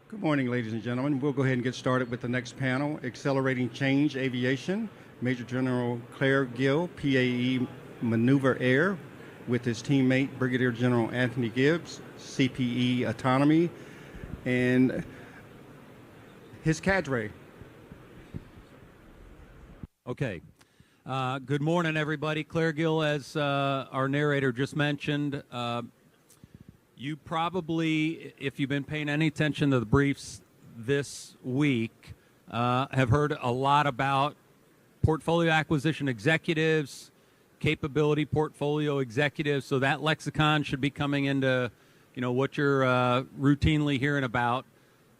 Good morning, ladies and gentlemen. We'll go ahead and get started with the next panel, Accelerating Change Aviation, Major General Claire Gill, PAE Maneuver Air, with his teammate, Brigadier General Anthony Gibbs, CPE Autonomy, and his cadre. Okay. Good morning, everybody. Claire Gill, as our narrator just mentioned. You probably, if you've been paying any attention to the briefs this week, have heard a lot about portfolio acquisition executives, capability portfolio executives. So that lexicon should be coming into, what you're routinely hearing about.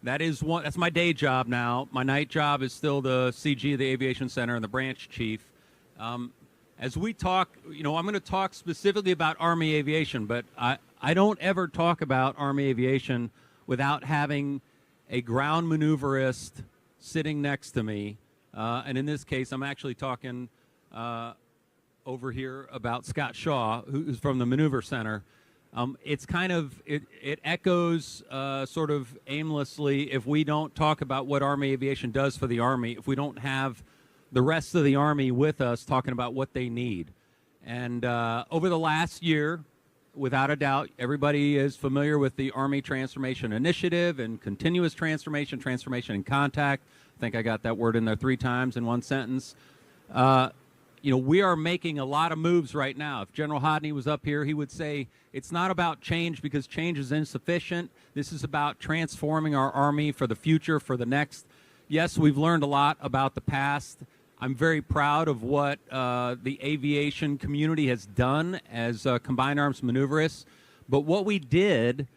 That's my day job now. My night job is still the CG of the Aviation Center and the branch chief. As we talk, I'm going to talk specifically about Army aviation, but I don't ever talk about Army aviation without having a ground maneuverist sitting next to me. And in this case, I'm actually talking over here about Scott Shaw, who's from the Maneuver Center. It's kind of, it echoes sort of aimlessly if we don't talk about what Army aviation does for the Army, if we don't have the rest of the Army with us talking about what they need. And over the last year, without a doubt, everybody is familiar with the Army Transformation Initiative and continuous transformation in contact. I think I got that word in there 3 times in one sentence. We are making a lot of moves right now. If General Hodney was up here, he would say it's not about change because change is insufficient. This is about transforming our Army for the future, for the next. Yes, we've learned a lot about the past. I'm very proud of what the aviation community has done as combined arms maneuverists. But what we did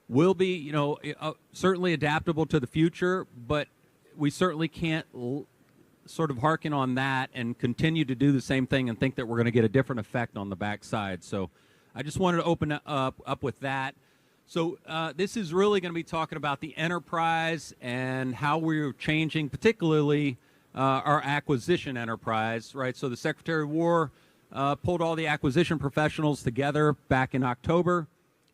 will be, certainly adaptable to the future, but we certainly can't sort of hearken on that and continue to do the same thing and think that we're going to get a different effect on the backside. So I just wanted to open up with that. So this is really going to be talking about the enterprise and how we're changing, particularly our acquisition enterprise, right? So the Secretary of War pulled all the acquisition professionals together back in October,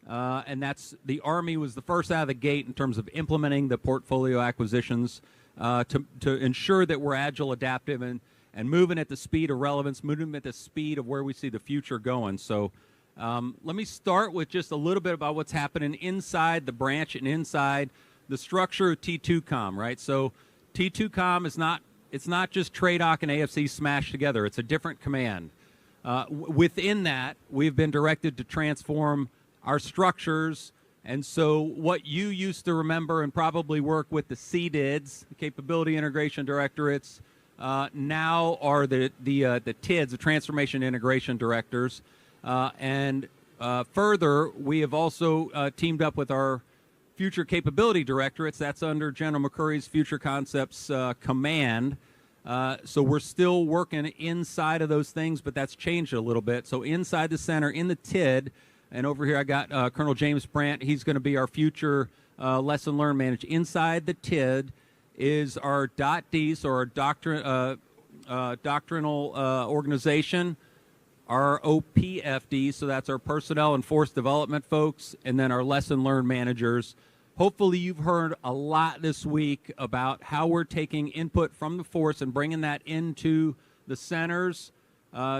and the Army was the first out of the gate in terms of implementing the portfolio acquisitions to ensure that we're agile, adaptive, and moving at the speed of relevance, moving at the speed of where we see the future going. So let me start with just a little bit about what's happening inside the branch and inside the structure of T2COM, right? So T2COM is not just TRADOC and AFC smashed together. It's a different command. Within that, we've been directed to transform our structures. And so what you used to remember and probably work with the CDIDs, the Capability Integration Directorates, now are the TIDs, the Transformation Integration Directors. And further, we have also teamed up with our Future Capability Directorates. That's under General McCurry's Future Concepts Command. So we're still working inside of those things, but that's changed a little bit. So inside the center, in the TID, and over here I got Colonel James Brandt. He's going to be our future lesson learned manager. Inside the TID is our .D, so our doctrinal organization, our OPFD, so that's our personnel and force development folks, and then our lesson learned managers. Hopefully you've heard a lot this week about how we're taking input from the force and bringing that into the centers,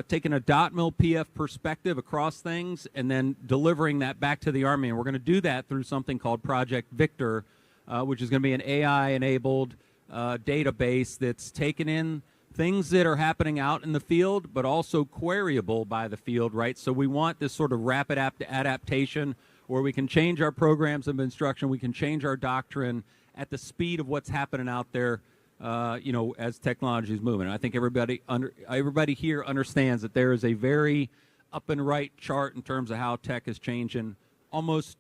taking a .mil PF perspective across things, and then delivering that back to the Army. And we're going to do that through something called Project Victor, which is going to be an AI-enabled database that's taken in things that are happening out in the field, but also queryable by the field, right? So we want this sort of rapid adaptation where we can change our programs of instruction, we can change our doctrine at the speed of what's happening out there, as technology is moving. And I think everybody here understands that there is a very up and right chart in terms of how tech is changing almost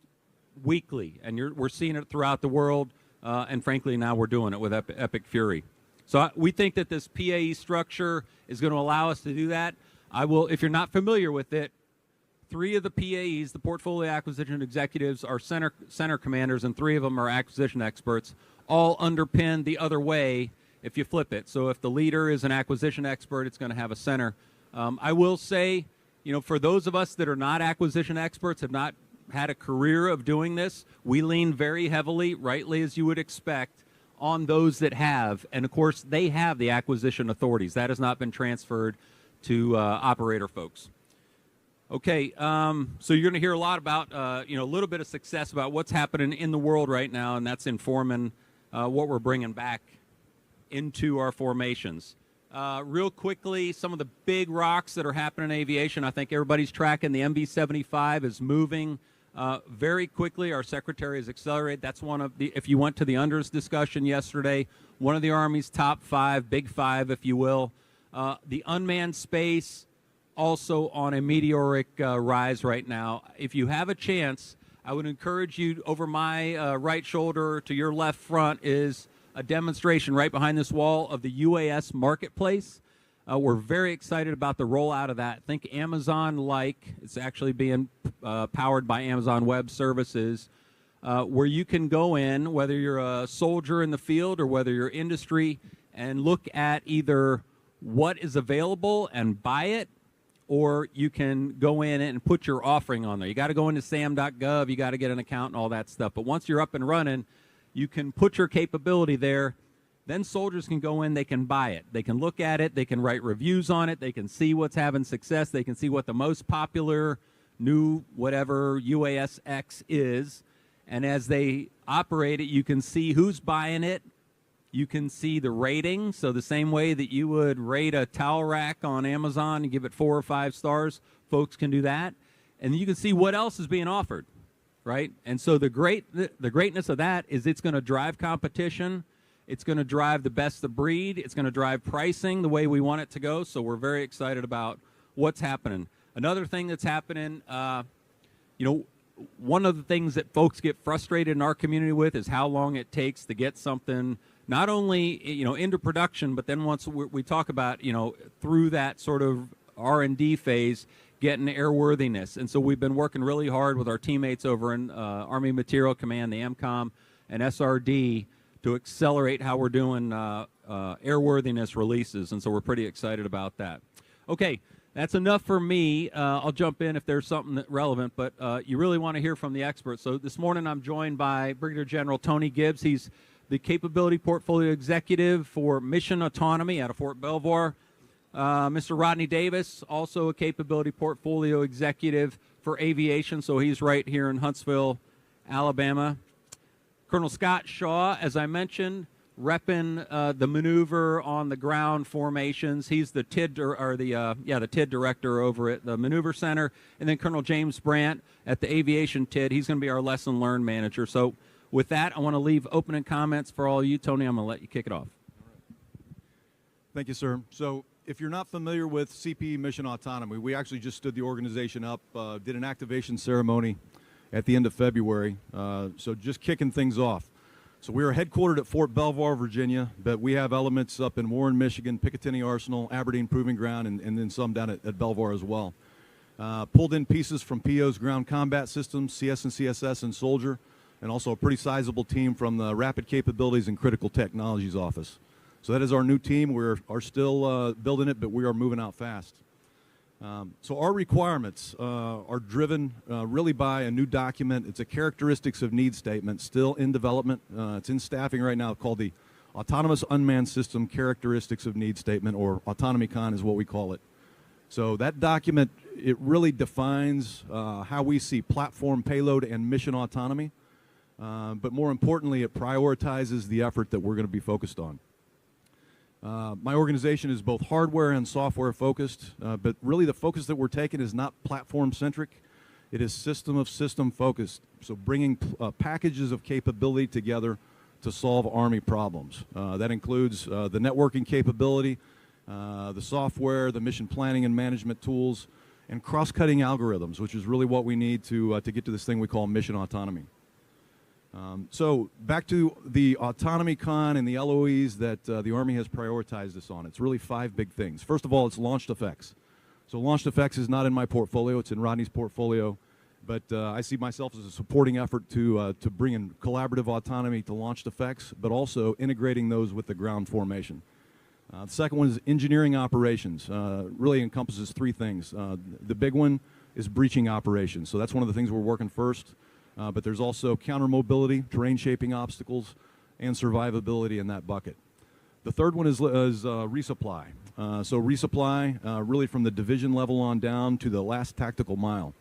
weekly, and we're seeing it throughout the world, and frankly now we're doing it with epic fury. So we think that this PAE structure is going to allow us to do that. If you're not familiar with it, 3 of the PAEs, the portfolio acquisition executives, are center commanders, and 3 of them are acquisition experts, all underpin the other way if you flip it. So if the leader is an acquisition expert, it's going to have a center. I will say, for those of us that are not acquisition experts, have not had a career of doing this. We lean very heavily, rightly as you would expect, on those that have. And, of course, they have the acquisition authorities. That has not been transferred to operator folks. Okay, so you're going to hear a lot about, a little bit of success about what's happening in the world right now, and that's informing what we're bringing back into our formations. Real quickly, some of the big rocks that are happening in aviation. I think everybody's tracking the MV-75 is moving very quickly. Our secretary has accelerated. That's one of the, if you went to the UNDRS discussion yesterday, one of the Army's top 5, big 5, if you will. The unmanned space, also on a meteoric rise right now. If you have a chance, I would encourage you, over my right shoulder to your left front is a demonstration right behind this wall of the UAS marketplace. We're very excited about the rollout of that. Think Amazon-like. It's actually being powered by Amazon Web Services, where you can go in, whether you're a soldier in the field or whether you're industry, and look at either what is available and buy it, or you can go in and put your offering on there. You got to go into sam.gov, you got to get an account and all that stuff. But once you're up and running, you can put your capability there. Then soldiers can go in, they can buy it. They can look at it, they can write reviews on it, they can see what's having success, they can see what the most popular new whatever UASX is. And as they operate it, you can see who's buying it. You can see the rating. So the same way that you would rate a towel rack on Amazon and give it 4 or 5 stars, folks can do that. And you can see what else is being offered, right? And so the greatness of that is it's going to drive competition. It's going to drive the best of breed. It's going to drive pricing the way we want it to go. So we're very excited about what's happening. Another thing that's happening, one of the things that folks get frustrated in our community with is how long it takes to get something not only into production, but then once we talk about through that sort of R&D phase, getting airworthiness. And so we've been working really hard with our teammates over in Army Material Command, the AMCOM, and SRD to accelerate how we're doing airworthiness releases. And so we're pretty excited about that. Okay, that's enough for me. I'll jump in if there's something relevant, but you really want to hear from the experts. So this morning I'm joined by Brigadier General Tony Gibbs. He's the Capability Portfolio Executive for Mission Autonomy out of Fort Belvoir. Mr. Rodney Davis, also a Capability Portfolio Executive for Aviation, so he's right here in Huntsville, Alabama. Colonel Scott Shaw, as I mentioned, repping the maneuver on the ground formations. He's the TID the TID director over at the Maneuver Center, and then Colonel James Brandt at the Aviation TID. He's going to be our lesson learned manager. So with that, I want to leave opening comments for all of you. Tony, I'm going to let you kick it off. Thank you, sir. So if you're not familiar with CP Mission Autonomy, we actually just stood the organization up, did an activation ceremony at the end of February, so just kicking things off. So we are headquartered at Fort Belvoir, Virginia, but we have elements up in Warren, Michigan, Picatinny Arsenal, Aberdeen Proving Ground, and then some down at Belvoir as well. Pulled in pieces from PO's ground combat systems, CS and CSS, and Soldier, and also a pretty sizable team from the Rapid Capabilities and Critical Technologies Office. So that is our new team. We are still building it, but we are moving out fast. So our requirements are driven really by a new document. It's a characteristics of need statement, still in development. It's in staffing right now, called the Autonomous Unmanned System Characteristics of Need Statement, or AutonomyCon is what we call it. So that document, it really defines how we see platform, payload, and mission autonomy. But more importantly, it prioritizes the effort that we're going to be focused on. My organization is both hardware and software focused, but really the focus that we're taking is not platform centric. It is system of system focused. So bringing packages of capability together to solve Army problems. That includes the networking capability, the software, the mission planning and management tools, and cross-cutting algorithms, which is really what we need to get to this thing we call mission autonomy. So back to the AutonomyCon and the LOEs that the Army has prioritized us on. It's really 5 big things. First of all, it's launched effects. So launched effects is not in my portfolio. It's in Rodney's portfolio. But I see myself as a supporting effort to bring in collaborative autonomy to launched effects, but also integrating those with the ground formation. The second one is engineering operations. Really encompasses 3 things. The big one, is breaching operations. So that's one of the things we're working first. But there's also counter mobility, terrain shaping obstacles, and survivability in that bucket. The third one is resupply. So resupply really from the division level on down to the last tactical mile.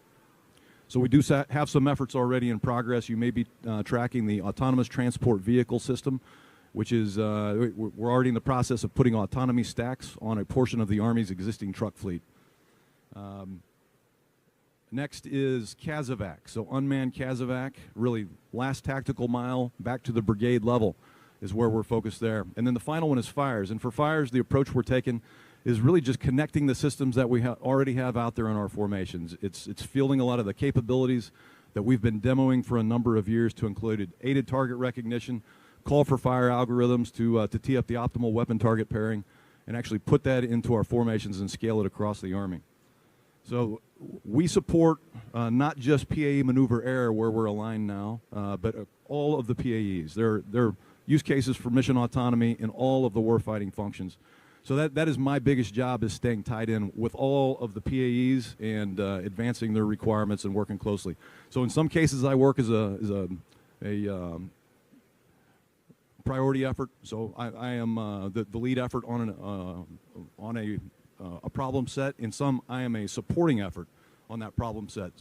So we do have some efforts already in progress. You may be tracking the autonomous transport vehicle system, which is, we're already in the process of putting autonomy stacks on a portion of the Army's existing truck fleet. Next is CASEVAC, so unmanned CASEVAC, really last tactical mile back to the brigade level is where we're focused there. And then the final one is fires. And for fires, the approach we're taking is really just connecting the systems that we already have out there in our formations. It's fielding a lot of the capabilities that we've been demoing for a number of years to include aided target recognition, call for fire algorithms to tee up the optimal weapon target pairing, and actually put that into our formations and scale it across the Army. So we support not just PAE maneuver air where we're aligned now, but all of the PAEs. They're use cases for mission autonomy in all of the warfighting functions. So that is my biggest job, is staying tied in with all of the PAEs and advancing their requirements and working closely. So in some cases I work as a priority effort. So I am the lead effort on a problem set. In some, I am a supporting effort on that problem set.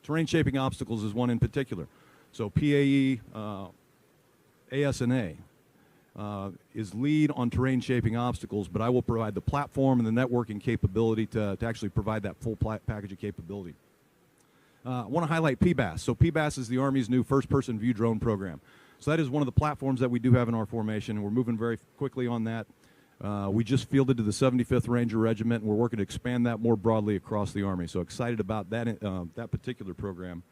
Terrain shaping obstacles is one in particular. So PAE, ASNA is lead on terrain shaping obstacles, but I will provide the platform and the networking capability to actually provide that full package of capability. I want to highlight PBAS. So PBAS is the Army's new first-person view drone program. So that is one of the platforms that we do have in our formation, and we're moving very quickly on that. We just fielded to the 75th Ranger Regiment, and we're working to expand that more broadly across the Army. So excited about that, that particular program.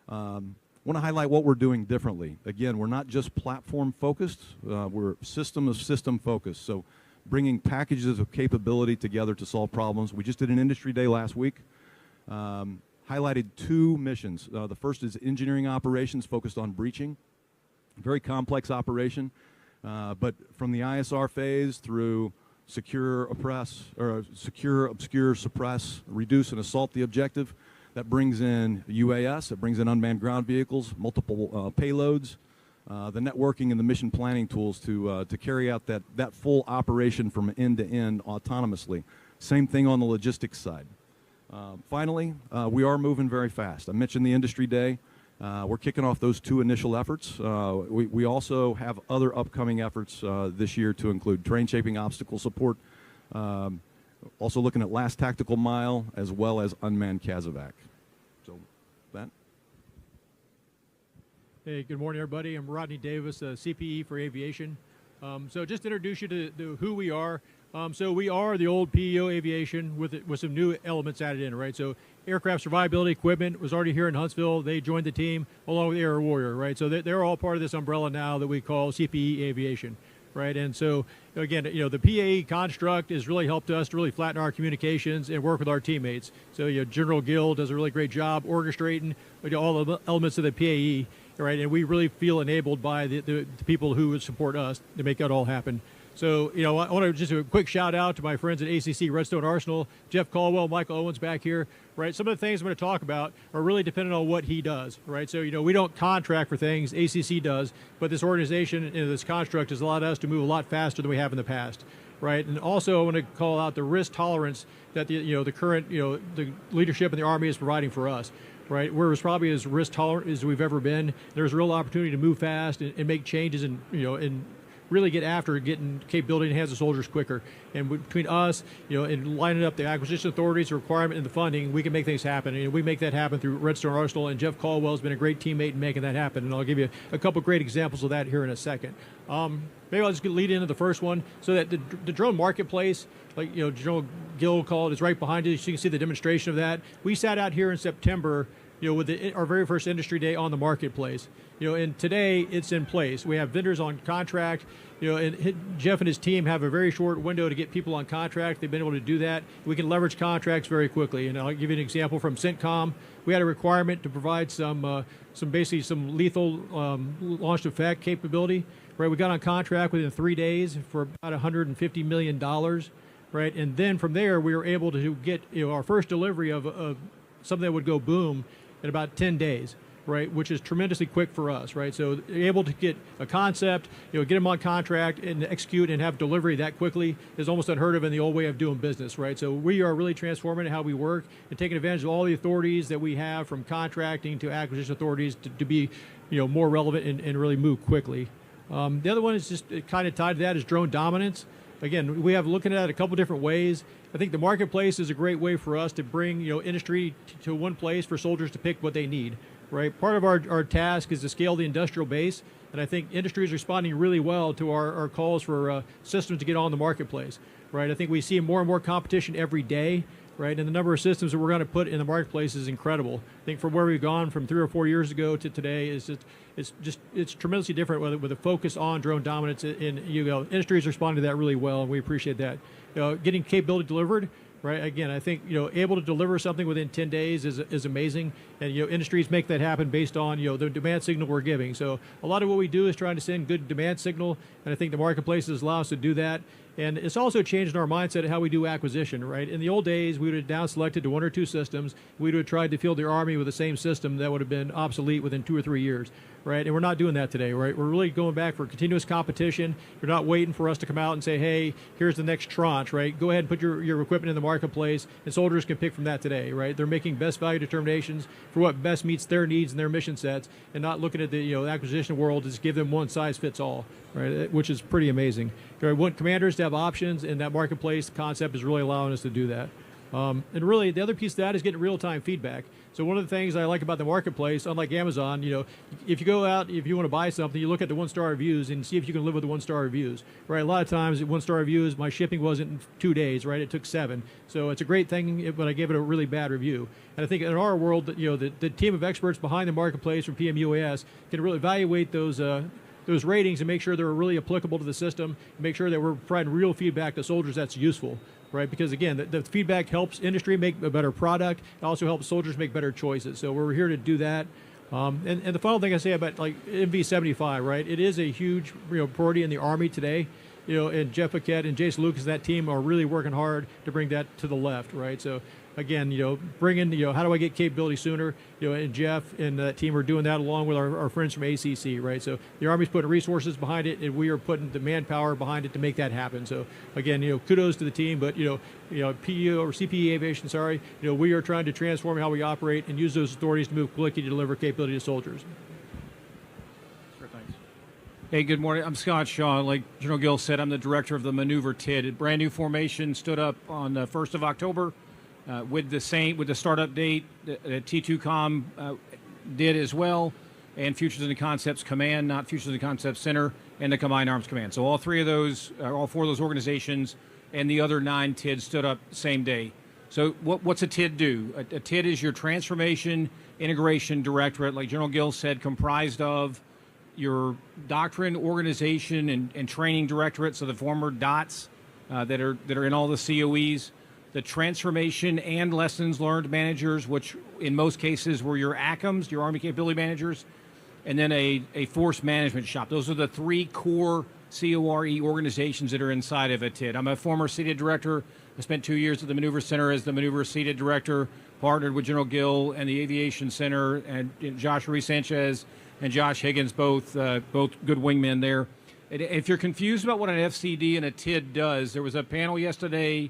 I want to highlight what we're doing differently. Again, we're not just platform focused, we're system of system focused. So bringing packages of capability together to solve problems. We just did an industry day last week. Highlighted two missions. The first is engineering operations focused on breaching. Very complex operation. But from the ISR phase through secure, obscure, suppress, reduce, and assault the objective, that brings in UAS, it brings in unmanned ground vehicles, multiple payloads, the networking and the mission planning tools to carry out that full operation from end to end autonomously. Same thing on the logistics side. Finally, we are moving very fast. I mentioned the industry day. We're kicking off those two initial efforts. We also have other upcoming efforts this year to include terrain shaping obstacle support, also looking at last tactical mile, as well as unmanned CASEVAC. So that. Hey, good morning, everybody. I'm Rodney Davis, CPE for aviation. So just to introduce you to who we are. So we are the old PEO aviation with some new elements added in, right? So aircraft survivability equipment was already here in Huntsville. They joined the team along with Air Warrior, right? So they're all part of this umbrella now that we call CPE aviation, right? And so again, you know, the PAE construct has really helped us to really flatten our communications and work with our teammates. So General Gill does a really great job orchestrating all the elements of the PAE, right? And we really feel enabled by the people who support us to make that all happen. So, I want to just do a quick shout out to my friends at ACC Redstone Arsenal, Jeff Caldwell, Michael Owens back here, right? Some of the things I'm going to talk about are really dependent on what he does, right? So, we don't contract for things, ACC does, but this organization and this construct has allowed us to move a lot faster than we have in the past, right? And also I want to call out the risk tolerance that the current, the leadership in the Army is providing for us. Right, we're probably as risk tolerant as we've ever been. There's real opportunity to move fast and make changes and and really get after getting capability in the hands of soldiers quicker. And between us, and lining up the acquisition authorities, the requirement, and the funding, we can make things happen. And we make that happen through Redstone Arsenal. And Jeff Caldwell has been a great teammate in making that happen. And I'll give you a couple great examples of that here in a second. Maybe I'll just lead into the first one. So that the drone marketplace, like General Gill called, is right behind you. So you can see the demonstration of that. We sat out here in September, with our very first industry day on the marketplace. And today it's in place. We have vendors on contract. And Jeff and his team have a very short window to get people on contract. They've been able to do that. We can leverage contracts very quickly. And I'll give you an example from CENTCOM. We had a requirement to provide some lethal launched effect capability. Right, we got on contract within 3 days for about $150 million. Right, and then from there we were able to get our first delivery of something that would go boom in about 10 days. Right, which is tremendously quick for us, right? So able to get a concept, get them on contract and execute and have delivery that quickly is almost unheard of in the old way of doing business, right? So we are really transforming how we work and taking advantage of all the authorities that we have, from contracting to acquisition authorities, to be, more relevant and really move quickly. The other one is just kind of tied to that is drone dominance. Again, we have looking at it a couple different ways. I think the marketplace is a great way for us to bring, industry to one place for soldiers to pick what they need. Right. Part of our task is to scale the industrial base, and I think industry is responding really well to our calls for systems to get on the marketplace. Right. I think we see more and more competition every day. Right. And the number of systems that we're going to put in the marketplace is incredible. I think from where we've gone from 3 or 4 years ago to today is it's tremendously different with a focus on drone dominance. And industry is responding to that really well, and we appreciate that. Getting capability delivered. Right. Again, I think able to deliver something within 10 days is amazing, and industries make that happen based on the demand signal we're giving. So a lot of what we do is trying to send good demand signal, and I think the marketplaces allow us to do that. And it's also changed our mindset of how we do acquisition. Right. In the old days, we would have down selected to 1 or 2 systems. We would have tried to field the Army with the same system that would have been obsolete within 2 or 3 years. Right. And we're not doing that today. Right. We're really going back for continuous competition. You're not waiting for us to come out and say, hey, here's the next tranche. Right. Go ahead and put your equipment in the marketplace, and soldiers can pick from that today. Right. They're making best value determinations for what best meets their needs and their mission sets, and not looking at the acquisition world to just give them one size fits all. Right. Which is pretty amazing. We want commanders to have options, and that marketplace concept is really allowing us to do that. And really, the other piece of that is getting real-time feedback. So one of the things I like about the marketplace, unlike Amazon, if you go out, if you want to buy something, you look at the 1-star reviews and see if you can live with the 1-star reviews. Right? A lot of times, 1-star reviews, my shipping wasn't 2 days. Right? It took 7. So it's a great thing, but I gave it a really bad review. And I think in our world, the team of experts behind the marketplace from PM-UAS can really evaluate those ratings and make sure they're really applicable to the system, and make sure that we're providing real feedback to soldiers that's useful. Right, because again, the feedback helps industry make a better product. It also helps soldiers make better choices. So we're here to do that. And the final thing I say about MV-75, right? It is a huge priority in the Army today. And Jeff Paquette and Jason Lucas and that team are really working hard to bring that to the left, right? So again, bring in, how do I get capability sooner? And Jeff and that team are doing that along with our friends from ACC, right? So the Army's putting resources behind it, and we are putting the manpower behind it to make that happen. So again, kudos to the team, but PE or CPE Aviation, sorry, we are trying to transform how we operate and use those authorities to move quickly to deliver capability to soldiers. Sure, thanks. Hey, good morning. I'm Scott Shaw. Like General Gill said, I'm the director of the Maneuver TID. A brand new formation stood up on the 1st of October. With the startup date, T2Com did as well, and Futures and Concepts Command, not Futures and Concepts Center, and the Combined Arms Command. So all 4 of those organizations and the other 9 TIDs stood up the same day. So what's a TID do? A TID is your Transformation Integration Directorate, like General Gill said, comprised of your Doctrine, Organization, and Training Directorate, so the former DOTs that are in all the COEs. The Transformation and Lessons Learned Managers, which in most cases were your ACMs, your Army Capability Managers, and then a Force Management Shop. Those are the 3 core CORE organizations that are inside of a TID. I'm a former seated director. I spent 2 years at the Maneuver Center as the Maneuver seated director, partnered with General Gill and the Aviation Center, and Josh Ruiz-Sanchez and Josh Higgins, both good wingmen there. And if you're confused about what an FCD and a TID does, there was a panel yesterday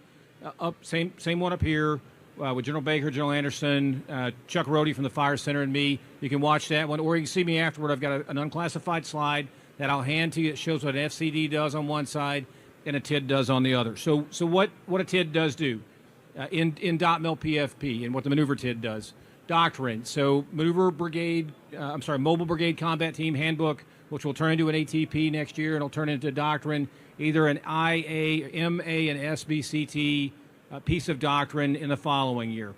same one up here with General Baker, General Anderson, Chuck Rohde from the Fire Center, and me. You can watch that one, or you can see me afterward. I've got an unclassified slide that I'll hand to you. It shows what an FCD does on one side and a TID does on the other. So what a TID does do in DOTML PFP and what the Maneuver TID does. Doctrine, so Mobile Brigade Combat Team Handbook, which will turn into an ATP next year, and it'll turn into Doctrine, either an IA, MA, and SBCT piece of doctrine in the following year.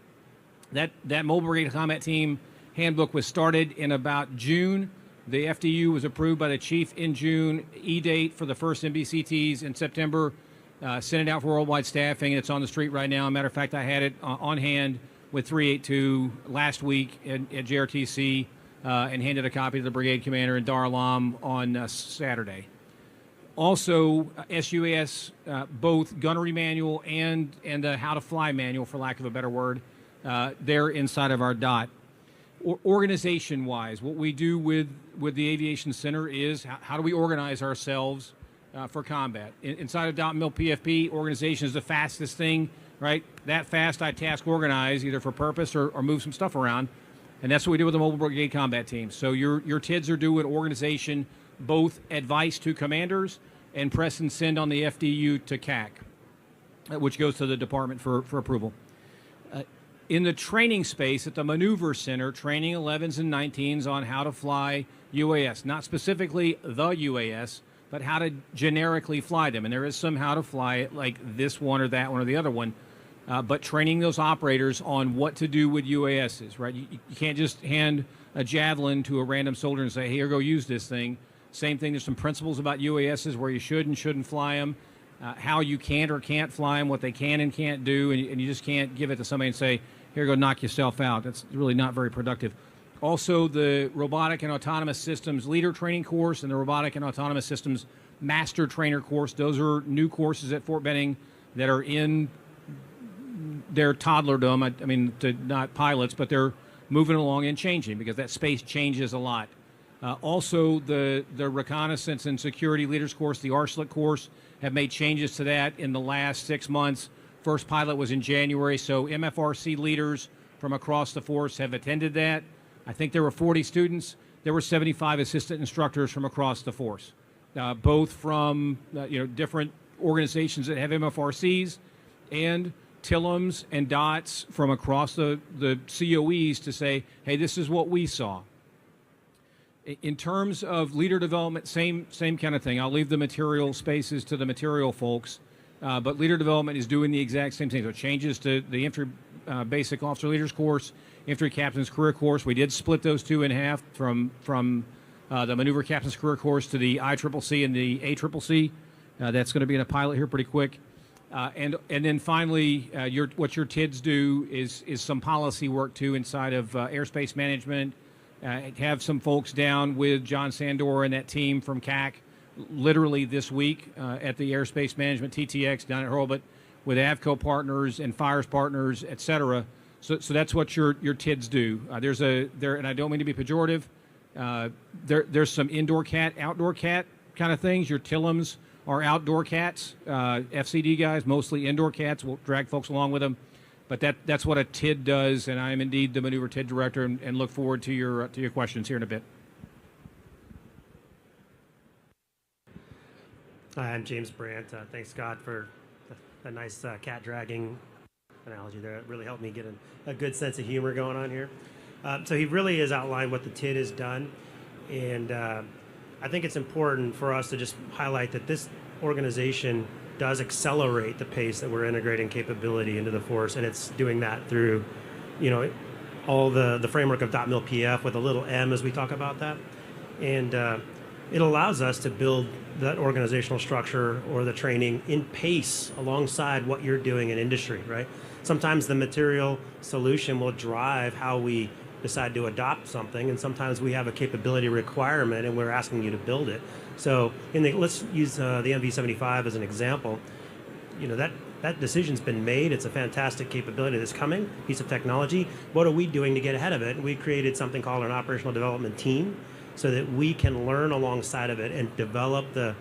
That Mobile Brigade Combat Team Handbook was started in about June. The FDU was approved by the Chief in June. E-date for the first MBCTs in September. Sent it out for worldwide staffing. It's on the street right now. As a matter of fact, I had it on hand with 382 last week at JRTC and handed a copy to the brigade commander in Dar Alam on Saturday. Also, SUAS, both gunnery manual and how to fly manual, for lack of a better word, there inside of our DOT. Organization-wise, what we do with the Aviation Center is how do we organize ourselves for combat. Inside of DOT Mill PFP, organization is the fastest thing, right? That fast I task organize either for purpose or move some stuff around. And that's what we do with the Mobile Brigade Combat Team. So your TIDs are doing organization, both advice to commanders and press and send on the FDU to CAC, which goes to the department for approval. In the training space at the Maneuver Center, training 11s and 19s on how to fly UAS, not specifically the UAS, but how to generically fly them. And there is some how to fly it like this one or that one or the other one, but training those operators on what to do with UASs, right? You can't just hand a Javelin to a random soldier and say, hey, here, go use this thing. Same thing, there's some principles about UASs where you should and shouldn't fly them, how you can or can't fly them, what they can and can't do, and you just can't give it to somebody and say, here, go knock yourself out. That's really not very productive. Also, the Robotic and Autonomous Systems Leader Training Course and the Robotic and Autonomous Systems Master Trainer Course. Those are new courses at Fort Benning that are in their toddlerdom. I mean, not pilots, but they're moving along and changing because that space changes a lot. Also, the Reconnaissance and Security Leaders Course, the RSLIC course, have made changes to that in the last 6 months. First pilot was in January, so MFRC leaders from across the force have attended that. I think there were 40 students. There were 75 assistant instructors from across the force, both from different organizations that have MFRCs and TILMs and DOTs from across the COEs to say, hey, this is what we saw. In terms of leader development, same kind of thing. I'll leave the material spaces to the material folks. But leader development is doing the exact same thing. So changes to the infantry basic officer leaders course, infantry captain's career course. We did split those two in half from the maneuver captain's career course to the ICCC and the ACCC. That's going to be in a pilot here pretty quick. And then finally, what your TIDs do is some policy work too inside of airspace management. Have some folks down with John Sandor and that team from CAC. Literally this week at the Airspace Management TTX down at Hurlbut with AVCO partners and FIRES partners, et cetera. So that's what your TIDs do. And I don't mean to be pejorative, there's some indoor cat, outdoor cat kind of things. Your TILMs are outdoor cats. FCD guys, mostly indoor cats. We'll drag folks along with them. But that's what a TID does, and I am indeed the Maneuver TID Director and look forward to your questions here in a bit. Hi, I'm James Brandt. Thanks, Scott, for a nice cat dragging analogy there. It really helped me get a good sense of humor going on here. So he really has outlined what the TID has done, and I think it's important for us to just highlight that this organization does accelerate the pace that we're integrating capability into the force, and it's doing that through, all the framework of .mil PF with a little m as we talk about that, and it allows us to build that organizational structure or the training in pace alongside what you're doing in industry, right? Sometimes the material solution will drive how we decide to adopt something, and sometimes we have a capability requirement and we're asking you to build it. So let's use the MV-75 as an example. That decision's been made. It's a fantastic capability that's coming, piece of technology. What are we doing to get ahead of it? We created something called an operational development team so that we can learn alongside of it and develop the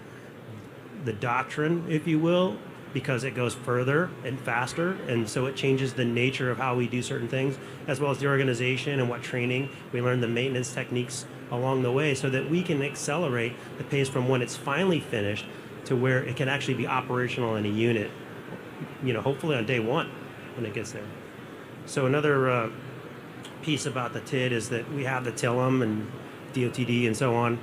doctrine, if you will, because it goes further and faster, and so it changes the nature of how we do certain things, as well as the organization and what training. We learn the maintenance techniques along the way so that we can accelerate the pace from when it's finally finished to where it can actually be operational in a unit, hopefully on day one when it gets there. So another piece about the TID is that we have the TILM and DOTD and so on.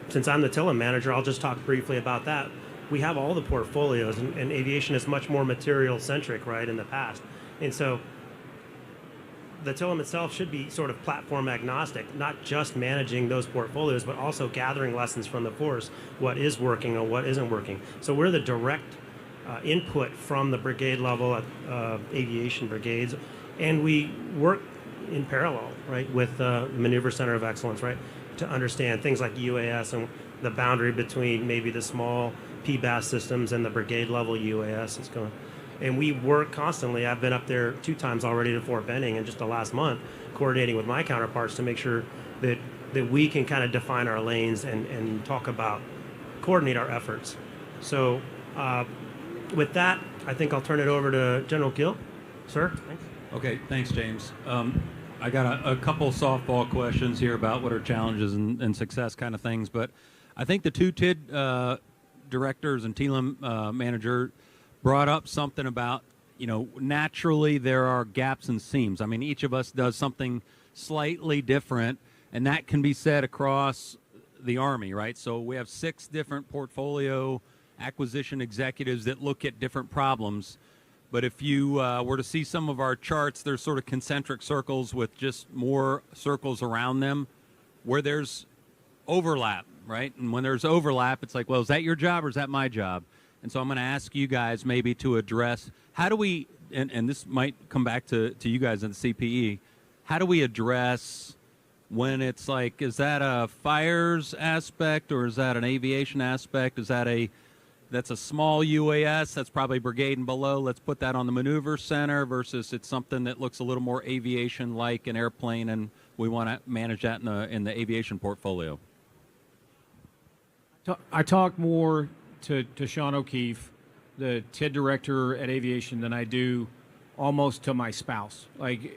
Since I'm the TILM manager, I'll just talk briefly about that. We have all the portfolios, and aviation is much more material-centric, right, in the past. And so the TILM itself should be sort of platform agnostic, not just managing those portfolios, but also gathering lessons from the force, what is working or what isn't working. So we're the direct input from the brigade level aviation brigades, and we work in parallel, right, with the Maneuver Center of Excellence, right, to understand things like UAS and the boundary between maybe the small PBAS systems and the brigade level UAS. It's going And we work constantly. I've been up there 2 times already to Fort Benning in just the last month, coordinating with my counterparts to make sure that we can kind of define our lanes and talk about, coordinate our efforts. So with that, I think I'll turn it over to General Gill. Sir, thanks. Okay, thanks, James. I got a couple softball questions here about what are challenges and success kind of things, but I think the two TID directors and TLM manager brought up something about, naturally there are gaps and seams. I mean, each of us does something slightly different, and that can be said across the Army, right? So we have 6 different portfolio acquisition executives that look at different problems. But if you were to see some of our charts, there's sort of concentric circles with just more circles around them where there's overlap, right? And when there's overlap, it's like, well, is that your job or is that my job? And so I'm going to ask you guys maybe to address, how do we, and this might come back to you guys in the CPE, how do we address when it's like, is that a fires aspect or is that an aviation aspect? Is that that's a small UAS, that's probably brigade and below, let's put that on the maneuver center, versus it's something that looks a little more aviation like an airplane and we want to manage that in the aviation portfolio? I talk more to Sean O'Keefe, the TID director at aviation, than I do almost to my spouse. Like,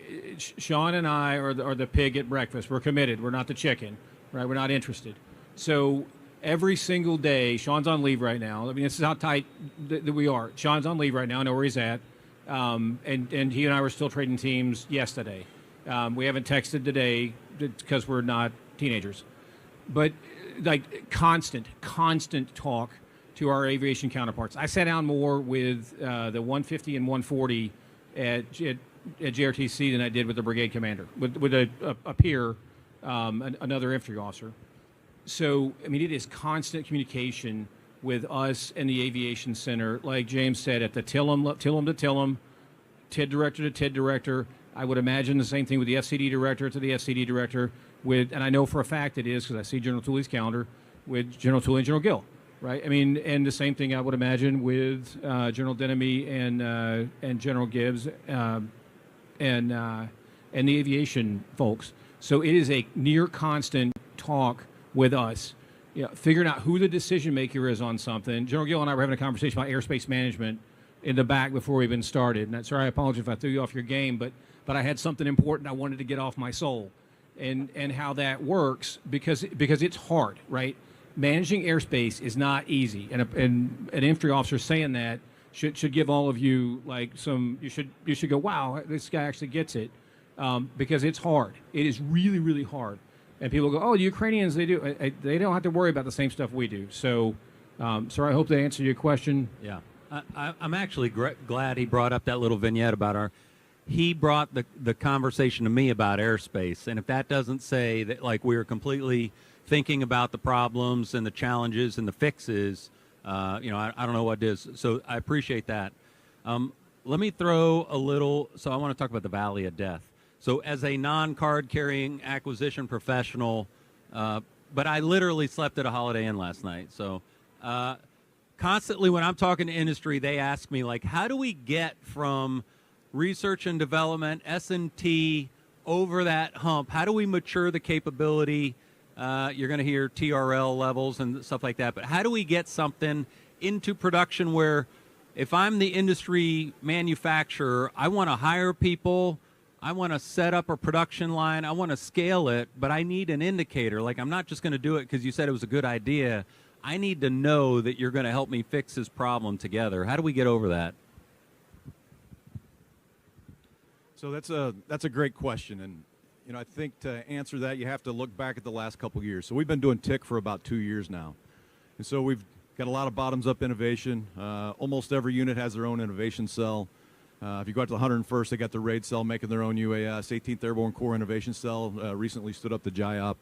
Sean and I are the pig at breakfast. We're committed. We're not the chicken, right? We're not interested. So every single day, Sean's on leave right now. I mean, this is how tight that we are. Sean's on leave right now. I know where he's at. And he and I were still trading teams yesterday. We haven't texted today because we're not teenagers. But, like, constant talk to our aviation counterparts. I sat down more with the 150 and 140 at JRTC than I did with the brigade commander, with a peer, another infantry officer. So, I mean, it is constant communication with us and the aviation center, like James said, at the TILM to TILM, TID director to TID director. I would imagine the same thing with the FCD director to the FCD director, and I know for a fact it is because I see General Tooley's calendar, with General Tooley and General Gill, right? I mean, and the same thing I would imagine with General Denemy and General Gibbs and the aviation folks. So it is a near constant talk with us, figuring out who the decision maker is on something. General Gill and I were having a conversation about airspace management in the back before we even started. And sorry, I apologize if I threw you off your game, but I had something important I wanted to get off my soul, and how that works, because it's hard, right? Managing airspace is not easy, and an infantry officer saying that should give all of you like you should go, wow, this guy actually gets it, because it's hard. It is really, really hard. And people go, oh, the Ukrainians, they don't have to worry about the same stuff we do. So, sir, I hope that answered your question. Yeah. I'm actually glad he brought up that little vignette about he brought the conversation to me about airspace. And if that doesn't say that, like, we were completely thinking about the problems and the challenges and the fixes, I don't know what it is. So I appreciate that. Let me throw a little, so I want to talk about the Valley of Death. So as a non-card carrying acquisition professional, but I literally slept at a Holiday Inn last night. So constantly when I'm talking to industry, they ask me, like, how do we get from research and development, S&T, over that hump? How do we mature the capability? You're going to hear TRL levels and stuff like that, but how do we get something into production where if I'm the industry manufacturer, I want to hire people, I want to set up a production line, I want to scale it, but I need an indicator. Like, I'm not just going to do it because you said it was a good idea. I need to know that you're going to help me fix this problem together. How do we get over that? So that's a great question, and I think to answer that, you have to look back at the last couple of years. So we've been doing TIC for about 2 years now, and so we've got a lot of bottoms-up innovation. Almost every unit has their own innovation cell. If you go out to the 101st, they got the RAID cell making their own UAS. 18th Airborne Corps Innovation Cell recently stood up the JIOP.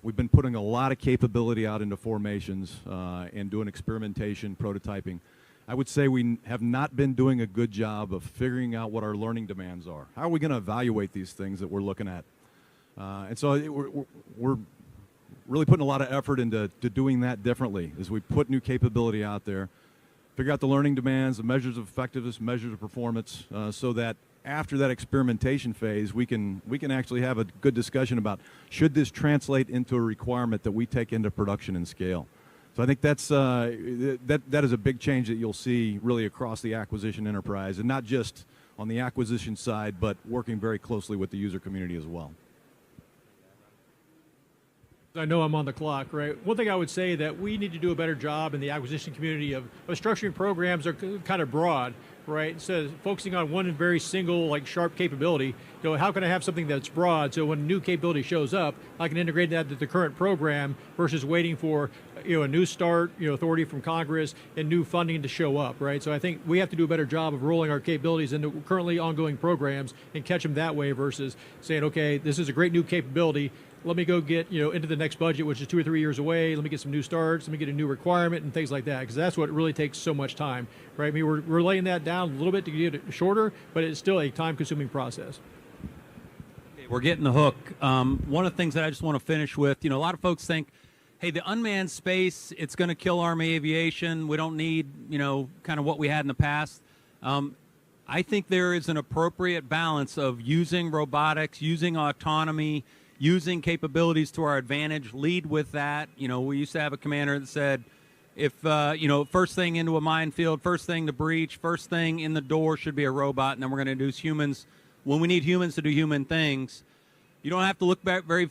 We've been putting a lot of capability out into formations and doing experimentation, prototyping. I would say we have not been doing a good job of figuring out what our learning demands are. How are we going to evaluate these things that we're looking at? And so we're really putting a lot of effort into doing that differently as we put new capability out there, figure out the learning demands, the measures of effectiveness, measures of performance, so that after that experimentation phase, we can actually have a good discussion about should this translate into a requirement that we take into production and scale. So I think that's that is a big change that you'll see really across the acquisition enterprise, and not just on the acquisition side, but working very closely with the user community as well. I know I'm on the clock, right? One thing I would say that we need to do a better job in the acquisition community of structuring programs are kind of broad, right? Instead of focusing on one very single, like sharp capability, how can I have something that's broad so when a new capability shows up, I can integrate that to the current program versus waiting for a new start, authority from Congress and new funding to show up, right? So I think we have to do a better job of rolling our capabilities into currently ongoing programs and catch them that way versus saying, okay, this is a great new capability. Let me go get into the next budget, which is 2 or 3 years away. Let me get some new starts. Let me get a new requirement and things like that, because that's what really takes so much time, right? I mean, we're laying that down a little bit to get it shorter, but it's still a time-consuming process. Okay, we're getting the hook. One of the things that I just want to finish with, a lot of folks think, hey, the unmanned space, it's going to kill Army aviation. We don't need, kind of what we had in the past. I think there is an appropriate balance of using robotics, using autonomy, using capabilities to our advantage, lead with that. We used to have a commander that said, if, first thing into a minefield, first thing to breach, first thing in the door should be a robot, and then we're going to introduce humans when we need humans to do human things. You don't have to look back very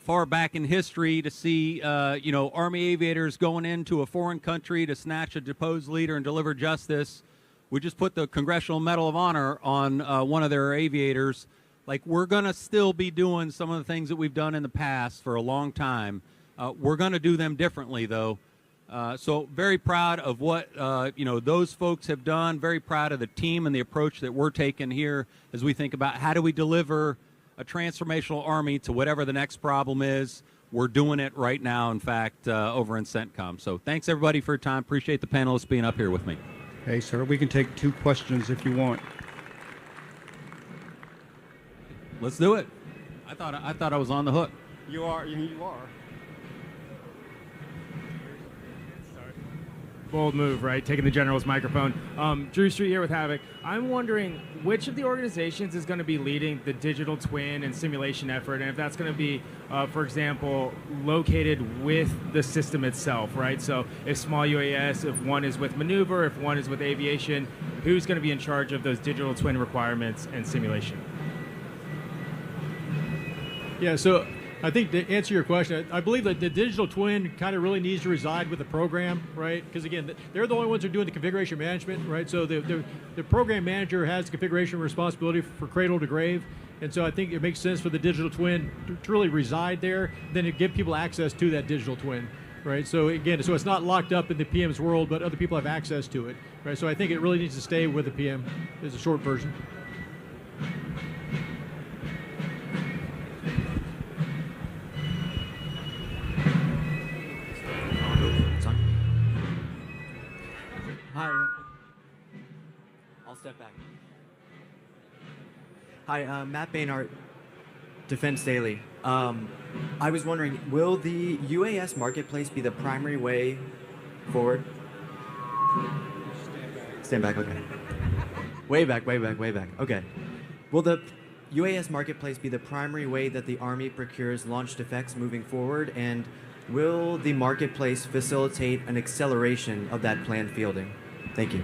far back in history to see, Army aviators going into a foreign country to snatch a deposed leader and deliver justice. We just put the Congressional Medal of Honor on one of their aviators. Like, we're going to still be doing some of the things that we've done in the past for a long time. We're going to do them differently, though. So very proud of what, those folks have done. Very proud of the team and the approach that we're taking here as we think about how do we deliver a transformational Army to whatever the next problem is. We're doing it right now, in fact, over in CENTCOM. So thanks, everybody, for your time. Appreciate the panelists being up here with me. Hey, sir, we can take 2 questions if you want. Let's do it. I thought I was on the hook. You are. You are. Bold move, right? Taking the general's microphone. Drew Street here with Havoc. I'm wondering which of the organizations is going to be leading the digital twin and simulation effort, and if that's going to be, for example, located with the system itself, right? So if small UAS, if one is with maneuver, if one is with aviation, who's going to be in charge of those digital twin requirements and simulation? Yeah, so I think to answer your question, I believe that the digital twin kind of really needs to reside with the program, right? Because again, they're the only ones who are doing the configuration management, right? So the program manager has the configuration responsibility for cradle to grave. And so I think it makes sense for the digital twin to really reside there, then to give people access to that digital twin, right? So again, so it's not locked up in the PM's world, but other people have access to it, right? So I think it really needs to stay with the PM is a short version. Hi. I'll step back. Hi, Matt Bainart, Defense Daily. I was wondering, will the UAS marketplace be the primary way forward? Stand back, okay. Way back. Okay. Will the UAS marketplace be the primary way that the Army procures launched effects moving forward? And will the marketplace facilitate an acceleration of that planned fielding? Thank you.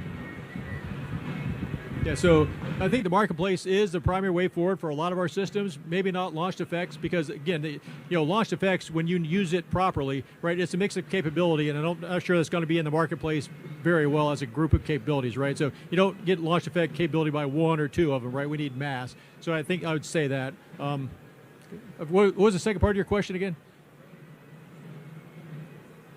Yeah, so I think the marketplace is the primary way forward for a lot of our systems. Maybe not launched effects, because again, launched effects, when you use it properly, right? It's a mix of capability, and I'm not sure that's going to be in the marketplace very well as a group of capabilities, right? So you don't get launched effect capability by 1 or 2 of them, right? We need mass. So I think I would say that. What was the second part of your question again?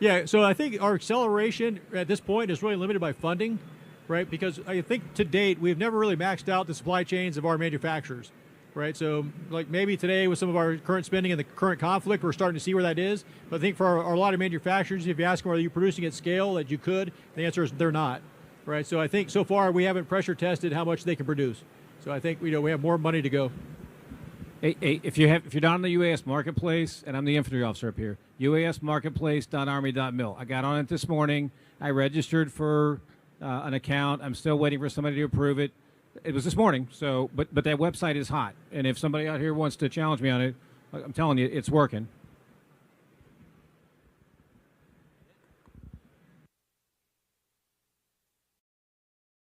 Yeah, so I think our acceleration at this point is really limited by funding, right? Because I think to date, we've never really maxed out the supply chains of our manufacturers, right? So like maybe today with some of our current spending and the current conflict, we're starting to see where that is. But I think for a lot of manufacturers, if you ask them, are you producing at scale that you could, the answer is they're not, right? So I think so far we haven't pressure tested how much they can produce. So I think we have more money to go. Hey, if you're down in the UAS marketplace, and I'm the infantry officer up here, UASmarketplace.army.mil. I got on it this morning. I registered for an account. I'm still waiting for somebody to approve it. It was this morning, so but that website is hot. And if somebody out here wants to challenge me on it, I'm telling you, it's working.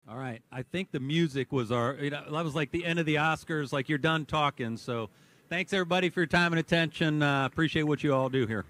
All right. I think the music was that was like the end of the Oscars, like you're done talking. So thanks, everybody, for your time and attention. Appreciate what you all do here.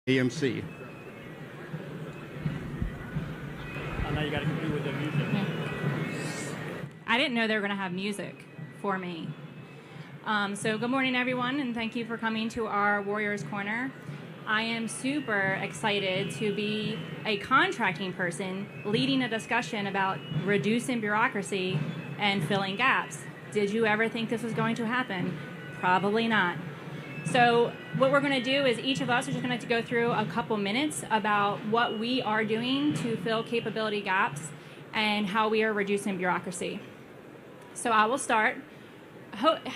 AMC. Now you got to compete with the music. I didn't know they were going to have music for me. So good morning, everyone, and thank you for coming to our Warriors Corner. I am super excited to be a contracting person leading a discussion about reducing bureaucracy and filling gaps. Did you ever think this was going to happen? Probably not. So what we're going to do is each of us are just going to go through a couple minutes about what we are doing to fill capability gaps and how we are reducing bureaucracy. So I will start.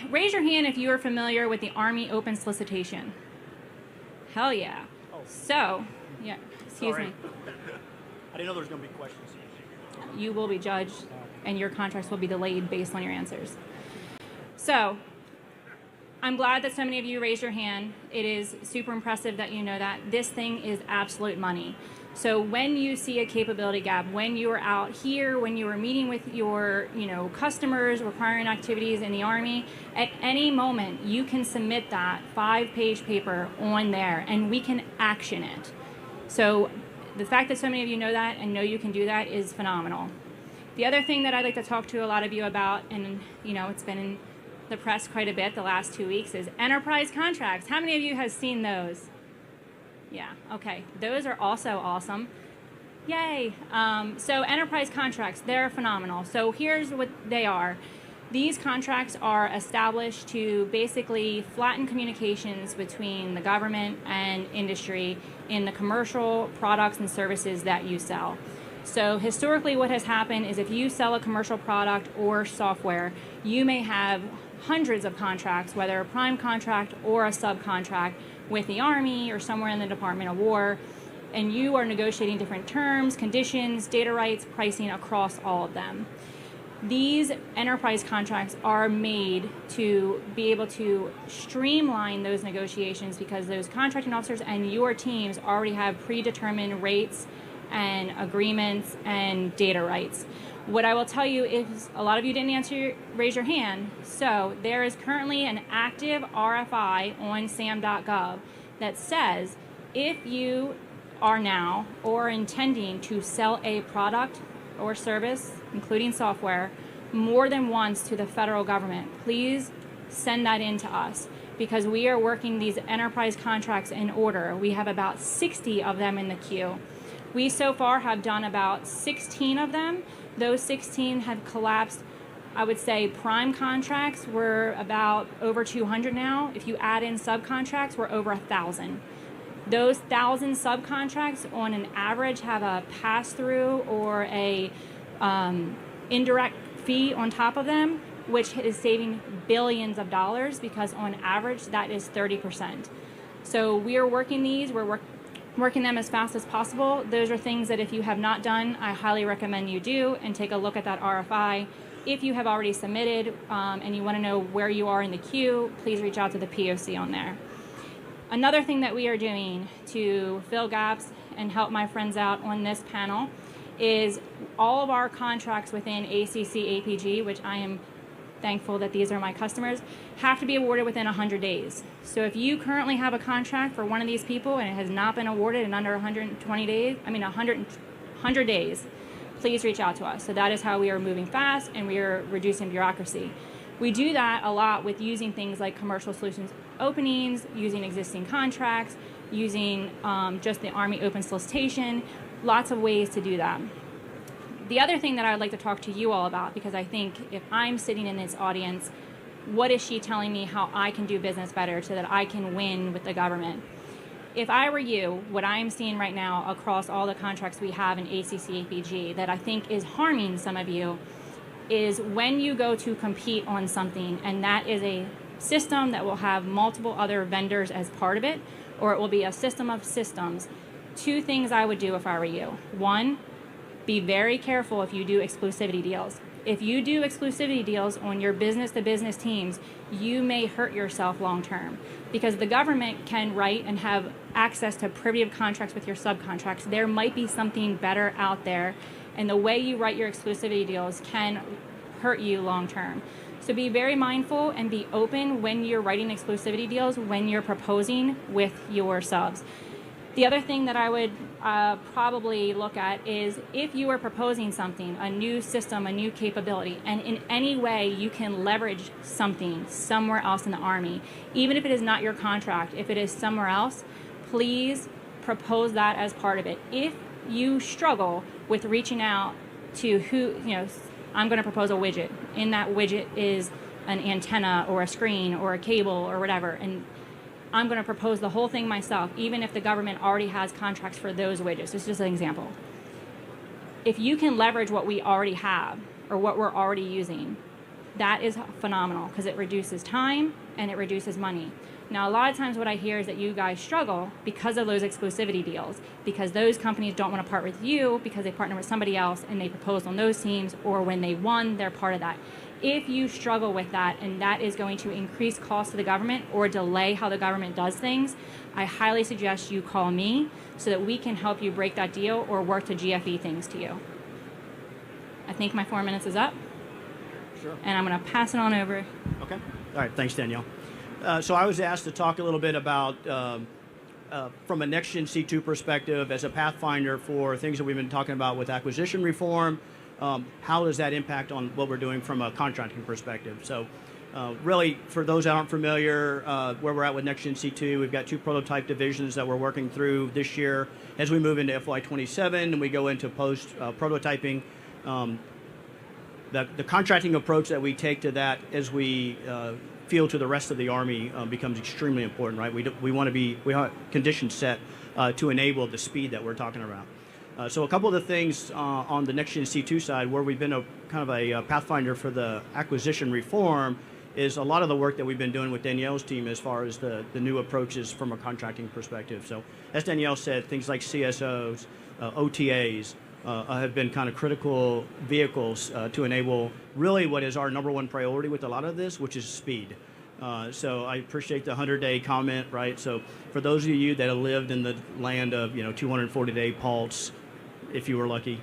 Raise your hand if you are familiar with the Army open solicitation. Hell yeah. Oh. So, yeah, excuse me. I didn't know there was going to be questions. You will be judged and your contracts will be delayed based on your answers. So, I'm glad that so many of you raised your hand. It is super impressive that you know that. This thing is absolute money. So when you see a capability gap, when you are out here, when you are meeting with your customers requiring activities in the Army, at any moment you can submit that 5-page paper on there and we can action it. So the fact that so many of you know that and know you can do that is phenomenal. The other thing that I'd like to talk to a lot of you about, and it's been in the press quite a bit the last 2 weeks, is enterprise contracts. How many of you have seen those? Yeah, okay. Those are also awesome. Yay. So enterprise contracts, they're phenomenal. So here's what they are. These contracts are established to basically flatten communications between the government and industry in the commercial products and services that you sell. So historically what has happened is if you sell a commercial product or software, you may have hundreds of contracts, whether a prime contract or a subcontract with the Army or somewhere in the Department of War, and you are negotiating different terms, conditions, data rights, pricing across all of them. These enterprise contracts are made to be able to streamline those negotiations because those contracting officers and your teams already have predetermined rates and agreements and data rights. What I will tell you is a lot of you didn't raise your hand. So there is currently an active RFI on SAM.gov that says if you are now or intending to sell a product or service, including software, more than once to the federal government, please send that in to us because we are working these enterprise contracts in order. We have about 60 of them in the queue. We so far have done about 16 of them. Those 16 have collapsed. I would say prime contracts were about over 200 now. If you add in subcontracts, we're over 1,000. Those 1,000 subcontracts on an average have a pass-through or a indirect fee on top of them, which is saving billions of dollars because on average that is 30%. So we are working these. We're working them as fast as possible. Those are things that if you have not done, I highly recommend you do and take a look at that RFI. If you have already submitted and you want to know where you are in the queue, please reach out to the POC on there. Another thing that we are doing to fill gaps and help my friends out on this panel is all of our contracts within ACC APG, which I am thankful that these are my customers, have to be awarded within 100 days. So if you currently have a contract for one of these people and it has not been awarded in under 100 days, please reach out to us. So that is how we are moving fast and we are reducing bureaucracy. We do that a lot with using things like commercial solutions openings, using existing contracts, using just the Army open solicitation, lots of ways to do that. The other thing that I would like to talk to you all about, because I think if I'm sitting in this audience, what is she telling me how I can do business better so that I can win with the government? If I were you, what I'm seeing right now across all the contracts we have in ACC APG that I think is harming some of you is when you go to compete on something, and that is a system that will have multiple other vendors as part of it, or it will be a system of systems. Two things I would do if I were you. One, be very careful if you do exclusivity deals. If you do exclusivity deals on your business-to-business teams, you may hurt yourself long-term because the government can write and have access to privative contracts with your subcontracts. There might be something better out there, and the way you write your exclusivity deals can hurt you long-term. So be very mindful and be open when you're writing exclusivity deals, when you're proposing with your subs. The other thing that I would probably look at is if you are proposing something, a new system, a new capability, and in any way you can leverage something somewhere else in the Army, even if it is not your contract, if it is somewhere else, please propose that as part of it. If you struggle with reaching out to who, I'm going to propose a widget. In that widget is an antenna or a screen or a cable or whatever, and I'm going to propose the whole thing myself, even if the government already has contracts for those widgets. This is just an example. If you can leverage what we already have or what we're already using, that is phenomenal because it reduces time and it reduces money. Now, a lot of times what I hear is that you guys struggle because of those exclusivity deals, because those companies don't want to part with you because they partner with somebody else and they proposed on those teams, or when they won, they're part of that. If you struggle with that and that is going to increase costs to the government or delay how the government does things, I highly suggest you call me so that we can help you break that deal or work to GFE things to you. I think my 4 minutes is up. Sure. And I'm going to pass it on over. Okay. All right. Thanks, Danielle. So I was asked to talk a little bit about, from a Next-Gen C2 perspective, as a pathfinder for things that we've been talking about with acquisition reform, how does that impact on what we're doing from a contracting perspective? So really, for those that aren't familiar, where we're at with Next-Gen C2, we've got two prototype divisions that we're working through this year. As we move into FY27 and we go into post-prototyping, the contracting approach that we take to that as we feel to the rest of the Army becomes extremely important, right? We want conditions set to enable the speed that we're talking about. So a couple of the things on the Next-Gen C2 side where we've been kind of a pathfinder for the acquisition reform is a lot of the work that we've been doing with Danielle's team as far as the new approaches from a contracting perspective. So as Danielle said, things like CSOs, OTAs, have been kind of critical vehicles to enable really what is our number one priority with a lot of this, which is speed. So I appreciate the 100-day comment, right? So for those of you that have lived in the land of 240-day pulse, if you were lucky,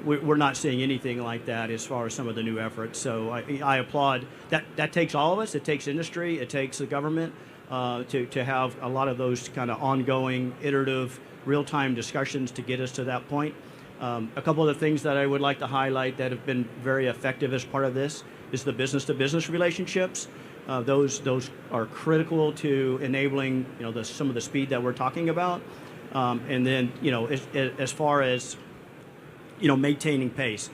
we're not seeing anything like that as far as some of the new efforts. So I applaud that. That takes all of us. It takes industry. It takes the government to have a lot of those kind of ongoing, iterative, real-time discussions to get us to that point. A couple of the things that I would like to highlight that have been very effective as part of this is the business-to-business relationships. Those are critical to enabling some of the speed that we're talking about. And then as far as maintaining pace,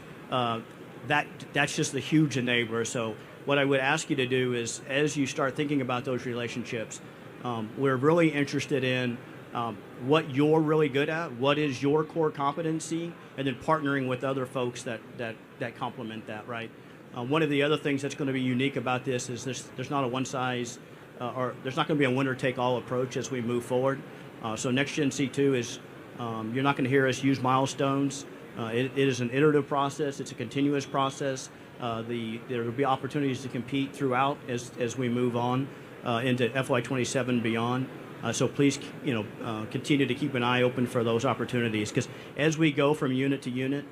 that's just a huge enabler. So what I would ask you to do is, as you start thinking about those relationships, we're really interested in what you're really good at, what is your core competency, and then partnering with other folks that complement that, right? One of the other things that's going to be unique about this is there's not a one size, or there's not going to be a winner-take-all approach as we move forward. So Next-Gen C2 is, you're not going to hear us use milestones. It is an iterative process. It's a continuous process. There will be opportunities to compete throughout as we move on into FY27 and beyond. So please, continue to keep an eye open for those opportunities, because as we go from unit to unit,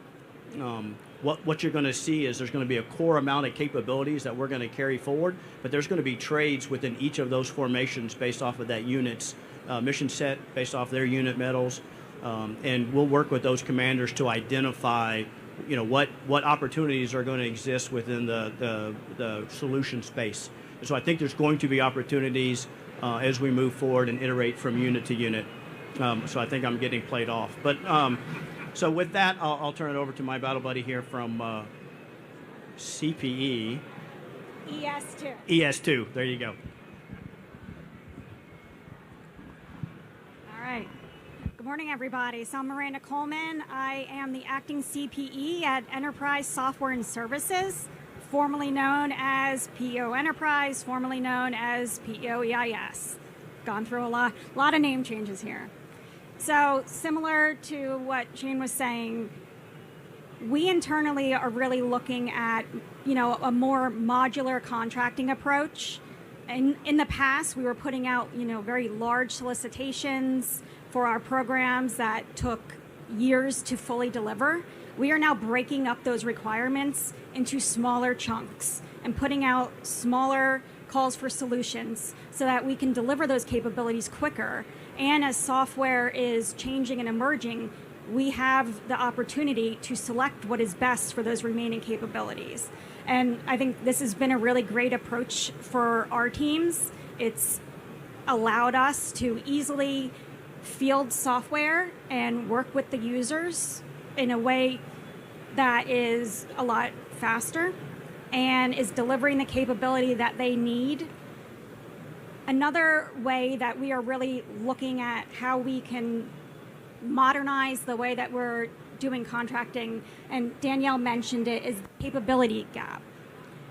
what you're going to see is there's going to be a core amount of capabilities that we're going to carry forward, but there's going to be trades within each of those formations based off of that unit's mission set, based off their unit medals, and we'll work with those commanders to identify what opportunities are going to exist within the solution space. And so I think there's going to be opportunities as we move forward and iterate from unit to unit. So I think I'm getting played off. But so with that, I'll turn it over to my battle buddy here from CPE. ES2. ES2. There you go. All right. Good morning, everybody. So I'm Miranda Coleman. I am the acting CPE at Enterprise Software and Services, formerly known as PEO Enterprise, formerly known as PEO EIS. Gone through a lot of name changes here. So similar to what Shane was saying, we internally are really looking at, a more modular contracting approach. And in the past, we were putting out, very large solicitations for our programs that took years to fully deliver. We are now breaking up those requirements into smaller chunks and putting out smaller calls for solutions so that we can deliver those capabilities quicker. And as software is changing and emerging, we have the opportunity to select what is best for those remaining capabilities. And I think this has been a really great approach for our teams. It's allowed us to easily field software and work with the users in a way that is a lot faster and is delivering the capability that they need. Another way that we are really looking at how we can modernize the way that we're doing contracting, and Danielle mentioned it, is the capability gap.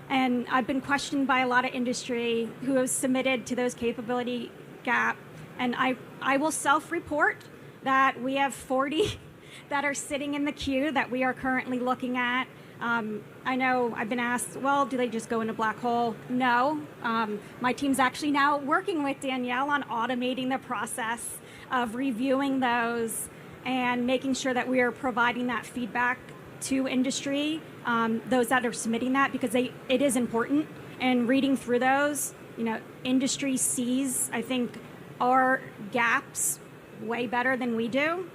And I've been questioned by a lot of industry who have submitted to those capability gap, and I will self-report that we have 40 that are sitting in the queue that we are currently looking at. I know I've been asked, well, do they just go into black hole? No. My team's actually now working with Danielle on automating the process of reviewing those and making sure that we are providing that feedback to industry, those that are submitting that, because it is important. And reading through those, industry sees, I think, our gaps way better than we do.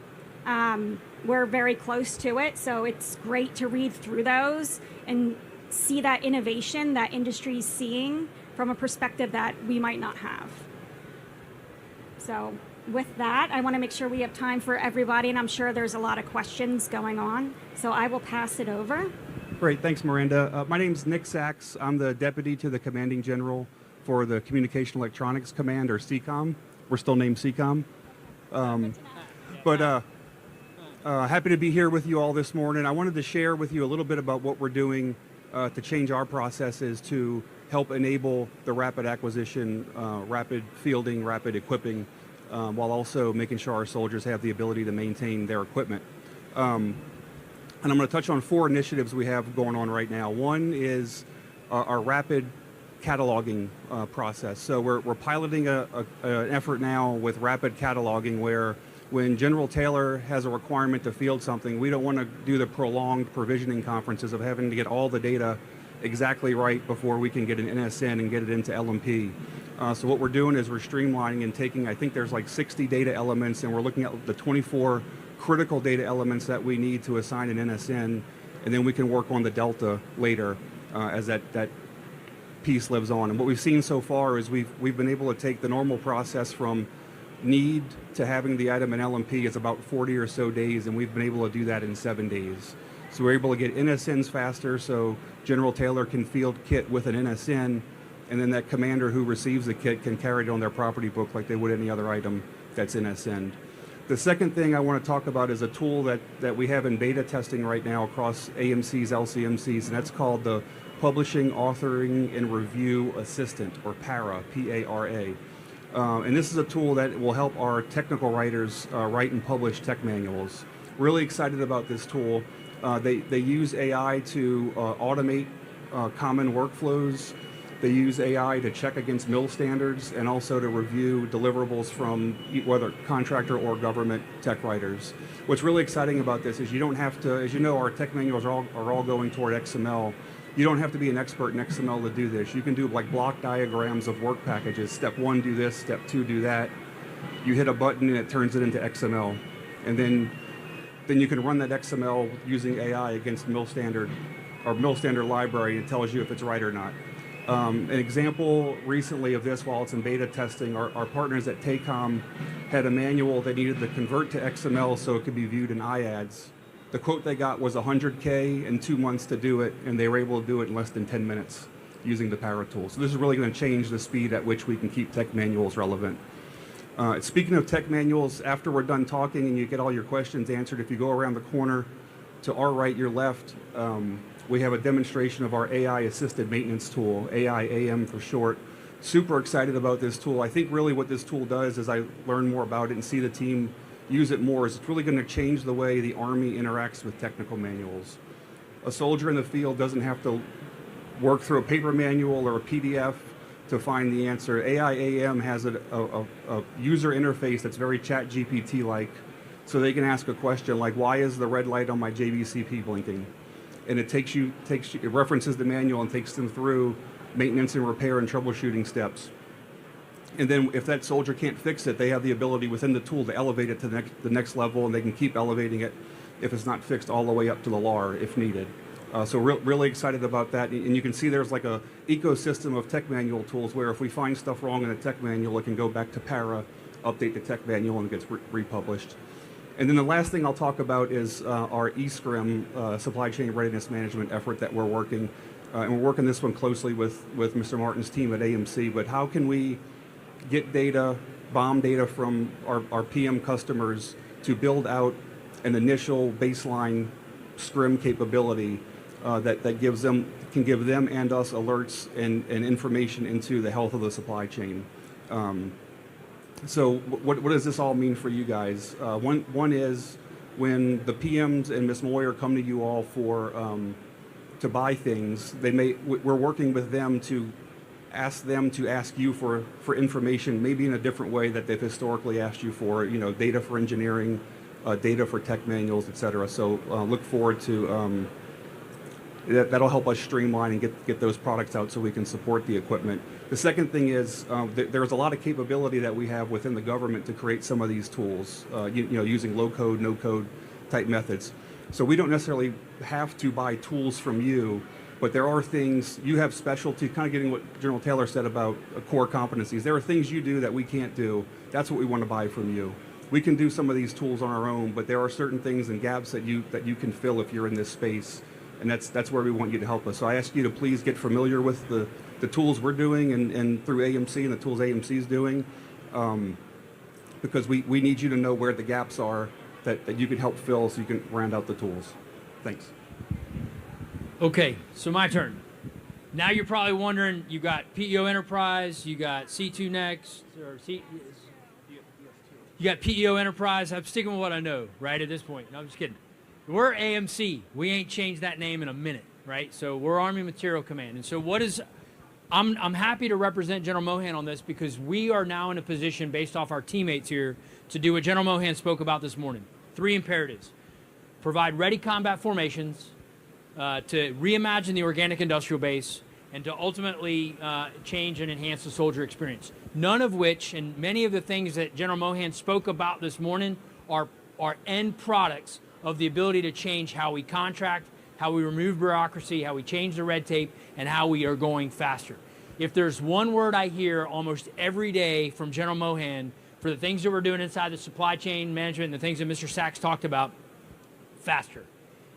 We're very close to it, so it's great to read through those and see that innovation that industry is seeing from a perspective that we might not have. So with that, I want to make sure we have time for everybody, and I'm sure there's a lot of questions going on, so I will pass it over. Great, thanks, Miranda. My name's Nick Sachs. I'm the deputy to the commanding general for the Communication Electronics Command, or CCOM. We're still named CCOM. Happy to be here with you all this morning. I wanted to share with you a little bit about what we're doing to change our processes to help enable the rapid acquisition, rapid fielding, rapid equipping, while also making sure our soldiers have the ability to maintain their equipment. And I'm going to touch on 4 initiatives we have going on right now. One is our rapid cataloging process. So we're piloting an effort now with rapid cataloging where when General Taylor has a requirement to field something, we don't want to do the prolonged provisioning conferences of having to get all the data exactly right before we can get an NSN and get it into LMP. So what we're doing is we're streamlining and taking, I think there's like 60 data elements, and we're looking at the 24 critical data elements that we need to assign an NSN, and then we can work on the delta later as that piece lives on. And what we've seen so far is we've been able to take the normal process from need to having the item in LMP is about 40 or so days, and we've been able to do that in 7 days. So we're able to get NSNs faster, so General Taylor can field kit with an NSN, and then that commander who receives the kit can carry it on their property book like they would any other item that's NSN'd. The second thing I want to talk about is a tool that we have in beta testing right now across AMCs, LCMCs, and that's called the Publishing, Authoring, and Review Assistant, or PARA, P-A-R-A. And this is a tool that will help our technical writers write and publish tech manuals. Really excited about this tool. They use AI to automate common workflows. They use AI to check against MIL standards and also to review deliverables from whether contractor or government tech writers. What's really exciting about this is you don't have to, as you know, our tech manuals are all going toward XML. You don't have to be an expert in XML to do this. You can do like block diagrams of work packages. Step 1, do this. Step 2, do that. You hit a button and it turns it into XML. And then then you can run that XML using AI against mill standard library, and it tells you if it's right or not. An example recently of this, while it's in beta testing, our partners at TACOM had a manual they needed to convert to XML so it could be viewed in IADS. The quote they got was $100K and 2 months to do it, and they were able to do it in less than 10 minutes using the Para tool. So this is really going to change the speed at which we can keep tech manuals relevant. Speaking of tech manuals, after we're done talking and you get all your questions answered, if you go around the corner to our right, your left, we have a demonstration of our AI-assisted maintenance tool, AI-AM for short. Super excited about this tool. I think really what this tool does, as I learn more about it and see the team use it more, is it's really going to change the way the Army interacts with technical manuals. A soldier in the field doesn't have to work through a paper manual or a PDF to find the answer. AI-AM has a user interface that's very ChatGPT-like, so they can ask a question like, why is the red light on my JVCP blinking? And it it references the manual and takes them through maintenance and repair and troubleshooting steps. And then if that soldier can't fix it, they have the ability within the tool to elevate it to the next level, and they can keep elevating it if it's not fixed all the way up to the LAR if needed. So really excited about that. And you can see there's like a ecosystem of tech manual tools where if we find stuff wrong in a tech manual, it can go back to Para, update the tech manual, and it gets republished. And then the last thing I'll talk about is our eScrim supply chain readiness management effort that we're working. And we're working this one closely with Mr. Martin's team at AMC. But how can we get data, BOM data from our PM customers to build out an initial baseline scrim capability that can give them and us alerts and information into the health of the supply chain. So what does this all mean for you guys? One is when the PMs and Ms. Moyer come to you all for to buy things, we're working with them to ask you for information, maybe in a different way that they've historically asked you for, data for engineering, data for tech manuals, et cetera. So look forward to that'll help us streamline and get those products out so we can support the equipment. The second thing is there's a lot of capability that we have within the government to create some of these tools, using low code, no code type methods. So we don't necessarily have to buy tools from you, but there are things you have specialty, kind of getting what General Taylor said about core competencies. There are things you do that we can't do. That's what we want to buy from you. We can do some of these tools on our own, but there are certain things and gaps that you can fill if you're in this space, and that's where we want you to help us. So I ask you to please get familiar with the tools we're doing and through AMC and the tools AMC is doing, because we need you to know where the gaps are that you can help fill so you can round out the tools. Thanks. Okay, so my turn. Now you're probably wondering, you got PEO Enterprise, you got C2 Next, or you got PEO Enterprise. I'm sticking with what I know, right, at this point. No, I'm just kidding. We're AMC. We ain't changed that name in a minute, right? So we're Army Material Command. And so I'm happy to represent General Mohan on this because we are now in a position, based off our teammates here, to do what General Mohan spoke about this morning. 3 imperatives. Provide ready combat formations, to reimagine the organic industrial base, and to ultimately change and enhance the soldier experience. None of which, and many of the things that General Mohan spoke about this morning, are end products of the ability to change how we contract, how we remove bureaucracy, how we change the red tape, and how we are going faster. If there's one word I hear almost every day from General Mohan for the things that we're doing inside the supply chain management and the things that Mr. Sachs talked about, faster.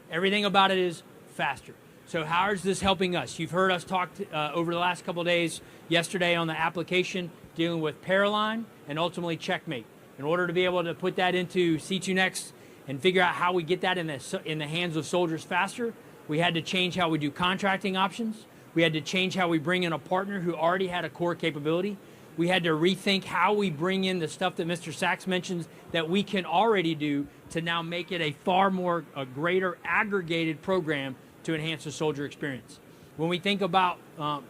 Everything about it is faster. So how is this helping us? You've heard us talk over the last couple of days, yesterday on the application, dealing with Paraline and ultimately Checkmate. In order to be able to put that into C2 Next and figure out how we get that in the hands of soldiers faster, we had to change how we do contracting options. We had to change how we bring in a partner who already had a core capability. We had to rethink how we bring in the stuff that Mr. Sachs mentions that we can already do to now make it a greater aggregated program to enhance the soldier experience. When we think about a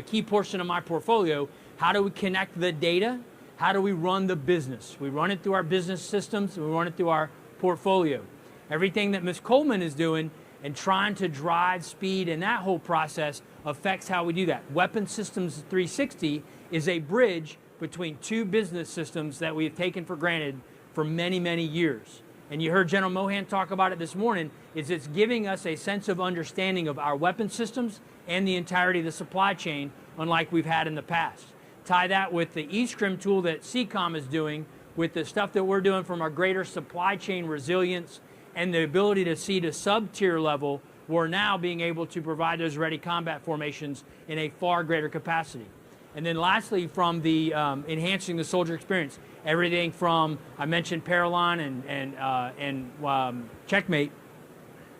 key portion of my portfolio, how do we connect the data? How do we run the business? We run it through our business systems, and we run it through our portfolio. Everything that Ms. Coleman is doing and trying to drive speed in that whole process affects how we do that. Weapon Systems 360 is a bridge between 2 business systems that we have taken for granted for many, many years. and you heard General Mohan talk about it this morning, is it's giving us a sense of understanding of our weapon systems and the entirety of the supply chain, unlike we've had in the past. Tie that with the eScrim tool that CCOM is doing, with the stuff that we're doing from our greater supply chain resilience and the ability to see to sub-tier level, we're now being able to provide those ready combat formations in a far greater capacity. And then lastly, from the enhancing the soldier experience, everything from, I mentioned Paralon and Checkmate,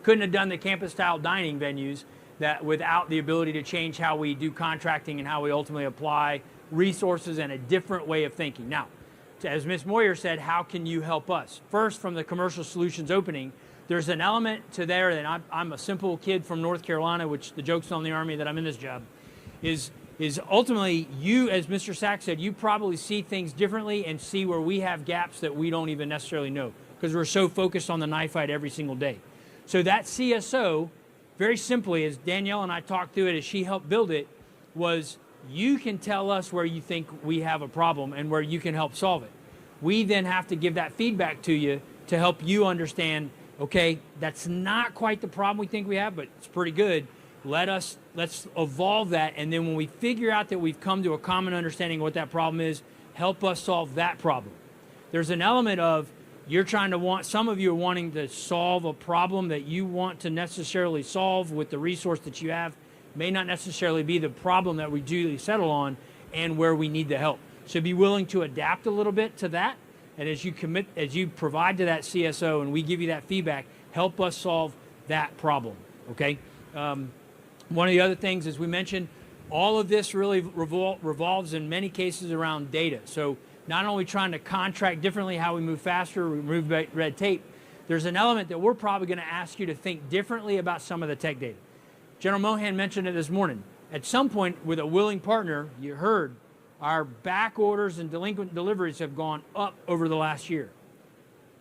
couldn't have done the campus-style dining venues that without the ability to change how we do contracting and how we ultimately apply resources and a different way of thinking. Now, as Ms. Moyer said, how can you help us? First, from the commercial solutions opening, there's an element to there that I'm a simple kid from North Carolina, which the joke's on the Army that I'm in this job, is ultimately you, as Mr. Sachs said, you probably see things differently and see where we have gaps that we don't even necessarily know because we're so focused on the knife fight every single day. So that CSO, very simply, as Danielle and I talked through it as she helped build it, was you can tell us where you think we have a problem and where you can help solve it. We then have to give that feedback to you to help you understand, okay, that's not quite the problem we think we have, but it's pretty good. Let's evolve that, and then when we figure out that we've come to a common understanding of what that problem is, help us solve that problem. There's an element of some of you are wanting to solve a problem that you want to necessarily solve with the resource that you have, may not necessarily be the problem that we duly settle on and where we need the help. So be willing to adapt a little bit to that, and as you provide to that CSO and we give you that feedback, help us solve that problem, okay? One of the other things, as we mentioned, all of this really revolves in many cases around data. So not only trying to contract differently how we move faster, remove red tape, there's an element that we're probably going to ask you to think differently about some of the tech data. General Mohan mentioned it this morning. At some point, with a willing partner, you heard our back orders and delinquent deliveries have gone up over the last year.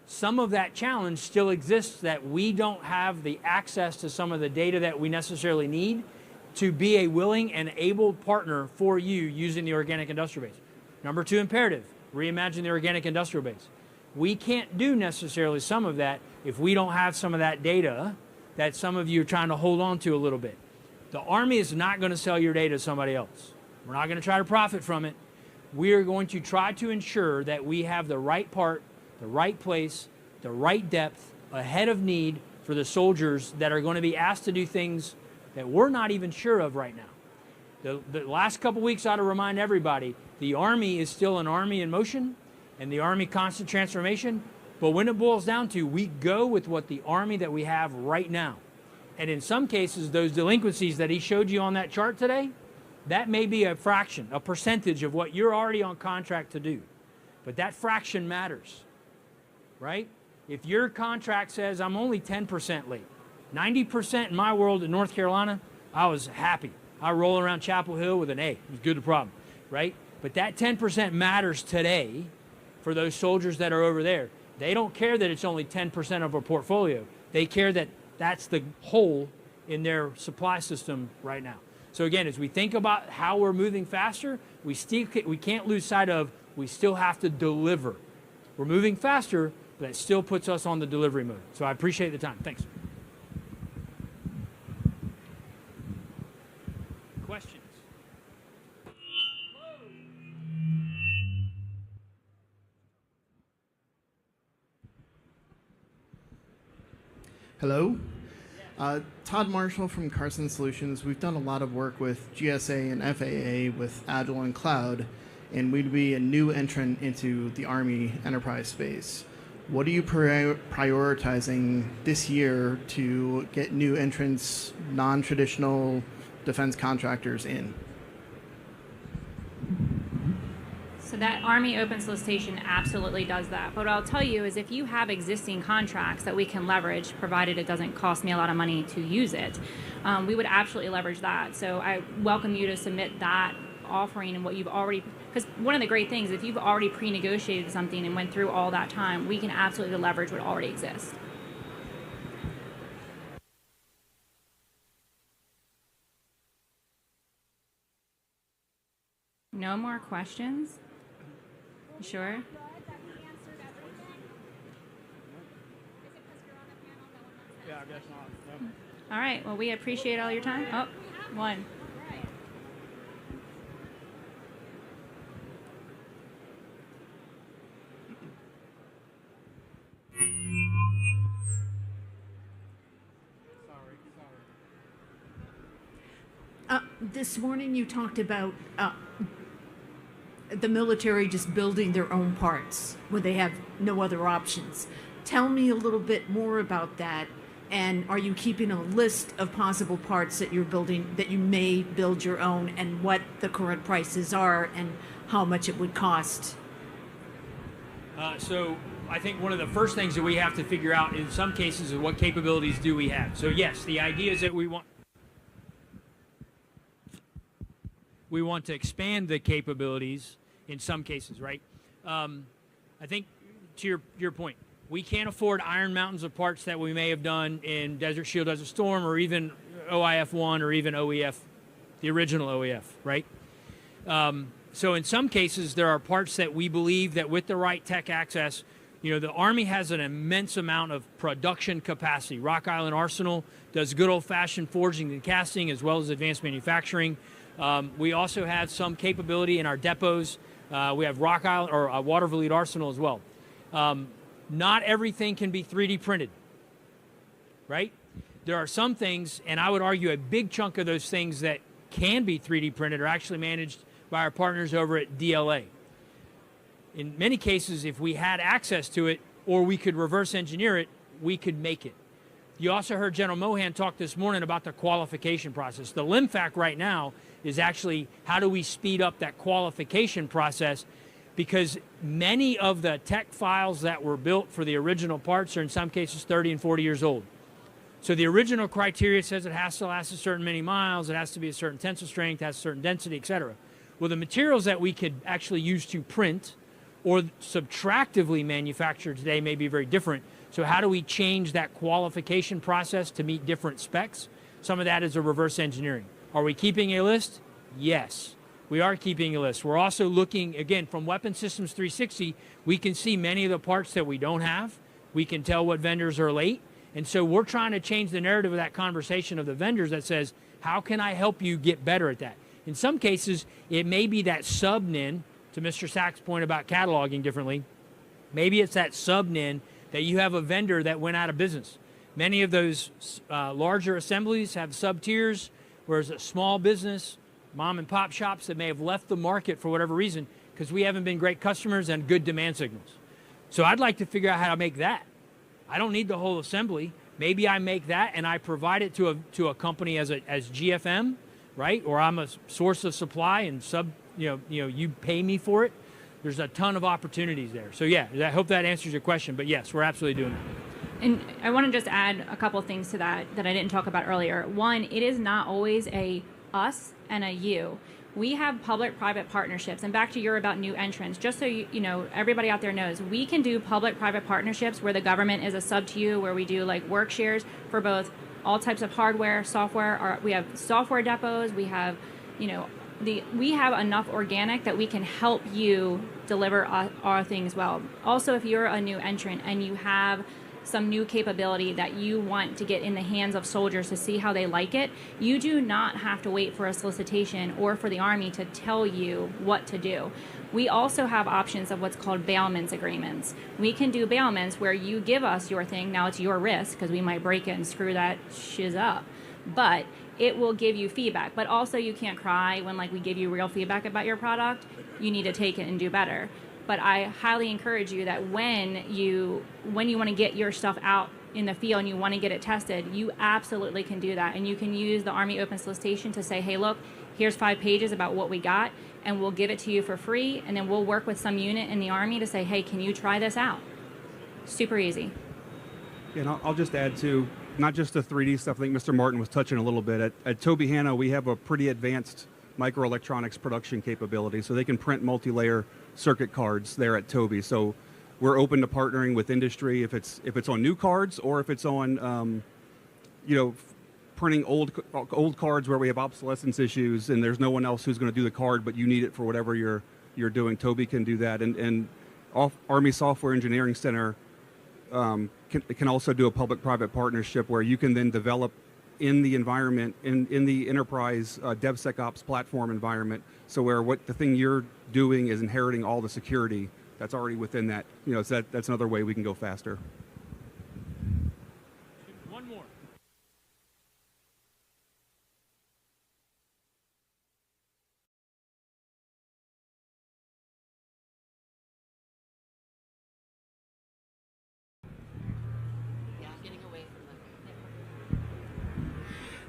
Some of that challenge still exists that we don't have the access to some of the data that we necessarily need to be a willing and able partner for you using the organic industrial base. Number 2 imperative, reimagine the organic industrial base. We can't do necessarily some of that if we don't have some of that data that some of you are trying to hold on to a little bit. The Army is not going to sell your data to somebody else. We're not going to try to profit from it. We are going to try to ensure that we have the right part, the right place, the right depth, ahead of need for the soldiers that are going to be asked to do things that we're not even sure of right now. The last couple weeks ought to remind everybody, the Army is still an Army in motion and the Army constant transformation, but when it boils down to, we go with what the Army that we have right now. And in some cases, those delinquencies that he showed you on that chart today, that may be a fraction, a percentage of what you're already on contract to do. But that fraction matters, right? If your contract says I'm only 10% late, 90% in my world in North Carolina, I was happy. I roll around Chapel Hill with an A. It was good to problem, right? But that 10% matters today for those soldiers that are over there. They don't care that it's only 10% of our portfolio. They care that that's the hole in their supply system right now. So again, as we think about how we're moving faster, we can't lose sight of we still have to deliver. We're moving faster, but it still puts us on the delivery mode. So I appreciate the time. Thanks. Questions? Hello. Todd Marshall from Carson Solutions. We've done a lot of work with GSA and FAA with Agile and Cloud, and we'd be a new entrant into the Army enterprise space. What are you prioritizing this year to get new entrants, non-traditional defense contractors in? So that Army open solicitation absolutely does that. But what I'll tell you is if you have existing contracts that we can leverage, provided it doesn't cost me a lot of money to use it, we would absolutely leverage that. So I welcome you to submit that offering and what you've already, because one of the great things, if you've already pre-negotiated something and went through all that time, we can absolutely leverage what already exists. No more questions? You sure? Yeah, I guess not. Yep. All right. Well, we appreciate all your time. Oh, one. This morning you talked about the military just building their own parts when they have no other options. Tell me a little bit more about that. And are you keeping a list of possible parts that you're building that you may build your own, and what the current prices are and how much it would cost? So I think one of the first things that we have to figure out in some cases is what capabilities do we have. So yes, the idea is that we want to expand the capabilities in some cases, right? I think to your point, we can't afford iron mountains of parts that we may have done in Desert Shield, Desert Storm, or even OIF-1 or even OEF, the original OEF, right? So in some cases, there are parts that we believe that with the right tech access, you know, the Army has an immense amount of production capacity. Rock Island Arsenal does good old-fashioned forging and casting as well as advanced manufacturing. We also have some capability in our depots. We have Rock Island or Waterville Arsenal as well. Not everything can be 3D printed, right? There are some things, and I would argue a big chunk of those things that can be 3D printed are actually managed by our partners over at DLA. In many cases, if we had access to it or we could reverse engineer it, we could make it. You also heard General Mohan talk this morning about the qualification process. The LIMFAC right now is actually how do we speed up that qualification process, because many of the tech files that were built for the original parts are in some cases 30 and 40 years old. So the original criteria says it has to last a certain many miles, it has to be a certain tensile strength, has a certain density, etc. Well, the materials that we could actually use to print or subtractively manufacture today may be very different. So how do we change that qualification process to meet different specs? Some of that is a reverse engineering. Are we keeping a list? Yes. We are keeping a list. We're also looking, again, from Weapon Systems 360, we can see many of the parts that we don't have. We can tell what vendors are late. And so we're trying to change the narrative of that conversation of the vendors that says, how can I help you get better at that? In some cases, it may be that sub-NIN, to Mr. Sack's point about cataloging differently, maybe it's that sub-NIN that you have a vendor that went out of business. Many of those larger assemblies have sub-tiers, whereas a small business, mom and pop shops that may have left the market for whatever reason because we haven't been great customers and good demand signals. So I'd like to figure out how to make that. I don't need the whole assembly. Maybe I make that and I provide it to a company as GFM, right? Or I'm a source of supply and you pay me for it. There's a ton of opportunities there. So yeah, I hope that answers your question. But yes, we're absolutely doing that. And I want to just add a couple things to that I didn't talk about earlier. One, it is not always a us and a you. We have public-private partnerships. And back to your about new entrants, just so you know, everybody out there knows, we can do public-private partnerships where the government is a sub to you, where we do like work shares for both all types of hardware, software. We have software depots. We have, we have enough organic that we can help you deliver our things well. Also, if you're a new entrant and you have some new capability that you want to get in the hands of soldiers to see how they like it, you do not have to wait for a solicitation or for the Army to tell you what to do. We also have options of what's called bailments agreements. We can do bailments where you give us your thing. Now it's your risk because we might break it and screw that shiz up. But it will give you feedback. But also you can't cry when we give you real feedback about your product. You need to take it and do better. But I highly encourage you that when you want to get your stuff out in the field and you want to get it tested, you absolutely can do that. And you can use the Army Open Solicitation to say, hey, look, here's 5 pages about what we got, and we'll give it to you for free. And then we'll work with some unit in the Army to say, hey, can you try this out? Super easy. And I'll just add to not just the 3D stuff. I think Mr. Martin was touching a little bit. At Toby Hanna, we have a pretty advanced microelectronics production capability, so they can print multi-layer circuit cards there at Toby. So we're open to partnering with industry if it's on new cards or if it's on printing old cards where we have obsolescence issues and there's no one else who's going to do the card, but you need it for whatever you're doing. Toby can do that, and Army Software Engineering Center can also do a public-private partnership where you can then develop in the environment, in the enterprise DevSecOps platform environment, so where what the thing you're doing is inheriting all the security that's already within that. So that's another way we can go faster. One more.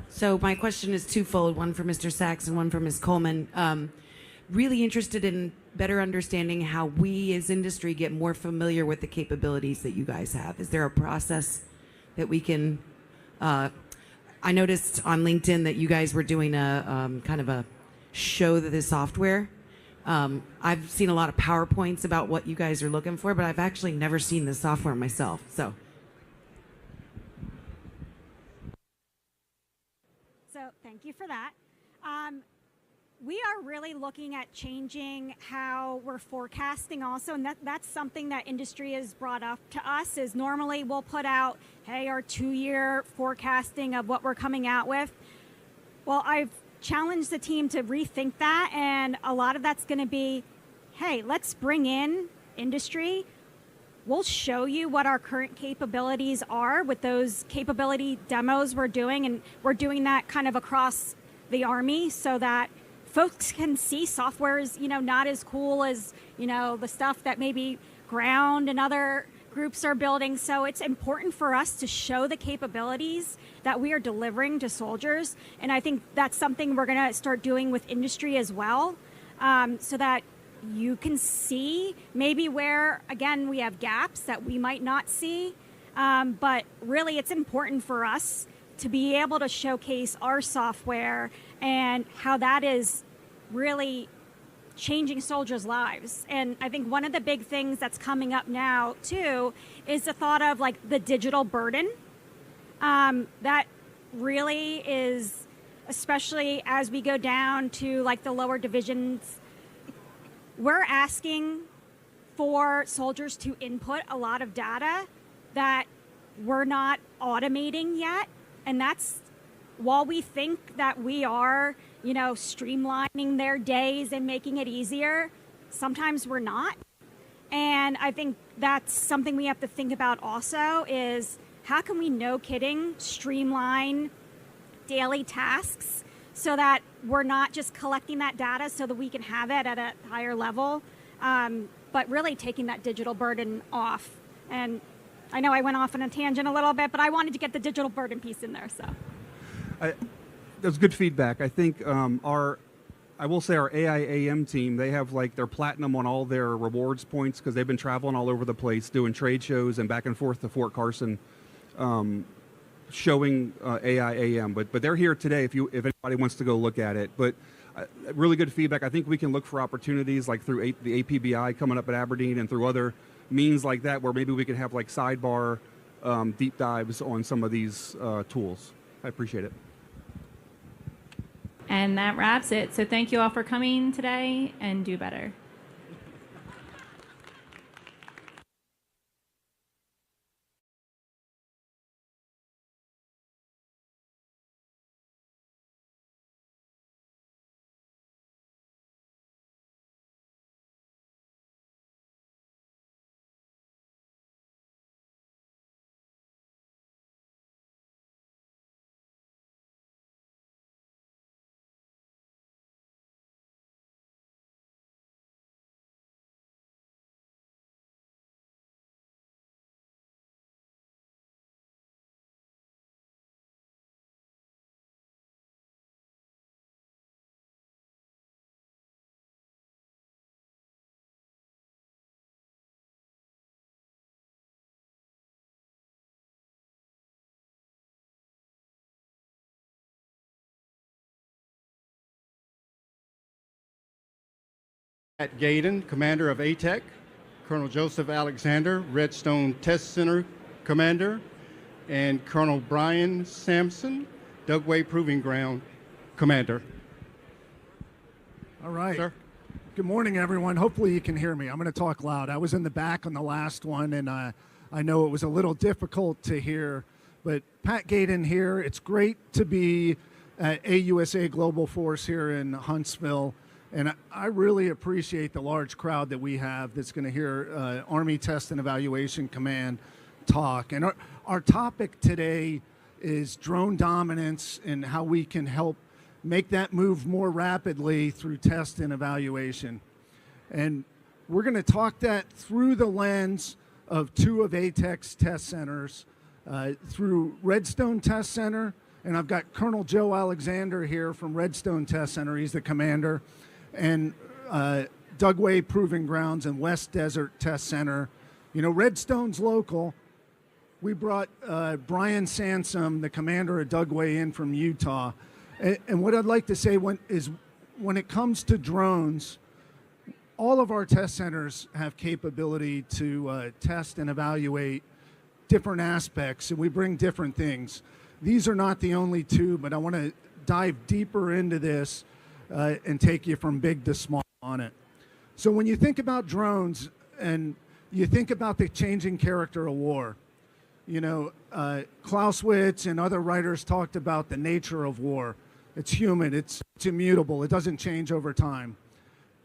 So my question is twofold, one for Mr. Sachs and one for Ms. Coleman. Really interested in better understanding how we as industry get more familiar with the capabilities that you guys have. Is there a process that we can, I noticed on LinkedIn that you guys were doing a kind of a show of the software. I've seen a lot of PowerPoints about what you guys are looking for, but I've actually never seen the software myself. So thank you for that. We are really looking at changing how we're forecasting also, and that's something that industry has brought up to us. Is normally we'll put out, hey, our 2-year forecasting of what we're coming out with. Well, I've challenged the team to rethink that, and a lot of that's going to be, hey, let's bring in industry. We'll show you what our current capabilities are with those capability demos we're doing, and we're doing that kind of across the Army so that folks can see software is, not as cool as, the stuff that maybe ground and other groups are building. So it's important for us to show the capabilities that we are delivering to soldiers. And I think that's something we're going to start doing with industry as well, so that you can see maybe where, again, we have gaps that we might not see. But really, it's important for us to be able to showcase our software and how that is really changing soldiers' lives. And I think one of the big things that's coming up now, too, is the thought of like the digital burden. That really is, especially as we go down to like the lower divisions, we're asking for soldiers to input a lot of data that we're not automating yet. And that's, while we think that we are, streamlining their days and making it easier, sometimes we're not. And I think that's something we have to think about also is how can we, no kidding, streamline daily tasks so that we're not just collecting that data so that we can have it at a higher level, but really taking that digital burden off. And I know I went off on a tangent a little bit, but I wanted to get the digital burden piece in there. So that's good feedback. I think I will say our AI/AM team, they have like their platinum on all their rewards points because they've been traveling all over the place doing trade shows and back and forth to Fort Carson, showing AI/AM. But they're here today if anybody wants to go look at it. But really good feedback. I think we can look for opportunities like through the APBI coming up at Aberdeen and through other means like that where maybe we can have like sidebar deep dives on some of these tools. I appreciate it. And that wraps it. So thank you all for coming today, and do better. Matt Gaydon, Commander of ATEC, Colonel Joseph Alexander, Redstone Test Center Commander, and Colonel Brian Sampson, Dugway Proving Ground Commander. All right. Sir? Good morning, everyone. Hopefully you can hear me. I'm going to talk loud. I was in the back on the last one, and I know it was a little difficult to hear, but Pat Gaydon here. It's great to be at AUSA Global Force here in Huntsville, and I really appreciate the large crowd that we have that's going to hear Army Test and Evaluation Command talk. And our topic today is drone dominance and how we can help make that move more rapidly through test and evaluation. And we're going to talk that through the lens of two of ATEC's test centers, through Redstone Test Center, and I've got Colonel Joe Alexander here from Redstone Test Center, he's the commander, and Dugway Proving Grounds and West Desert Test Center. You know, Redstone's local. We brought Brian Sansom, the commander of Dugway, in from Utah. And what I'd like to say is when it comes to drones, all of our test centers have capability to test and evaluate different aspects, and we bring different things. These are not the only two, but I want to dive deeper into this and take you from big to small on it. So when you think about drones and you think about the changing character of war, you know, Clausewitz and other writers talked about the nature of war. It's human, it's immutable, it doesn't change over time.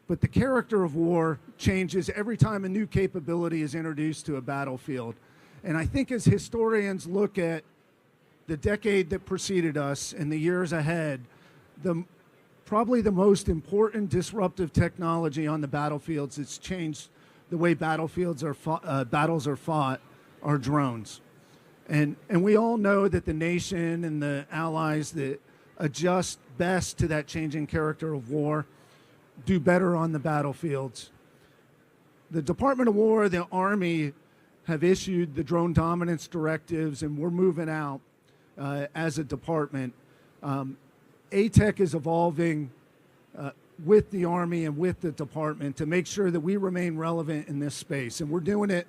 But the character of war changes every time a new capability is introduced to a battlefield. And I think as historians look at the decade that preceded us and the years ahead, probably the most important disruptive technology on the battlefields that's changed the way battles are fought are drones. And we all know that the nation and the allies that adjust best to that changing character of war do better on the battlefields. The Department of War, the Army, have issued the drone dominance directives, and we're moving out as a department. ATEC is evolving with the Army and with the department to make sure that we remain relevant in this space. And we're doing it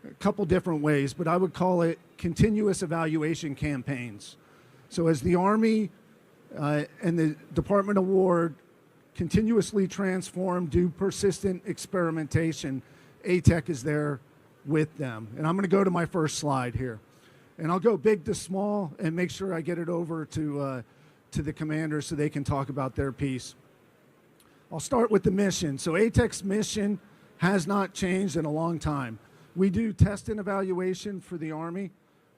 a couple different ways, but I would call it continuous evaluation campaigns. So as the Army and the Department of War continuously transform, do persistent experimentation, ATEC is there with them. And I'm going to go to my first slide here. And I'll go big to small and make sure I get it over to the commanders so they can talk about their piece. I'll start with the mission. So ATEC's mission has not changed in a long time. We do test and evaluation for the Army.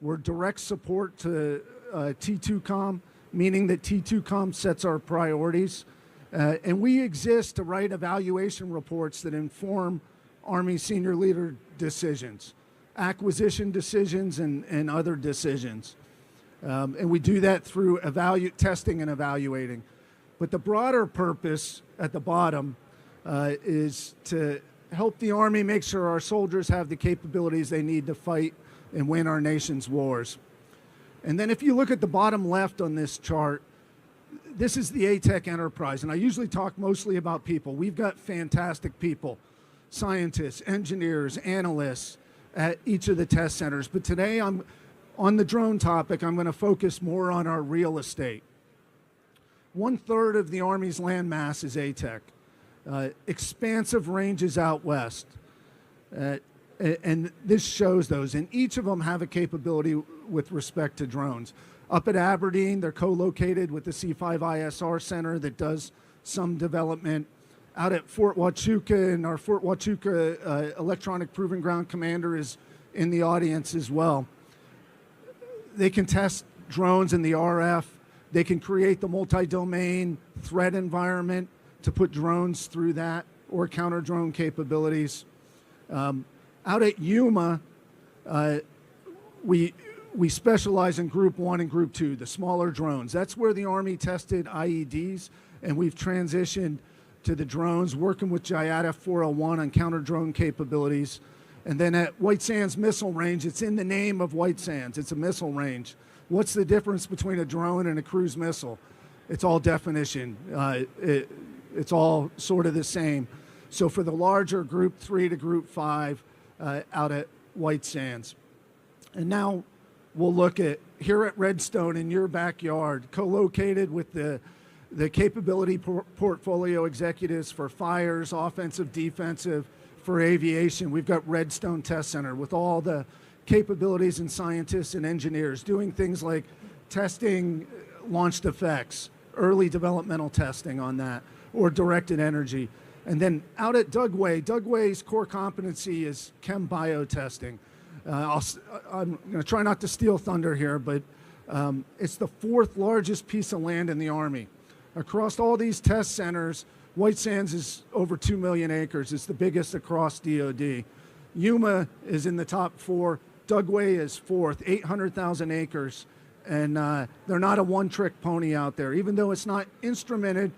We're direct support to T2COM, meaning that T2COM sets our priorities. And we exist to write evaluation reports that inform Army senior leader decisions, acquisition decisions, and other decisions. And we do that through testing and evaluating. But the broader purpose at the bottom is to help the Army make sure our soldiers have the capabilities they need to fight and win our nation's wars. And then if you look at the bottom left on this chart, this is the ATEC enterprise, and I usually talk mostly about people. We've got fantastic people, scientists, engineers, analysts at each of the test centers. But today, on the drone topic, I'm going to focus more on our real estate. 1/3 of the Army's land mass is ATEC. Expansive ranges out west. And this shows those, and each of them have a capability with respect to drones. Up at Aberdeen, they're co-located with the C5ISR Center that does some development. Out at Fort Huachuca, and our Fort Huachuca Electronic Proving Ground Commander is in the audience as well. They can test drones in the RF. They can create the multi-domain threat environment to put drones through that, or counter-drone capabilities. Out at Yuma, we specialize in Group 1 and Group 2, the smaller drones. That's where the Army tested IEDs, and we've transitioned to the drones, working with JIATA 401 on counter-drone capabilities. And then at White Sands Missile Range, it's in the name of White Sands. It's a missile range. What's the difference between a drone and a cruise missile? It's all definition. It's all sort of the same. So for the larger Group 3 to Group 5 out at White Sands. And now we'll look at here at Redstone in your backyard, co-located with the capability portfolio executives for fires, offensive, defensive, for aviation. We've got Redstone Test Center with all the capabilities in scientists and engineers doing things like testing launched effects, early developmental testing on that, or directed energy. And then out at Dugway's core competency is chem bio testing. I'm going to try not to steal thunder here, but it's the 4th largest piece of land in the Army. Across all these test centers, White Sands is over 2 million acres. It's the biggest across DOD. Yuma is in the top 4. Dugway is 4th, 800,000 acres. And they're not a one-trick pony out there. Even though it's not instrumented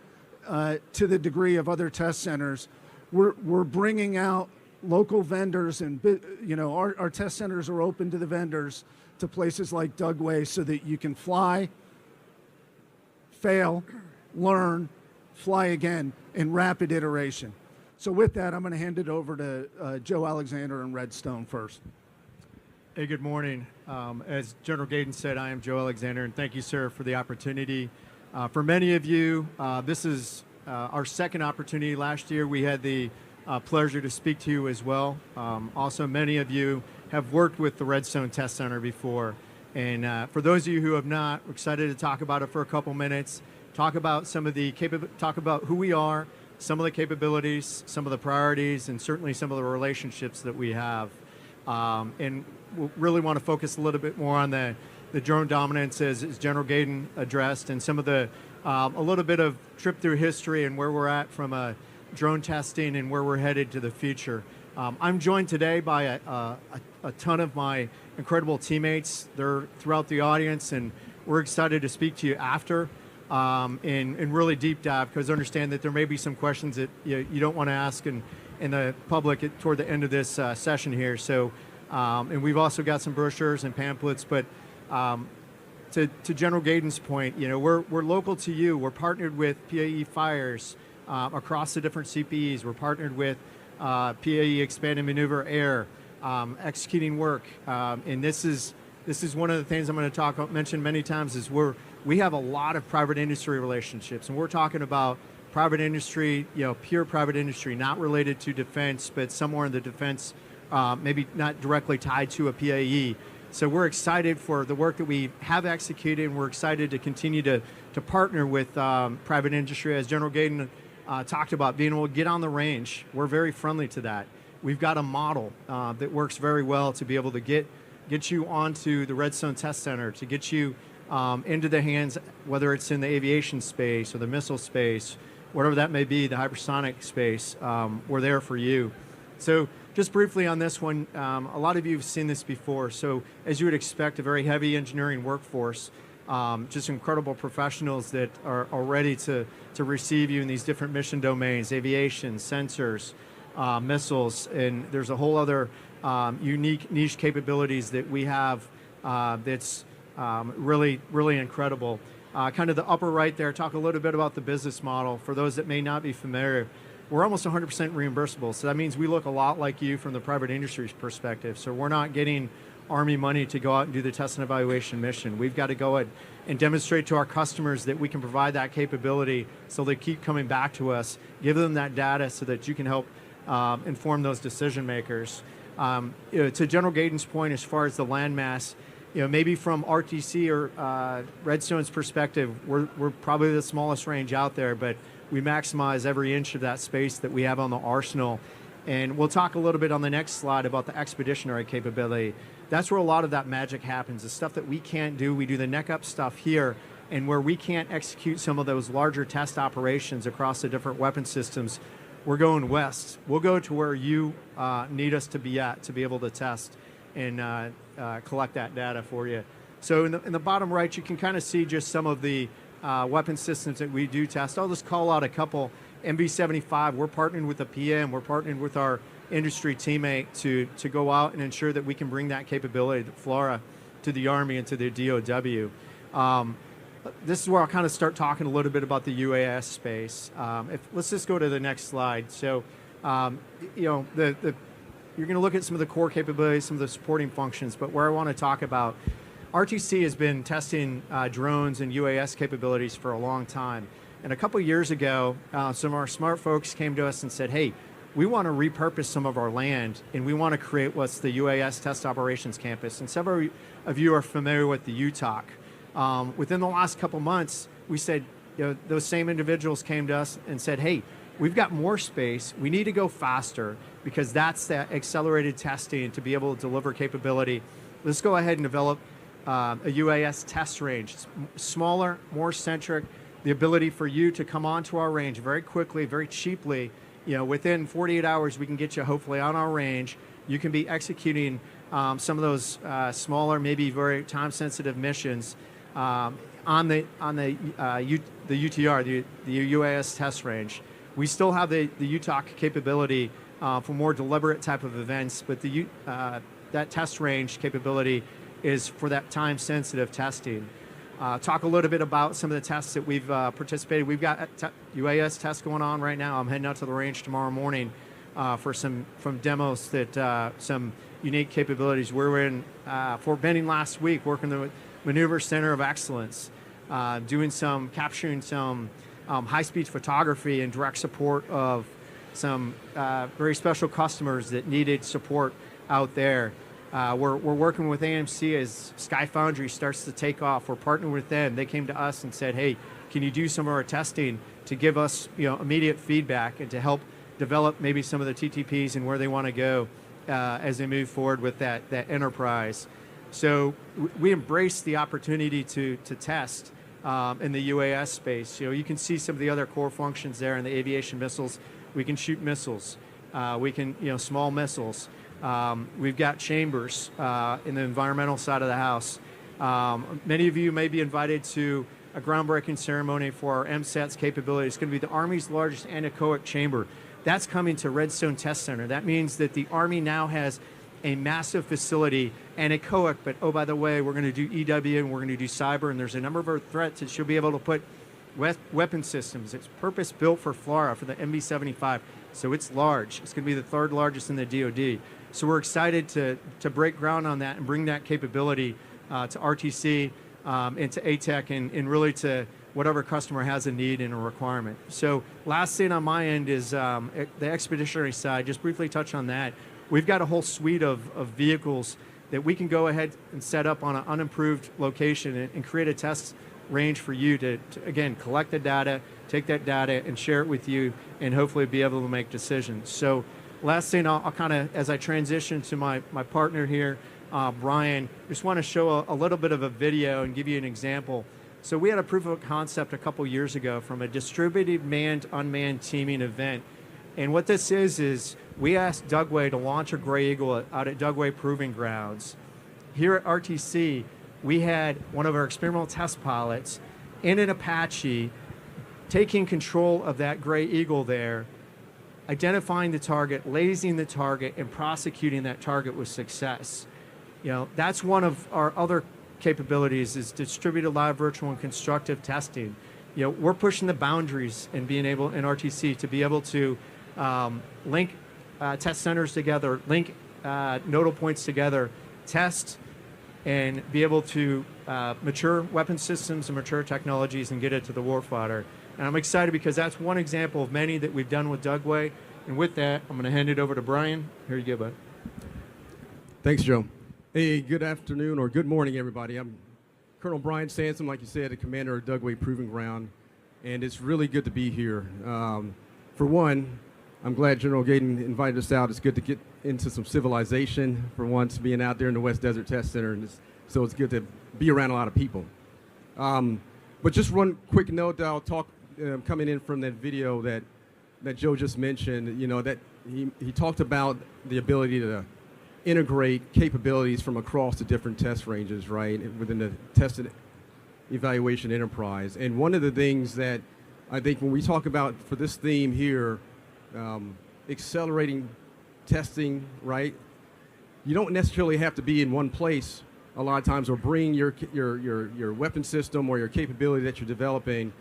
to the degree of other test centers, we're bringing out local vendors, and our test centers are open to the vendors to places like Dugway so that you can fly, fail, learn, fly again in rapid iteration. So with that, I'm going to hand it over to Joe Alexander and Redstone first. Hey, good morning. As General Gaydon said, I am Joe Alexander, and thank you, sir, for the opportunity. For many of you, this is our second opportunity. Last year, we had the pleasure to speak to you as well. Also, many of you have worked with the Redstone Test Center before. And for those of you who have not, we're excited to talk about it for a couple minutes, talk about some of the talk about who we are, some of the capabilities, some of the priorities, and certainly some of the relationships that we have. And we really want to focus a little bit more on the drone dominance as General Gaydon addressed, and some of the a little bit of trip through history and where we're at from a drone testing and where we're headed to the future. I'm joined today by a ton of my incredible teammates. They're throughout the audience, and we're excited to speak to you after and really deep dive, because understand that there may be some questions that you don't want to ask in the public toward the end of this session here. So, and we've also got some brochures and pamphlets, but to General Gaydon's point, we're local to you. We're partnered with PAE Fires across the different CPEs. We're partnered with PAE Expanded Maneuver Air, executing work. And this is one of the things I'm going to mention many times is we have a lot of private industry relationships, and we're talking about private industry, pure private industry, not related to defense, but somewhere in the defense, maybe not directly tied to a PAE. So we're excited for the work that we have executed, and we're excited to continue to partner with private industry. As General Gaydon talked about, being able to get on the range, we're very friendly to that. We've got a model that works very well to be able to get you onto the Redstone Test Center, to get you into the hands, whether it's in the aviation space or the missile space, whatever that may be, the hypersonic space, we're there for you. So just briefly on this one, a lot of you have seen this before. So as you would expect, a very heavy engineering workforce, just incredible professionals that are ready to receive you in these different mission domains, aviation, sensors, missiles, and there's a whole other unique niche capabilities that we have that's really, really incredible. Kind of the upper right there, talk a little bit about the business model. For those that may not be familiar, we're almost 100% reimbursable. So that means we look a lot like you from the private industry's perspective. So we're not getting Army money to go out and do the test and evaluation mission. We've got to go and demonstrate to our customers that we can provide that capability, so they keep coming back to us, give them that data so that you can help inform those decision makers. To General Gaydon's point, as far as the landmass, maybe from RTC or Redstone's perspective, we're probably the smallest range out there, but we maximize every inch of that space that we have on the arsenal. And we'll talk a little bit on the next slide about the expeditionary capability. That's where a lot of that magic happens. The stuff that we can't do, we do the neck up stuff here, and where we can't execute some of those larger test operations across the different weapon systems, we're going west. We'll go to where you need us to be at to be able to test and collect that data for you. So in the bottom right, you can kind of see just some of the weapon systems that we do test. I'll just call out a couple. MV-75, we're partnering with the PM, we're partnering with our industry teammate to go out and ensure that we can bring that capability, the FLRAA, to the Army and to the DOW. This is where I'll kind of start talking a little bit about the UAS space. Let's just go to the next slide. So, you're going to look at some of the core capabilities, some of the supporting functions, but where I want to talk about, RTC has been testing drones and UAS capabilities for a long time. And a couple years ago, some of our smart folks came to us and said, hey, we want to repurpose some of our land, and we want to create what's the UAS Test Operations Campus. And several of you are familiar with the UTOC. Within the last couple months, we said, those same individuals came to us and said, hey, we've got more space. We need to go faster because that's that accelerated testing to be able to deliver capability. Let's go ahead and develop a UAS test range. It's smaller, more centric, the ability for you to come onto our range very quickly, very cheaply. Within 48 hours, we can get you hopefully on our range. You can be executing some of those smaller, maybe very time-sensitive missions on the UTR, the UAS test range. We still have the UTOC capability for more deliberate type of events, but that test range capability is for that time-sensitive testing. Talk a little bit about some of the tests that we've participated. We've got UAS tests going on right now. I'm heading out to the range tomorrow morning for some demos that some unique capabilities. We were in Fort Benning last week working the Maneuver Center of Excellence, capturing some high-speed photography and direct support of some very special customers that needed support out there. We're working with AMC as Sky Foundry starts to take off. We're partnering with them. They came to us and said, hey, can you do some of our testing to give us immediate feedback and to help develop maybe some of the TTPs and where they want to go as they move forward with that enterprise. So we embrace the opportunity to test in the UAS space. You can see some of the other core functions there in the aviation missiles. We can shoot missiles. We can, small missiles. We've got chambers in the environmental side of the house. Many of you may be invited to a groundbreaking ceremony for our MSAT's capability. It's going to be the Army's largest anechoic chamber. That's coming to Redstone Test Center. That means that the Army now has a massive facility, anechoic, but oh, by the way, we're going to do EW and we're going to do cyber, and there's a number of other threats that she'll be able to put weapon systems. It's purpose-built for FLRAA, for the MB-75, so it's large. It's going to be the third largest in the DoD. So we're excited to break ground on that and bring that capability to RTC and to ATEC and really to whatever customer has a need and a requirement. So last thing on my end is the expeditionary side. Just briefly touch on that. We've got a whole suite of vehicles that we can go ahead and set up on an unimproved location and create a test range for you to again, collect the data, take that data and share it with you and hopefully be able to make decisions. So last thing, I'll kind of, as I transition to my partner here, Brian, just want to show a little bit of a video and give you an example. So we had a proof of concept a couple years ago from a distributed manned-unmanned teaming event. And what this is we asked Dugway to launch a Gray Eagle out at Dugway Proving Grounds. Here at RTC, we had one of our experimental test pilots in an Apache taking control of that Gray Eagle there, identifying the target, lasing the target, and prosecuting that target with success. That's one of our other capabilities is distributed live, virtual, and constructive testing. We're pushing the boundaries and being able in RTC to be able to link test centers together, link nodal points together, test, and be able to mature weapon systems and mature technologies and get it to the warfighter. And I'm excited because that's one example of many that we've done with Dugway. And with that, I'm going to hand it over to Brian. Here you go, bud. Thanks, Joe. Hey, good afternoon or good morning, everybody. I'm Colonel Brian Sansom, like you said, the commander of Dugway Proving Ground, and it's really good to be here. For one, I'm glad General Gaydon invited us out. It's good to get into some civilization, for once, being out there in the West Desert Test Center, and so it's good to be around a lot of people. But just one quick note that I'll talk, coming in from that video that Joe just mentioned, that he talked about the ability to integrate capabilities from across the different test ranges, right, within the test and evaluation enterprise. And one of the things that I think when we talk about for this theme here, accelerating testing, right, you don't necessarily have to be in one place a lot of times or bring your weapon system or your capability that you're developing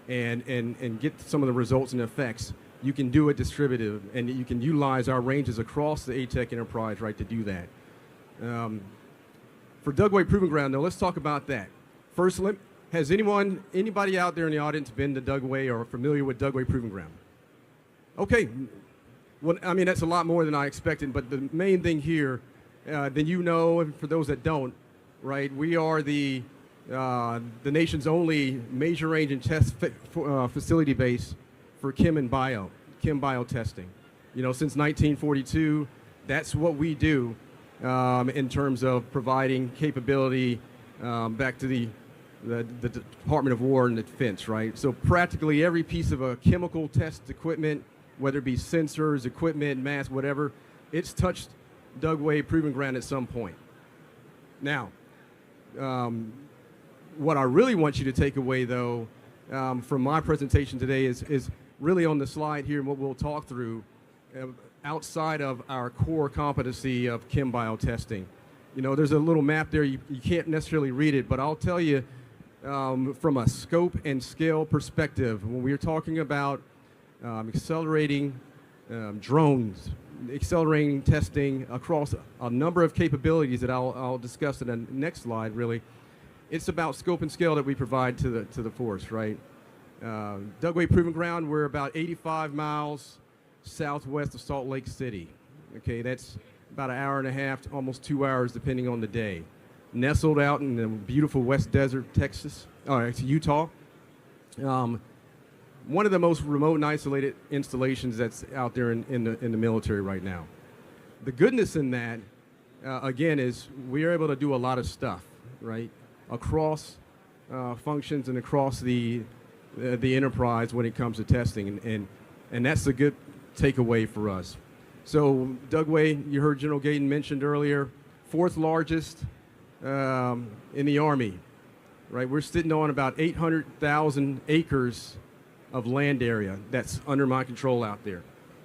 and get some of the results and effects. You can do it distributed, and you can utilize our ranges across the ATEC enterprise, right, to do that. For Dugway Proving Ground, now let's talk about that. First, has anybody out there in the audience been to Dugway or familiar with Dugway Proving Ground? Okay, Well, I mean, that's a lot more than I expected, but the main thing here, then you know, and for those that don't, right, we are the nation's only major range and test facility base for chem bio testing. You know, since 1942, that's what we do in terms of providing capability back to the Department of War and Defense, right? So practically every piece of a chemical test equipment, whether it be sensors, equipment, mass, whatever, it's touched Dugway Proving Ground at some point. Now, what I really want you to take away, though, from my presentation today is really on the slide here and what we'll talk through outside of our core competency of chem bio testing. You know, there's a little map there. You can't necessarily read it, but I'll tell you from a scope and scale perspective, when we're talking about accelerating drones, accelerating testing across a number of capabilities that I'll discuss in the next slide, really, it's about scope and scale that we provide to the force, right? Dugway Proving Ground, we're about 85 miles southwest of Salt Lake City. Okay, that's about an hour and a half to almost 2 hours, depending on the day. Nestled out in the beautiful West Desert, Texas, it's Utah. One of the most remote and isolated installations that's out there in the military right now. The goodness in that, again, is we are able to do a lot of stuff, right, across functions and across the enterprise when it comes to testing, and that's a good takeaway for us. So Dugway, you heard General Gayton mentioned earlier, 4th largest in the Army, right? We're sitting on about 800,000 acres of land area that's under my control out there,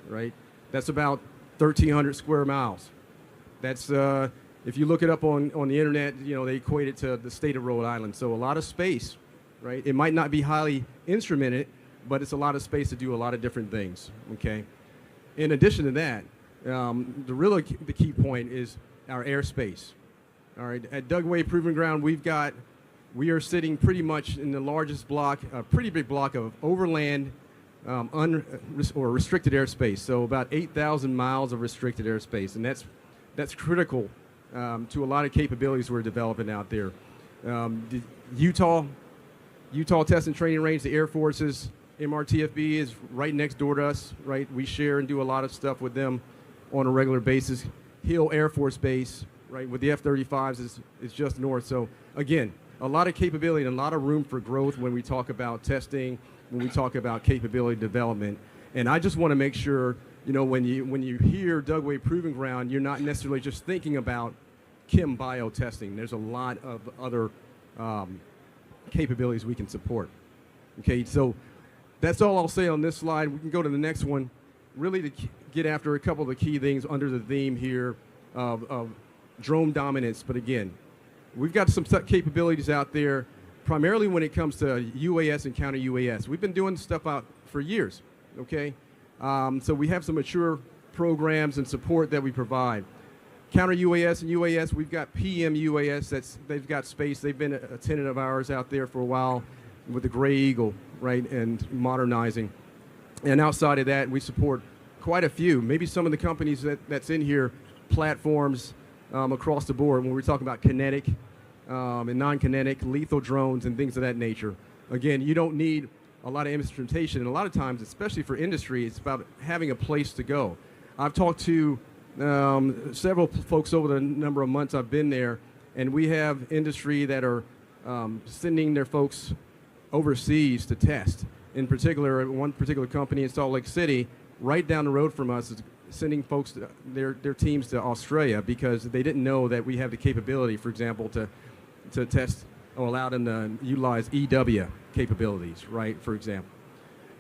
right? That's about 1,300 square miles. That's, if you look it up on the internet, you know, they equate it to the state of Rhode Island. So a lot of space, right? It might not be highly instrumented, but it's a lot of space to do a lot of different things, okay? In addition to that, the key point is our airspace. All right, at Dugway Proving Ground, we are sitting pretty much in the largest block, a pretty big block of overland or restricted airspace. So about 8,000 miles of restricted airspace, and that's critical to a lot of capabilities we're developing out there. The Utah Test and Training Range, the Air Force's MRTFB is right next door to us, right? We share and do a lot of stuff with them on a regular basis. Hill Air Force Base, right, with the F-35s is just north. So again, a lot of capability and a lot of room for growth when we talk about testing, when we talk about capability development. And I just want to make sure, you know, when you hear Dugway Proving Ground, you're not necessarily just thinking about chem bio testing. There's a lot of other capabilities we can support. Okay, so that's all I'll say on this slide. We can go to the next one, really to get after a couple of the key things under the theme here of drone dominance. But again, we've got some capabilities out there, primarily when it comes to UAS and counter-UAS. We've been doing stuff out for years, okay? So we have some mature programs and support that we provide. Counter-UAS and UAS, we've got PM-UAS, they've got space. They've been a tenant of ours out there for a while with the Gray Eagle, right, and modernizing. And outside of that, we support quite a few, maybe some of the companies that's in here, platforms across the board when we're talking about kinetic and non-kinetic, lethal drones and things of that nature. Again, you don't need a lot of instrumentation, and a lot of times, especially for industry, it's about having a place to go. I've talked to several folks over the number of months I've been there, and we have industry that are sending their folks overseas to test. In particular, one particular company in Salt Lake City, right down the road from us, is sending folks, their teams to Australia because they didn't know that we have the capability, for example, to test or allow them to utilize EW capabilities, right, for example.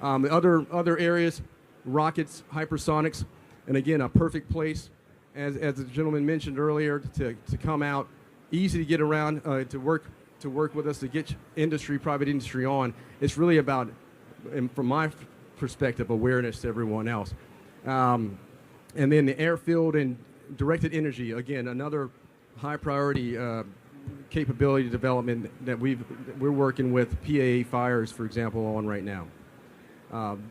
Other areas, rockets, hypersonics, and again, a perfect place, as the gentleman mentioned earlier, to come out, easy to get around, to work with us, to get industry, private industry on. It's really about, and from my perspective, awareness to everyone else. And then the airfield and directed energy, again, another high priority capability development that we're working with PAA Fires, for example, on right now.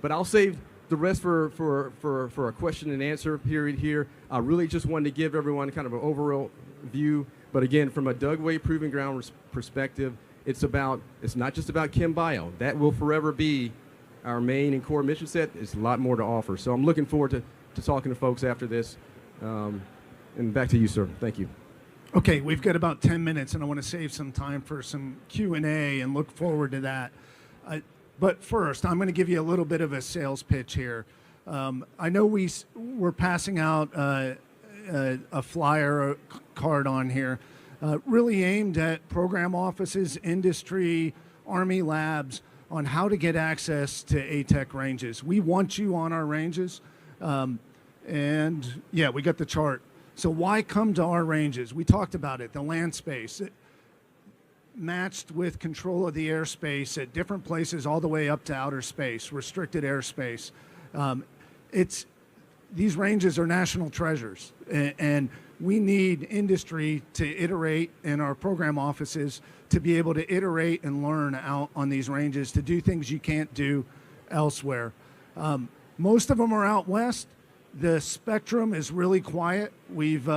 But I'll save the rest for a question and answer period here. I really just wanted to give everyone kind of an overall view. But again, from a Dugway Proving Ground perspective, it's not just about chem bio. That will forever be our main and core mission set. There's a lot more to offer. So I'm looking forward to talking to folks after this. And back to you, sir. Thank you. Okay, we've got about 10 minutes, and I want to save some time for some Q&A and look forward to that. But first, I'm going to give you a little bit of a sales pitch here. I know we're passing out a flyer card on here, really aimed at program offices, industry, Army labs, on how to get access to ATEC ranges. We want you on our ranges. And yeah, we got the chart. So why come to our ranges? We talked about it, the land space, matched with control of the airspace at different places all the way up to outer space, restricted airspace. These ranges are national treasures, and we need industry to iterate in our program offices to be able to iterate and learn out on these ranges to do things you can't do elsewhere. Most of them are out west. The spectrum is really quiet. We've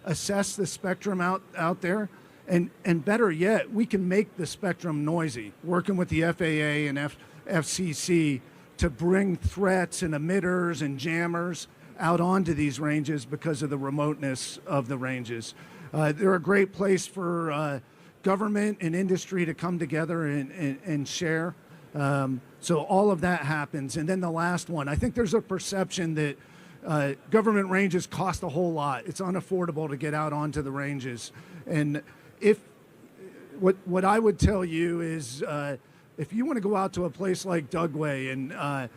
assessed the spectrum out there, and better yet, we can make the spectrum noisy, working with the FAA and FCC to bring threats and emitters and jammers out onto these ranges because of the remoteness of the ranges. They're a great place for government and industry to come together and share. So all of that happens. And then the last one, I think there's a perception that government ranges cost a whole lot. It's unaffordable to get out onto the ranges. And what I would tell you is if you want to go out to a place like Dugway, and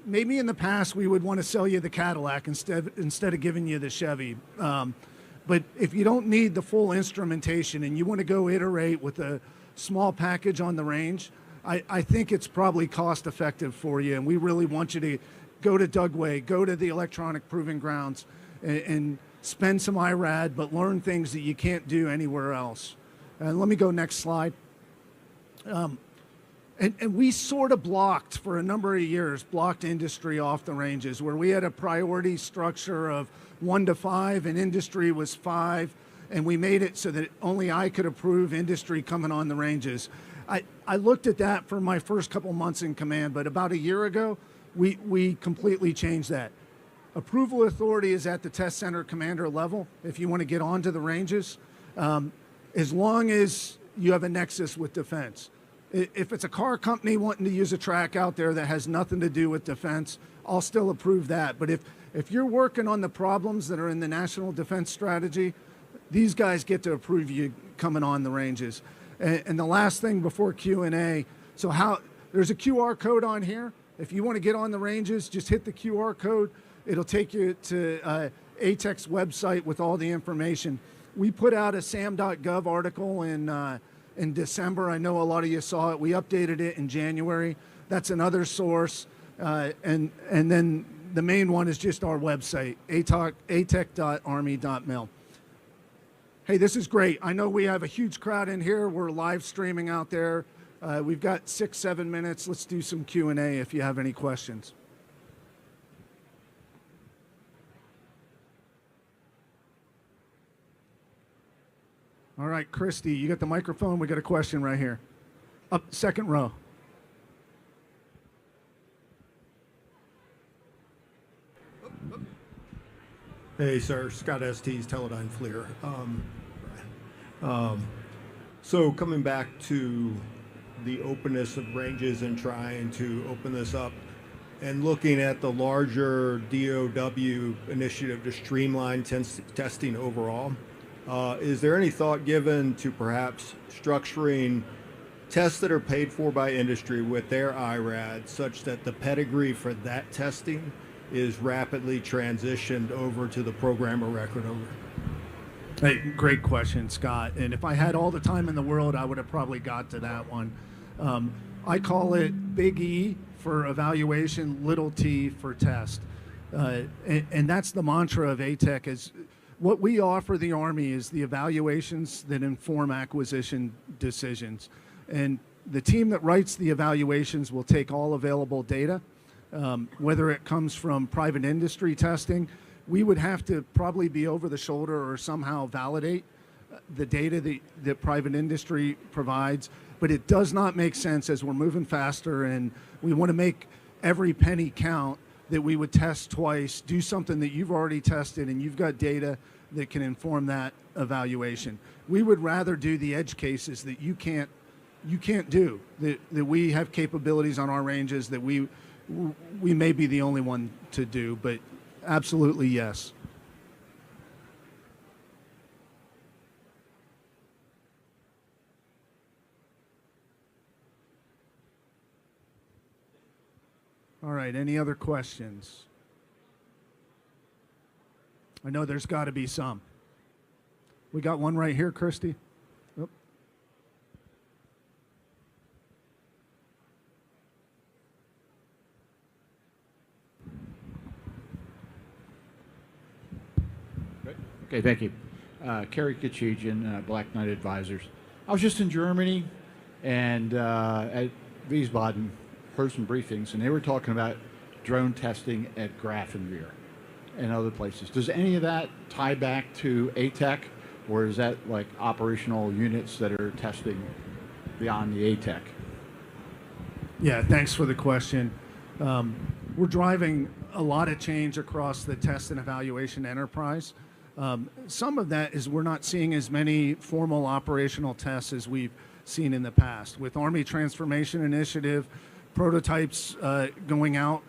maybe in the past we would want to sell you the Cadillac instead of giving you the Chevy. But if you don't need the full instrumentation and you want to go iterate with a small package on the range, I think it's probably cost effective for you. And we really want you to go to Dugway, go to the electronic proving grounds, and spend some IRAD, but learn things that you can't do anywhere else. Let me go next slide. And we sort of blocked for a number of years, blocked industry off the ranges where we had a priority structure of 1 to 5 and industry was 5. And we made it so that only I could approve industry coming on the ranges. I looked at that for my first couple months in command, but about a year ago, we completely changed that. Approval authority is at the test center commander level if you want to get onto the ranges, as long as you have a nexus with defense. If it's a car company wanting to use a track out there that has nothing to do with defense, I'll still approve that. But if you're working on the problems that are in the national defense strategy, these guys get to approve you coming on the ranges. And the last thing before Q&A, there's a QR code on here. If you want to get on the ranges, just hit the QR code. It'll take you to ATEC's website with all the information. We put out a SAM.gov article in December. I know a lot of you saw it. We updated it in January. That's another source. And then the main one is just our website, atec.army.mil. Hey, this is great. I know we have a huge crowd in here. We're live streaming out there. We've got 6-7 minutes. Let's do some Q&A if you have any questions. All right, Christy, you got the microphone. We got a question right here. Up second row. Hey, sir. Scott Estes, Teledyne FLIR. So coming back to the openness of ranges and trying to open this up and looking at the larger DOW initiative to streamline testing overall, is there any thought given to perhaps structuring tests that are paid for by industry with their IRAD such that the pedigree for that testing is rapidly transitioned over to the program of record owner? Hey, great question, Scott. And if I had all the time in the world, I would have probably got to that one. I call it big E for evaluation, little t for test. And that's the mantra of ATEC. Is what we offer the Army is the evaluations that inform acquisition decisions. And the team that writes the evaluations will take all available data. whether it comes from private industry testing, we would have to probably be over the shoulder or somehow validate the data that private industry provides. But it does not make sense, as we're moving faster and we want to make every penny count, that we would test twice, do something that you've already tested and you've got data that can inform that evaluation. We would rather do the edge cases that you can't do, that we have capabilities on our ranges that we may be the only one to do, but absolutely yes. All right, any other questions? I know there's got to be some. We got one right here, Christy. Oh. Okay, thank you. Kerry Kachigian, Black Knight Advisors. I was just in Germany and at Wiesbaden, heard some briefings, and they were talking about drone testing at Grafenwehr and other places. Does any of that tie back to ATEC, or is that like operational units that are testing beyond the ATEC? Yeah, thanks for the question. We're driving a lot of change across the test and evaluation enterprise. Some of that is we're not seeing as many formal operational tests as we've seen in the past. With Army Transformation Initiative, prototypes going out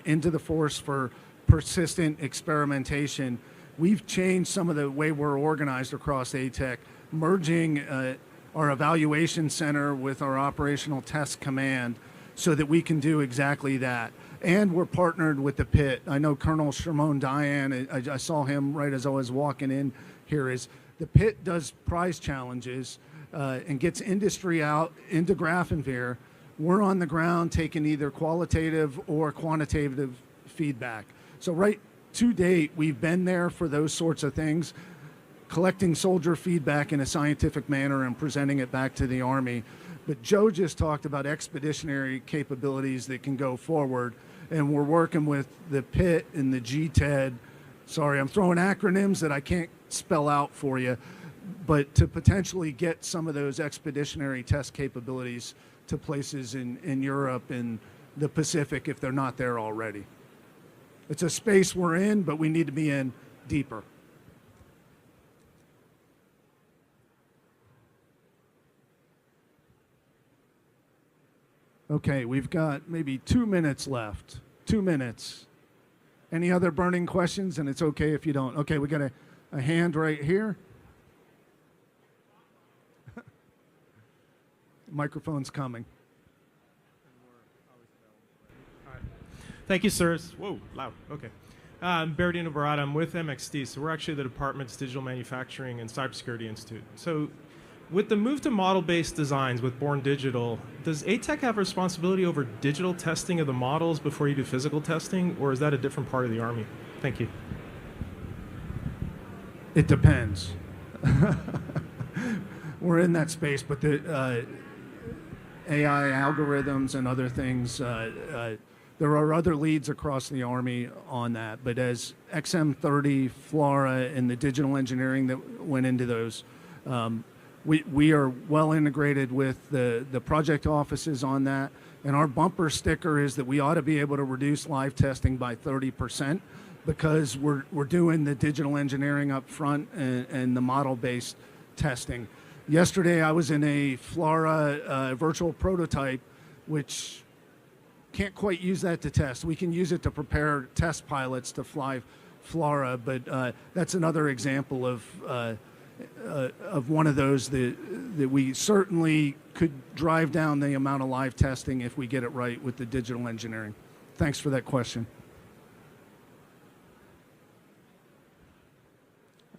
into the force for persistent experimentation, we've changed some of the way we're organized across ATEC, merging our evaluation center with our operational test command so that we can do exactly that. And we're partnered with the PIT. I know Colonel Shimon Diane, I saw him right as I was walking in here, is the PIT does prize challenges and gets industry out into Grafenwehr. We're on the ground taking either qualitative or quantitative feedback. So right to date, we've been there for those sorts of things, collecting soldier feedback in a scientific manner and presenting it back to the Army. But Joe just talked about expeditionary capabilities that can go forward, and we're working with the PIT and the GTED. Sorry, I'm throwing acronyms that I can't spell out for you, but to potentially get some of those expeditionary test capabilities to places in Europe and the Pacific if they're not there already. It's a space we're in, but we need to be in deeper. Okay, we've got maybe 2 minutes left. 2 minutes. Any other burning questions? And it's okay if you don't. Okay, we got a hand right here. Microphone's coming. Thank you, sir. Whoa, loud. Okay. I'm Berdino Barada. I'm with MXD. So we're actually the department's Digital Manufacturing and Cybersecurity Institute. So with the move to model-based designs with Born Digital, does ATEC have responsibility over digital testing of the models before you do physical testing, or is that a different part of the Army? Thank you. It depends. We're in that space, but the AI algorithms and other things, there are other leads across the Army on that. But as XM30, FLRAA, and the digital engineering that went into those, we are well integrated with the project offices on that. And our bumper sticker is that we ought to be able to reduce live testing by 30% because we're doing the digital engineering up front and the model-based testing. Yesterday, I was in a FLRAA virtual prototype, which can't quite use that to test. We can use it to prepare test pilots to fly FLRAA, but that's another example of one of those that we certainly could drive down the amount of live testing if we get it right with the digital engineering. Thanks for that question.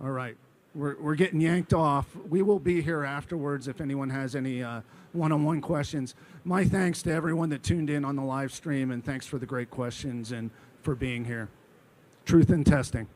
All right. We're getting yanked off. We will be here afterwards if anyone has any one-on-one questions. My thanks to everyone that tuned in on the live stream, and thanks for the great questions and for being here. Truth in testing.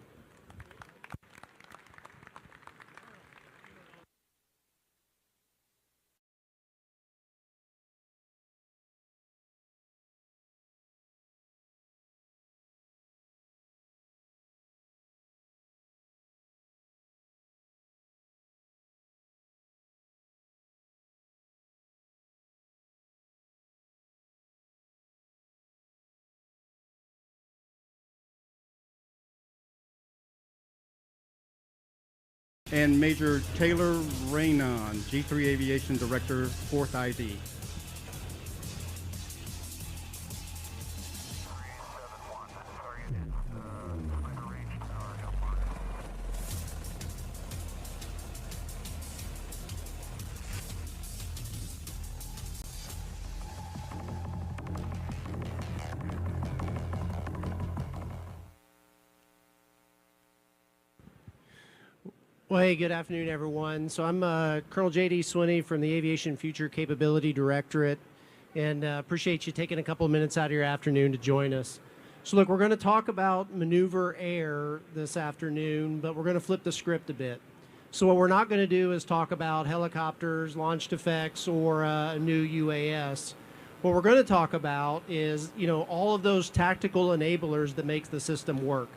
and Major Taylor Raynon, G3 Aviation Director, 4th ID. Well, hey, good afternoon, everyone. So I'm Colonel J.D. Swinney from the Aviation Future Capability Directorate, and appreciate you taking a couple of minutes out of your afternoon to join us. So look, we're going to talk about maneuver air this afternoon, but we're going to flip the script a bit. So what we're not going to do is talk about helicopters, launched effects, or a new UAS. What we're going to talk about is, all of those tactical enablers that makes the system work.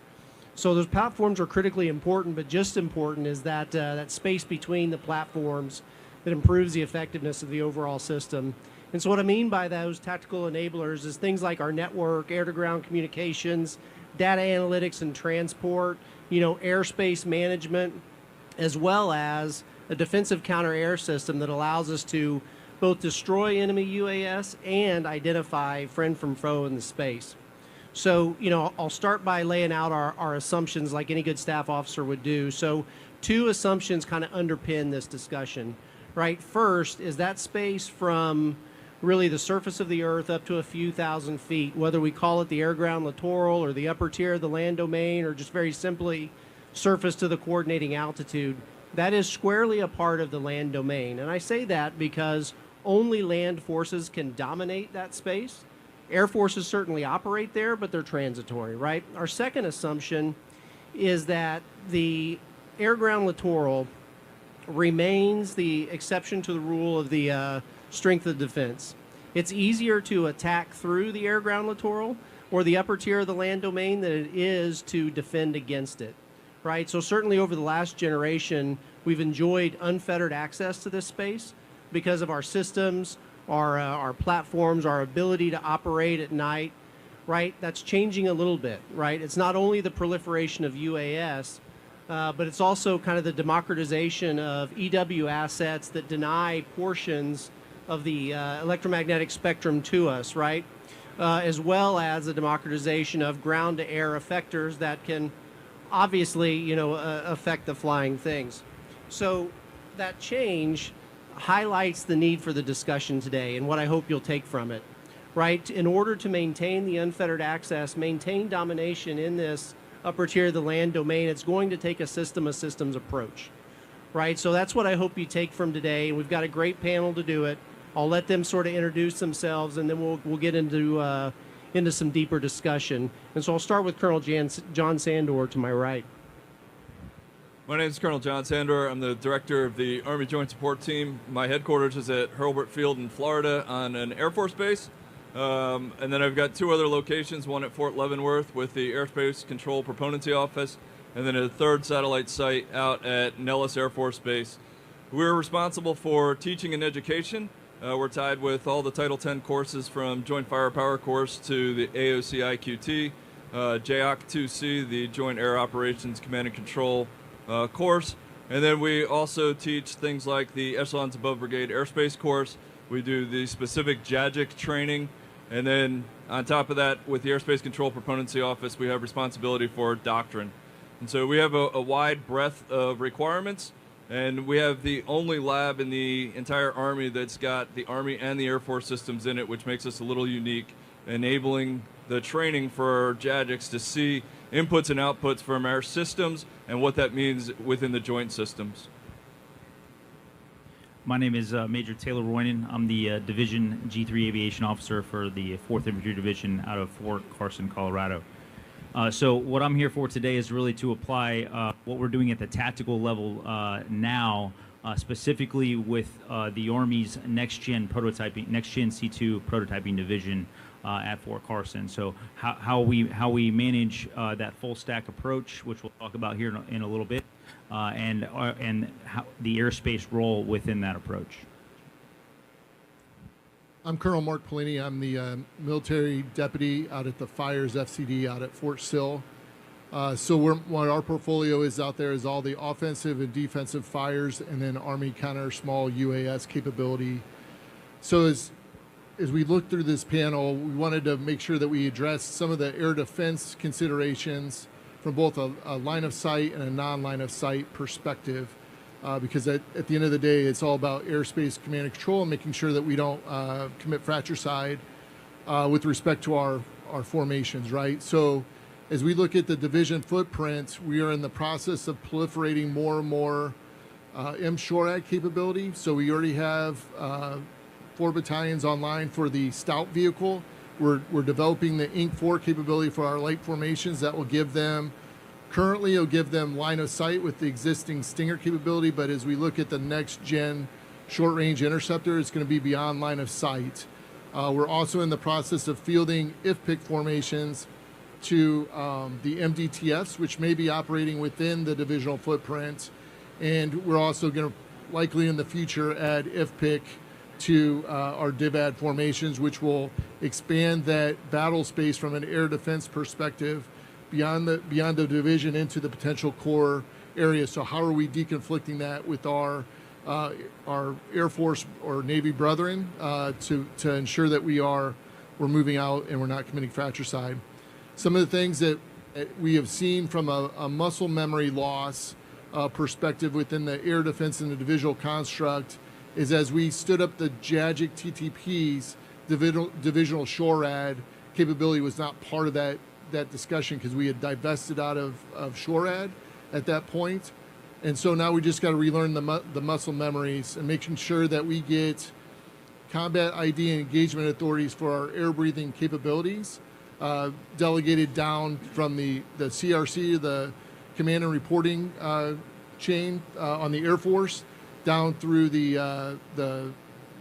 So those platforms are critically important, but just important is that that space between the platforms that improves the effectiveness of the overall system. And so what I mean by those tactical enablers is things like our network, air-to-ground communications, data analytics and transport, airspace management, as well as a defensive counter-air system that allows us to both destroy enemy UAS and identify friend from foe in the space. So, I'll start by laying out our assumptions like any good staff officer would do. So 2 assumptions kind of underpin this discussion, right? First is that space from really the surface of the earth up to a few thousand feet, whether we call it the air-ground littoral or the upper tier of the land domain or just very simply surface to the coordinating altitude, that is squarely a part of the land domain. And I say that because only land forces can dominate that space. Air forces certainly operate there, but they're transitory, right? Our second assumption is that the air-ground littoral remains the exception to the rule of the strength of defense. It's easier to attack through the air-ground littoral or the upper tier of the land domain than it is to defend against it, right? So certainly over the last generation, we've enjoyed unfettered access to this space because of our systems, our platforms, our ability to operate at night, right? That's changing a little bit, right? It's not only the proliferation of UAS, but it's also kind of the democratization of EW assets that deny portions of the electromagnetic spectrum to us, right? As well as the democratization of ground-to-air effectors that can obviously, affect the flying things. So that change highlights the need for the discussion today and what I hope you'll take from it, right? In order to maintain the unfettered access, maintain domination in this upper tier of the land domain, it's going to take a system of systems approach, right? So that's what I hope you take from today. We've got a great panel to do it. I'll let them sort of introduce themselves, and then we'll get into some deeper discussion. And so I'll start with Colonel John Sandor to my right. My name is Colonel John Sandor. I'm the director of the Army Joint Support Team. My headquarters is at Hurlburt Field in Florida on an Air Force base. And then I've got 2 other locations, one at Fort Leavenworth with the Airspace Control Proponency Office, and then a 3rd satellite site out at Nellis Air Force Base. We're responsible for teaching and education. We're tied with all the Title X courses from Joint Firepower course to the AOC IQT, JOC 2C, the Joint Air Operations Command and Control course, and then we also teach things like the Echelons Above Brigade Airspace course. We do the specific JAGIC training, and then on top of that, with the Airspace Control Proponency Office, we have responsibility for doctrine. And so we have a wide breadth of requirements, and we have the only lab in the entire Army that's got the Army and the Air Force systems in it, which makes us a little unique, enabling the training for JAGICs to see inputs and outputs from our systems and what that means within the joint systems. My name is Major Taylor Raynon. I'm the Division G3 Aviation Officer for the 4th Infantry Division out of Fort Carson, Colorado. So what I'm here for today is really to apply what we're doing at the tactical level now, specifically with the Army's next-gen prototyping, next-gen C2 prototyping division at Fort Carson. So how we manage that full stack approach, which we'll talk about here in a little bit, and how the airspace role within that approach. I'm Colonel Mark Polini. I'm the military deputy out at the Fires FCD out at Fort Sill. What our portfolio is out there is all the offensive and defensive fires, and then Army counter small UAS capability. So as we look through this panel, we wanted to make sure that we address some of the air defense considerations from both a line of sight and a non-line of sight perspective, because at the end of the day, it's all about airspace command and control and making sure that we don't commit fratricide with respect to our formations, right? So as we look at the division footprint, we are in the process of proliferating more and more M-SHORAD capability. So we already have 4 battalions online for the Stout vehicle. We're developing the Inc. 4 capability for our light formations that will give them, currently it'll give them line of sight with the existing Stinger capability, but as we look at the next gen short range interceptor, it's going to be beyond line of sight. We're also in the process of fielding IFPIC formations to the MDTFs, which may be operating within the divisional footprint. And we're also going to likely in the future add IFPIC to our DIVAD formations, which will expand that battle space from an air defense perspective beyond the division into the potential core area. So how are we deconflicting that with our Air Force or Navy brethren to ensure that we're moving out and we're not committing fratricide? Some of the things that we have seen from a muscle memory loss perspective within the air defense and the divisional construct is as we stood up the JAGIC TTPs, divisional SHORAD capability was not part of that discussion because we had divested out of SHORAD at that point. And so now we just got to relearn the muscle memories and making sure that we get combat ID and engagement authorities for our air breathing capabilities delegated down from the CRC, the command and reporting chain on the Air Force, down through the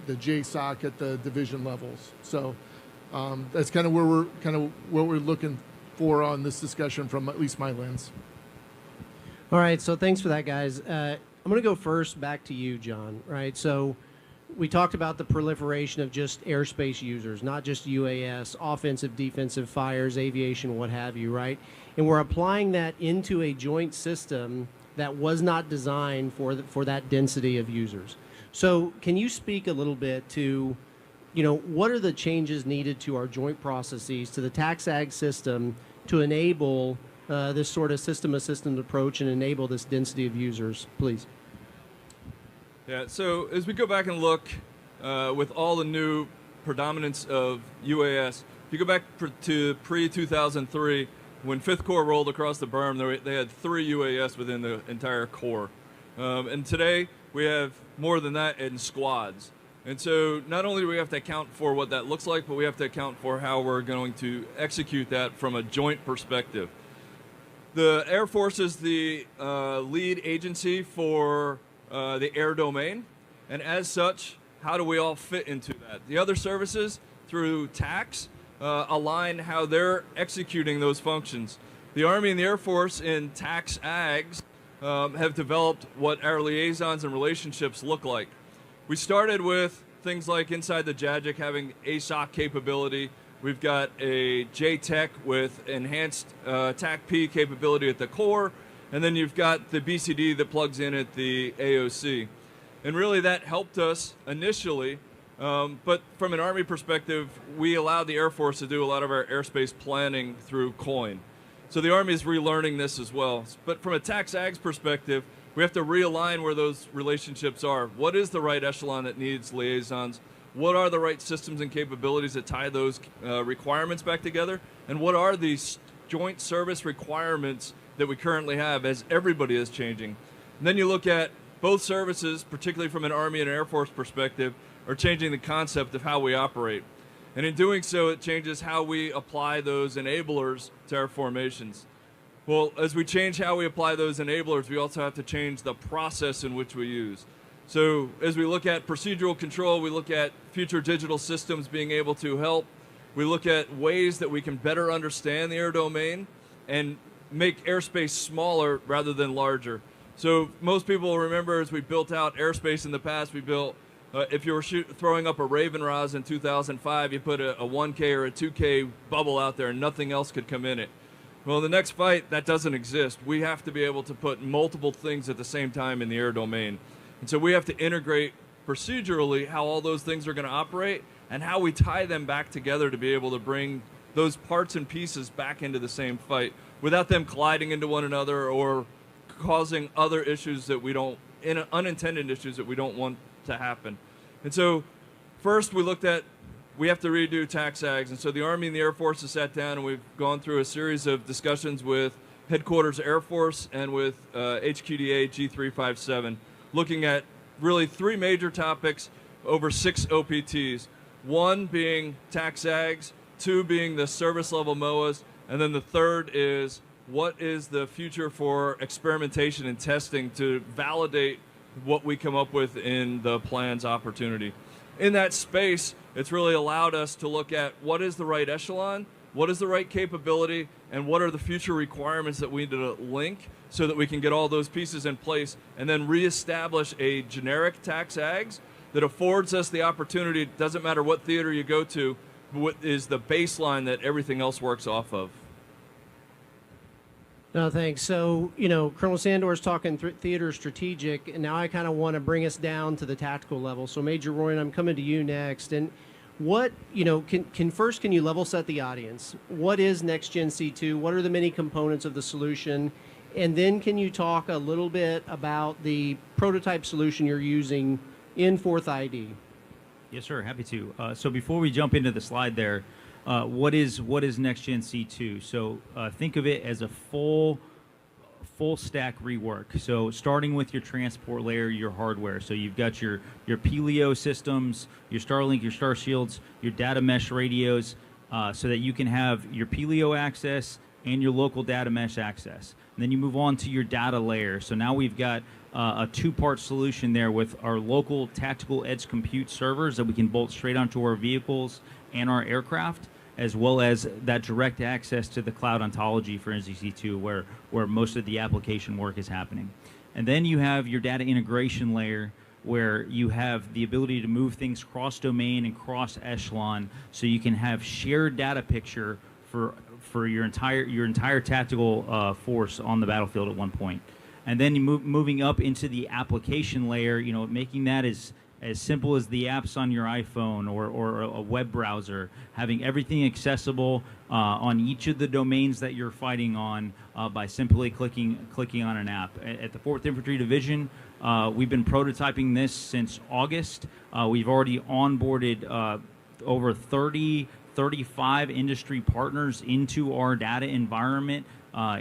JSOC at the division levels. So that's kind of what we're looking for on this discussion from at least my lens. All right, so thanks for that, guys. I'm going to go first back to you, John, right? So we talked about the proliferation of just airspace users, not just UAS, offensive, defensive fires, aviation, what have you, right? And we're applying that into a joint system that was not designed for that density of users. So can you speak a little bit to, what are the changes needed to our joint processes, to the TAX-AG system to enable this sort of system-assistant approach and enable this density of users, please? Yeah, so as we go back and look with all the new predominance of UAS, if you go back to pre-2003, when 5th Corps rolled across the berm, they had 3 UAS within the entire Corps. And today, we have more than that in squads. And so not only do we have to account for what that looks like, but we have to account for how we're going to execute that from a joint perspective. The Air Force is the lead agency for the air domain, and as such, how do we all fit into that? The other services, through tax, align how they're executing those functions. The Army and the Air Force in tax AGs have developed what our liaisons and relationships look like. We started with things like inside the JAGIC having ASOC capability. We've got a JTEC with enhanced TAC-P capability at the core, and then you've got the BCD that plugs in at the AOC. And really that helped us initially, but from an Army perspective, we allowed the Air Force to do a lot of our airspace planning through COIN. So the Army is relearning this as well. But from a TAX-AG's perspective, we have to realign where those relationships are. What is the right echelon that needs liaisons? What are the right systems and capabilities that tie those requirements back together? And what are these joint service requirements that we currently have as everybody is changing? And then you look at both services, particularly from an Army and Air Force perspective, are changing the concept of how we operate. And in doing so, it changes how we apply those enablers to our formations. Well, as we change how we apply those enablers, we also have to change the process in which we use. So as we look at procedural control, we look at future digital systems being able to help. We look at ways that we can better understand the air domain and make airspace smaller rather than larger. So most people will remember as we built out airspace in the past, we built, if you were throwing up a Raven Roz in 2005, you put a 1K or a 2K bubble out there and nothing else could come in it. Well, in the next fight, that doesn't exist. We have to be able to put multiple things at the same time in the air domain. And so we have to integrate procedurally how all those things are going to operate and how we tie them back together to be able to bring those parts and pieces back into the same fight without them colliding into one another or causing other issues that we don't, unintended issues that we don't want to happen. And so first we have to redo TACSAGs. And so the Army and the Air Force has sat down and we've gone through a series of discussions with Headquarters Air Force and with HQDA G357, looking at really 3 major topics over 6 OPTs. 1 being TACSAGs, 2 being the service level MOAs, and then the third is what is the future for experimentation and testing to validate what we come up with in the plan's opportunity. In that space, it's really allowed us to look at what is the right echelon, what is the right capability, and what are the future requirements that we need to link so that we can get all those pieces in place and then reestablish a generic TACSAGs that affords us the opportunity, it doesn't matter what theater you go to, what is the baseline that everything else works off of. No, thanks. So, Colonel Sandor's talking theater strategic, and now I kind of want to bring us down to the tactical level. So, Major Royan, I'm coming to you next. And what, can you level set the audience? What is Next Gen C2? What are the many components of the solution? And then can you talk a little bit about the prototype solution you're using in 4th ID? Yes, sir. Happy to. So before we jump into the slide there, what is Next Gen C2? So think of it as a full stack rework. So starting with your transport layer, your hardware. So you've got your Pelio systems, your Starlink, your Star Shields, your data mesh radios, so that you can have your Pelio access and your local data mesh access. And then you move on to your data layer. So now we've got a 2-part solution there with our local tactical edge compute servers that we can bolt straight onto our vehicles and our aircraft, as well as that direct access to the cloud ontology for NGC2 where most of the application work is happening. And then you have your data integration layer where you have the ability to move things cross-domain and cross-echelon so you can have shared data picture for your entire tactical force on the battlefield at one point. And then you moving up into the application layer, making that as simple as the apps on your iPhone or a web browser, having everything accessible on each of the domains that you're fighting on by simply clicking on an app. At the 4th Infantry Division, we've been prototyping this since August. We've already onboarded over 35 industry partners into our data environment,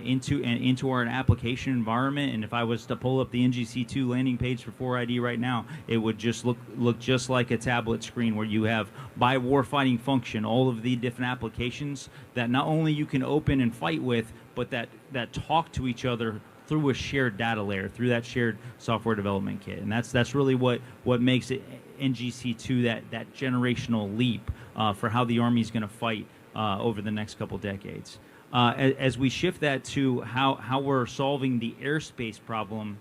into our application environment. And if I was to pull up the NGC2 landing page for 4ID right now, it would just look just like a tablet screen where you have by warfighting function all of the different applications that not only you can open and fight with, but that talk to each other through a shared data layer, through that shared software development kit. And that's really what makes it NGC2 that generational leap for how the Army is going to fight over the next couple decades. As we shift that to how we're solving the airspace problem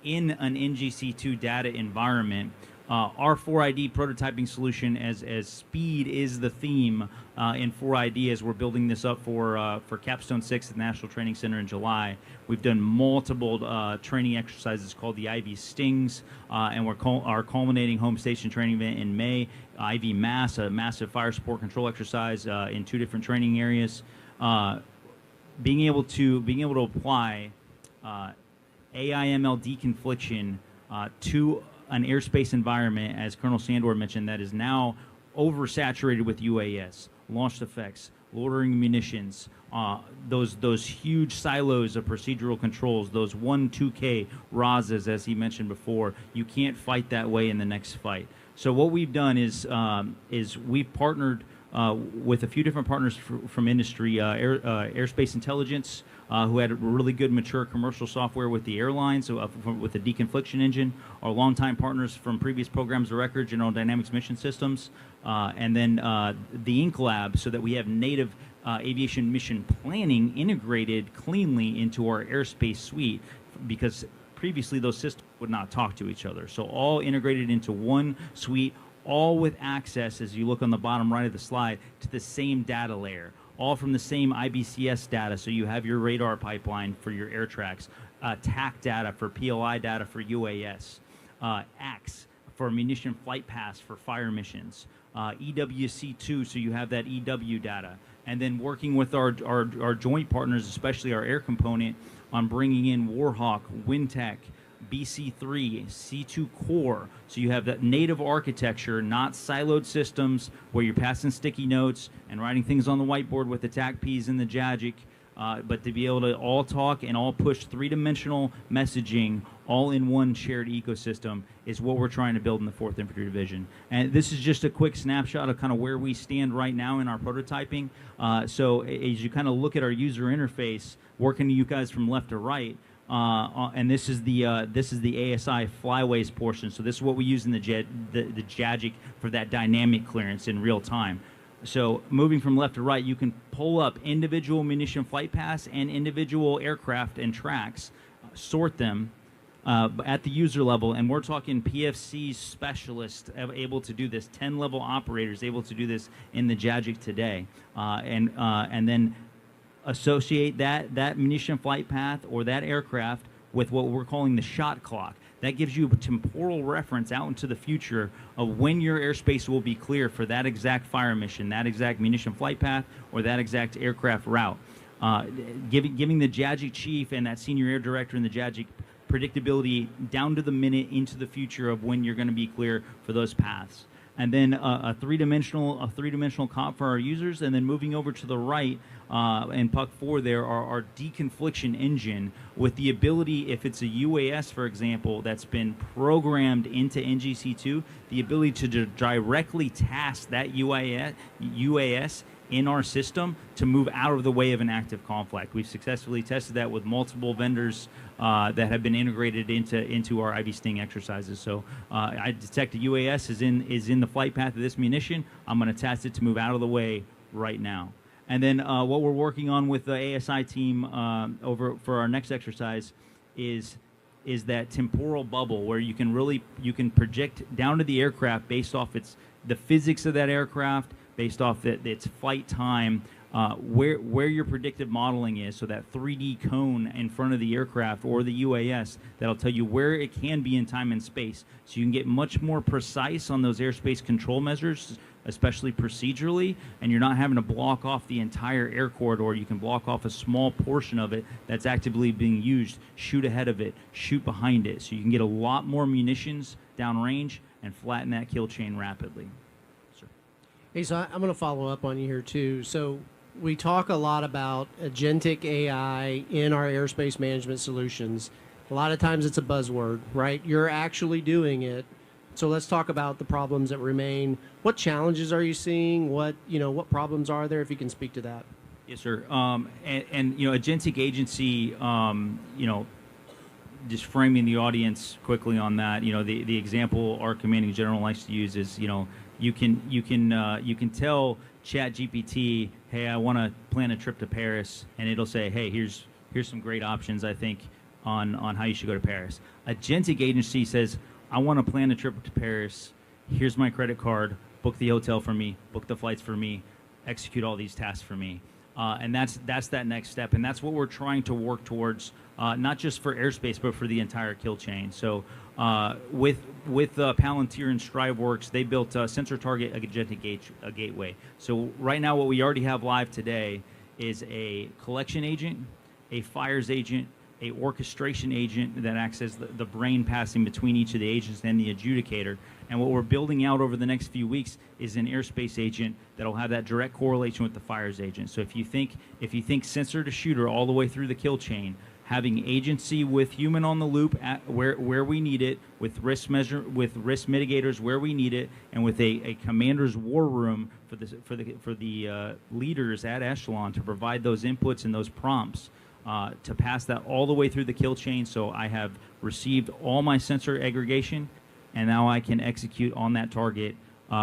in an NGC2 data environment, our 4ID prototyping solution, as speed is the theme in 4ID as we're building this up for Capstone 6 at the National Training Center in July. We've done multiple training exercises called the IV Stings, and our culminating home station training event in May, IV Mass, a massive fire support control exercise in 2 different training areas. Being able to apply AI/ML deconfliction to an airspace environment, as Colonel Sandor mentioned, that is now oversaturated with UAS, launched effects, loitering munitions, those huge silos of procedural controls, those 1-2K RASs, as he mentioned before. You can't fight that way in the next fight. So what we've done is we've partnered with a few different partners from industry, Airspace Intelligence, who had really good mature commercial software with the airlines, with the deconfliction engine, our longtime partners from previous programs of record, General Dynamics Mission Systems, and then the Inc. Lab, so that we have native aviation mission planning integrated cleanly into our airspace suite, because previously those systems would not talk to each other. So all integrated into one suite, all with access, as you look on the bottom right of the slide, to the same data layer, all from the same IBCS data. So you have your radar pipeline for your air tracks, TAC data for PLI data for UAS, AX for munition flight paths for fire missions, EWC2, so you have that EW data. And then working with our joint partners, especially our air component, on bringing in Warhawk, Wintech, BC3, C2 Core, so you have that native architecture, not siloed systems where you're passing sticky notes and writing things on the whiteboard with the TACPs and the JAGIC, but to be able to all talk and all push three-dimensional messaging all in one shared ecosystem is what we're trying to build in the 4th Infantry Division. And this is just a quick snapshot of kind of where we stand right now in our prototyping. So as you kind of look at our user interface, working you guys from left to right, and this is the ASI flyways portion. So this is what we use in the JAGIC for that dynamic clearance in real time. So moving from left to right, you can pull up individual munition flight paths and individual aircraft and tracks, sort them at the user level, and we're talking PFC specialists able to do this, 10-level operators able to do this in the JAGIC today, and then associate that munition flight path or that aircraft with what we're calling the shot clock. That gives you a temporal reference out into the future of when your airspace will be clear for that exact fire mission, that exact munition flight path, or that exact aircraft route. Giving the JAGIC chief and that senior air director in the JAGIC predictability down to the minute into the future of when you're going to be clear for those paths. And then a three-dimensional comp for our users, and then moving over to the right in Puck 4 there are our deconfliction engine with the ability, if it's a UAS, for example, that's been programmed into NGC2, the ability to directly task that UAS in our system to move out of the way of an active conflict. We've successfully tested that with multiple vendors that have been integrated into our IB Sting exercises. So I detect a UAS is in the flight path of this munition. I'm going to task it to move out of the way right now. And then what we're working on with the ASI team over for our next exercise is that temporal bubble where you can project down to the aircraft based off the physics of that aircraft, based off its flight time, where your predictive modeling is, so that 3D cone in front of the aircraft or the UAS that'll tell you where it can be in time and space. So you can get much more precise on those airspace control measures, especially procedurally, and you're not having to block off the entire air corridor. You can block off a small portion of it that's actively being used, shoot ahead of it, shoot behind it. So you can get a lot more munitions downrange and flatten that kill chain rapidly. Hey, so I'm going to follow up on you here too. So we talk a lot about agentic AI in our airspace management solutions. A lot of times it's a buzzword, right? You're actually doing it. So let's talk about the problems that remain. What challenges are you seeing? What problems are there? If you can speak to that. Yes, sir. And agentic agency, just framing the audience quickly on that. The example our commanding general likes to use is, you can tell ChatGPT, hey, I want to plan a trip to Paris, and it'll say, hey, here's some great options, I think, on how you should go to Paris. Agentic agency says, I want to plan a trip to Paris. Here's my credit card. Book the hotel for me. Book the flights for me. Execute all these tasks for me. And that's that next step, and that's what we're trying to work towards, not just for airspace, but for the entire kill chain. So with Palantir and StriveWorks, they built a sensor target agentic gateway. So right now, what we already have live today is a collection agent, a fires agent, a orchestration agent that acts as the brain passing between each of the agents and the adjudicator. And what we're building out over the next few weeks is an airspace agent that'll have that direct correlation with the fires agent. So if you think sensor to shooter all the way through the kill chain, having agency with human on the loop at where we need it, with risk mitigators where we need it, and with a commander's war room for the leaders at echelon to provide those inputs and those prompts to pass that all the way through the kill chain. So I have received all my sensor aggregation, and now I can execute on that target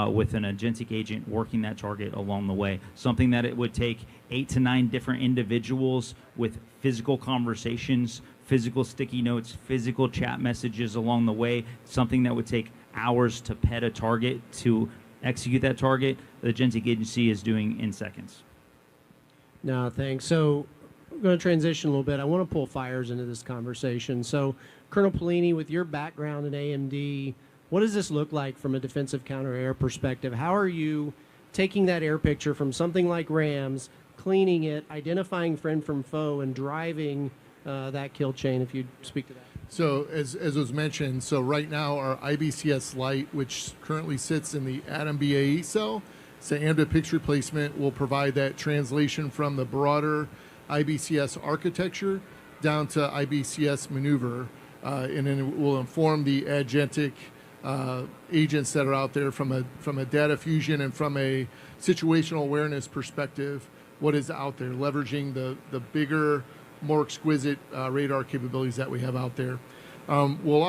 with an agentic agent working that target along the way. Something that it would take 8 to 9 different individuals with physical conversations, physical sticky notes, physical chat messages along the way. Something that would take hours to pet a target to execute that target, the agentic agency is doing in seconds. No, thanks. So I'm going to transition a little bit. I want to pull fires into this conversation. So Colonel Pellini, with your background in AMD, what does this look like from a defensive counter-air perspective? How are you taking that air picture from something like Rams, cleaning it, identifying friend from foe, and driving that kill chain, if you'd speak to that? So as was mentioned, so right now our IBCS Lite, which currently sits in the Atom BAE cell, so AMDA picture replacement will provide that translation from the broader IBCS architecture down to IBCS maneuver, and then it will inform the agentic agents that are out there from a data fusion and from a situational awareness perspective, what is out there, leveraging the bigger, more exquisite radar capabilities that we have out there. It'll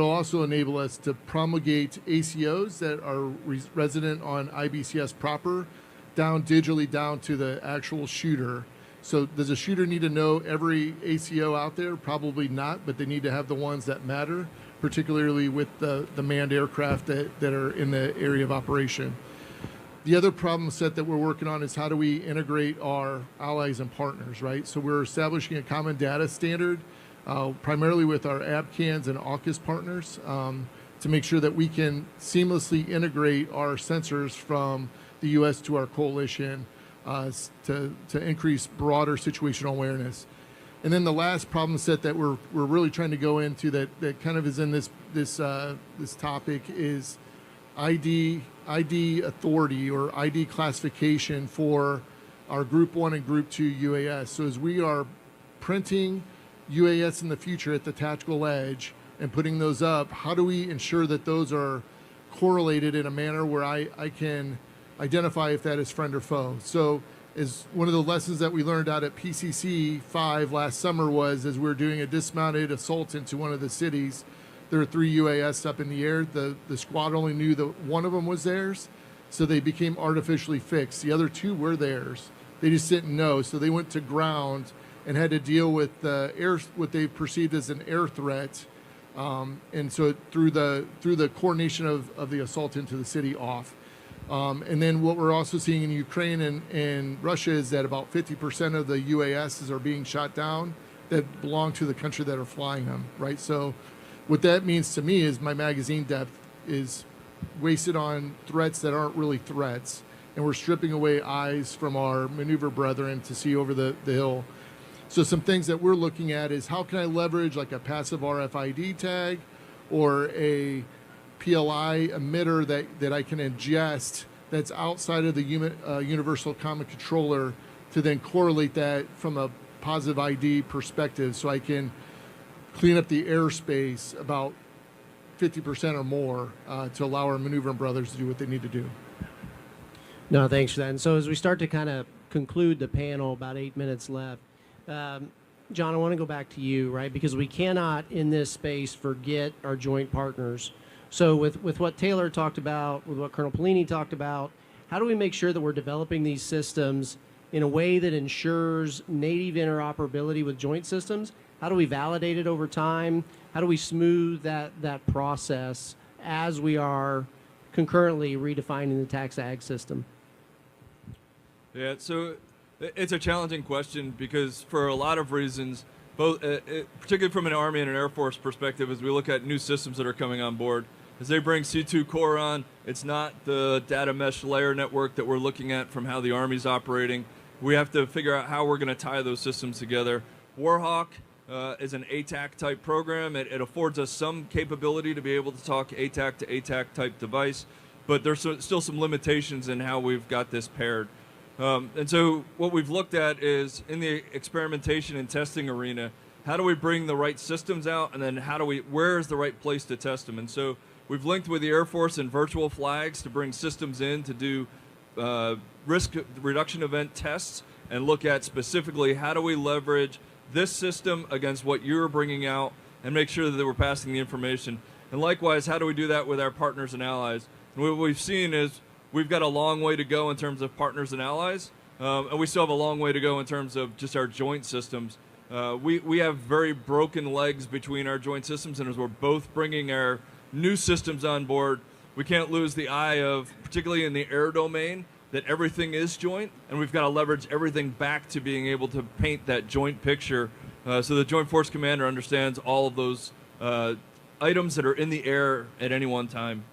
also enable us to promulgate ACOs that are resident on IBCS proper, digitally down to the actual shooter. So does a shooter need to know every ACO out there? Probably not, but they need to have the ones that matter, particularly with the manned aircraft that are in the area of operation. The other problem set that we're working on is how do we integrate our allies and partners, right? So we're establishing a common data standard, primarily with our ABCANs and AUKUS partners, to make sure that we can seamlessly integrate our sensors from the U.S. to our coalition to increase broader situational awareness. And then the last problem set that we're really trying to go into that kind of is in this topic is ID authority or ID classification for our Group 1 and Group 2 UAS. So as we are printing UAS in the future at the tactical edge and putting those up, how do we ensure that those are correlated in a manner where I can identify if that is friend or foe? So is one of the lessons that we learned out at PCC 5 last summer was as we were doing a dismounted assault into one of the cities, there were 3 UAS up in the air. The squad only knew that one of them was theirs, so they became artificially fixed. The other 2 were theirs. They just didn't know, so they went to ground and had to deal with what they perceived as an air threat, and so through the coordination of the assault into the city off. And then what we're also seeing in Ukraine and Russia is that about 50% of the UASs are being shot down that belong to the country that are flying them, right? So what that means to me is my magazine depth is wasted on threats that aren't really threats, and we're stripping away eyes from our maneuver brethren to see over the hill. So some things that we're looking at is how can I leverage like a passive RFID tag or a PLI emitter that I can ingest that's outside of the Universal Common Controller to then correlate that from a positive ID perspective so I can clean up the airspace about 50% or more to allow our maneuvering brothers to do what they need to do. No, thanks for that. And so as we start to kind of conclude the panel, about 8 minutes left, John, I want to go back to you, right? Because we cannot in this space forget our joint partners. So with what Taylor talked about, with what Colonel Pellini talked about, how do we make sure that we're developing these systems in a way that ensures native interoperability with joint systems? How do we validate it over time? How do we smooth that process as we are concurrently redefining the tax ag system? Yeah, so it's a challenging question because for a lot of reasons, both particularly from an Army and an Air Force perspective, as we look at new systems that are coming on board, as they bring C2 Core on, it's not the data mesh layer network that we're looking at from how the Army's operating. We have to figure out how we're going to tie those systems together. Warhawk is an ATAC type program. It affords us some capability to be able to talk ATAC to ATAC type device, but there's still some limitations in how we've got this paired. And so what we've looked at is in the experimentation and testing arena, how do we bring the right systems out, and then where is the right place to test them? And so we've linked with the Air Force and virtual flags to bring systems in to do risk reduction event tests and look at specifically how do we leverage this system against what you're bringing out and make sure that we're passing the information. And likewise, how do we do that with our partners and allies? And what we've seen is we've got a long way to go in terms of partners and allies, and we still have a long way to go in terms of just our joint systems. We have very broken legs between our joint systems, and as we're both bringing our new systems on board, we can't lose the eye of, particularly in the air domain, that everything is joint, and we've got to leverage everything back to being able to paint that joint picture so the Joint Force Commander understands all of those items that are in the air at any one time.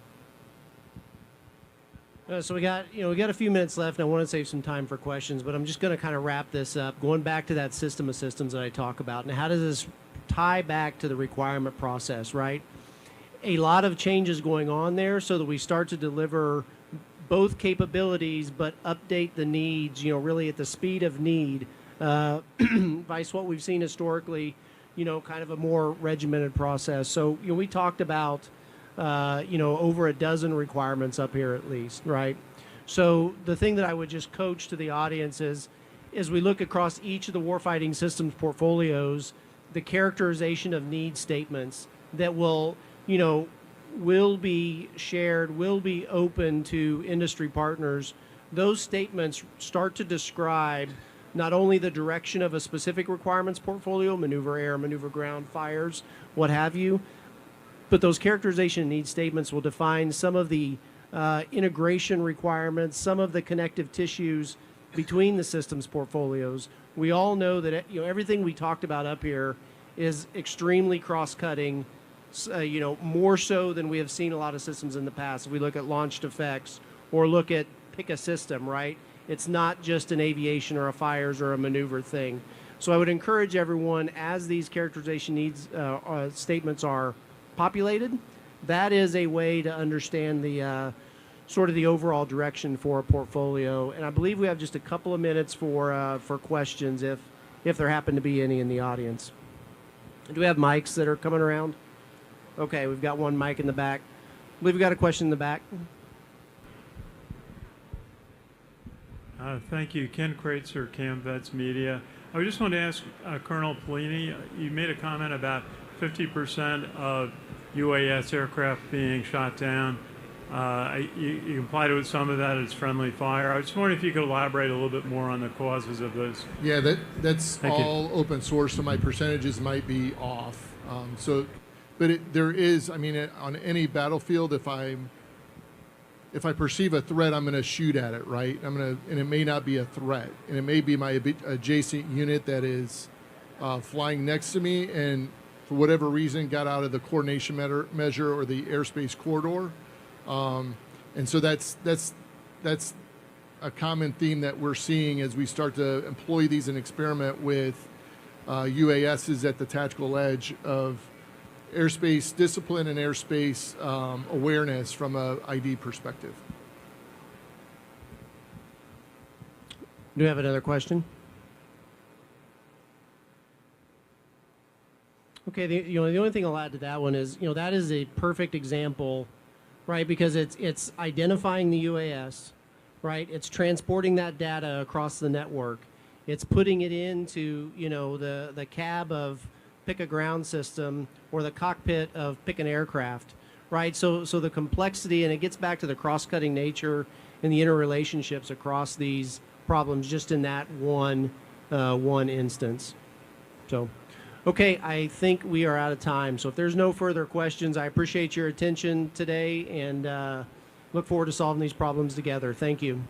So we got a few minutes left, and I want to save some time for questions, but I'm just going to kind of wrap this up, going back to that system of systems that I talk about. Now, how does this tie back to the requirement process, right? A lot of changes going on there so that we start to deliver both capabilities, but update the needs, really at the speed of need, vice what we've seen historically, kind of a more regimented process. So, we talked about over a dozen requirements up here at least, right? So the thing that I would just coach to the audience is, as we look across each of the warfighting systems portfolios, the characterization of need statements that will be shared, will be open to industry partners. Those statements start to describe not only the direction of a specific requirements portfolio, maneuver air, maneuver ground, fires, what have you, but those characterization need statements will define some of the integration requirements, some of the connective tissues between the systems portfolios. We all know that everything we talked about up here is extremely cross-cutting, more so than we have seen a lot of systems in the past. If we look at launched effects or look at pick a system, right? It's not just an aviation or a fires or a maneuver thing. So I would encourage everyone, as these characterization needs statements are populated, that is a way to understand the sort of the overall direction for a portfolio. And I believe we have just a couple of minutes for questions if there happen to be any in the audience. Do we have mics that are coming around? Okay, we've got one mic in the back. I believe we got a question in the back. Thank you. Ken Kreitzer, CamVets Media. I just wanted to ask Colonel Polini, you made a comment about 50% of UAS aircraft being shot down. You implied with some of that as friendly fire. I was just wondering if you could elaborate a little bit more on the causes of those. Yeah, that's all open source, so my percentages might be off. There is, on any battlefield, if I perceive a threat, I'm going to shoot at it, right? And it may not be a threat, and it may be my adjacent unit that is flying next to me, and for whatever reason got out of the coordination measure or the airspace corridor. And so that's a common theme that we're seeing as we start to employ these and experiment with UASs at the tactical edge of airspace discipline and airspace awareness from a ID perspective. Do you have another question? Okay, the only thing I'll add to that one is, that is a perfect example, right? Because it's identifying the UAS, right? It's transporting that data across the network. It's putting it into, the cab of pick a ground system or the cockpit of pick an aircraft, right? So the complexity, and it gets back to the cross-cutting nature and the interrelationships across these problems just in that one instance. So. Okay, I think we are out of time. So if there's no further questions, I appreciate your attention today and look forward to solving these problems together. Thank you.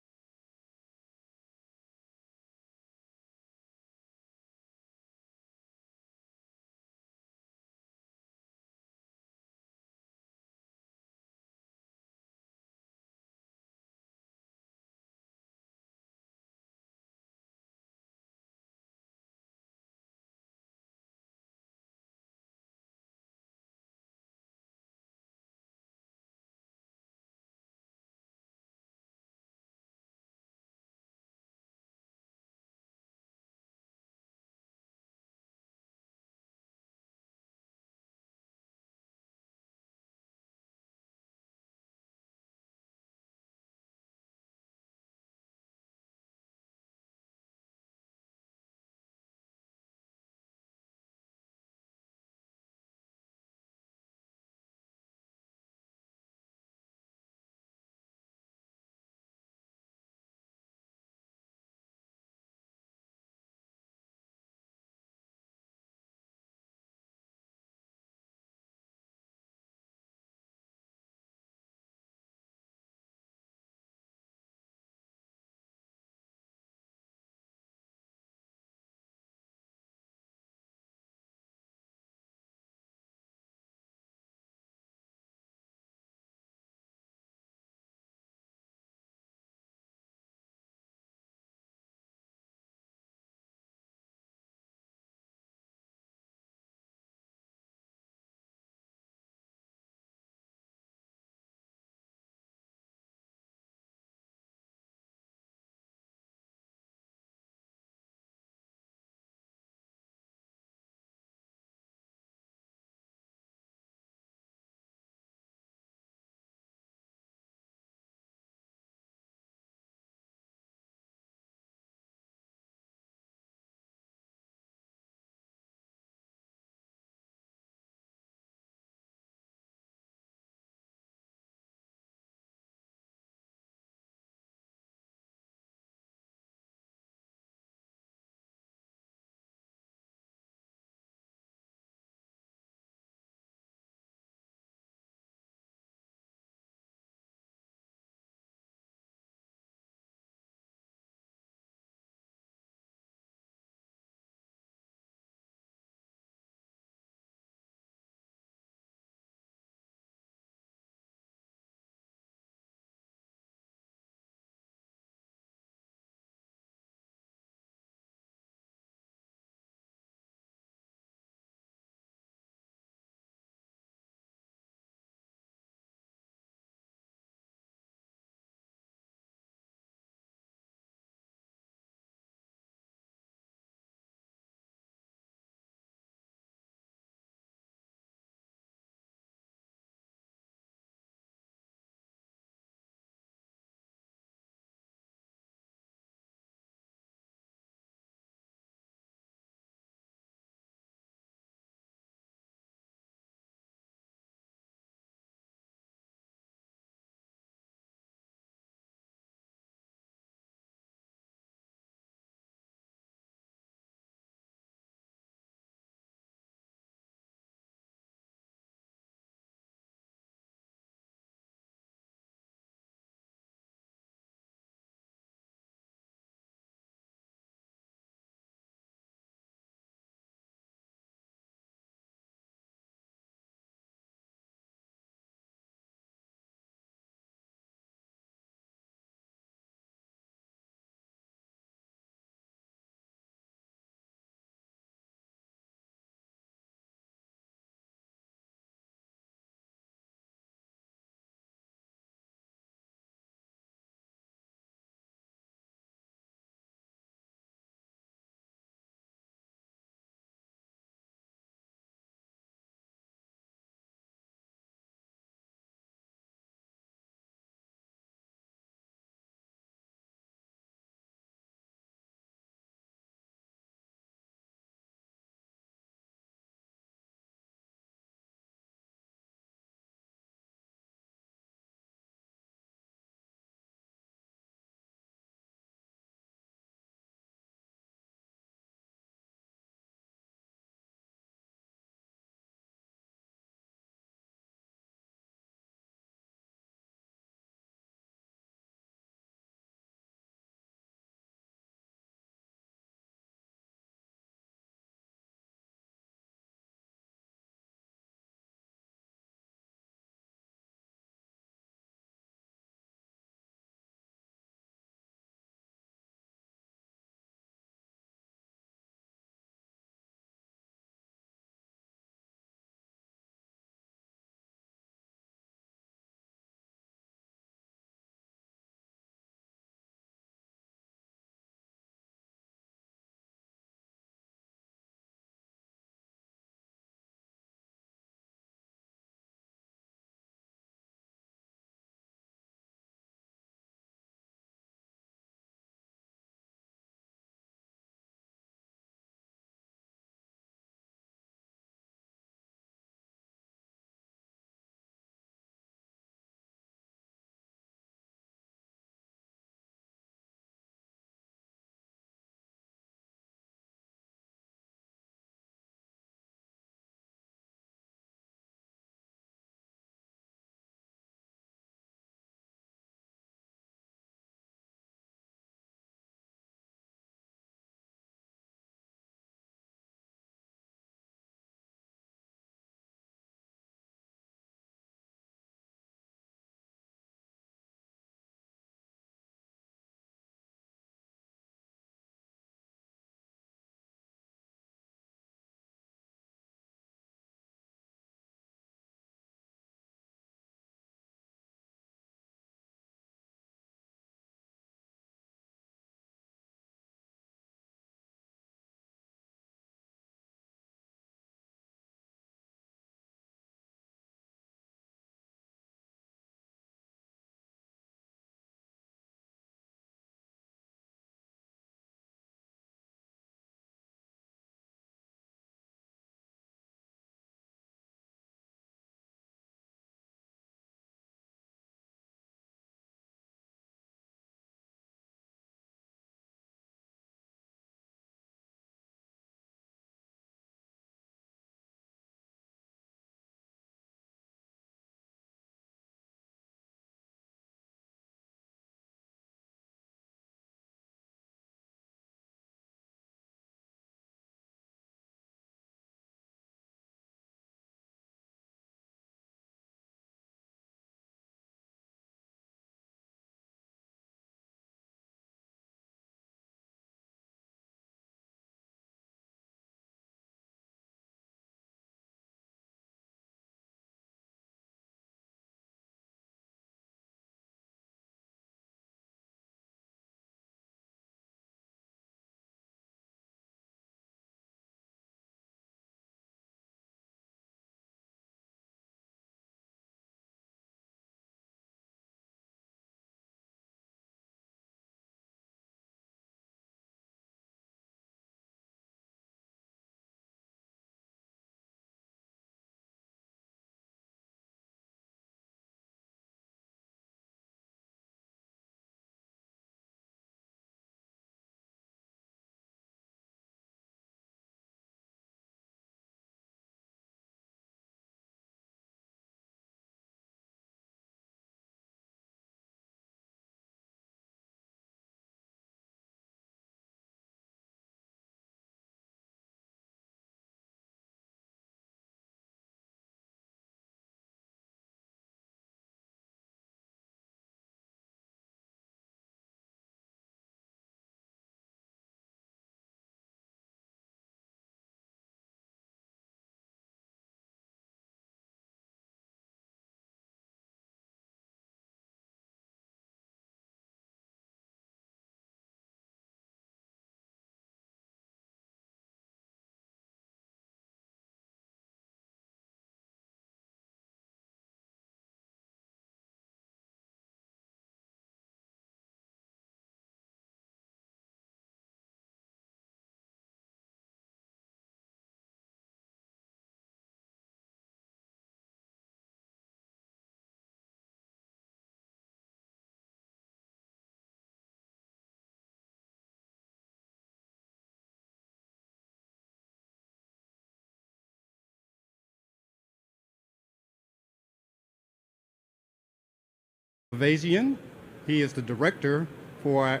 Aviation. He is the director for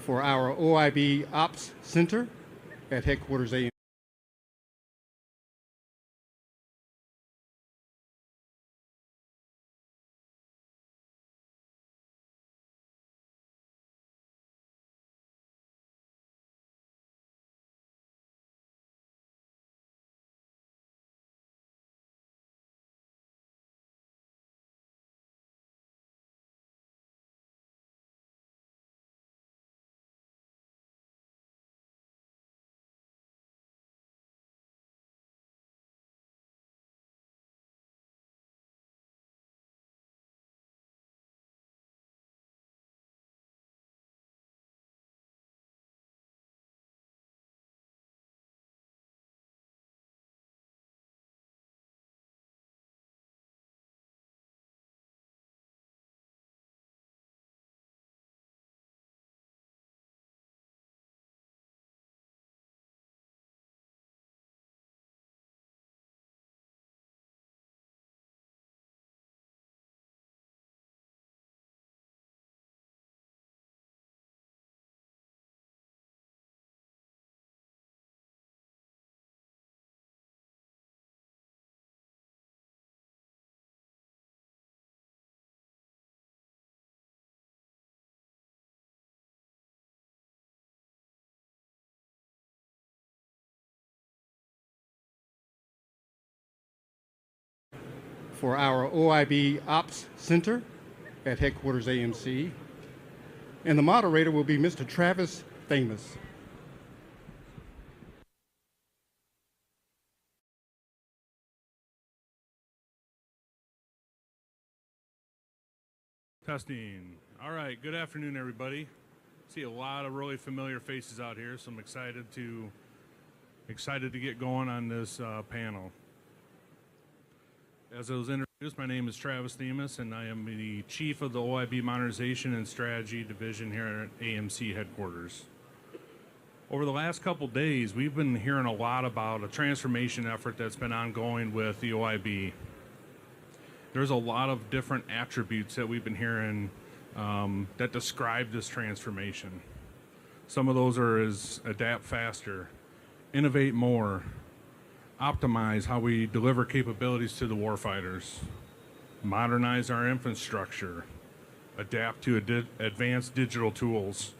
our OIB Ops Center at Headquarters A. For our OIB Ops Center at Headquarters AMC. And the moderator will be Mr. Travis Famous. Testing. All right, good afternoon, everybody. See a lot of really familiar faces out here, so I'm excited to get going on this panel. As I was introduced, my name is Travis Themis, and I am the Chief of the OIB Modernization and Strategy Division here at AMC headquarters. Over the last couple days, we've been hearing a lot about a transformation effort that's been ongoing with the OIB. There's a lot of different attributes that we've been hearing that describe this transformation. Some of those are as adapt faster, innovate more, optimize how we deliver capabilities to the warfighters, modernize our infrastructure, adapt to advanced digital tools,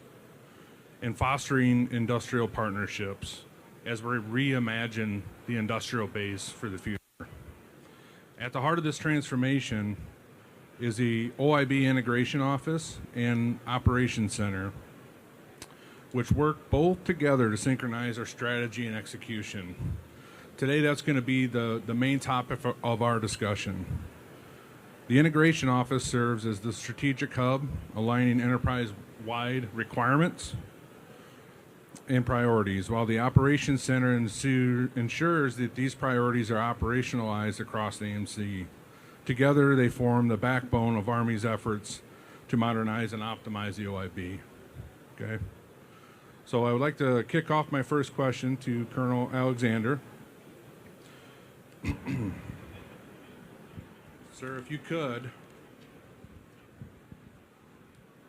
and fostering industrial partnerships as we reimagine the industrial base for the future. At the heart of this transformation is the OIB Integration Office and Operations Center, which work both together to synchronize our strategy and execution. Today, that's going to be the main topic of our discussion. The Integration Office serves as the strategic hub, aligning enterprise-wide requirements and priorities, while the Operations Center ensures that these priorities are operationalized across the AMC. Together, they form the backbone of Army's efforts to modernize and optimize the OIB. Okay? So I would like to kick off my first question to Colonel Alexander. Sir, if you could,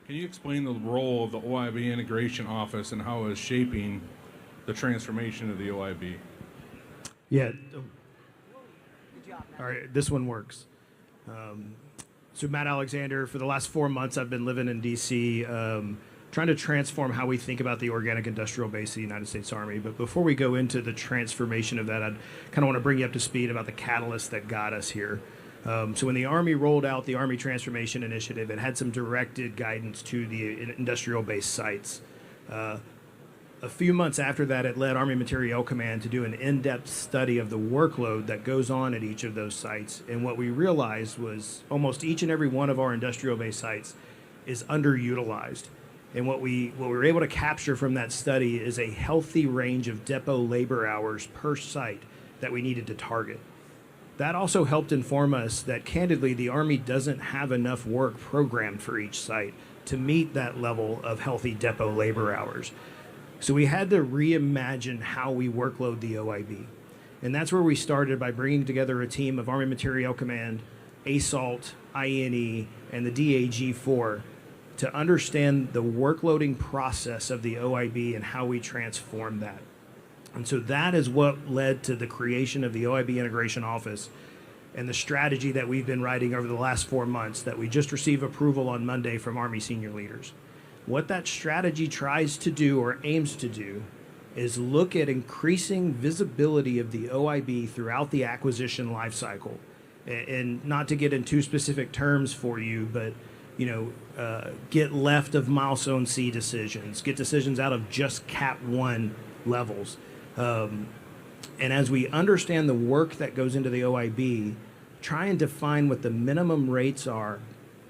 can you explain the role of the OIB Integration Office and how it is shaping the transformation of the OIB? Yeah. All right, this one works. So Matt Alexander, for the last 4 months, I've been living in D.C., trying to transform how we think about the organic industrial base of the United States Army. But before we go into the transformation of that, I'd kind of want to bring you up to speed about the catalyst that got us here. So when the Army rolled out the Army Transformation Initiative, it had some directed guidance to the industrial base sites. A few months after that, it led Army Materiel Command to do an in-depth study of the workload that goes on at each of those sites. And what we realized was almost each and every one of our industrial base sites is underutilized. And what we were able to capture from that study is a healthy range of depot labor hours per site that we needed to target. That also helped inform us that, candidly, the Army doesn't have enough work programmed for each site to meet that level of healthy depot labor hours. So we had to reimagine how we workload the OIB. And that's where we started by bringing together a team of Army Materiel Command, ASALT, INE, and the DAG4 to understand the workloading process of the OIB and how we transform that. And so that is what led to the creation of the OIB Integration Office and the strategy that we've been writing over the last 4 months that we just received approval on Monday from Army senior leaders. What that strategy tries to do or aims to do is look at increasing visibility of the OIB throughout the acquisition lifecycle. And not to get in too specific terms for you, but get left of milestone C decisions, get decisions out of just Cat 1 levels. And as we understand the work that goes into the OIB, try and define what the minimum rates are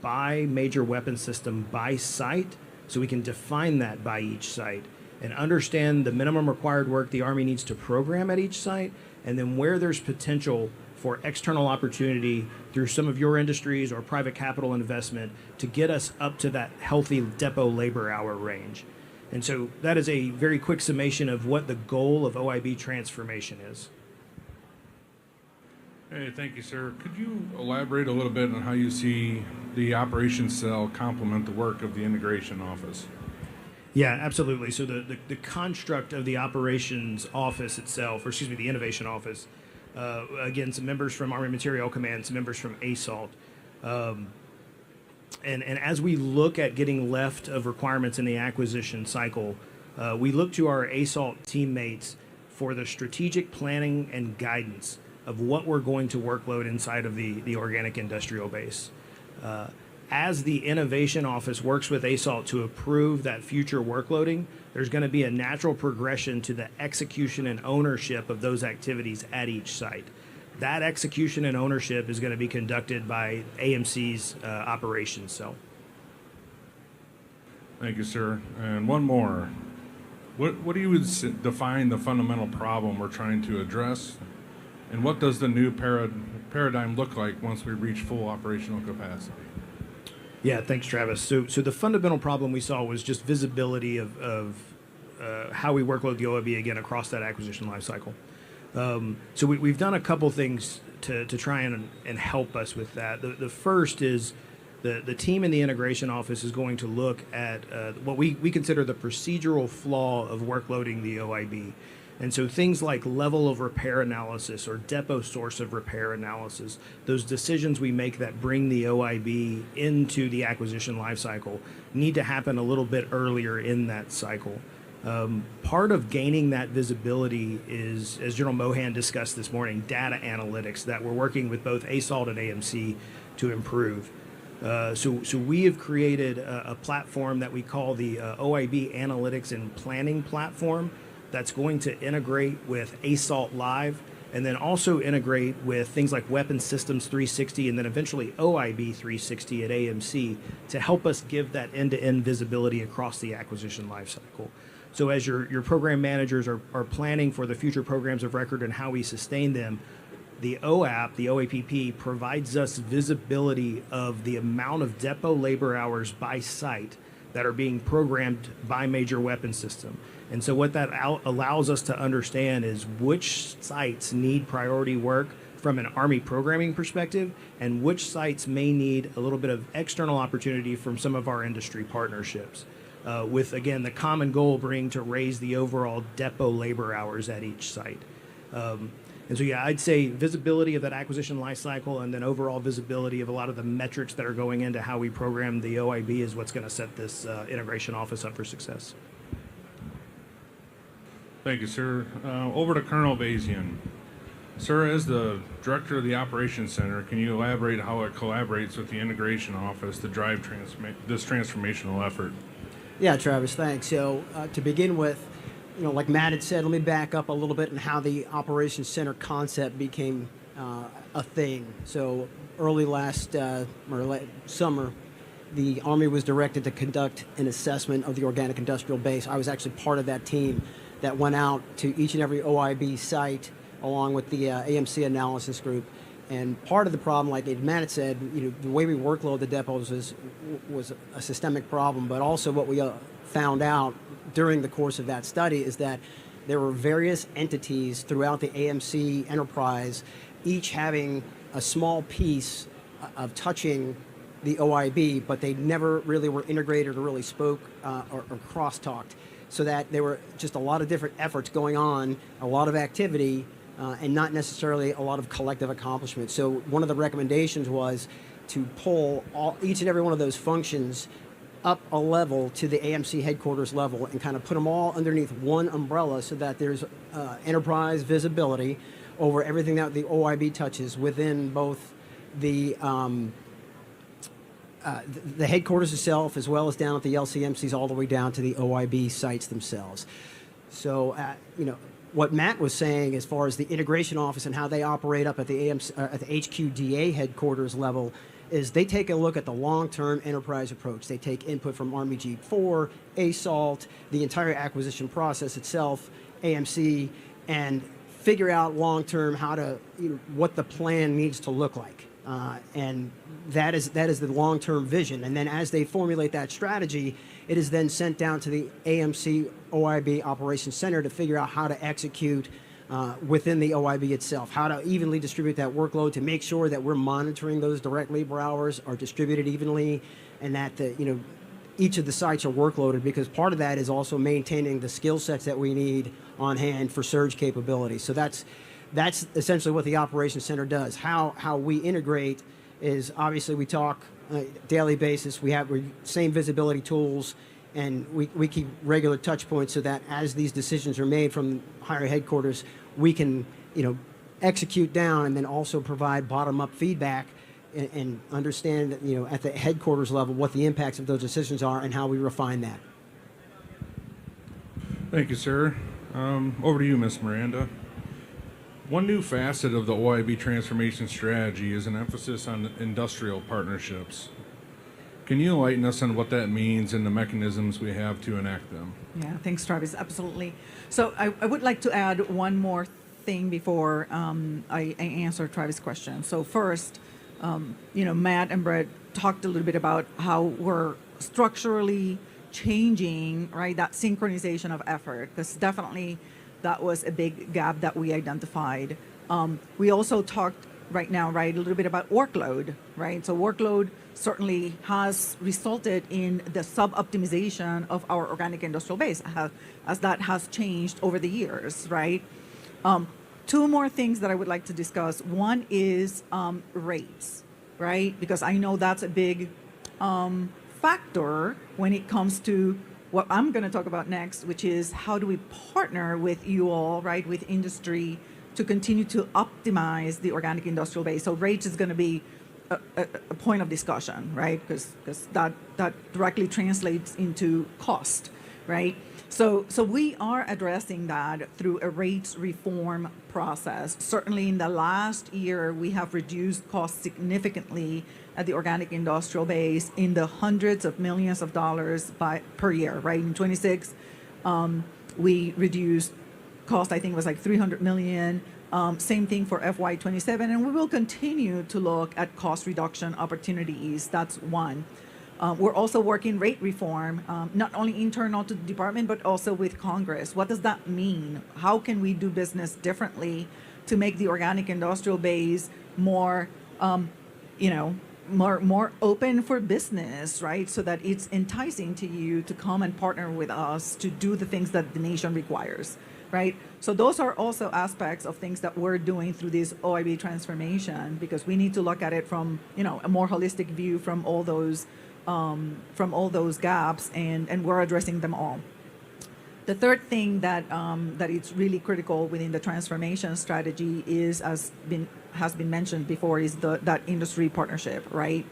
by major weapon system by site, so we can define that by each site and understand the minimum required work the Army needs to program at each site, and then where there's potential for external opportunity through some of your industries or private capital investment to get us up to that healthy depot labor hour range. And so that is a very quick summation of what the goal of OIB transformation is. Hey, thank you, sir. Could you elaborate a little bit on how you see the operations cell complement the work of the integration office? Yeah, absolutely. So the construct of the operations office itself, or excuse me, the innovation office, again, some members from Army Materiel Command, some members from ASALT. And as we look at getting left of requirements in the acquisition cycle, we look to our ASALT teammates for the strategic planning and guidance of what we're going to workload inside of the organic industrial base. As the innovation office works with ASALT to approve that future workloading, there's going to be a natural progression to the execution and ownership of those activities at each site. That execution and ownership is going to be conducted by AMC's operations cell. Thank you, sir. And one more. What do you define the fundamental problem we're trying to address? And what does the new paradigm look like once we reach full operational capacity? Yeah, thanks, Travis. So the fundamental problem we saw was just visibility of how we workload the OIB again across that acquisition lifecycle. So we've done a couple things to try and help us with that. The first is the team in the integration office is going to look at what we consider the procedural flaw of workloading the OIB. And so things like level of repair analysis or depot source of repair analysis, those decisions we make that bring the OIB into the acquisition lifecycle need to happen a little bit earlier in that cycle. Part of gaining that visibility is, as General Mohan discussed this morning, data analytics that we're working with both ASALT and AMC to improve. So we have created a platform that we call the OIB Analytics and Planning Platform that's going to integrate with ASALT Live and then also integrate with things like Weapons Systems 360 and then eventually OIB 360 at AMC to help us give that end-to-end visibility across the acquisition lifecycle. So as your program managers are planning for the future programs of record and how we sustain them, the OAP, the OAPP, provides us visibility of the amount of depot labor hours by site that are being programmed by major weapon system. And so what that allows us to understand is which sites need priority work from an Army programming perspective and which sites may need a little bit of external opportunity from some of our industry partnerships. With, again, the common goal being to raise the overall depot labor hours at each site. And so, yeah, I'd say visibility of that acquisition life cycle and then overall visibility of a lot of the metrics that are going into how we program the OIB is what's going to set this integration office up for success. Thank you, sir. Over to Colonel Bazian. Sir, as the director of the Operations Center, can you elaborate how it collaborates with the integration office to drive this transformational effort? Yeah, Travis, thanks. So to begin with, like Matt had said, let me back up a little bit and how the Operations Center concept became a thing. So early last summer, the Army was directed to conduct an assessment of the organic industrial base. I was actually part of that team that went out to each and every OIB site along with the AMC analysis group. And part of the problem, like Matt had said, the way we workload the depots was a systemic problem, but also what we found out during the course of that study is that there were various entities throughout the AMC enterprise, each having a small piece of touching the OIB, but they never really were integrated or really spoke or cross-talked, so that there were just a lot of different efforts going on, a lot of activity, and not necessarily a lot of collective accomplishment. So one of the recommendations was to pull each and every one of those functions up a level to the AMC headquarters level and kind of put them all underneath one umbrella so that there's enterprise visibility over everything that the OIB touches within both the headquarters itself, as well as down at the LCMCs, all the way down to the OIB sites themselves. So, what Matt was saying as far as the integration office and how they operate up at the at the HQDA headquarters level is they take a look at the long-term enterprise approach. They take input from Army G4, ASALT, the entire acquisition process itself, AMC, and figure out long-term how to, what the plan needs to look like. And that is the long-term vision. And then as they formulate that strategy, it is then sent down to the AMC OIB Operations Center to figure out how to execute within the OIB itself, how to evenly distribute that workload to make sure that we're monitoring those direct labor hours are distributed evenly, and that each of the sites are workloaded, because part of that is also maintaining the skill sets that we need on hand for surge capability. So that's essentially what the Operations Center does. How we integrate is, obviously we talk daily basis. We have same visibility tools, and we keep regular touch points so that as these decisions are made from higher headquarters, we can execute down and then also provide bottom-up feedback and understand at the headquarters level what the impacts of those decisions are and how we refine that. Thank you, sir. Over to you, Ms. Miranda. One new facet of the OIB transformation strategy is an emphasis on industrial partnerships. Can you enlighten us on what that means and the mechanisms we have to enact them? Yeah, thanks, Travis. Absolutely. So I would like to add one more thing before I answer Travis' question. So first, Matt and Brett talked a little bit about how we're structurally changing, right, that synchronization of effort, because definitely that was a big gap that we identified. We also talked a little bit about workload, right? So workload certainly has resulted in the sub-optimization of our organic industrial base, as that has changed over the years, right? Two more things that I would like to discuss. One is rates, right? Because I know that's a big factor when it comes to what I'm going to talk about next, which is how do we partner with you all, right, with industry, to continue to optimize the organic industrial base. So rates is going to be a point of discussion, right? Because that directly translates into cost, right? So we are addressing that through a rates reform process. Certainly in the last year, we have reduced costs significantly at the organic industrial base in the hundreds of millions of dollars per year, right? In 26, we reduced cost, I think it was like $300 million. Same thing for FY27, and we will continue to look at cost reduction opportunities. That's one. We're also working rate reform, not only internal to the department, but also with Congress. What does that mean? How can we do business differently to make the organic industrial base more, more open for business, right? So that it's enticing to you to come and partner with us to do the things that the nation requires, right? So those are also aspects of things that we're doing through this OIB transformation, because we need to look at it from, a more holistic view from all those gaps, and we're addressing them all. The third thing that it's really critical within the transformation strategy is, has been mentioned before, is that industry partnership, right?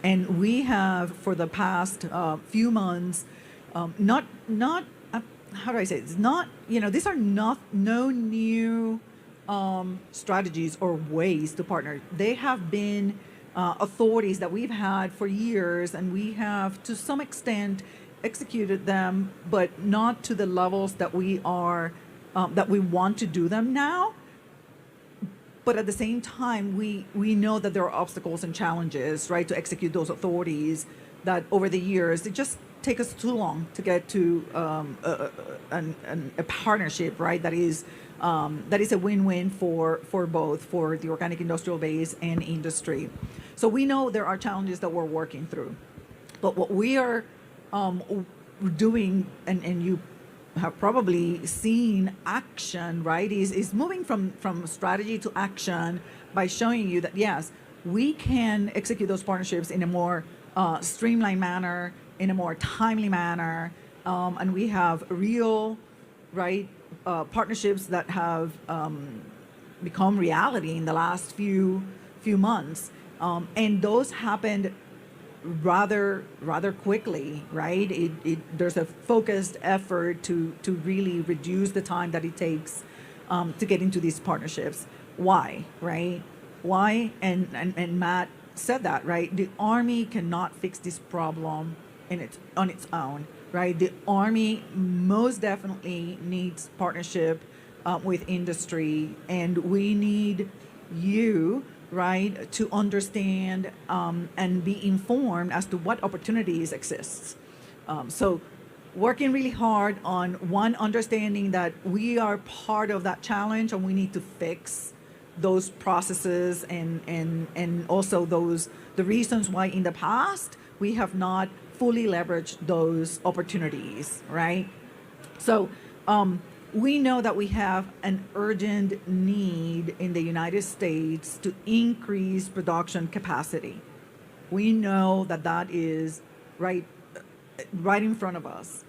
And we have, for the past few months, how do I say it? It's not, these are no new strategies or ways to partner. They have been authorities that we've had for years, and we have, to some extent, executed them, but not to the levels that we want to do them now. But at the same time, we know that there are obstacles and challenges, right, to execute those authorities that over the years, it just take us too long to get to a partnership, right, that is a win-win for both, for the organic industrial base and industry. So we know there are challenges that we're working through. But what we are doing, and you have probably seen action, right, is moving from strategy to action by showing you that, yes, we can execute those partnerships in a more streamlined manner, in a more timely manner, and we have real, right, partnerships that have become reality in the last few months, and those happened rather quickly, right? There's a focused effort to really reduce the time that it takes to get into these partnerships. Why, right? Why? And Matt said that, right? The Army cannot fix this problem on its own, right? The Army most definitely needs partnership with industry, and we need you, right, to understand and be informed as to what opportunities exist. So working really hard on one, understanding that we are part of that challenge and we need to fix those processes and also the reasons why in the past we have not fully leveraged those opportunities, right? So we know that we have an urgent need in the United States to increase production capacity. We know that is right in front of us.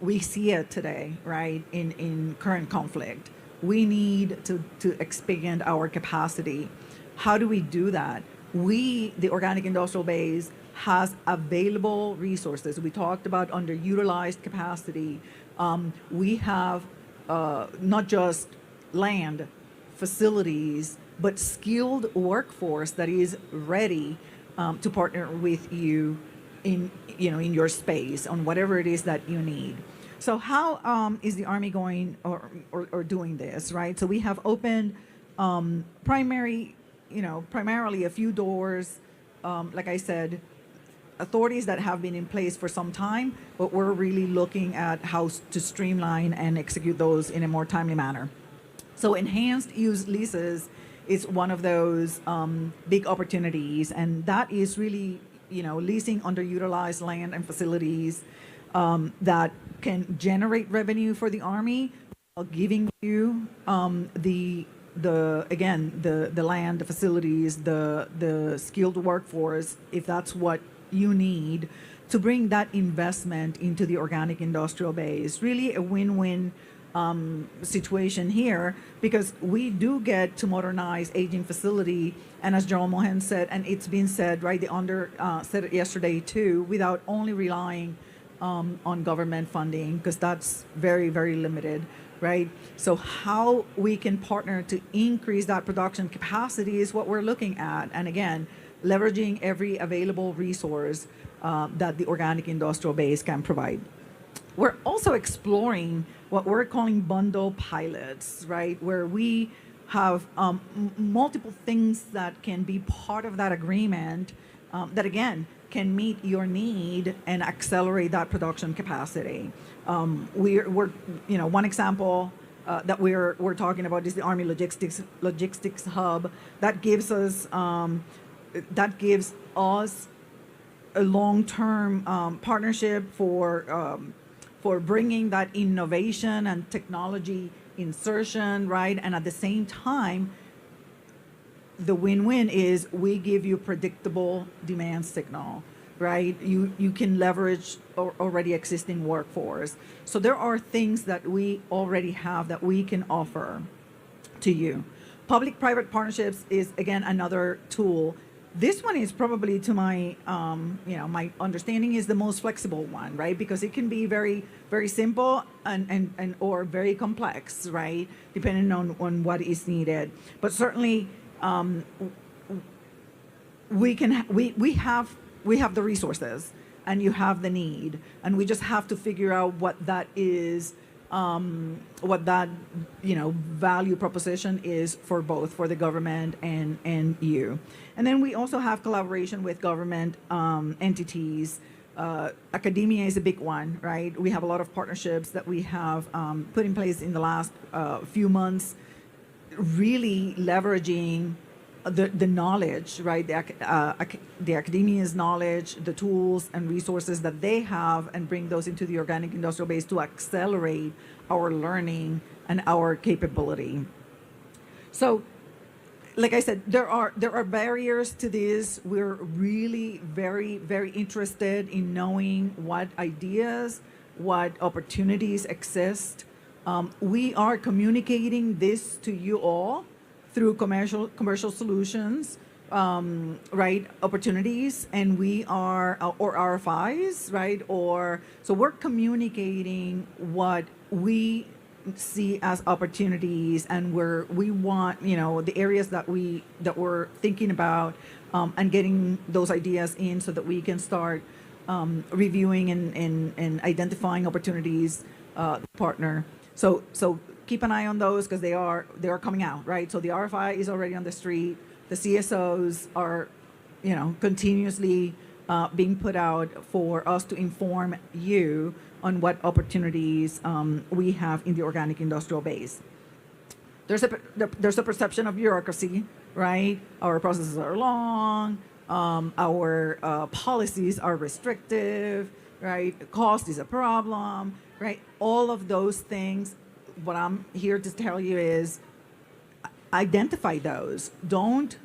We see it today, right, in current conflict. We need to expand our capacity. How do we do that? The organic industrial base, has available resources. We talked about underutilized capacity. We have not just land, facilities, but skilled workforce that is ready to partner with you in your space on whatever it is that you need. So how is the Army going or doing this, right? So we have opened primarily a few doors, like I said, authorities that have been in place for some time, but we're really looking at how to streamline and execute those in a more timely manner. So enhanced use leases is one of those big opportunities, and that is really, leasing underutilized land and facilities that can generate revenue for the Army, while giving you the land, the facilities, the skilled workforce, if that's what you need to bring that investment into the organic industrial base. Really a win-win situation here, because we do get to modernize aging facility, and as General Mohan said, and it's been said, right, said it yesterday too, without only relying on government funding, because that's very, very limited, right? So how we can partner to increase that production capacity is what we're looking at. And again, leveraging every available resource that the organic industrial base can provide. We're also exploring what we're calling bundle pilots, right? Where we have multiple things that can be part of that agreement that, again, can meet your need and accelerate that production capacity. We're one example that we're talking about is the Army Logistics Hub that gives us a long-term partnership for bringing that innovation and technology insertion, right? And at the same time, the win-win is we give you predictable demand signal, right? You can leverage already existing workforce. So there are things that we already have that we can offer to you. Public-private partnerships is, again, another tool. This one is probably, to my my understanding, is the most flexible one, right? Because it can be very, very simple and or very complex, right? Depending on what is needed. But certainly, we have the resources, and you have the need, and we just have to figure out what that is. What that value proposition is for both, for the government and you. And then we also have collaboration with government entities. Academia is a big one, right? We have a lot of partnerships that we have put in place in the last few months, really leveraging the knowledge, right? The academia's knowledge, the tools and resources that they have, and bring those into the organic industrial base to accelerate our learning and our capability. So, like I said, there are barriers to this. We're really very, very interested in knowing what ideas, what opportunities exist. We are communicating this to you all through commercial solutions, right? Opportunities, and we are, or RFIs, right? So we're communicating what we see as opportunities, and we want, the areas that we're thinking about, and getting those ideas in so that we can start reviewing and identifying opportunities, partner. So keep an eye on those, because they are coming out, right? So the RFI is already on the street. The CSOs are, continuously being put out for us to inform you on what opportunities we have in the organic industrial base. There's a perception of bureaucracy, right? Our processes are long. Our policies are restrictive, right? Cost is a problem, right? All of those things. What I'm here to tell you is identify those. Don't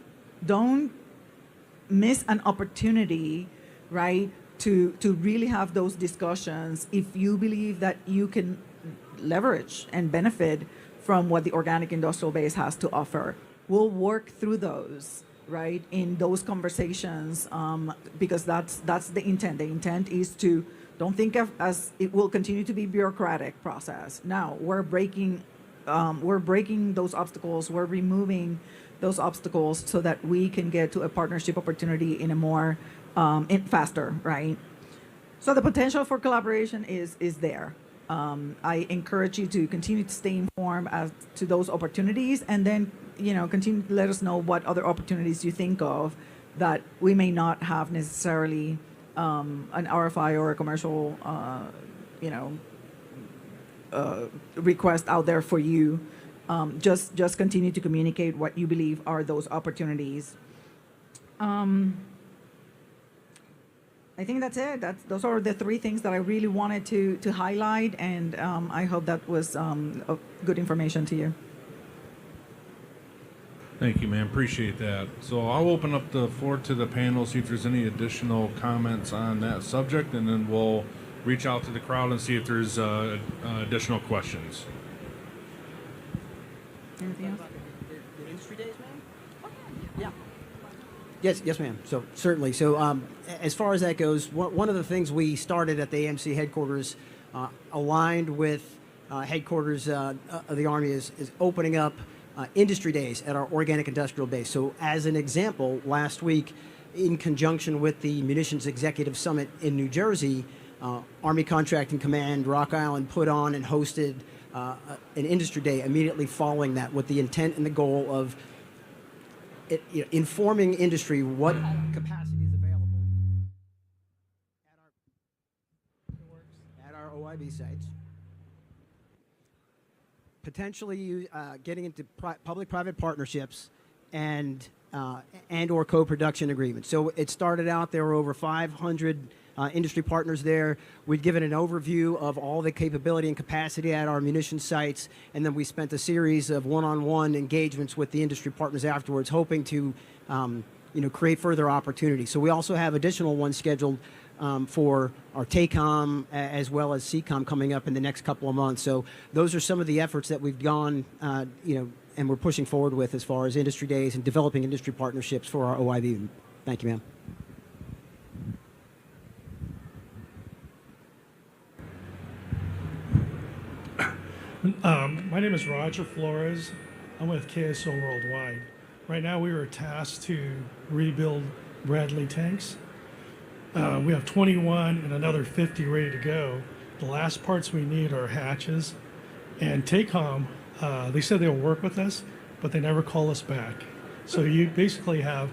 miss an opportunity, right, to really have those discussions if you believe that you can leverage and benefit from what the organic industrial base has to offer. We'll work through those, right, in those conversations, because that's the intent. The intent is to don't think of as it will continue to be bureaucratic process. Now we're breaking those obstacles. We're removing those obstacles so that we can get to a partnership opportunity in a more faster, right? So the potential for collaboration is there. I encourage you to continue to stay informed as to those opportunities, and then continue to let us know what other opportunities you think of that we may not have necessarily an RFI or a commercial request out there for you. Just continue to communicate what you believe are those opportunities. I think that's it. Those are the three things that I really wanted to highlight, and I hope that was good information to you. Thank you, ma'am. Appreciate that. So I'll open up the floor to the panel, see if there's any additional comments on that subject, and then we'll reach out to the crowd and see if there's additional questions. Anything else? The industry days, ma'am? Yeah. Yes, ma'am. So certainly. So as far as that goes, one of the things we started at the AMC headquarters, aligned with headquarters of the Army, is opening up industry days at our organic industrial base. So as an example, last week, in conjunction with the Munitions Executive Summit in New Jersey, Army Contracting Command, Rock Island, put on and hosted an industry day immediately following that, with the intent and the goal of informing industry what capacity is available at our OIB sites, potentially getting into public-private partnerships and or co-production agreements. So it started out, there were over 500 industry partners there. We'd given an overview of all the capability and capacity at our munitions sites, and then we spent a series of one-on-one engagements with the industry partners afterwards, hoping to create further opportunities. So we also have additional ones scheduled for our TACOM as well as CCOM coming up in the next couple of months. So those are some of the efforts that we've gone, and we're pushing forward with as far as industry days and developing industry partnerships for our OIB. Thank you, ma'am. My name is Roger Flores. I'm with KSO Worldwide. Right now we were tasked to rebuild Bradley tanks. We have 21 and another 50 ready to go. The last parts we need are hatches. And TACOM, they said they'll work with us, but they never call us back. So you basically have,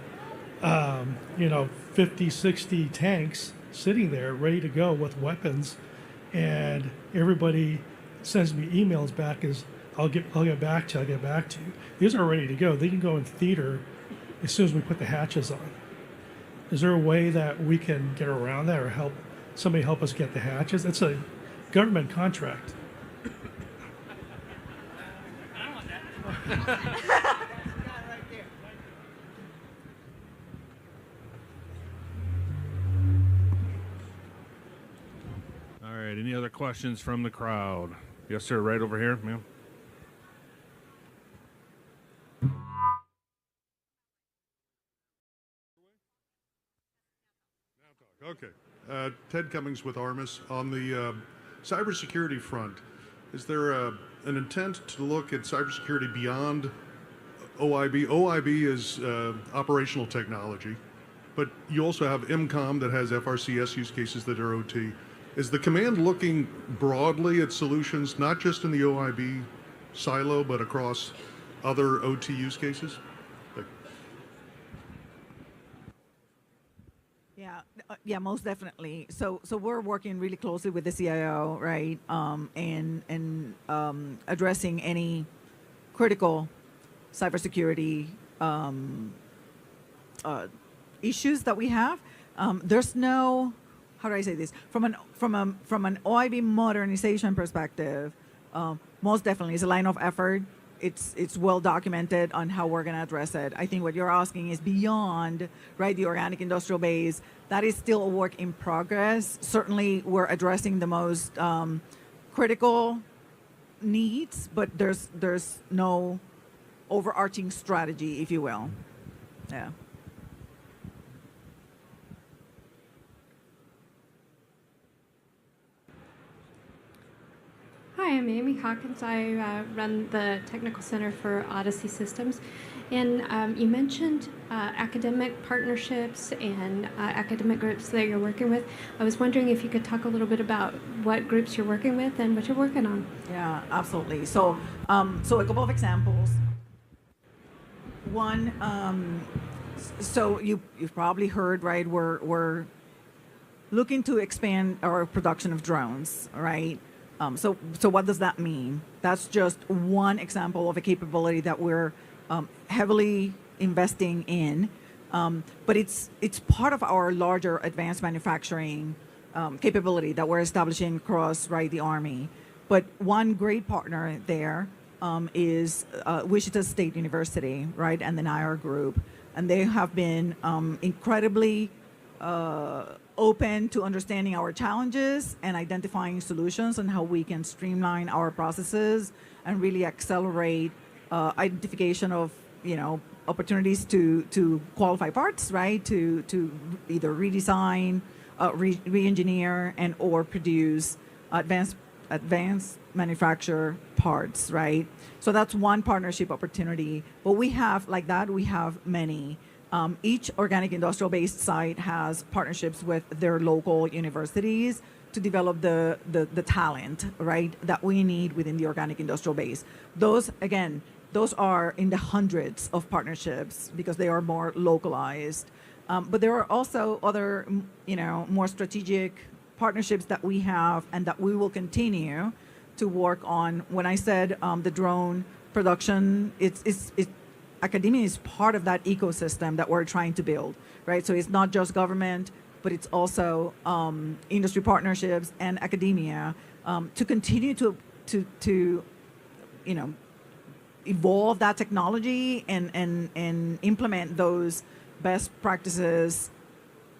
50, 60 tanks sitting there ready to go with weapons, and everybody sends me emails back as I'll get back to you. These are ready to go. They can go in theater as soon as we put the hatches on. Is there a way that we can get around that or somebody help us get the hatches? It's a government contract. All right, any other questions from the crowd? Yes, sir, right over here, ma'am. Okay. Ted Cummings with Armis. On the cybersecurity front, is there an intent to look at cybersecurity beyond OIB? OIB is operational technology, but you also have MCOM that has FRCS use cases that are OT. Is the command looking broadly at solutions, not just in the OIB silo, but across other OT use cases? Yeah, most definitely. So we're working really closely with the CIO, right, and addressing any critical cybersecurity issues that we have. There's no, how do I say this? From an OIB modernization perspective, most definitely it's a line of effort. It's well documented on how we're going to address it. I think what you're asking is beyond, right, the organic industrial base. That is still a work in progress. Certainly, we're addressing the most critical needs, but there's no overarching strategy, if you will. Yeah. Hi, I'm Amy Hawkins. I run the Technical Center for Odyssey Systems. And you mentioned academic partnerships and academic groups that you're working with. I was wondering if you could talk a little bit about what groups you're working with and what you're working on. Yeah, absolutely. So a couple of examples. One, so you've probably heard, right? We're looking to expand our production of drones, right? So what does that mean? That's just one example of a capability that we're heavily investing in, but it's part of our larger advanced manufacturing capability that we're establishing across, right, the Army. But one great partner there is Wichita State University, right, and the NIR group, and they have been incredibly open to understanding our challenges and identifying solutions and how we can streamline our processes and really accelerate identification of, opportunities to qualify parts, right? To either redesign, re-engineer, and or produce advanced manufacture parts, right? So that's one partnership opportunity. But we have, like that, we have many. Each organic industrial-based site has partnerships with their local universities to develop the talent, right, that we need within the organic industrial base. Those are in the hundreds of partnerships because they are more localized. But there are also other, more strategic partnerships that we have and that we will continue to work on. When I said the drone production, academia is part of that ecosystem that we're trying to build, right? So it's not just government, but it's also industry partnerships and academia to continue to evolve that technology and implement those best practices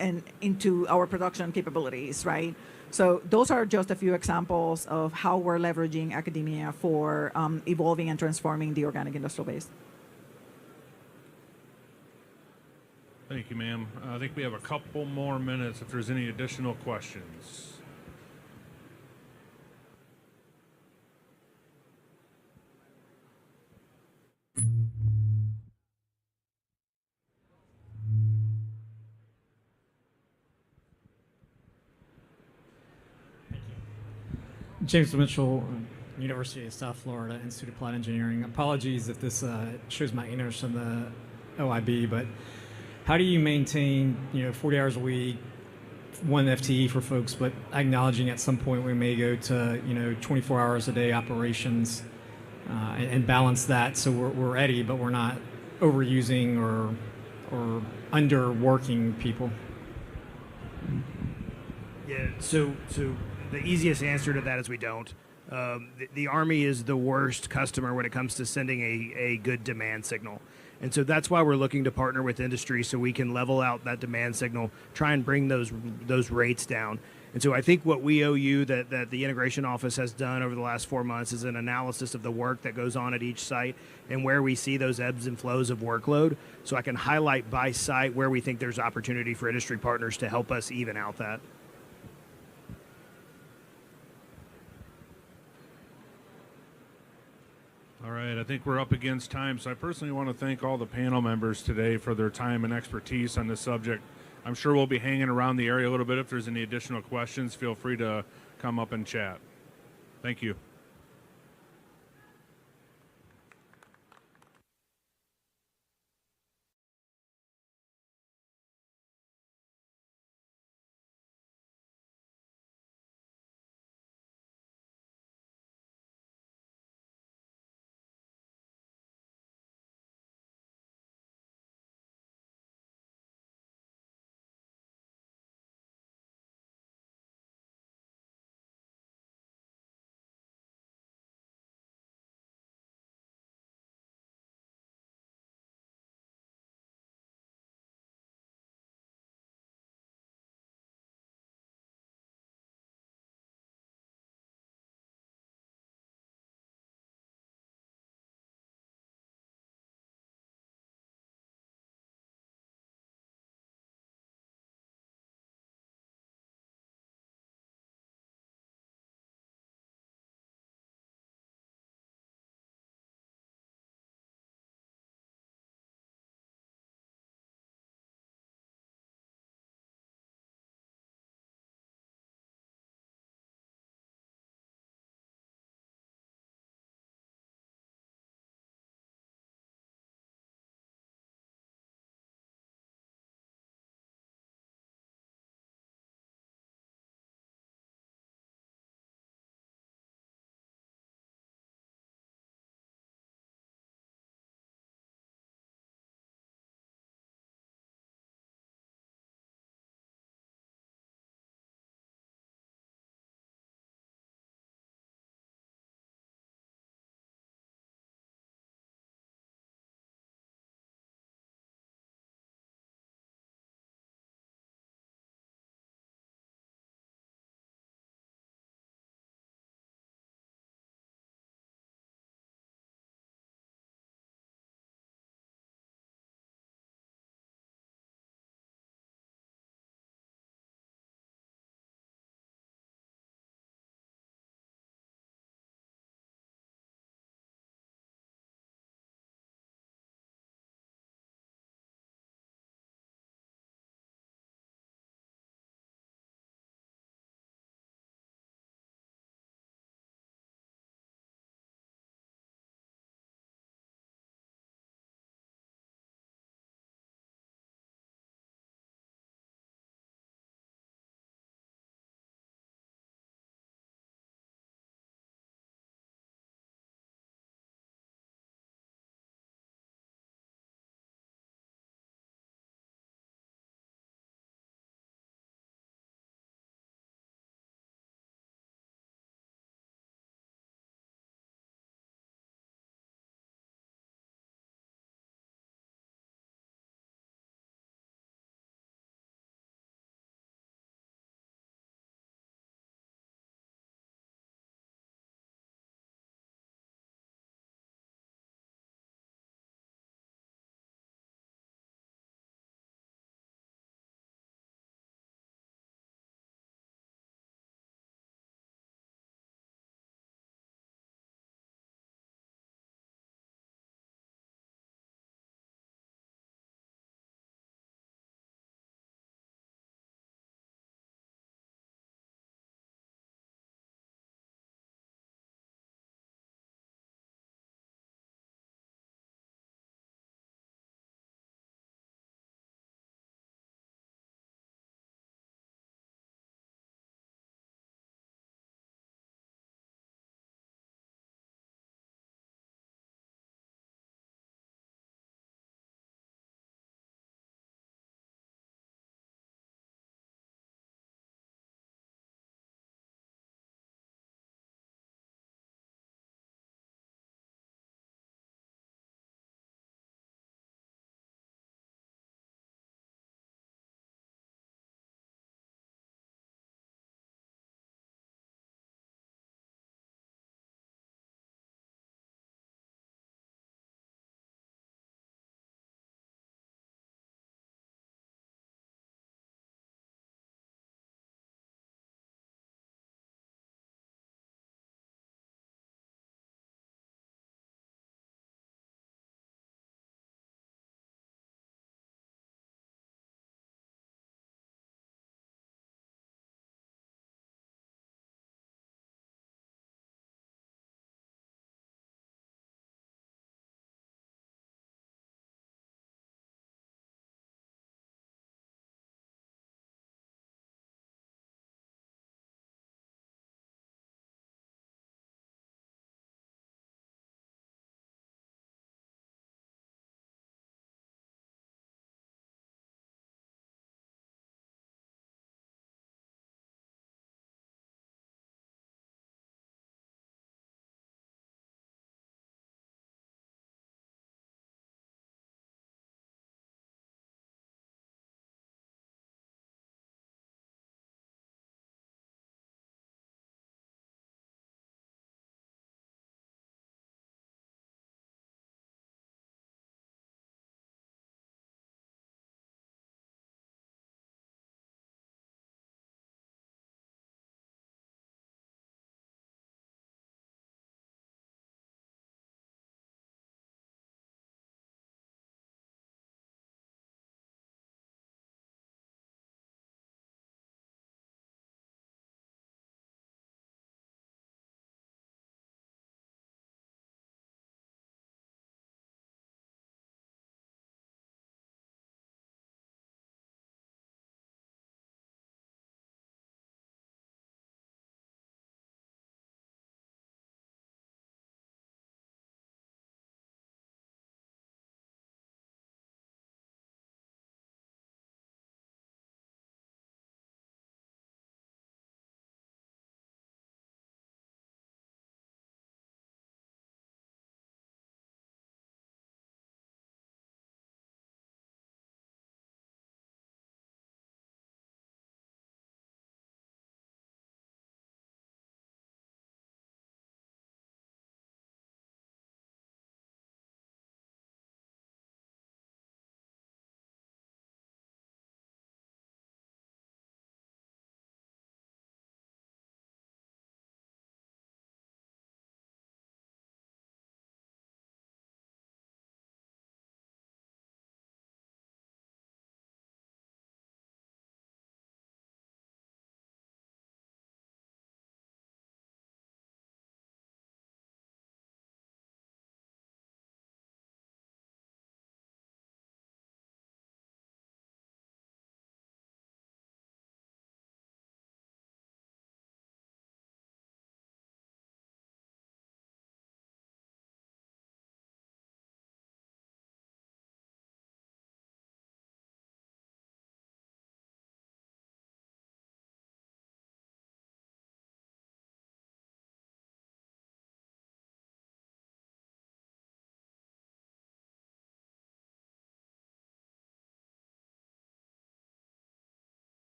and into our production capabilities, right? So those are just a few examples of how we're leveraging academia for evolving and transforming the organic industrial base. Thank you, ma'am. I think we have a couple more minutes if there's any additional questions. James Mitchell, University of South Florida, Institute of Applied Engineering. Apologies if this shows my interest in the OIB, but how do you maintain, 40 hours a week, one FTE for folks, but acknowledging at some point we may go to, 24 hours a day operations and balance that so we're ready, but we're not overusing or or underworking people? Yeah, so the easiest answer to that is we don't. The Army is the worst customer when it comes to sending a good demand signal. And so that's why we're looking to partner with industry so we can level out that demand signal, try and bring those rates down. And so I think what we owe you that the integration office has done over the last 4 months is an analysis of the work that goes on at each site and where we see those ebbs and flows of workload, so I can highlight by site where we think there's opportunity for industry partners to help us even out that. All right, I think we're up against time, so I personally want to thank all the panel members today for their time and expertise on this subject. I'm sure we'll be hanging around the area a little bit. If there's any additional questions, feel free to come up and chat. Thank you.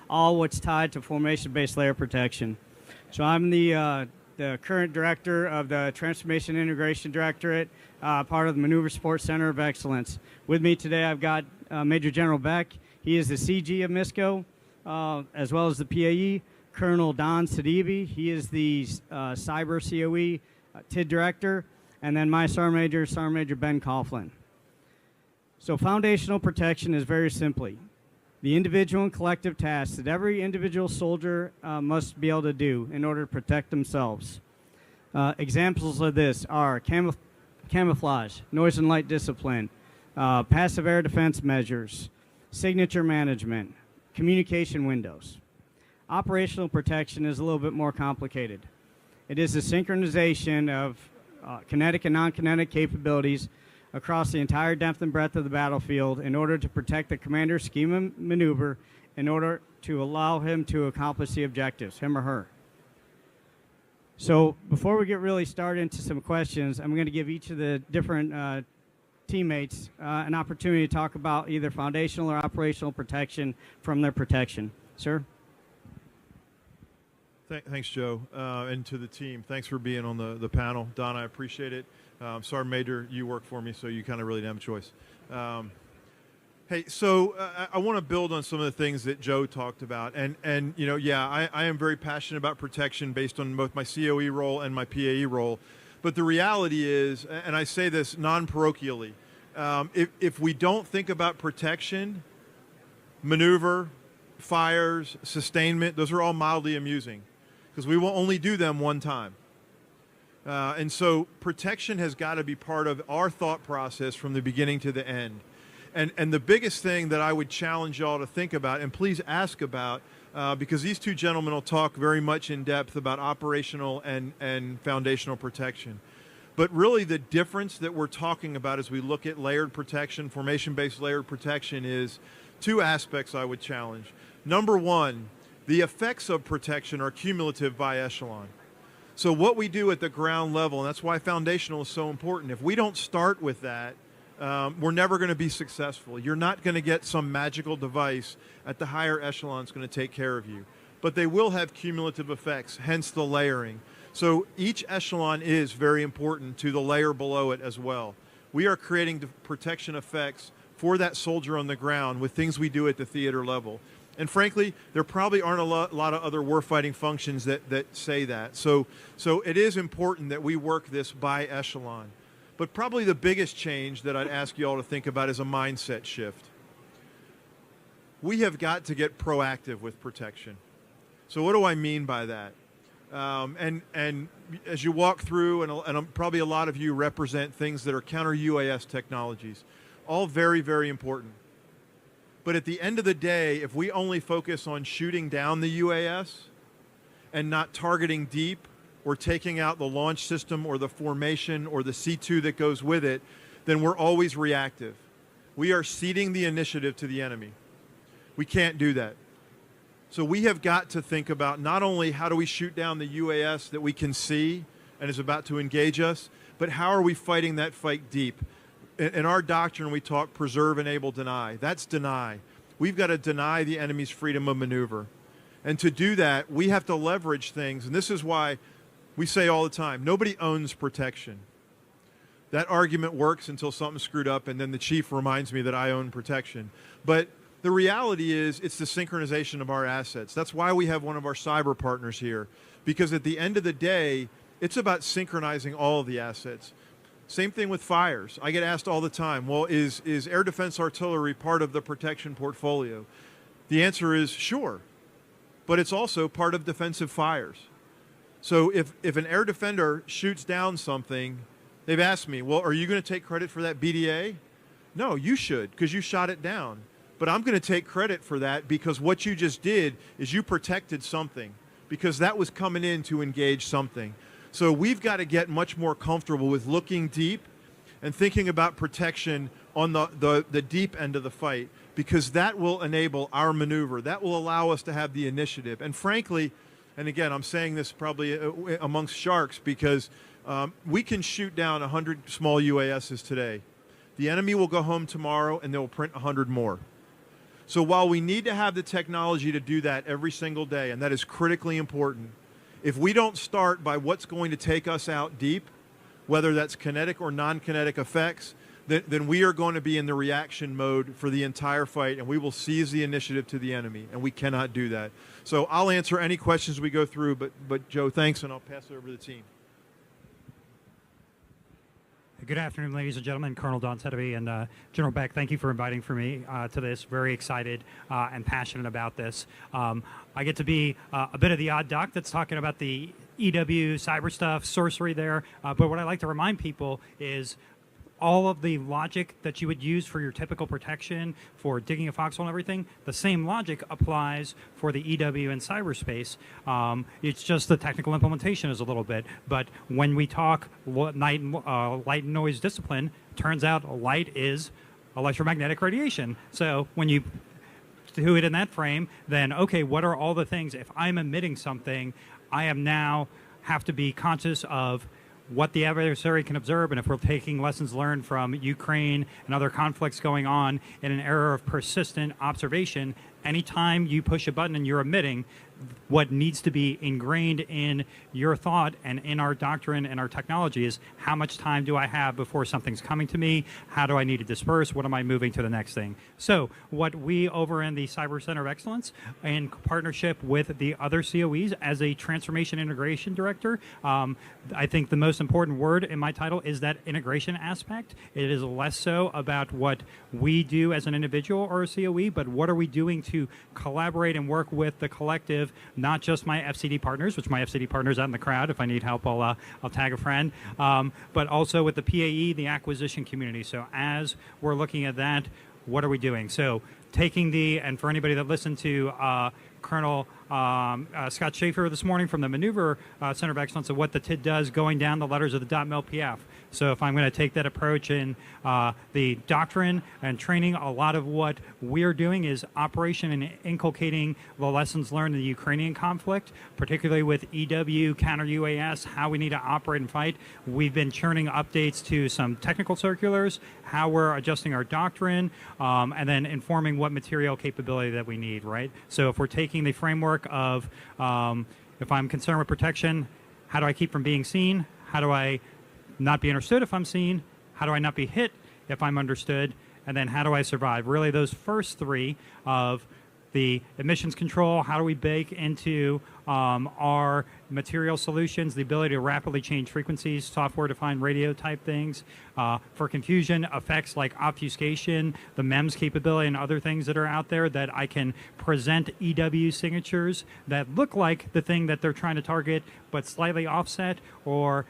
all what's tied to formation-based layer protection. So I'm the current director of the Transformation Integration Directorate, part of the Maneuver Support Center of Excellence. With me today, I've got Major General Beck. He is the CG of MISCO, as well as the PAE. Colonel Don Sidibe, he is the Cyber COE TID Director. And then my Sergeant Major Ben Coughlin. So foundational protection is very simply the individual and collective tasks that every individual soldier must be able to do in order to protect themselves. Examples of this are camouflage, noise and light discipline, passive air defense measures, signature management, communication windows. Operational protection is a little bit more complicated. It is the synchronization of kinetic and non-kinetic capabilities across the entire depth and breadth of the battlefield in order to protect the commander's scheme of maneuver in order to allow him to accomplish the objectives, him or her. So before we get really started into some questions, I'm going to give each of the different teammates an opportunity to talk about either foundational or operational protection from their protection. Sir? Thanks, Joe, and to the team. Thanks for being on the panel. Don, I appreciate it. Sergeant Major, you work for me, so you kind of really didn't have a choice. Hey, so I want to build on some of the things that Joe talked about. And you know, yeah, I am very passionate about protection based on both my COE role and my PAE role. But the reality is, and I say this non-parochially, if we don't think about protection, maneuver, fires, sustainment, those are all mildly amusing because we will only do them one time. And so protection has got to be part of our thought process from the beginning to the end. And the biggest thing that I would challenge y'all to think about, and please ask about, because these two gentlemen will talk very much in depth about operational and foundational protection. But really the difference that we're talking about as we look at layered protection, formation-based layered protection, is two aspects I would challenge. Number one, the effects of protection are cumulative by echelon. So what we do at the ground level, and that's why foundational is so important, if we don't start with that, we're never going to be successful. You're not going to get some magical device at the higher echelons going to take care of you. But they will have cumulative effects, hence the layering. So each echelon is very important to the layer below it as well. We are creating protection effects for that soldier on the ground with things we do at the theater level. And frankly, there probably aren't a lot of other warfighting functions that say that. So it is important that we work this by echelon. But probably the biggest change that I'd ask you all to think about is a mindset shift. We have got to get proactive with protection. So what do I mean by that? And as you walk through, and probably a lot of you represent things that are counter-UAS technologies, all very, very important. But at the end of the day, if we only focus on shooting down the UAS and not targeting deep or taking out the launch system or the formation or the C2 that goes with it, then we're always reactive. We are ceding the initiative to the enemy. We can't do that. So we have got to think about not only how do we shoot down the UAS that we can see and is about to engage us, but how are we fighting that fight deep? In our doctrine, we talk preserve, enable, deny. That's deny. We've got to deny the enemy's freedom of maneuver. And to do that, we have to leverage things. And this is why we say all the time, nobody owns protection. That argument works until something's screwed up, and then the chief reminds me that I own protection. But the reality is it's the synchronization of our assets. That's why we have one of our cyber partners here. Because at the end of the day, it's about synchronizing all of the assets. Same thing with fires. I get asked all the time, well, is air defense artillery part of the protection portfolio? The answer is sure, but it's also part of defensive fires. So if an air defender shoots down something, they've asked me, well, are you going to take credit for that BDA? No, you should, because you shot it down. But I'm going to take credit for that because what you just did is you protected something, because that was coming in to engage something. So we've got to get much more comfortable with looking deep and thinking about protection on the deep end of the fight, because that will enable our maneuver. That will allow us to have the initiative. And frankly, and again, I'm saying this probably amongst sharks, because we can shoot down 100 small UASs today. The enemy will go home tomorrow and they'll print 100 more. So while we need to have the technology to do that every single day, and that is critically important, if we don't start by what's going to take us out deep, whether that's kinetic or non-kinetic effects, then we are going to be in the reaction mode for the entire fight, and we will seize the initiative to the enemy, and we cannot do that. So I'll answer any questions we go through, but Joe, thanks, and I'll pass it over to the team. Good afternoon, ladies and gentlemen. Colonel Don Sedovey and General Beck, thank you for inviting me to this. Very excited and passionate about this. I get to be a bit of the odd duck that's talking about the EW cyber stuff, sorcery there. But what I like to remind people is all of the logic that you would use for your typical protection, for digging a foxhole and everything, the same logic applies for the EW in cyberspace. It's just the technical implementation is a little bit. But when we talk light and noise discipline, turns out light is electromagnetic radiation. So when you do it in that frame, then okay, what are all the things? If I'm emitting something, I am now have to be conscious of what the adversary can observe, and if we're taking lessons learned from Ukraine and other conflicts going on in an era of persistent observation, anytime you push a button and you're emitting, what needs to be ingrained in your thought and in our doctrine and our technology is how much time do I have before something's coming to me? How do I need to disperse? What am I moving to the next thing? So what we over in the Cyber Center of Excellence, in partnership with the other COEs as a transformation integration director, I think the most important word in my title is that integration aspect. It is less so about what we do as an individual or a COE, but what are we doing to collaborate and work with the collective, not just my FCD partners, which my FCD partners out in the crowd. If I need help, I'll tag a friend, but also with the PAE, the acquisition community. So as we're looking at that, what are we doing? So taking and for anybody that listened to Colonel Scott Schaefer this morning from the Maneuver Center of Excellence of what the TID does, going down the letters of the .mil-PF. So if I'm going to take that approach in the doctrine and training, a lot of what we're doing is operation and inculcating the lessons learned in the Ukrainian conflict, particularly with EW, Counter-UAS, how we need to operate and fight. We've been churning updates to some technical circulars, how we're adjusting our doctrine, and then informing what material capability that we need, right? So if we're taking the framework of if I'm concerned with protection, how do I keep from being seen? How do I not be understood if I'm seen? How do I not be hit if I'm understood? And then how do I survive? Really those first three of the emissions control, how do we bake into our material solutions, the ability to rapidly change frequencies, software-defined radio type things. For confusion, effects like obfuscation, the MEMS capability and other things that are out there that I can present EW signatures that look like the thing that they're trying to target but slightly offset or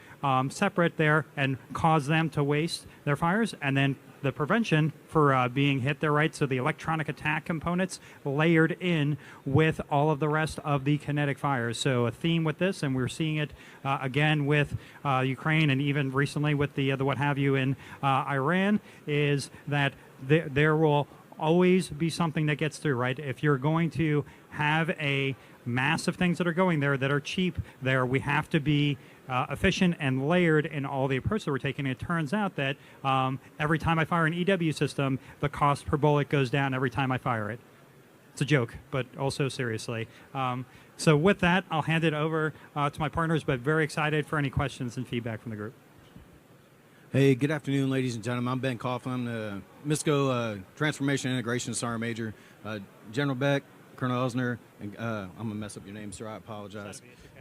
separate there and cause them to waste their fires. And then the prevention for being hit there, right? So the electronic attack components layered in with all of the rest of the kinetic fires. So a theme with this, and we're seeing it again with Ukraine and even recently with the what have you in Iran, is that there will always be something that gets through, right? If you're going to have a mass of things that are going there that are cheap there, we have to be efficient and layered in all the approach that we're taking. It turns out that every time I fire an EW system, the cost per bullet goes down every time I fire it. It's a joke, but also seriously. So with that, I'll hand it over to my partners, but very excited for any questions and feedback from the group. Hey, good afternoon, ladies and gentlemen. I'm Ben Coughlin. I'm the MISCO Transformation Integration Sergeant Major. General Beck, Colonel Elsner, and I'm going to mess up your name, sir. I apologize.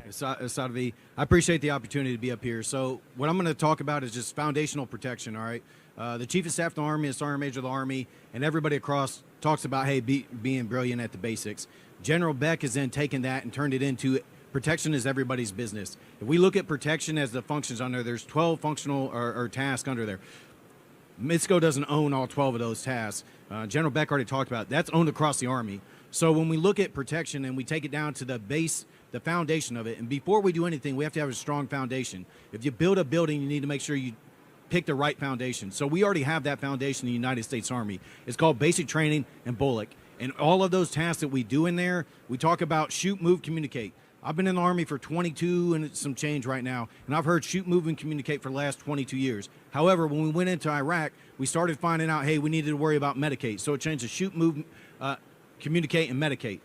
Sadovey. I appreciate the opportunity to be up here. So what I'm going to talk about is just foundational protection, all right? The Chief of Staff of the Army is Sergeant Major of the Army, and everybody across talks about, hey, being brilliant at the basics. General Beck has then taken that and turned it into protection is everybody's business. If we look at protection as the functions under, there's 12 functional or tasks under there. MISCO doesn't own all 12 of those tasks. General Beck already talked about it. That's owned across the Army. So when we look at protection and we take it down to the base, the foundation of it, and before we do anything, we have to have a strong foundation. If you build a building, you need to make sure you pick the right foundation. So we already have that foundation in the United States Army. It's called basic training and BOLIC. And all of those tasks that we do in there, we talk about shoot, move, communicate. I've been in the Army for 22 and some change right now, and I've heard shoot, move, and communicate for the last 22 years. However, when we went into Iraq, we started finding out, hey, we needed to worry about medicate. So it changed to shoot, move, communicate and medicate.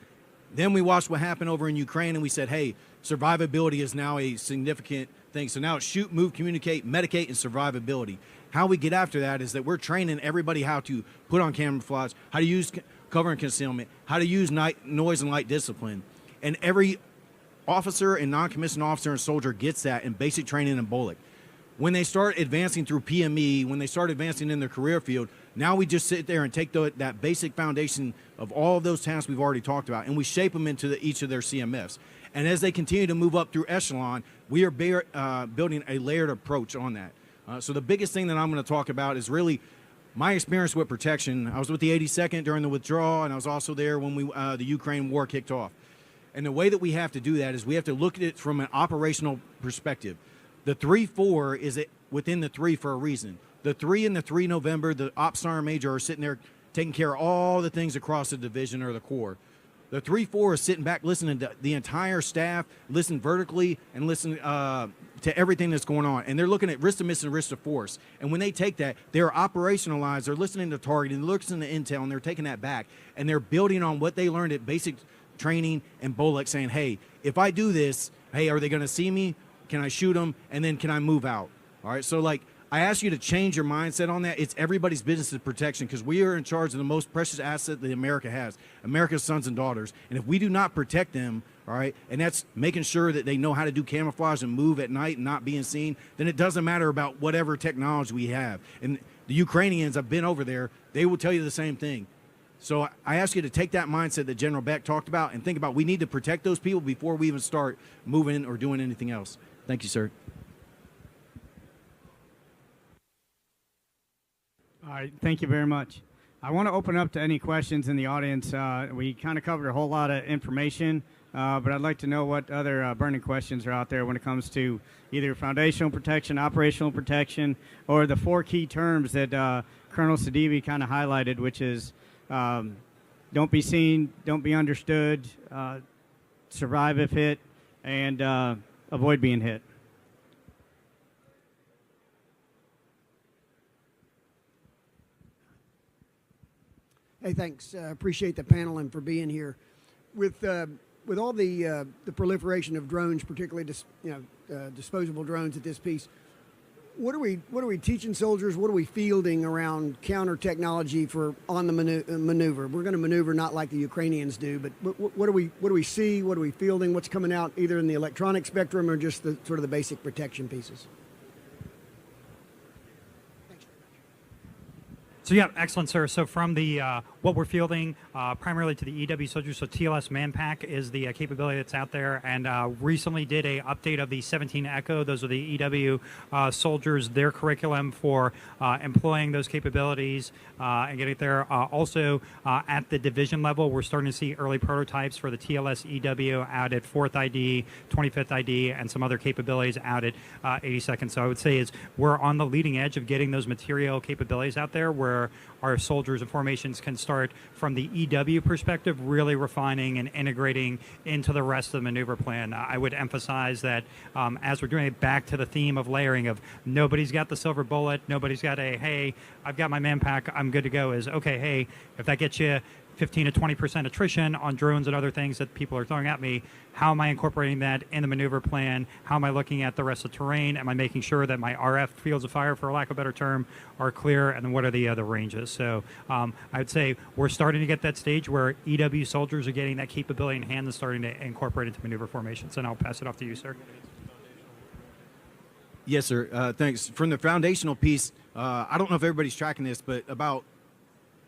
Then we watched what happened over in Ukraine, and we said, hey, survivability is now a significant thing. So now it's shoot, move, communicate, medicate, and survivability. How we get after that is that we're training everybody how to put on camouflage, how to use cover and concealment, how to use noise and light discipline. And every officer and non-commissioned officer and soldier gets that in basic training in BOLC. When they start advancing through PME, when they start advancing in their career field, now we just sit there and take that basic foundation of all of those tasks we've already talked about, and we shape them into each of their CMFs. And as they continue to move up through echelon, we are building a layered approach on that. So the biggest thing that I'm going to talk about is really my experience with protection. I was with the 82nd during the withdrawal, and I was also there when the Ukraine war kicked off. And the way that we have to do that is we have to look at it from an operational perspective. The 3-4 is within the 3 for a reason. The 3 and the 3 November, the Ops Sergeant Major are sitting there taking care of all the things across the division or the corps. The 3-4 is sitting back listening to the entire staff, listen vertically, and listen to everything that's going on. And they're looking at risk to miss and risk to force. And when they take that, they're operationalized, they're listening to target, and they're listening to intel, and they're taking that back. And they're building on what they learned at basic training and BOLC, saying, hey, if I do this, hey, are they going to see me? Can I shoot them? And then can I move out? All right, so like, I ask you to change your mindset on that. It's everybody's business is protection, because we are in charge of the most precious asset that America has, America's sons and daughters. And if we do not protect them, all right, and that's making sure that they know how to do camouflage and move at night and not being seen, then it doesn't matter about whatever technology we have. And the Ukrainians, I've been over there, they will tell you the same thing. So I ask you to take that mindset that General Beck talked about and think about we need to protect those people before we even start moving or doing anything else. Thank you, sir. All right, thank you very much. I want to open up to any questions in the audience. We kind of covered a whole lot of information, but I'd like to know what other burning questions are out there when it comes to either foundational protection, operational protection, or the 4 key terms that Colonel Sadibi kind of highlighted, which is don't be seen, don't be understood, survive if hit, and avoid being hit. Hey, thanks. Appreciate the panel and for being here. With all the proliferation of drones, particularly disposable drones at this piece, what are we teaching soldiers? What are we fielding around counter technology for on the maneuver? We're going to maneuver not like the Ukrainians do, but what do we see? What are we fielding? What's coming out either in the electronic spectrum or just the sort of the basic protection pieces? So yeah, excellent, sir. So from the what we're fielding primarily to the EW soldiers, so TLS Manpack is the capability that's out there, and recently did a update of the 17 Echo. Those are the EW soldiers, their curriculum for employing those capabilities and getting it there. Also at the division level, we're starting to see early prototypes for the TLS EW out at 4th ID, 25th ID, and some other capabilities out at 82nd. So I would say is we're on the leading edge of getting those material capabilities out there where our soldiers and formations can start from the EW perspective, really refining and integrating into the rest of the maneuver plan. I would emphasize that as we're doing it, back to the theme of layering of nobody's got the silver bullet, nobody's got a, hey, I've got my manpack, I'm good to go, is, okay, hey, if that gets you 15 to 20% attrition on drones and other things that people are throwing at me, how am I incorporating that in the maneuver plan? How am I looking at the rest of the terrain? Am I making sure that my RF fields of fire, for lack of a better term, are clear? And then what are the other ranges? So I would say we're starting to get that stage where EW soldiers are getting that capability in hand and starting to incorporate into maneuver formations. And I'll pass it off to you, sir. Yes, sir. Thanks. From the foundational piece, I don't know if everybody's tracking this, but about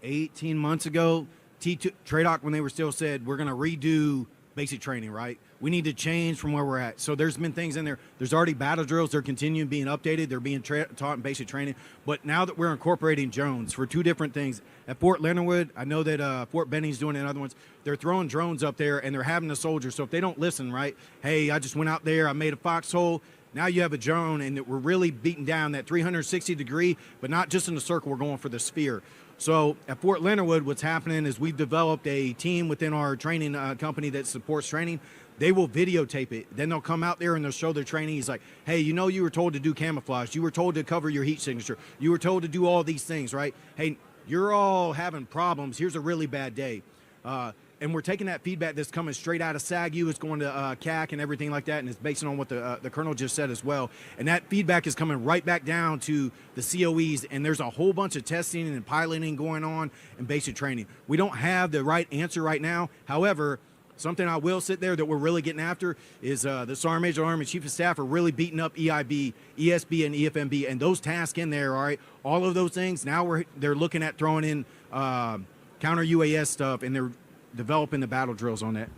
18 months ago, TRADOC, when they were still said, we're going to redo basic training, right? We need to change from where we're at. So there's been things in there. There's already battle drills. They're continuing being updated. They're being taught in basic training. But now that we're incorporating drones for 2 different things, at Fort Leonard Wood, I know that Fort Benny's doing it and other ones, they're throwing drones up there and they're having the soldiers. So if they don't listen, right, hey, I just went out there, I made a foxhole. Now you have a drone, and we're really beating down that 360 degree, but not just in the circle, we're going for the sphere. So at Fort Leonard Wood, what's happening is we've developed a team within our training company that supports training. They will videotape it. Then they'll come out there and they'll show their training. He's like, hey, you know, you were told to do camouflage. You were told to cover your heat signature. You were told to do all these things, right? Hey, you're all having problems. Here's a really bad day. And we're taking that feedback that's coming straight out of SAGU, it's going to CAC and everything like that, and it's based on what the Colonel just said as well. And that feedback is coming right back down to the COEs, and there's a whole bunch of testing and piloting going on and basic training. We don't have the right answer right now. However, something I will sit there that we're really getting after is the Sergeant Major Army Chief of Staff are really beating up EIB, ESB, and EFMB, and those tasks in there, all right, all of those things, now they're looking at throwing in Counter-UAS stuff, and they're developing the battle drills on that.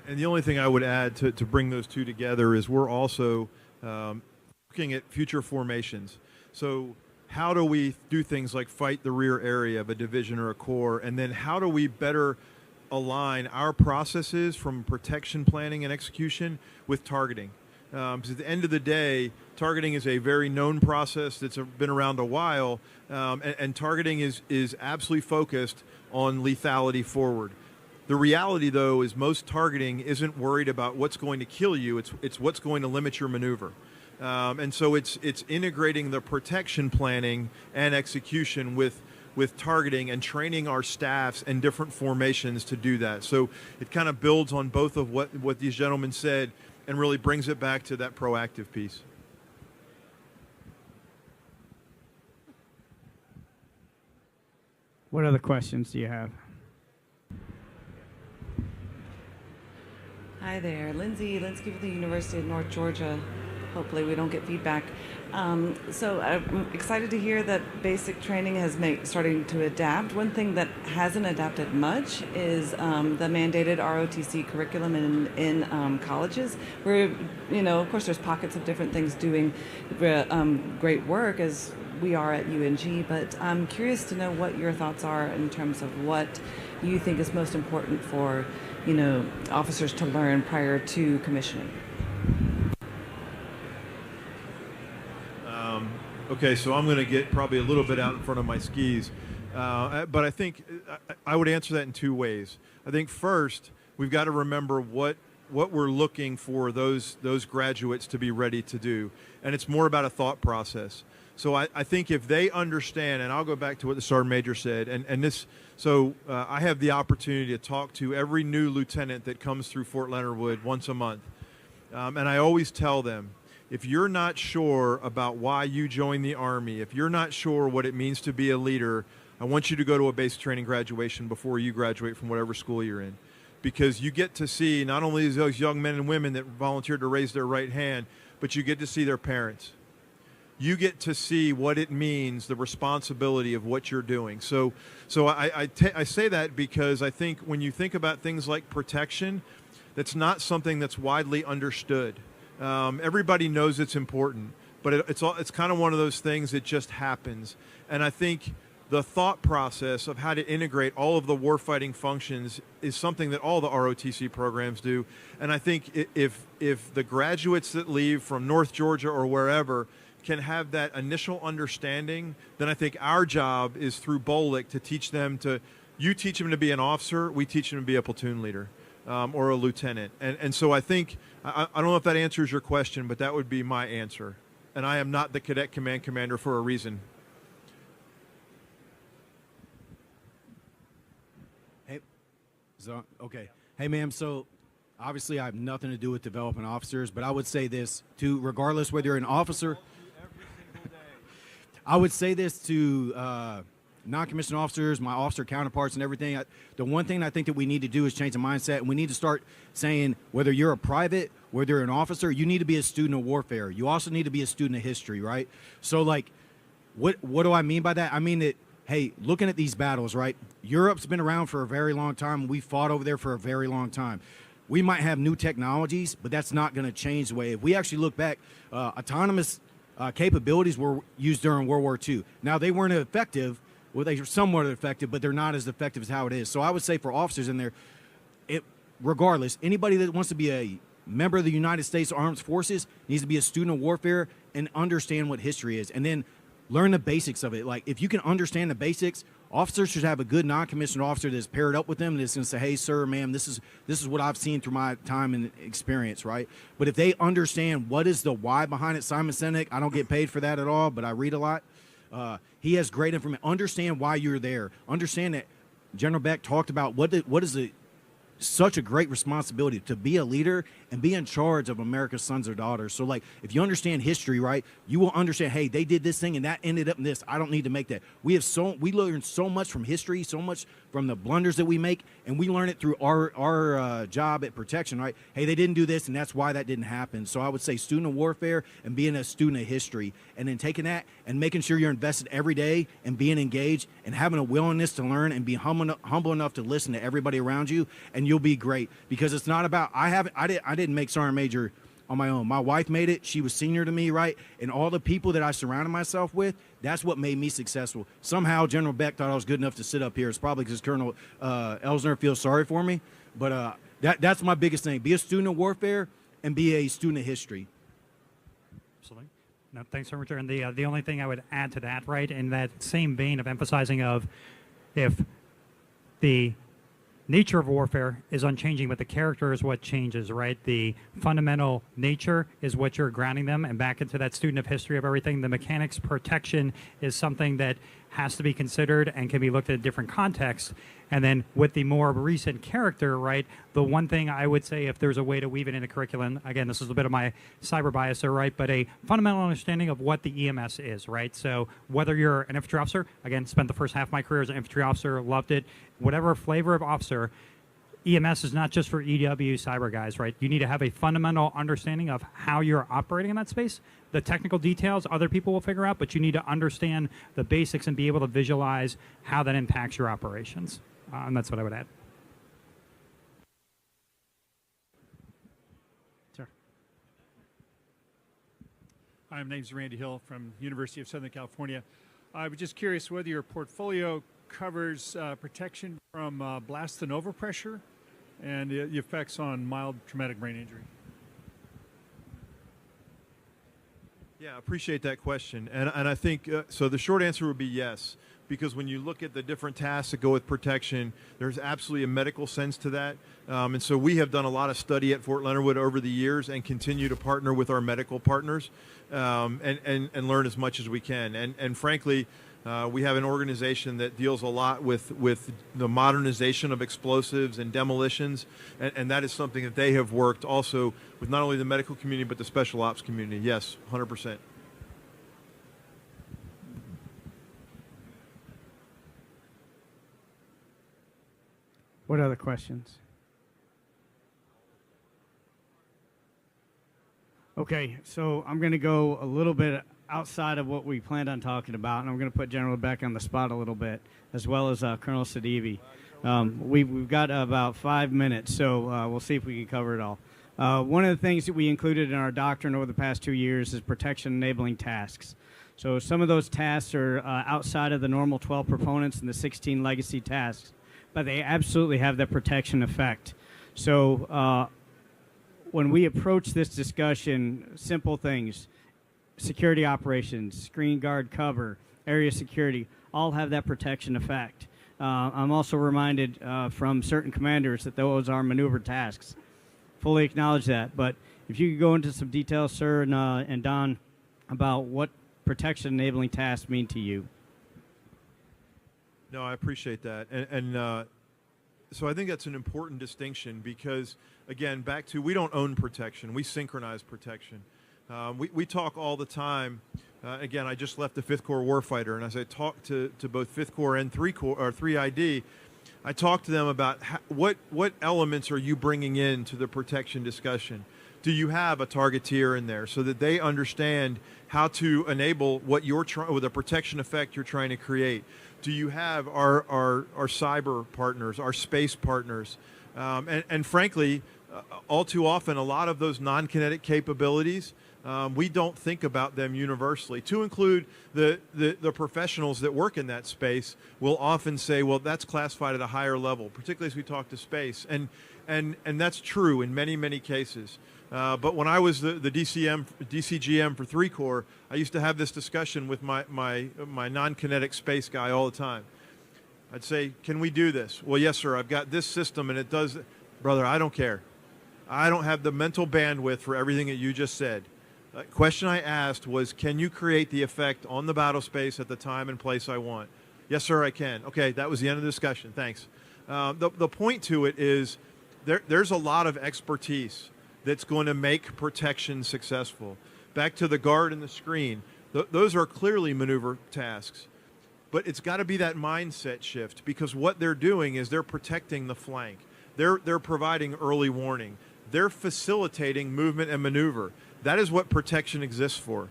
And the only thing I would add to bring those two together is we're also looking at future formations. So how do we do things like fight the rear area of a division or a corps, and then how do we better align our processes from protection planning and execution with targeting? Because at the end of the day, targeting is a very known process that's been around a while, and targeting is absolutely focused on lethality forward. The reality, though, is most targeting isn't worried about what's going to kill you, it's what's going to limit your maneuver. And so it's integrating the protection planning and execution with targeting and training our staffs and different formations to do that. So it kind of builds on both of what these gentlemen said and really brings it back to that proactive piece. What other questions do you have? Hi there, Lindsay Linsky from the University of North Georgia. Hopefully we don't get feedback. So I'm excited to hear that basic training has starting to adapt. One thing that hasn't adapted much is the mandated ROTC curriculum in colleges, where, of course there's pockets of different things doing great work as we are at UNG, but I'm curious to know what your thoughts are in terms of what you think is most important for, officers to learn prior to commissioning. Okay, so I'm going to get probably a little bit out in front of my skis, but I think I would answer that in two ways. I think first, we've got to remember what we're looking for those graduates to be ready to do, and it's more about a thought process. So I think if they understand, and I'll go back to what the Sergeant Major said, and this, so I have the opportunity to talk to every new lieutenant that comes through Fort Leonard Wood once a month, and I always tell them, if you're not sure about why you joined the Army, if you're not sure what it means to be a leader, I want you to go to a basic training graduation before you graduate from whatever school you're in. Because you get to see not only those young men and women that volunteered to raise their right hand, but you get to see their parents. You get to see what it means, the responsibility of what you're doing. So I say that because I think when you think about things like protection, that's not something that's widely understood. Everybody knows it's important, but it's kind of one of those things that just happens. And I think the thought process of how to integrate all of the warfighting functions is something that all the ROTC programs do. And I think if the graduates that leave from North Georgia or wherever can have that initial understanding, then I think our job is through BOLIC to teach them you teach them to be an officer, we teach them to be a platoon leader. Or a lieutenant. And so I think, I don't know if that answers your question, but that would be my answer. And I am not the Cadet Command Commander for a reason. Hey, okay. Hey, ma'am, so obviously I have nothing to do with developing officers, but I would say this to, regardless whether you're an officer, I would say this to non-commissioned officers, my officer counterparts and everything. The one thing I think that we need to do is change the mindset, and we need to start saying whether you're a private, whether you're an officer, you need to be a student of warfare. You also need to be a student of history, right? So, like, what do I mean by that? I mean that, hey, looking at these battles, right? Europe's been around for a very long time. We fought over there for a very long time. We might have new technologies, but that's not going to change the way. If we actually look back, autonomous capabilities were used during World War II. Now, they weren't effective. Well, they are somewhat effective, but they're not as effective as how it is. So I would say for officers in there, regardless, anybody that wants to be a member of the United States Armed Forces needs to be a student of warfare and understand what history is, and then learn the basics of it. Like, if you can understand the basics, officers should have a good non-commissioned officer that's paired up with them that's going to say, hey, sir, ma'am, this is what I've seen through my time and experience, right? But if they understand what is the why behind it, Simon Sinek, I don't get paid for that at all, but I read a lot. He has great information. Understand why you're there. Understand that General Beck talked about what is such a great responsibility to be a leader and be in charge of America's sons or daughters. So, like, if you understand history, right, you will understand, hey, they did this thing and that ended up in this. I don't need to make that. We learn so much from history, so much from the blunders that we make, and we learn it through our job at protection, right? Hey, they didn't do this, and that's why that didn't happen. So I would say student of warfare and being a student of history, and then taking that and making sure you're invested every day and being engaged and having a willingness to learn and be humble enough to listen to everybody around you, and you'll be great. Because it's not about, I didn't make Sergeant Major on my own. My wife made it. She was senior to me, right? And all the people that I surrounded myself with, that's what made me successful. Somehow General Beck thought I was good enough to sit up here. It's probably because Colonel Elsner feels sorry for me. But that's my biggest thing. Be a student of warfare and be a student of history. Absolutely. No, thanks so much. And the only thing I would add to that, right, in that same vein of emphasizing of if the nature of warfare is unchanging, but the character is what changes, right? The fundamental nature is what you're grounding them, and back into that student of history of everything, the mechanics protection is something that has to be considered and can be looked at in different contexts. And then with the more recent character, right, the one thing I would say, if there's a way to weave it into curriculum, again, this is a bit of my cyber bias there, right, but a fundamental understanding of what the EMS is, right? So whether you're an infantry officer, again, spent the first half of my career as an infantry officer, loved it, whatever flavor of officer, EMS is not just for EW cyber guys, right? You need to have a fundamental understanding of how you're operating in that space. The technical details other people will figure out, but you need to understand the basics and be able to visualize how that impacts your operations. And that's what I would add. Sir. Hi, my name is Randy Hill from University of Southern California. I was just curious whether your portfolio covers protection from blast and overpressure and the effects on mild traumatic brain injury. Yeah, I appreciate that question. And I think, so the short answer would be yes, because when you look at the different tasks that go with protection, there's absolutely a medical sense to that. And so we have done a lot of study at Fort Leonard Wood over the years and continue to partner with our medical partners and learn as much as we can. And frankly, we have an organization that deals a lot with the modernization of explosives and demolitions, and that is something that they have worked also with not only the medical community but the special ops community. Yes, 100%. What other questions? Okay, so I'm going to go a little bit outside of what we planned on talking about, and I'm going to put General Beck on the spot a little bit, as well as Colonel Sadivi. We've got about 5 minutes, so we'll see if we can cover it all. One of the things that we included in our doctrine over the past 2 years is protection-enabling tasks. So some of those tasks are outside of the normal 12 proponents and the 16 legacy tasks, but they absolutely have that protection effect. So when we approach this discussion, simple things, security operations, screen guard cover, area security, all have that protection effect. I'm also reminded from certain commanders that those are maneuver tasks. Fully acknowledge that, but if you could go into some details, sir, and Don, about what protection enabling tasks mean to you. No, I appreciate that. And so I think that's an important distinction because, again, back to we don't own protection. We synchronize protection. We talk all the time. Again, I just left the 5th Corps Warfighter, and as I talk to both 5th Corps and 3ID, I talk to them about what elements are you bringing into the protection discussion. Do you have a targeteer in there so that they understand how to enable what you're trying, or the protection effect you're trying to create? Do you have our cyber partners, our space partners? And frankly, all too often, a lot of those non-kinetic capabilities, we don't think about them universally. To include the professionals that work in that space will often say, well, that's classified at a higher level, particularly as we talk to space. And that's true in many, many cases. But when I was the DCGM for 3 Corps, I used to have this discussion with my non-kinetic space guy all the time. I'd say, can we do this? Well, yes, sir. I've got this system, and it does. Brother, I don't care. I don't have the mental bandwidth for everything that you just said. The question I asked was, can you create the effect on the battle space at the time and place I want? Yes, sir, I can. Okay, that was the end of the discussion. Thanks. The point to it is there's a lot of expertise that's going to make protection successful. Back to the guard and the screen, those are clearly maneuver tasks. But it's got to be that mindset shift, because what they're doing is they're protecting the flank. They're providing early warning. They're facilitating movement and maneuver. That is what protection exists for.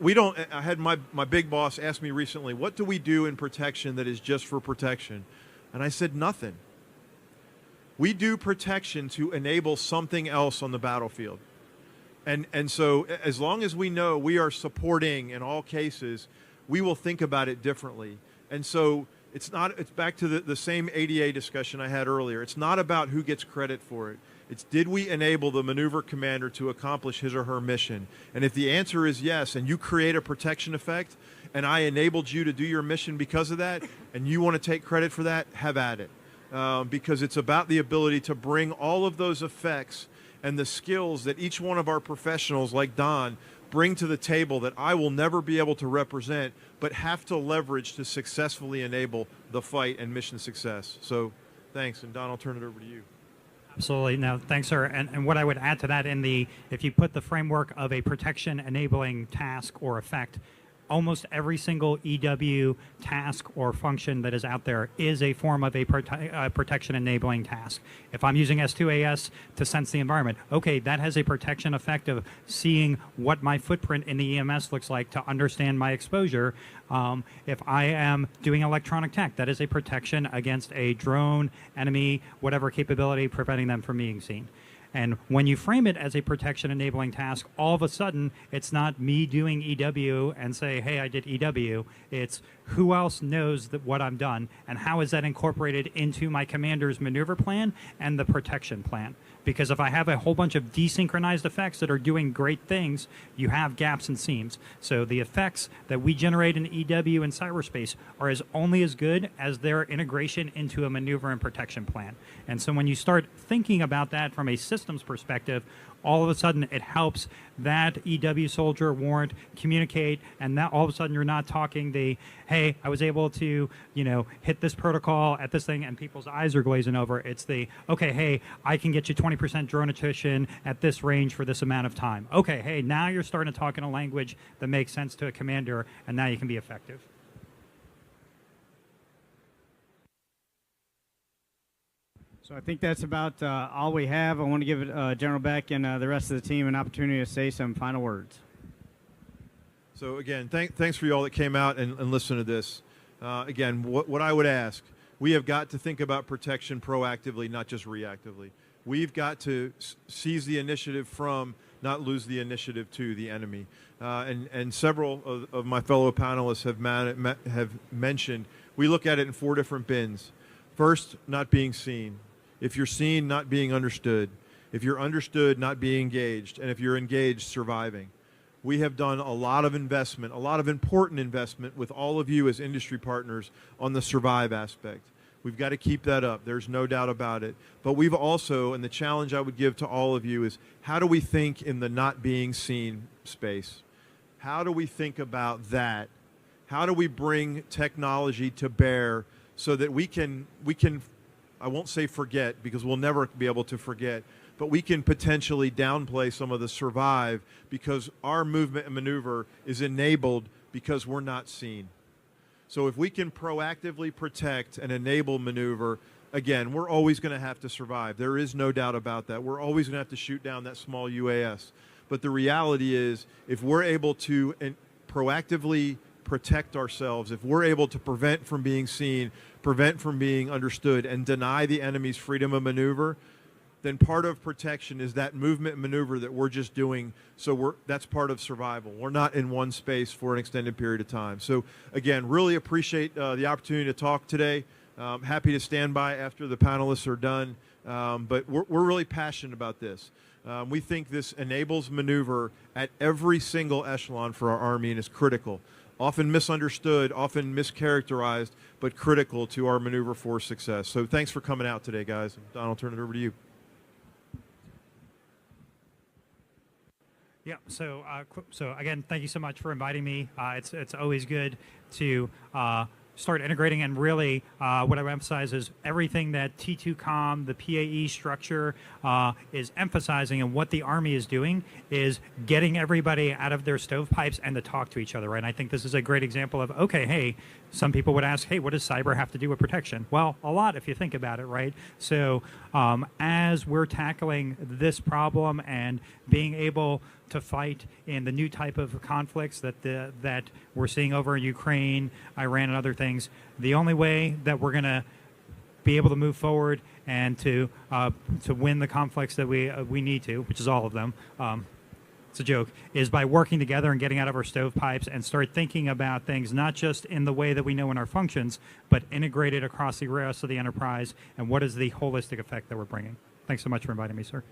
I had my big boss ask me recently, what do we do in protection that is just for protection? And I said, nothing. We do protection to enable something else on the battlefield. And so as long as we know we are supporting in all cases, we will think about it differently. And so it's back to the same ADA discussion I had earlier. It's not about who gets credit for it. It's, did we enable the maneuver commander to accomplish his or her mission? And if the answer is yes, and you create a protection effect, and I enabled you to do your mission because of that, and you want to take credit for that, have at it. Because it's about the ability to bring all of those effects and the skills that each one of our professionals, like Don, bring to the table that I will never be able to represent, but have to leverage to successfully enable the fight and mission success. So thanks, and Don, I'll turn it over to you. Absolutely. No, thanks, sir. And what I would add to that, if you put the framework of a protection enabling task or effect, almost every single EW task or function that is out there is a form of a protection enabling task. If I'm using S2AS to sense the environment, okay, that has a protection effect of seeing what my footprint in the EMS looks like to understand my exposure. If I am doing electronic tech, that is a protection against a drone, enemy, whatever capability preventing them from being seen. And when you frame it as a protection enabling task, all of a sudden, it's not me doing EW and say, hey, I did EW. It's who else knows what I'm done, and how is that incorporated into my commander's maneuver plan and the protection plan? Because if I have a whole bunch of desynchronized effects that are doing great things, you have gaps and seams. So the effects that we generate in EW and cyberspace are only as good as their integration into a maneuver and protection plan. And so when you start thinking about that from a systems perspective, all of a sudden it helps that EW soldier warrant communicate, and that all of a sudden you're not talking hey, I was able to, hit this protocol at this thing, and people's eyes are glazing over. It's okay, hey, I can get you 20% drone attrition at this range for this amount of time. Okay, hey, now you're starting to talk in a language that makes sense to a commander, and now you can be effective. So I think that's about all we have. I want to give General Beck and the rest of the team an opportunity to say some final words. So again, thanks for you all that came out and listened to this. Again, what I would ask, we have got to think about protection proactively, not just reactively. We've got to seize the initiative from, not lose the initiative to the enemy. And several of my fellow panelists have mentioned, we look at it in 4 different bins. First, not being seen. If you're seen, not being understood. If you're understood, not being engaged. And if you're engaged, surviving. We have done a lot of investment, a lot of important investment with all of you as industry partners on the survive aspect. We've got to keep that up. There's no doubt about it. But we've also, and the challenge I would give to all of you is, how do we think in the not being seen space? How do we think about that? How do we bring technology to bear so that we can, I won't say forget, because we'll never be able to forget, but we can potentially downplay some of the survive because our movement and maneuver is enabled because we're not seen. So if we can proactively protect and enable maneuver, again, we're always going to have to survive. There is no doubt about that. We're always going to have to shoot down that small UAS. But the reality is, if we're able to proactively protect ourselves, if we're able to prevent from being seen, prevent from being understood, and deny the enemy's freedom of maneuver, then part of protection is that movement and maneuver that we're just doing. So that's part of survival. We're not in one space for an extended period of time. So again, really appreciate the opportunity to talk today. Happy to stand by after the panelists are done. But we're really passionate about this. We think this enables maneuver at every single echelon for our Army and is critical. Often misunderstood, often mischaracterized, but critical to our maneuver force success. So thanks for coming out today, guys. Don, I'll turn it over to you. Yeah, so again, thank you so much for inviting me. It's always good to start integrating, and really what I would emphasize is everything that T2COM, the PAE structure, is emphasizing, and what the Army is doing is getting everybody out of their stovepipes and to talk to each other, right? And I think this is a great example of, okay, hey, some people would ask, hey, what does cyber have to do with protection? Well, a lot if you think about it, right? So as we're tackling this problem and being able to fight in the new type of conflicts that we're seeing over in Ukraine, Iran, and other things, the only way that we're going to be able to move forward and to win the conflicts that we need to, which is all of them, it's a joke, is by working together and getting out of our stovepipes and start thinking about things not just in the way that we know in our functions, but integrated across the rest of the enterprise, and what is the holistic effect that we're bringing. Thanks so much for inviting me, sir.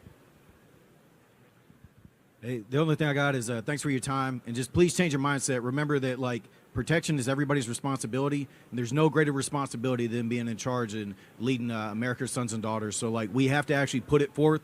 Hey, the only thing I got is thanks for your time, and just please change your mindset. Remember that protection is everybody's responsibility, and there's no greater responsibility than being in charge and leading America's sons and daughters. So we have to actually put forth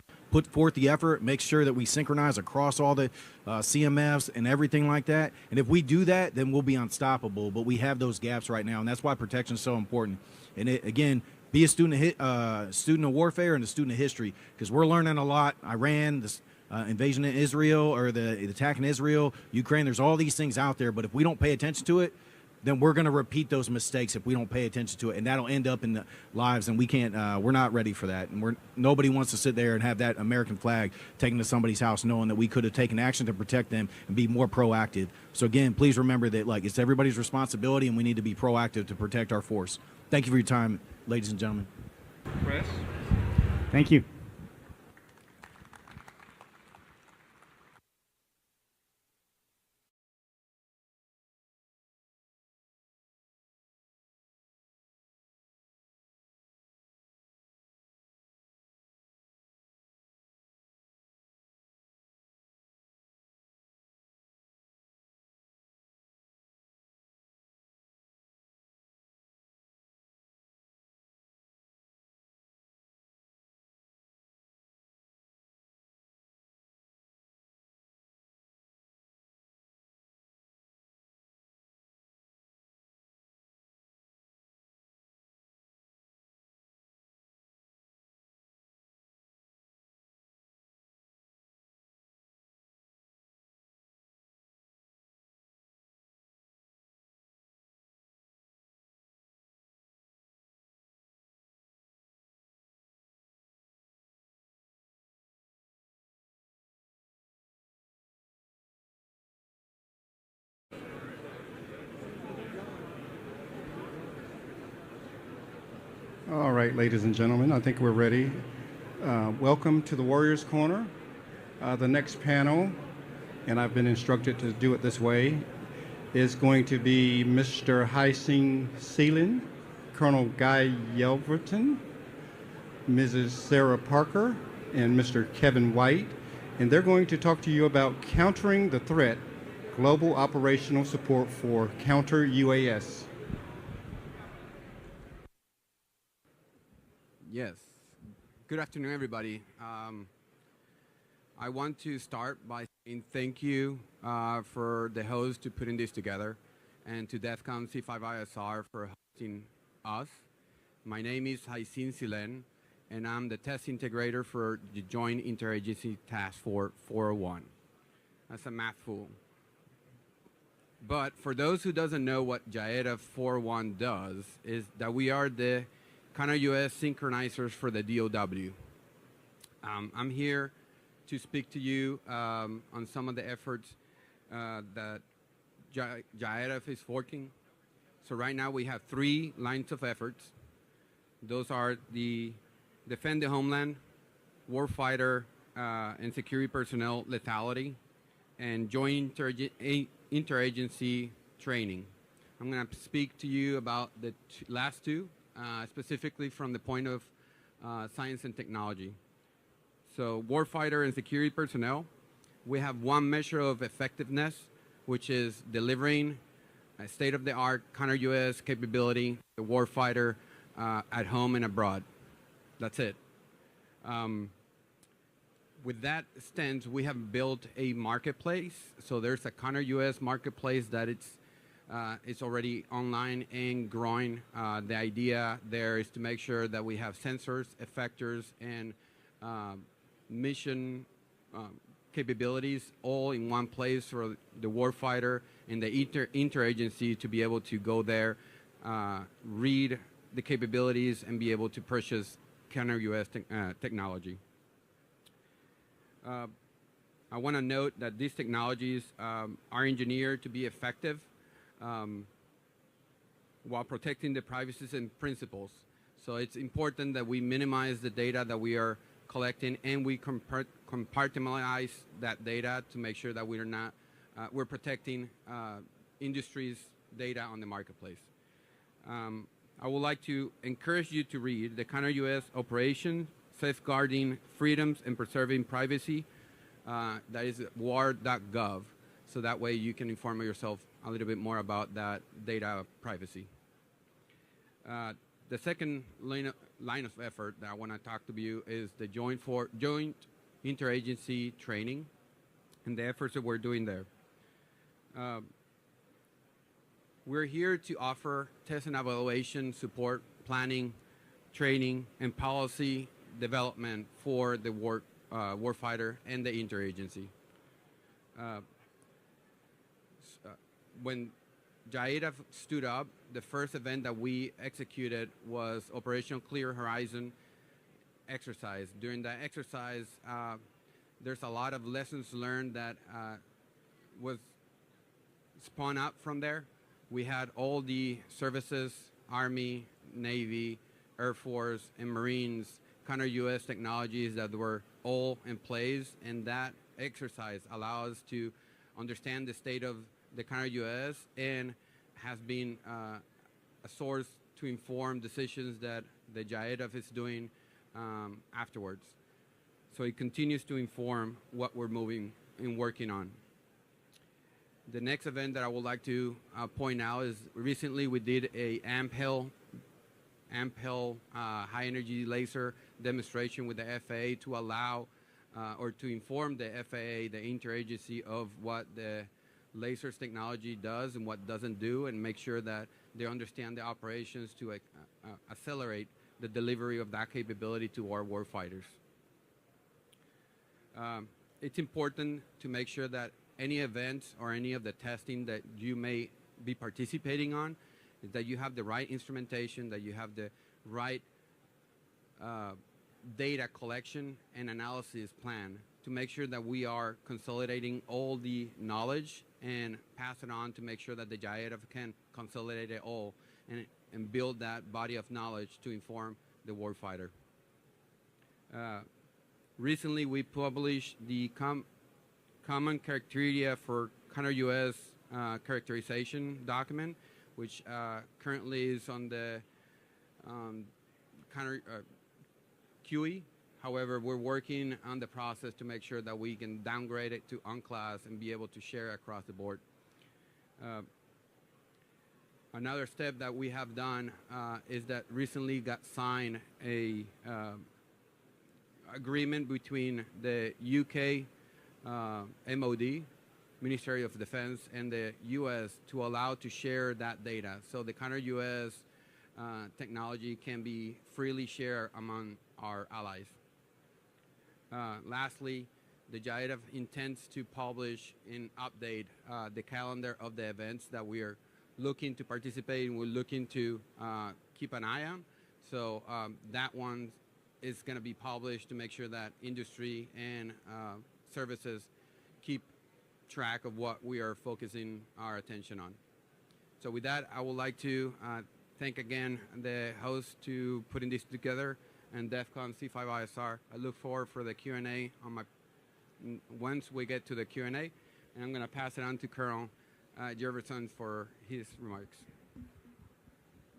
the effort, make sure that we synchronize across all the CMFs and everything like that. And if we do that, then we'll be unstoppable. But we have those gaps right now, and that's why protection is so important. And again, be a student of warfare and a student of history, because we're learning a lot. Iran, this invasion in Israel, or the attack in Israel, Ukraine, there's all these things out there, but if we don't pay attention to it, then we're going to repeat those mistakes if we don't pay attention to it, and that'll end up in the lives, and we can't, we're not ready for that, and nobody wants to sit there and have that American flag taken to somebody's house knowing that we could have taken action to protect them and be more proactive. So again, please remember that it's everybody's responsibility, and we need to be proactive to protect our force. Thank you for your time, ladies and gentlemen. Chris? Thank you. All right, ladies and gentlemen, I think we're ready. Welcome to the Warriors Corner. The next panel, and I've been instructed to do it this way, is going to be Mr. Hai-Sing Seelin, Colonel Guy Yelverton, Mrs. Sarah Parker, and Mr. Kevin White, and they're going to talk to you about countering the threat, global operational support for Counter-UAS. Yes. Good afternoon, everybody. I want to start by saying thank you for the host to putting this together, and to DEFCON C5ISR for hosting us. My name is Hai-Sing Seelin, and I'm the test integrator for the Joint Interagency Task Force 401. That's a mouthful. But for those who doesn't know what JAEDA 401 does, is that we are the Counter-UAS synchronizers for the DOW. I'm here to speak to you on some of the efforts that JAEDA is working. So right now we have 3 lines of efforts. Those are the Defend the Homeland, Warfighter and Security Personnel Lethality, and Joint Interagency Training. I'm going to speak to you about the last 2. Specifically from the point of science and technology. So warfighter and security personnel, we have one measure of effectiveness, which is delivering a state-of-the-art counter-UAS capability, the warfighter at home and abroad. That's it. With that stance, we have built a marketplace. So there's a counter-UAS marketplace that it's It's already online and growing. The idea there is to make sure that we have sensors, effectors, and mission capabilities all in one place for the warfighter and the interagency to be able to go there, read the capabilities, and be able to purchase counter-UAS technology. I want to note that these technologies are engineered to be effective while protecting the privacy and principles. So it's important that we minimize the data that we are collecting, and we compartmentalize that data to make sure that we're protecting industry's data on the marketplace. I would like to encourage you to read the Counter-UAS Operation Safeguarding Freedoms and Preserving Privacy. That is war.gov. So that way you can inform yourself a little bit more about that data privacy. The second line of effort that I want to talk to you is the joint interagency training and the efforts that we're doing there. We're here to offer test and evaluation support, planning, training, and policy development for the warfighter and the interagency. When JAEDA stood up, the first event that we executed was Operational Clear Horizon exercise. During that exercise, there's a lot of lessons learned that was spun up from there. We had all the services, Army, Navy, Air Force, and Marines, counter-UAS technologies that were all in place, and that exercise allows us to understand the state of the counter-UAS and has been a source to inform decisions that the JAEDA is doing afterwards. So it continues to inform what we're moving and working on. The next event that I would like to point out is recently we did a AMPHEL high energy laser demonstration with the FAA to allow or to inform the FAA, the interagency, of what the lasers technology does and what doesn't do, and make sure that they understand the operations to accelerate the delivery of that capability to our warfighters. It's important to make sure that any events or any of the testing that you may be participating on, is that you have the right instrumentation, that you have the right data collection and analysis plan to make sure that we are consolidating all the knowledge and pass it on to make sure that the JAEDA can consolidate it all and build that body of knowledge to inform the warfighter. Recently, we published the Common Criteria for Counter-UAS Characterization document, which currently is on the QE. However, we're working on the process to make sure that we can downgrade it to UNCLAS and be able to share across the board. Another step that we have done is that recently got signed a agreement between the UK MOD, Ministry of Defense, and the US to allow to share that data. So the counter-UAS technology can be freely shared among our allies. Lastly, the JAEDA intends to publish and update the calendar of the events that we are looking to participate in, we're looking to keep an eye on. So that one is going to be published to make sure that industry and services keep track of what we are focusing our attention on. So with that, I would like to thank again the host to putting this together, and DEFCON C5ISR. I look forward for the Q&A once we get to the Q&A, and I'm going to pass it on to Colonel Jerverson for his remarks.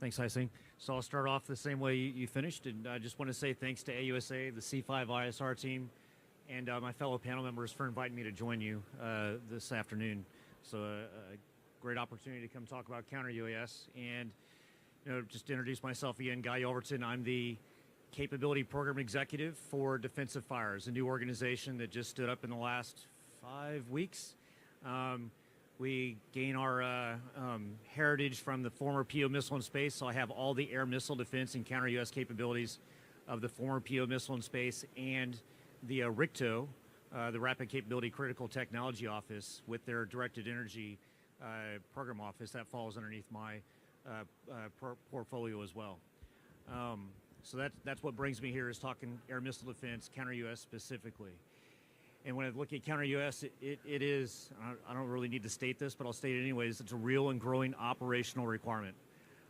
Thanks, Heising. So I'll start off the same way you finished, and I just want to say thanks to AUSA, the C5ISR team, and my fellow panel members for inviting me to join you this afternoon. So a great opportunity to come talk about counter-UAS. And just to introduce myself again, Guy Yelverton. I'm the Capability Program Executive for Defensive Fires, a new organization that just stood up in the last 5 weeks. We gain our heritage from the former PO missile in space, so I have all the air missile defense and counter-UAS capabilities of the former PO missile in space and the RCTO, the Rapid Capability Critical Technology Office, with their directed energy program office that falls underneath my portfolio as well. So that's what brings me here, is talking air missile defense, counter-UAS specifically. And when I look at counter-UAS, it is, I don't really need to state this, but I'll state it anyways, it's a real and growing operational requirement.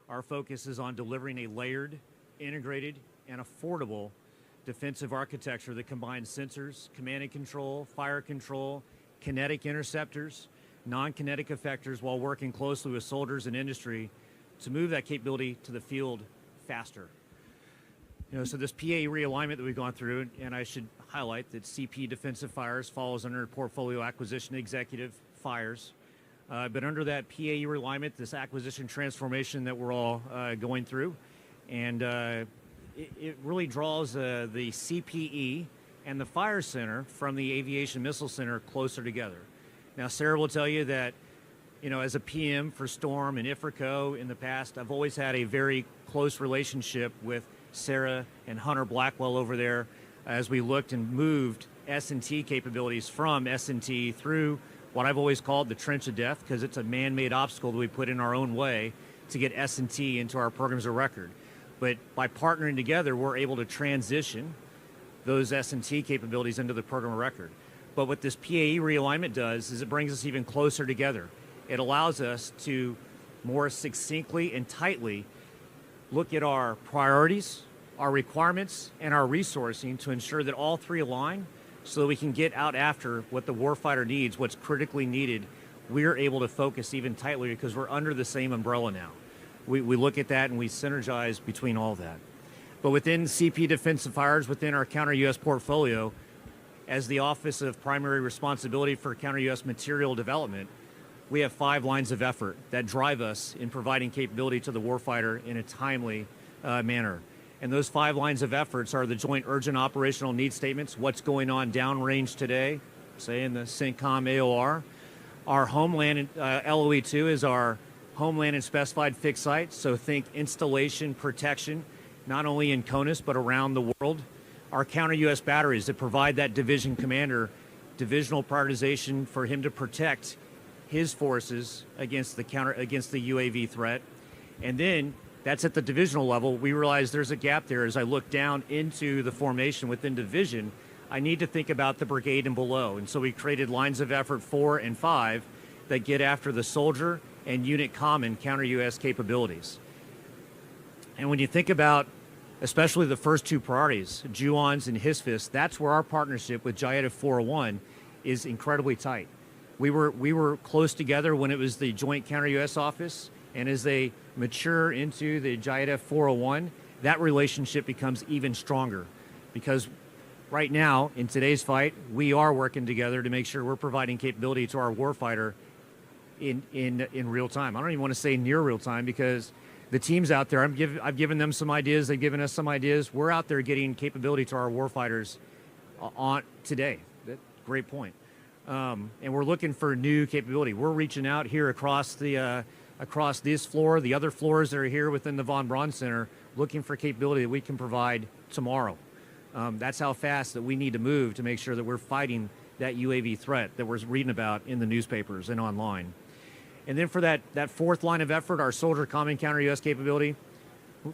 Our focus is on delivering a layered, integrated, and affordable defensive architecture that combines sensors, command and control, fire control, kinetic interceptors, non-kinetic effectors, while working closely with soldiers and industry to move that capability to the field faster. You know, so this PAE realignment that we've gone through, and I should highlight that CP Defensive Fires falls under Portfolio Acquisition Executive Fires. But under that PAE realignment, this acquisition transformation that we're all going through, and it really draws the CPE and the Fire Center from the Aviation Missile Center closer together. Now, Sarah will tell you that, you know, as a PM for Storm and IFRCO in the past, I've always had a very close relationship with Sarah and Hunter Blackwell over there as we looked and moved S&T capabilities from S&T through what I've always called the trench of death, because it's a man-made obstacle that we put in our own way to get S&T into our programs of record. But by partnering together, we're able to transition those S&T capabilities into the program of record. But what this PAE realignment does is it brings us even closer together. It allows us to more succinctly and tightly look at our priorities, our requirements, and our resourcing to ensure that all three align so that we can get out after what the warfighter needs, what's critically needed. We're able to focus even tightly because we're under the same umbrella now. We look at that and we synergize between all that. But within CP Defensive Fires, within our counter-UAS portfolio, as the Office of Primary Responsibility for Counter-UAS Material Development, we have 5 lines of effort that drive us in providing capability to the warfighter in a timely manner. And those 5 lines of efforts are the Joint Urgent Operational Needs Statements, what's going on downrange today, say in the CENTCOM AOR. Our Homeland LOE2 is our Homeland and Specified Fixed Site, so think installation protection, not only in CONUS but around the world. Our counter-UAS batteries that provide that division commander divisional prioritization for him to protect his forces against the UAV threat. And then that's at the divisional level. We realize there's a gap there. As I look down into the formation within division, I need to think about the brigade and below. And so we created lines of effort 4 and 5 that get after the soldier and unit common counter-UAS capabilities. And when you think about especially the first 2 priorities, JUONS and HISFIS, that's where our partnership with JIATF 401 is incredibly tight. We were close together when it was the Joint Counter-UAS Office, and as they mature into the JIATF 401, that relationship becomes even stronger, because right now, in today's fight, we are working together to make sure we're providing capability to our warfighter in real time. I don't even want to say near real time, because the teams out there, I've given them some ideas, they've given us some ideas. We're out there getting capability to our warfighters on today. Great point. And we're looking for new capability. We're reaching out here across this floor, the other floors that are here within the Von Braun Center, looking for capability that we can provide tomorrow. That's how fast that we need to move to make sure that we're fighting that UAV threat that we're reading about in the newspapers and online. And then for that 4th line of effort, our soldier common counter-UAS capability,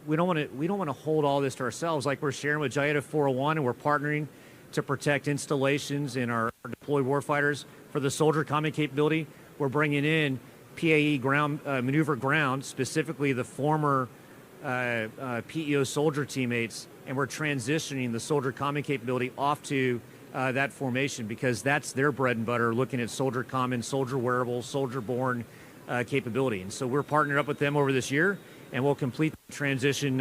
we don't want to hold all this to ourselves. Like we're sharing with JIATF 401, and we're partnering to protect installations in our deployed warfighters. For the soldier common capability, we're bringing in PAE ground maneuver ground, specifically the former PEO soldier teammates, and we're transitioning the soldier common capability off to that formation, because that's their bread and butter, looking at soldier common, soldier wearable, soldier borne capability. And so we're partnered up with them over this year, and we'll complete the transition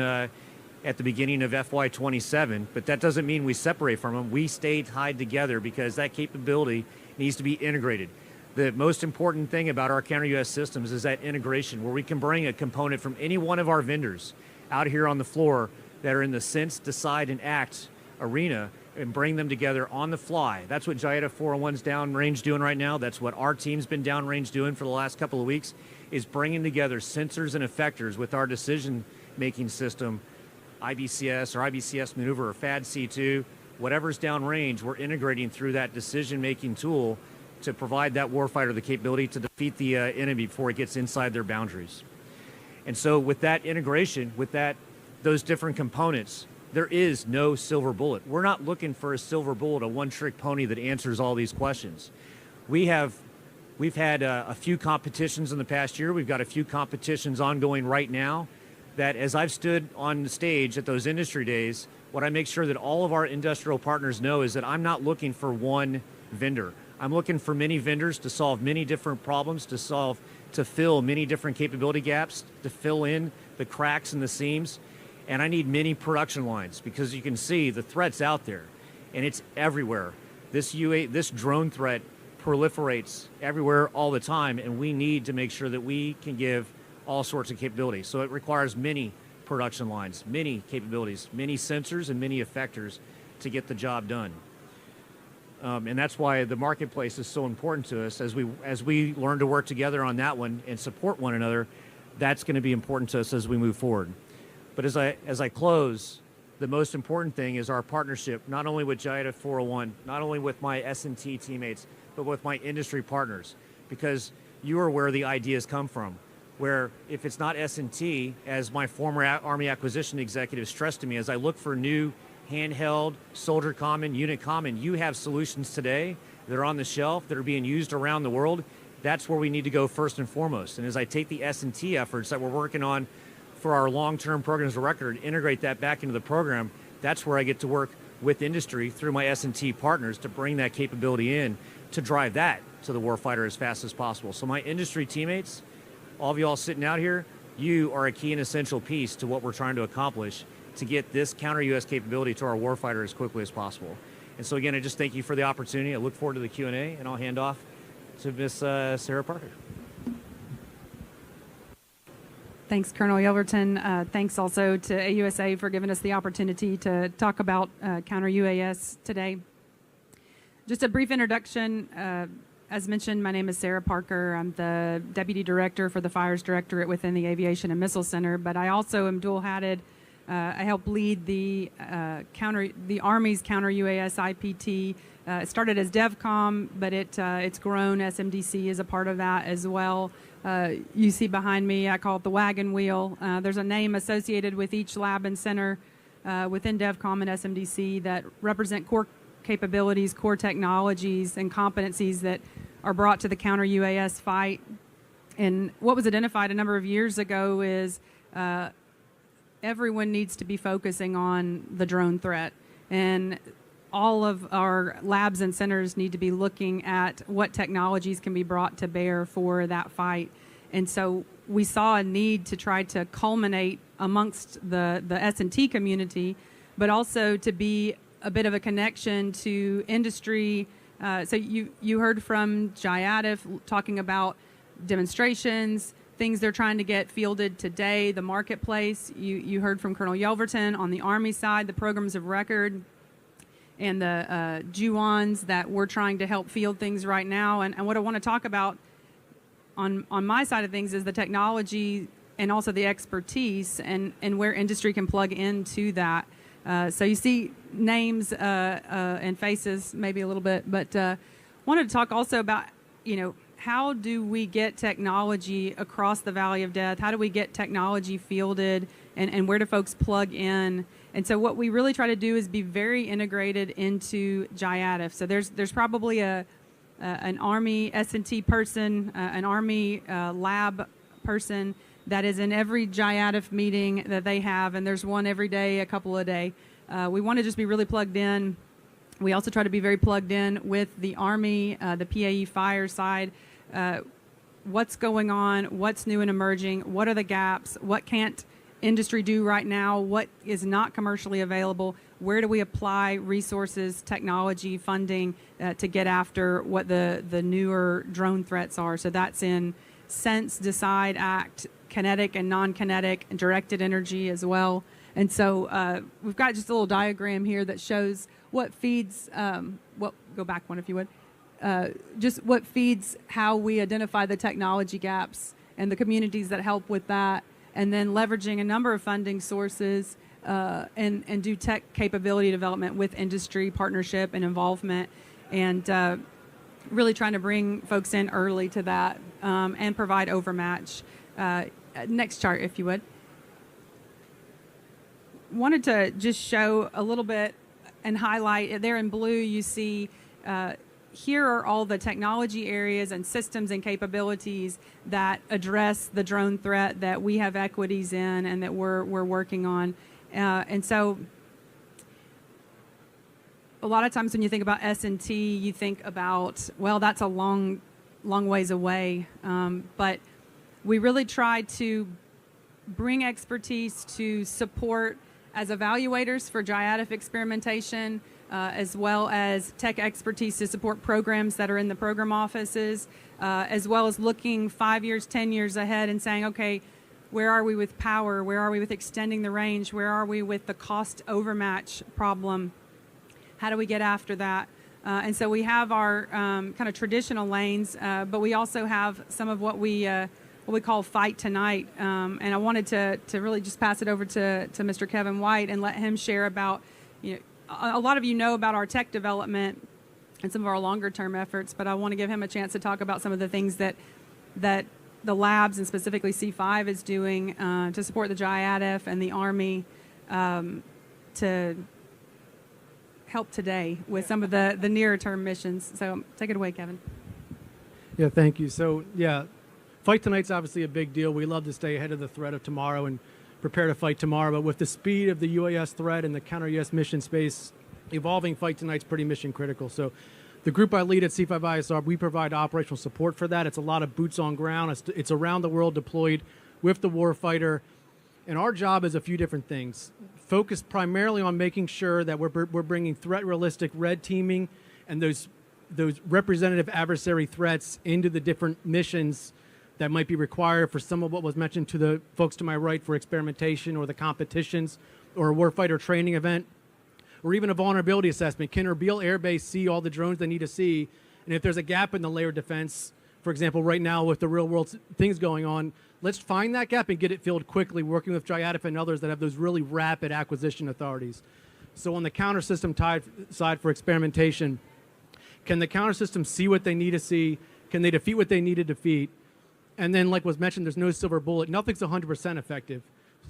at the beginning of FY27, but that doesn't mean we separate from them. We stay tied together because that capability needs to be integrated. The most important thing about our counter-UAS systems is that integration, where we can bring a component from any one of our vendors out here on the floor that are in the sense, decide, and act arena, and bring them together on the fly. That's what JIADA 401's downrange doing right now. That's what our team's been downrange doing for the last couple of weeks, is bringing together sensors and effectors with our decision-making system, IBCS or IBCS maneuver or FAD-C2, whatever's downrange, we're integrating through that decision-making tool to provide that warfighter the capability to defeat the enemy before it gets inside their boundaries. And so with that integration, with those different components, there is no silver bullet. We're not looking for a silver bullet, a one-trick pony that answers all these questions. We've had a few competitions in the past year. We've got a few competitions ongoing right now that, as I've stood on the stage at those industry days, what I make sure that all of our industrial partners know is that I'm not looking for one vendor. I'm looking for many vendors to solve many different problems, to fill many different capability gaps, to fill in the cracks and the seams. And I need many production lines, because you can see the threat's out there and it's everywhere. This drone threat proliferates everywhere all the time, and we need to make sure that we can give all sorts of capabilities. So it requires many production lines, many capabilities, many sensors and many effectors to get the job done. And that's why the marketplace is so important to us. As we learn to work together on that one and support one another, that's going to be important to us as we move forward. But as I close, the most important thing is our partnership, not only with JIADA 401, not only with my S&T teammates, but with my industry partners, because you are where the ideas come from. Where if it's not S&T, as my former Army acquisition executive stressed to me, as I look for new handheld, soldier common, unit common, you have solutions today that are on the shelf that are being used around the world. That's where we need to go first and foremost. And as I take the S&T efforts that we're working on for our long-term programs of record, integrate that back into the program, that's where I get to work with industry through my S&T partners to bring that capability in to drive that to the warfighter as fast as possible. So my industry teammates, all of you all sitting out here, you are a key and essential piece to what we're trying to accomplish to get this counter-UAS capability to our warfighter as quickly as possible. And so again, I just thank you for the opportunity. I look forward to the Q&A, and I'll hand off to Miss Sarah Parker. Thanks, Colonel Yelverton. Thanks also to AUSA for giving us the opportunity to talk about counter-UAS today. Just a brief introduction. As mentioned, my name is Sarah Parker. I'm the Deputy Director for the Fires Directorate within the Aviation and Missile Center, but I also am dual-hatted. I help lead the Army's counter-UAS IPT. It started as DevCom, but it's grown. SMDC is a part of that as well. You see behind me, I call it the wagon wheel. There's a name associated with each lab and center within DevCom and SMDC that represent core capabilities, core technologies, and competencies that are brought to the counter-UAS fight. And what was identified a number of years ago is everyone needs to be focusing on the drone threat. And all of our labs and centers need to be looking at what technologies can be brought to bear for that fight. And so we saw a need to try to culminate amongst the S&T community, but also to be a bit of a connection to industry. So you heard from JIADA talking about demonstrations, things they're trying to get fielded today, the marketplace. You heard from Colonel Yelverton on the Army side, the programs of record, and the JUONs that we're trying to help field things right now. And what I want to talk about on my side of things is the technology and also the expertise and where industry can plug into that. So you see names and faces maybe a little bit, but wanted to talk also about, how do we get technology across the Valley of Death? How do we get technology fielded, and where do folks plug in? And so what we really try to do is be very integrated into JIADF. So there's probably an Army S&T person, an Army lab person that is in every JIADF meeting that they have, and there's one every day, a couple a day. We want to just be really plugged in. We also try to be very plugged in with the Army, the PAE fire side. What's going on? What's new and emerging? What are the gaps? What can't industry do right now? What is not commercially available? Where do we apply resources, technology, funding to get after what the newer drone threats are? So that's in sense, decide, act, kinetic and non-kinetic, and directed energy as well. And so we've got just a little diagram here that shows what feeds, go back one if you would, just what feeds how we identify the technology gaps and the communities that help with that, and then leveraging a number of funding sources and do tech capability development with industry partnership and involvement, and really trying to bring folks in early to that and provide overmatch. Next chart, if you would. Wanted to just show a little bit and highlight, there in blue you see here are all the technology areas and systems and capabilities that address the drone threat that we have equities in and that we're working on. And so a lot of times when you think about S&T, you think about, well, that's a long ways away. But we really try to bring expertise to support as evaluators for GIADF experimentation, as well as tech expertise to support programs that are in the program offices, as well as looking 5 years, 10 years ahead and saying, okay, where are we with power? Where are we with extending the range? Where are we with the cost overmatch problem? How do we get after that? And so we have our kind of traditional lanes, but we also have some of what we call Fight Tonight. And I wanted to really just pass it over to Mr. Kevin White and let him share about, a lot of you know about our tech development and some of our longer term efforts, but I want to give him a chance to talk about some of the things that the labs and specifically C5 is doing to support the GIADF and the Army to help today with some of the nearer term missions. So take it away, Kevin. Yeah, thank you. So yeah, Fight Tonight's obviously a big deal. We love to stay ahead of the threat of tomorrow and prepare to fight tomorrow. But with the speed of the UAS threat and the counter-UAS mission space, evolving Fight Tonight's pretty mission critical. So the group I lead at C5ISR, we provide operational support for that. It's a lot of boots on ground. It's around the world deployed with the warfighter. And our job is a few different things. Focused primarily on making sure that we're bringing threat-realistic red teaming and those representative adversary threats into the different missions that might be required for some of what was mentioned to the folks to my right for experimentation or the competitions or a warfighter training event or even a vulnerability assessment. Can Erbil Air Base see all the drones they need to see? And if there's a gap in the layered defense, for example, right now with the real world things going on, let's find that gap and get it filled quickly, working with GIADF and others that have those really rapid acquisition authorities. So on the counter system side for experimentation, can the counter system see what they need to see? Can they defeat what they need to defeat? And then, like was mentioned, there's no silver bullet. Nothing's 100% effective.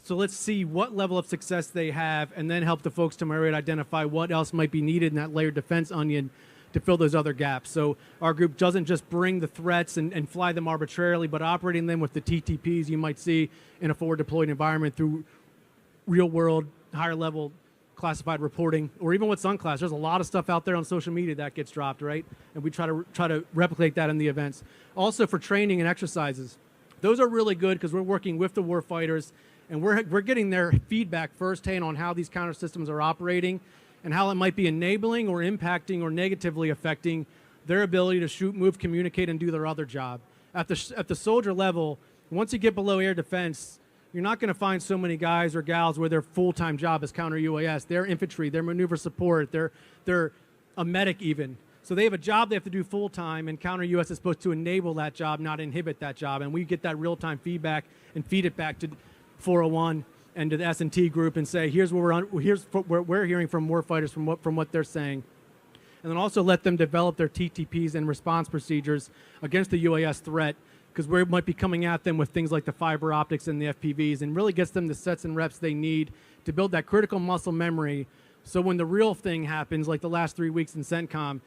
So let's see what level of success they have and then help the folks to my right identify what else might be needed in that layered defense onion to fill those other gaps. So our group doesn't just bring the threats and fly them arbitrarily, but operating them with the TTPs you might see in a forward deployed environment through real world, higher level classified reporting, or even what's unclassified. There's a lot of stuff out there on social media that gets dropped, right? And we try to replicate that in the events. Also for training and exercises, those are really good because we're working with the warfighters and we're getting their feedback firsthand on how these counter systems are operating and how it might be enabling or impacting or negatively affecting their ability to shoot, move, communicate, and do their other job. At the soldier level, once you get below air defense, you're not going to find so many guys or gals where their full-time job is counter-UAS. They're infantry, they're maneuver support, they're a medic even. So they have a job they have to do full-time, and counter-UAS is supposed to enable that job, not inhibit that job. And we get that real-time feedback and feed it back to 401 and to the S&T group and say, here's what we're hearing from warfighters from what they're saying. And then also let them develop their TTPs and response procedures against the UAS threat, because we might be coming at them with things like the fiber optics and the FPVs, and really gets them the sets and reps they need to build that critical muscle memory. So when the real thing happens, like the last 3 weeks in CENTCOM,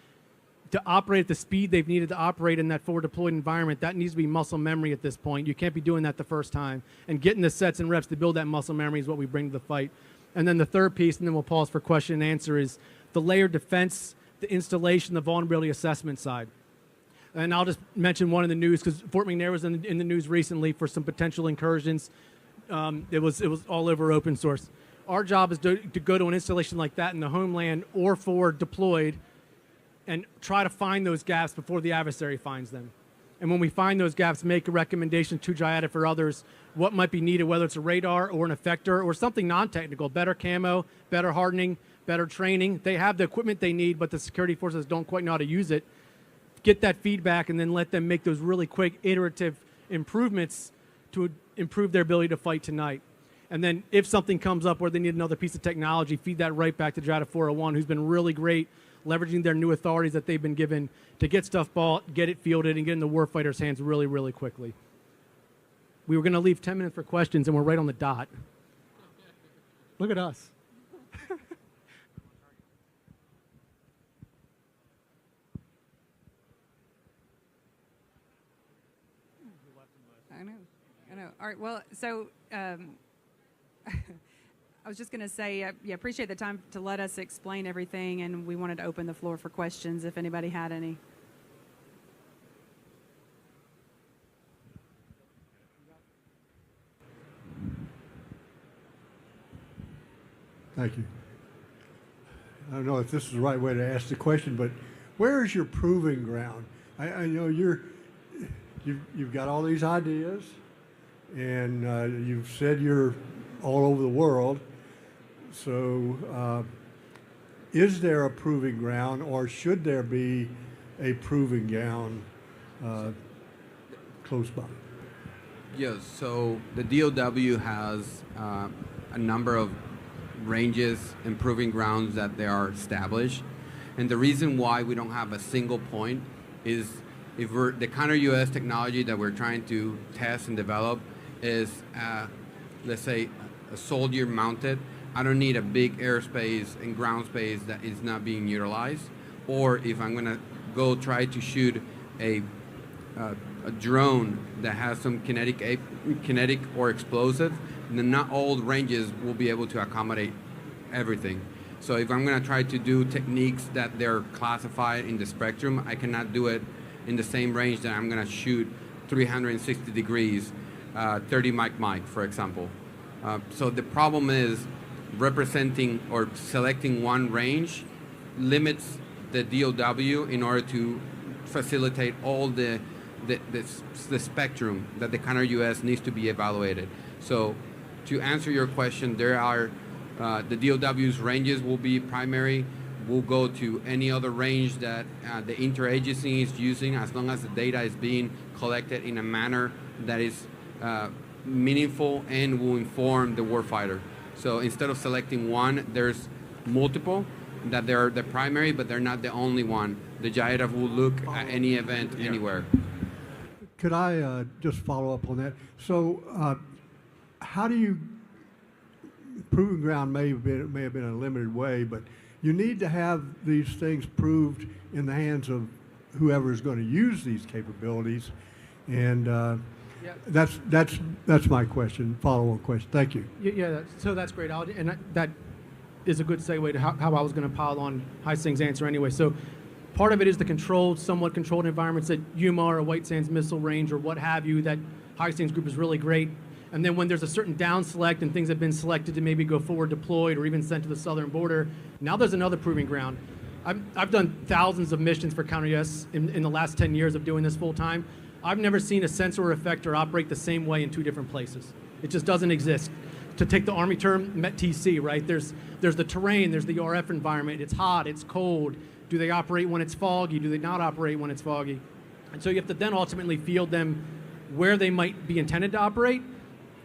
to operate at the speed they've needed to operate in that forward deployed environment, that needs to be muscle memory at this point. You can't be doing that the first time. And getting the sets and reps to build that muscle memory is what we bring to the fight. And then the third piece, and then we'll pause for question and answer, is the layered defense, the installation, the vulnerability assessment side. And I'll just mention one in the news because Fort McNair was in the news recently for some potential incursions. It was all over open source. Our job is to go to an installation like that in the homeland or forward deployed and try to find those gaps before the adversary finds them. And when we find those gaps, make a recommendation to GIADF or others what might be needed, whether it's a radar or an effector or something non-technical, better camo, better hardening, better training. They have the equipment they need, but the security forces don't quite know how to use it. Get that feedback and then let them make those really quick iterative improvements to improve their ability to fight tonight. And then if something comes up where they need another piece of technology, feed that right back to JIADF 401, who's been really great leveraging their new authorities that they've been given to get stuff bought, get it fielded, and get in the warfighters' hands really, really quickly. We were going to leave 10 minutes for questions, and we're right on the dot. Look at us. I know. All right. Well, so I was just going to say, appreciate the time to let us explain everything, and we wanted to open the floor for questions if anybody had any. Thank you. I don't know if this is the right way to ask the question, but where is your proving ground? I know you've got all these ideas, and you've said you're all over the world. So is there a proving ground, or should there be a proving ground close by? Yes, so the DOW has a number of ranges and proving grounds that they are established. And the reason why we don't have a single point is if the Counter-UAS technology that we're trying to test and develop is, let's say, a soldier mounted. I don't need a big airspace and ground space that is not being utilized. Or if I'm going to go try to shoot a drone that has some kinetic or explosive, then not all ranges will be able to accommodate everything. So if I'm going to try to do techniques that they're classified in the spectrum, I cannot do it in the same range that I'm going to shoot 360 degrees, 30 mic, for example. So the problem is representing or selecting one range limits the DOW in order to facilitate all the spectrum that the Counter-UAS needs to be evaluated. So to answer your question, there are the DOW's ranges will be primary. We'll go to any other range that the interagency is using, as long as the data is being collected in a manner that is meaningful and will inform the warfighter. So instead of selecting one, there's multiple that they're the primary, but they're not the only one. The JIADF will look at any event anywhere. Could I just follow up on that? So how do you, proving ground may have been a limited way, but you need to have these things proved in the hands of whoever is going to use these capabilities, and that's my question, follow-on question. Thank you. Yeah, so that's great, and that is a good segue to how I was going to pile on Hai-Sing's answer anyway. So part of it is the somewhat controlled environments that Yuma or White Sands Missile Range or what have you, that Hai-Sing's group is really great. And then when there's a certain down select and things have been selected to maybe go forward deployed or even sent to the southern border, now there's another proving ground. I've done thousands of missions for Counter-UAS in the last 10 years of doing this full time. I've never seen a sensor or effector operate the same way in two different places. It just doesn't exist. To take the Army term, MET-TC, right? There's the terrain, there's the RF environment. It's hot, it's cold. Do they operate when it's foggy? Do they not operate when it's foggy? And so you have to then ultimately field them where they might be intended to operate,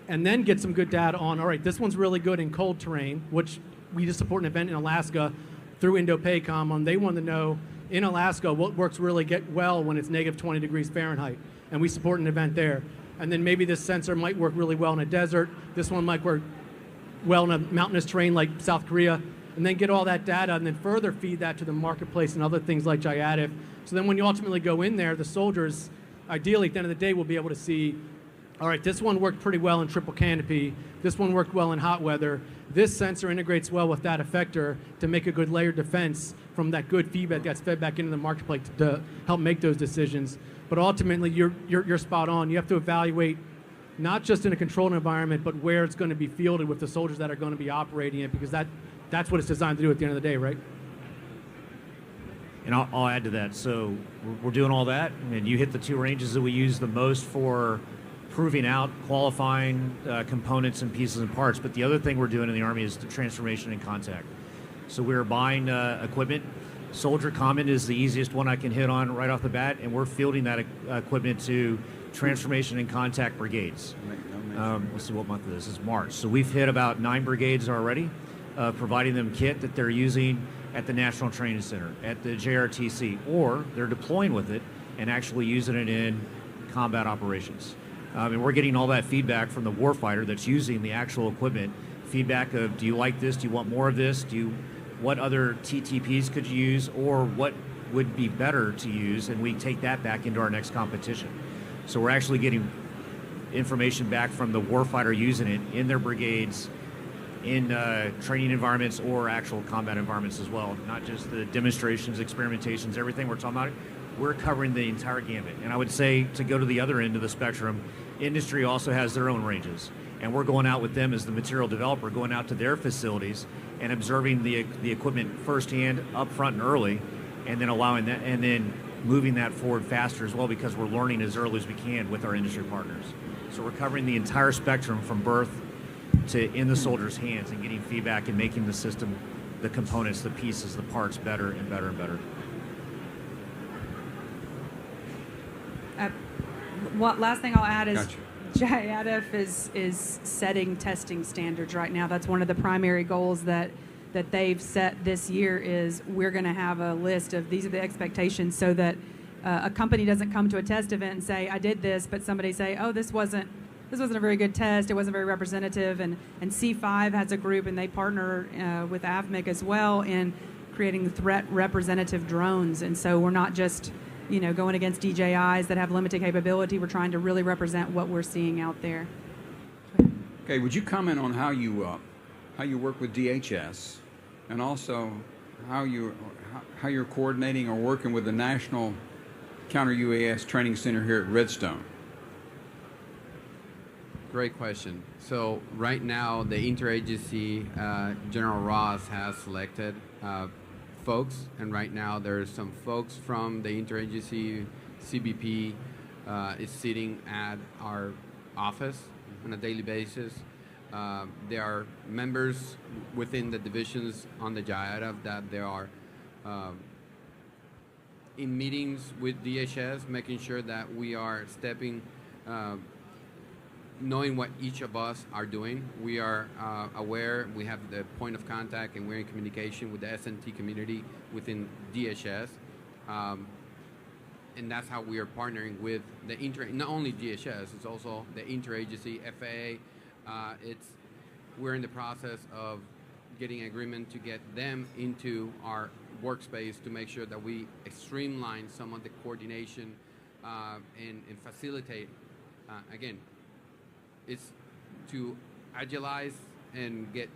and then get some good data on, all right, this one's really good in cold terrain, which we just support an event in Alaska through Indo-PACOM on. They want to know in Alaska what works really well when it's negative 20 degrees Fahrenheit, and we support an event there. And then maybe this sensor might work really well in a desert. This one might work well in a mountainous terrain like South Korea, and then get all that data and then further feed that to the marketplace and other things like JIADF. So then when you ultimately go in there, the soldiers, ideally at the end of the day, will be able to see, all right, this one worked pretty well in triple canopy. This one worked well in hot weather. This sensor integrates well with that effector to make a good layered defense from that good feedback that's fed back into the marketplace to help make those decisions. But ultimately, you're spot on. You have to evaluate not just in a controlled environment, but where it's going to be fielded with the soldiers that are going to be operating it, because that's what it's designed to do at the end of the day, right? And I'll add to that. So we're doing all that, and you hit the two ranges that we use the most for proving out, qualifying components and pieces and parts. But the other thing we're doing in the Army is the transformation and contact. So we're buying equipment. Soldier Common is the easiest one I can hit on right off the bat, and we're fielding that equipment to transformation and contact brigades. Let's see what month this is. March. So we've hit about 9 brigades already, providing them kit that they're using at the National Training Center, at the JRTC, or they're deploying with it and actually using it in combat operations. And we're getting all that feedback from the warfighter that's using the actual equipment. Feedback of, do you like this? Do you want more of this? What other TTPs could you use, or what would be better to use? And we take that back into our next competition. So we're actually getting information back from the warfighter using it in their brigades, in training environments or actual combat environments as well. Not just the demonstrations, experimentations, everything we're talking about. We're covering the entire gamut. And I would say, to go to the other end of the spectrum, industry also has their own ranges. And we're going out with them as the material developer, going out to their facilities and observing the equipment firsthand, up front and early, and then allowing that, and then moving that forward faster as well, because we're learning as early as we can with our industry partners. So we're covering the entire spectrum from birth to in the soldier's hands, and getting feedback and making the system, the components, the pieces, the parts better and better and better. Last thing I'll add is Gotcha. JIADF is setting testing standards right now. That's one of the primary goals that they've set this year. Is we're going to have a list of these are the expectations, so that a company doesn't come to a test event and say, I did this, but somebody say, oh, this wasn't a very good test, it wasn't very representative. And C5 has a group, and they partner with AVMIC as well in creating the threat representative drones. And so we're not just going against DJIs that have limited capability. We're trying to really represent what we're seeing out there. Okay, would you comment on how you work with DHS, and also how you're coordinating or working with the National Counter-UAS Training Center here at Redstone? Great question. So right now, the interagency, General Ross has selected folks, and right now there's some folks from the interagency CBP is sitting at our office on a daily basis. There are members within the divisions on the JIADF that they are in meetings with DHS, making sure that we are stepping, knowing what each of us are doing. We are aware, we have the point of contact, and we're in communication with the SNT community within DHS. And that's how we are partnering with the not only DHS, it's also the interagency, FAA. We're in the process of getting agreement to get them into our workspace to make sure that we streamline some of the coordination and facilitate, again, it's to agilize and get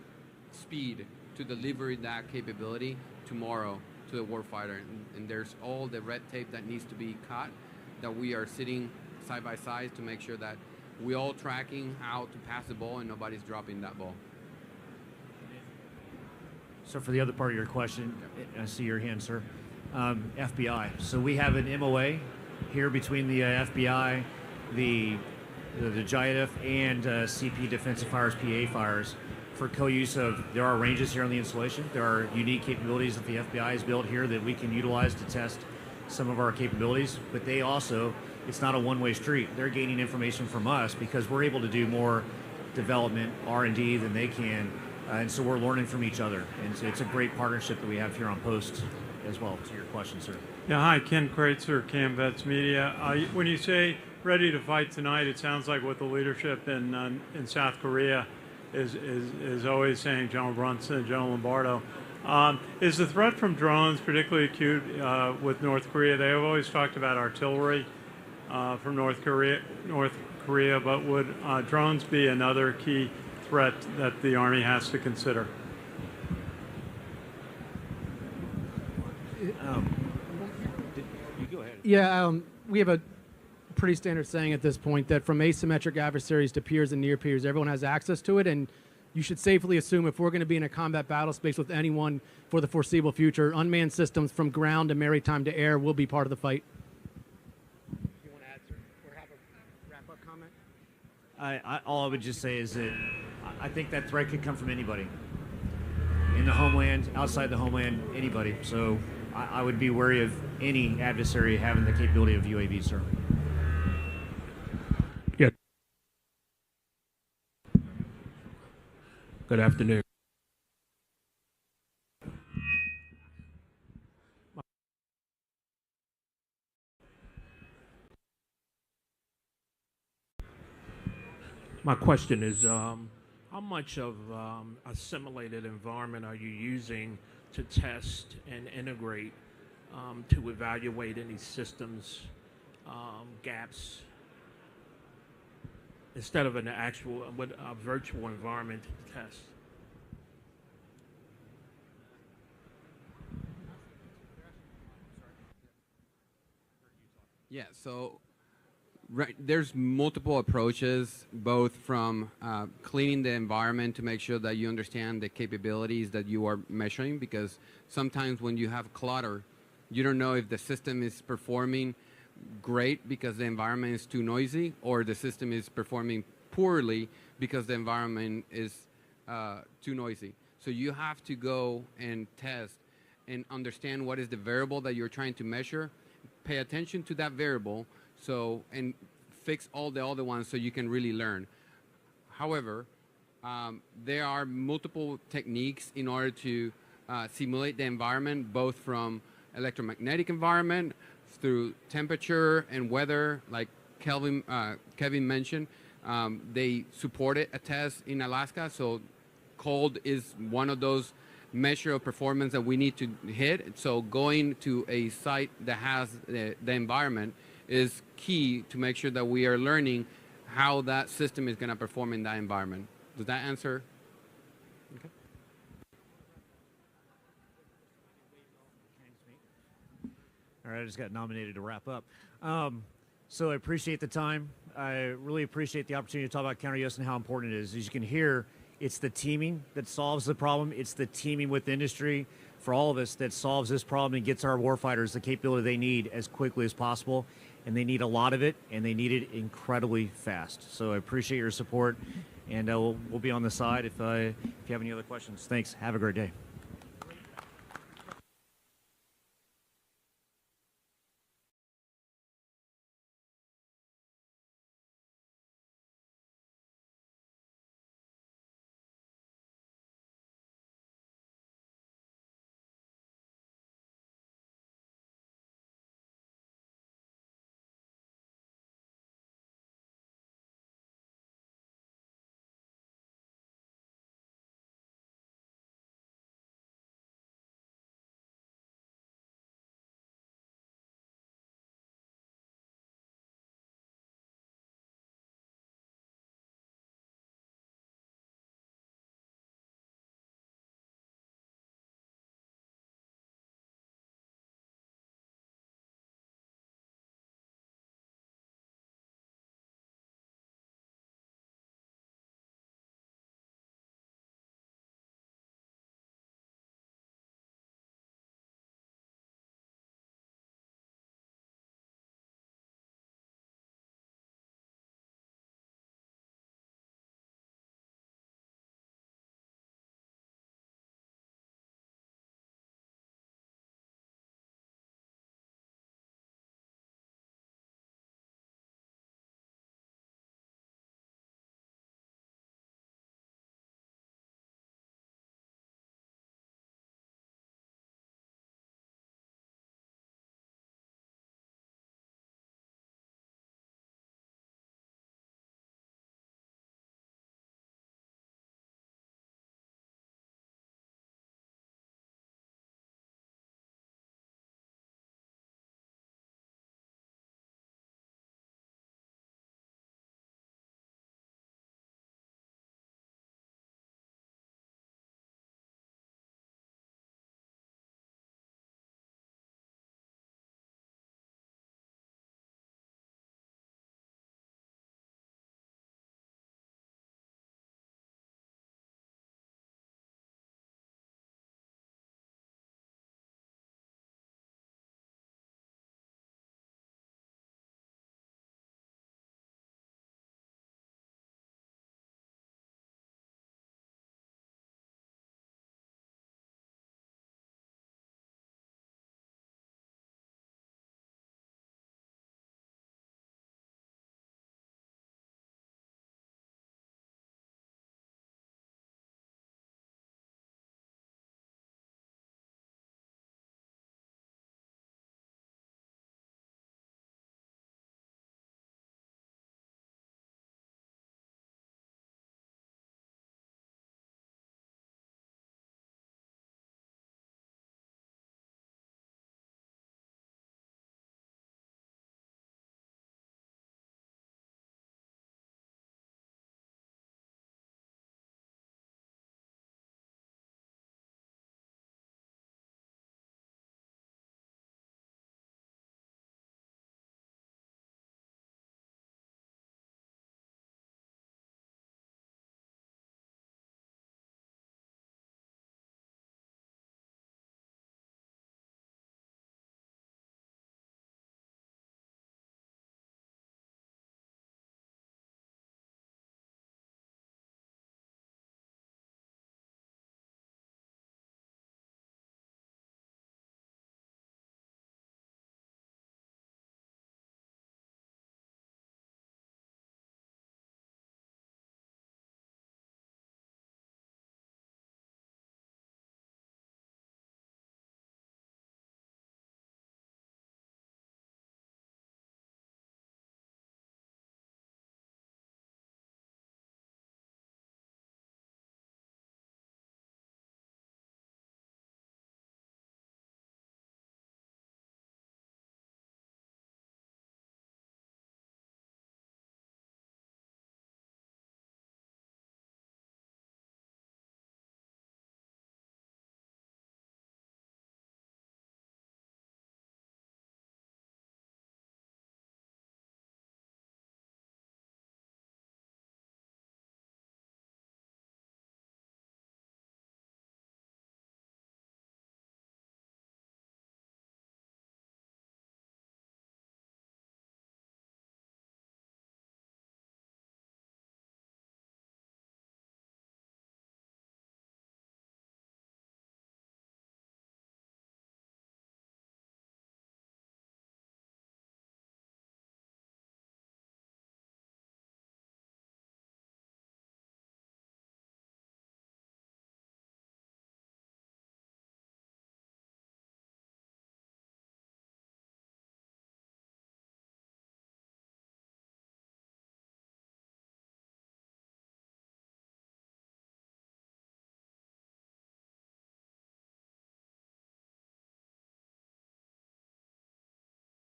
speed to deliver that capability tomorrow to the warfighter. And there's all the red tape that needs to be cut, that we are sitting side by side to make sure that we're all tracking how to pass the ball and nobody's dropping that ball. So for the other part of your question, I see your hand, sir. FBI. So we have an MOA here between the FBI, the JIADF, and CP Defensive Fires, PA Fires, for co-use of, there are ranges here on the installation. There are unique capabilities that the FBI has built here that we can utilize to test some of our capabilities, but they also, it's not a one-way street. They're gaining information from us because we're able to do more development, R&D than they can, and so we're learning from each other. And so it's a great partnership that we have here on post as well, to your question, sir. Yeah, hi, Ken Kreitzer, CamVets Media. When you say ready to fight tonight, it sounds like what the leadership in South Korea is always saying, General Brunson, General Lombardo. Is the threat from drones particularly acute with North Korea? They have always talked about artillery from North Korea, but would drones be another key threat that the Army has to consider? You go ahead. Yeah, we have a pretty standard saying at this point that from asymmetric adversaries to peers and near peers, everyone has access to it, and you should safely assume if we're going to be in a combat battle space with anyone for the foreseeable future, unmanned systems from ground to maritime to air will be part of the fight. You want to add, sir, or have a wrap-up comment? All I would just say is that I think that threat could come from anybody. in the homeland, outside the homeland, anybody. So I would be wary of any adversary having the capability of UAV, sir. Yeah. Good afternoon. My question is, how much of a simulated environment are you using to test and integrate to evaluate any systems gaps instead of an actual, a virtual environment to test? Yeah, so right, there's multiple approaches, both from cleaning the environment to make sure that you understand the capabilities that you are measuring, because sometimes when you have clutter, you don't know if the system is performing great because the environment is too noisy, or the system is performing poorly because the environment is too noisy. So you have to go and test and understand what is the variable that you're trying to measure, pay attention to that variable, and fix all the other ones so you can really learn. However, there are multiple techniques in order to simulate the environment, both from electromagnetic environment through temperature and weather, like Kevin mentioned. They supported a test in Alaska, so cold is one of those measure of performance that we need to hit. So going to a site that has the environment is key to make sure that we are learning how that system is going to perform in that environment. Does that answer? Okay. All right, I just got nominated to wrap up. So I appreciate the time. I really appreciate the opportunity to talk about Counter-UAS and how important it is. As you can hear, it's the teaming that solves the problem. It's the teaming with industry for all of us that solves this problem and gets our warfighters the capability they need as quickly as possible. And they need a lot of it, and they need it incredibly fast. So I appreciate your support, and we'll be on the side if you have any other questions. Thanks. Have a great day.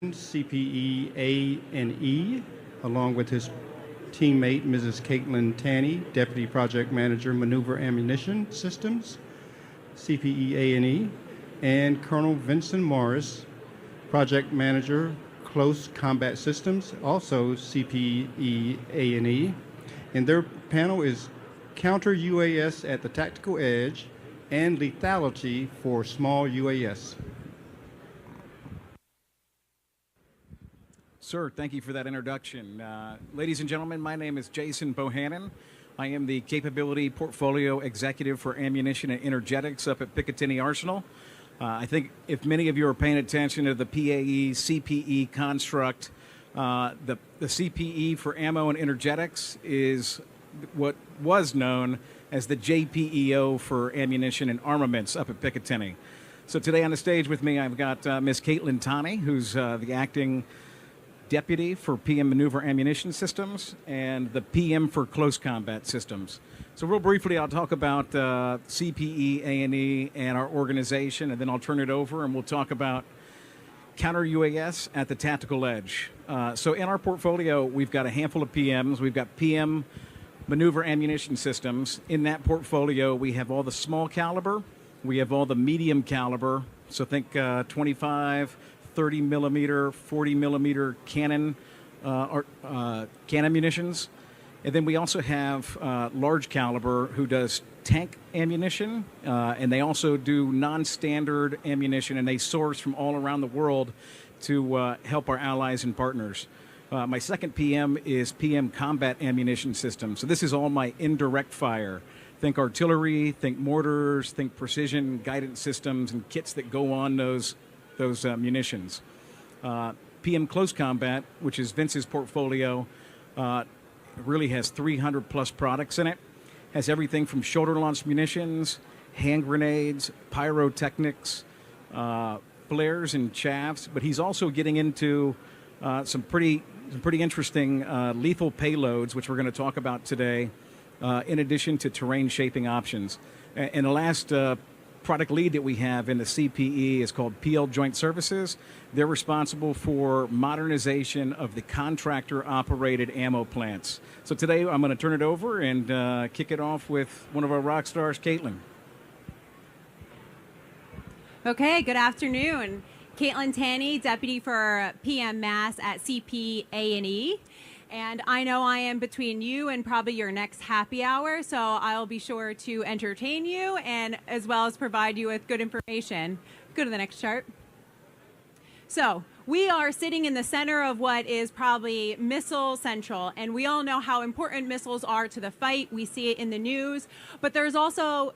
CPE A&E, along with his teammate, Mrs. Caitlin Tanney, Deputy Project Manager, Maneuver Ammunition Systems, CPE A&E, and Colonel Vincent Morris, Project Manager, Close Combat Systems, also CPE A&E. And their panel is Counter-UAS at the Tactical Edge and Lethality for Small UAS. Sir, thank you for that introduction. Ladies and gentlemen, my name is Jason Bohannon. I am the Capability Portfolio Executive for Ammunition and Energetics up at Picatinny Arsenal. I think if many of you are paying attention to the PAE, CPE construct, the CPE for Ammo and Energetics is what was known as the JPEO for Ammunition and Armaments up at Picatinny. So today on the stage with me, I've got Ms. Caitlin Tanney, who's the acting Deputy for PM Maneuver Ammunition Systems and the PM for Close Combat Systems. So real briefly, I'll talk about CPE A&E and our organization, and then I'll turn it over and we'll talk about Counter-UAS at the Tactical Edge. So in our portfolio, we've got a handful of PMs. We've got PM Maneuver Ammunition Systems. In that portfolio, we have all the small caliber. We have all the medium caliber. So think 25, 30 millimeter, 40 millimeter cannon munitions. And then we also have large caliber who does tank ammunition, and they also do non-standard ammunition, and they source from all around the world to help our allies and partners. My second PM is PM Combat Ammunition System. So this is all my indirect fire. Think artillery, think mortars, think precision guidance systems and kits that go on those munitions. PM Close Combat, which is Vince's portfolio, really has 300 plus products in it. Has everything from shoulder launched munitions, hand grenades, pyrotechnics, flares and chaffs, but he's also getting into some pretty interesting lethal payloads, which we're going to talk about today, in addition to terrain shaping options. And the last product lead that we have in the CPE is called PL Joint Services. They're responsible for modernization of the contractor-operated ammo plants. So today I'm going to turn it over and kick it off with one of our rock stars, Caitlin. Okay, good afternoon. Caitlin Tanney, Deputy for PM Mass at CPA&E. And I know I am between you and probably your next happy hour, so I'll be sure to entertain you and as well as provide you with good information. Go to the next chart. So we are sitting in the center of what is probably Missile Central, and we all know how important missiles are to the fight. We see it in the news, but there's also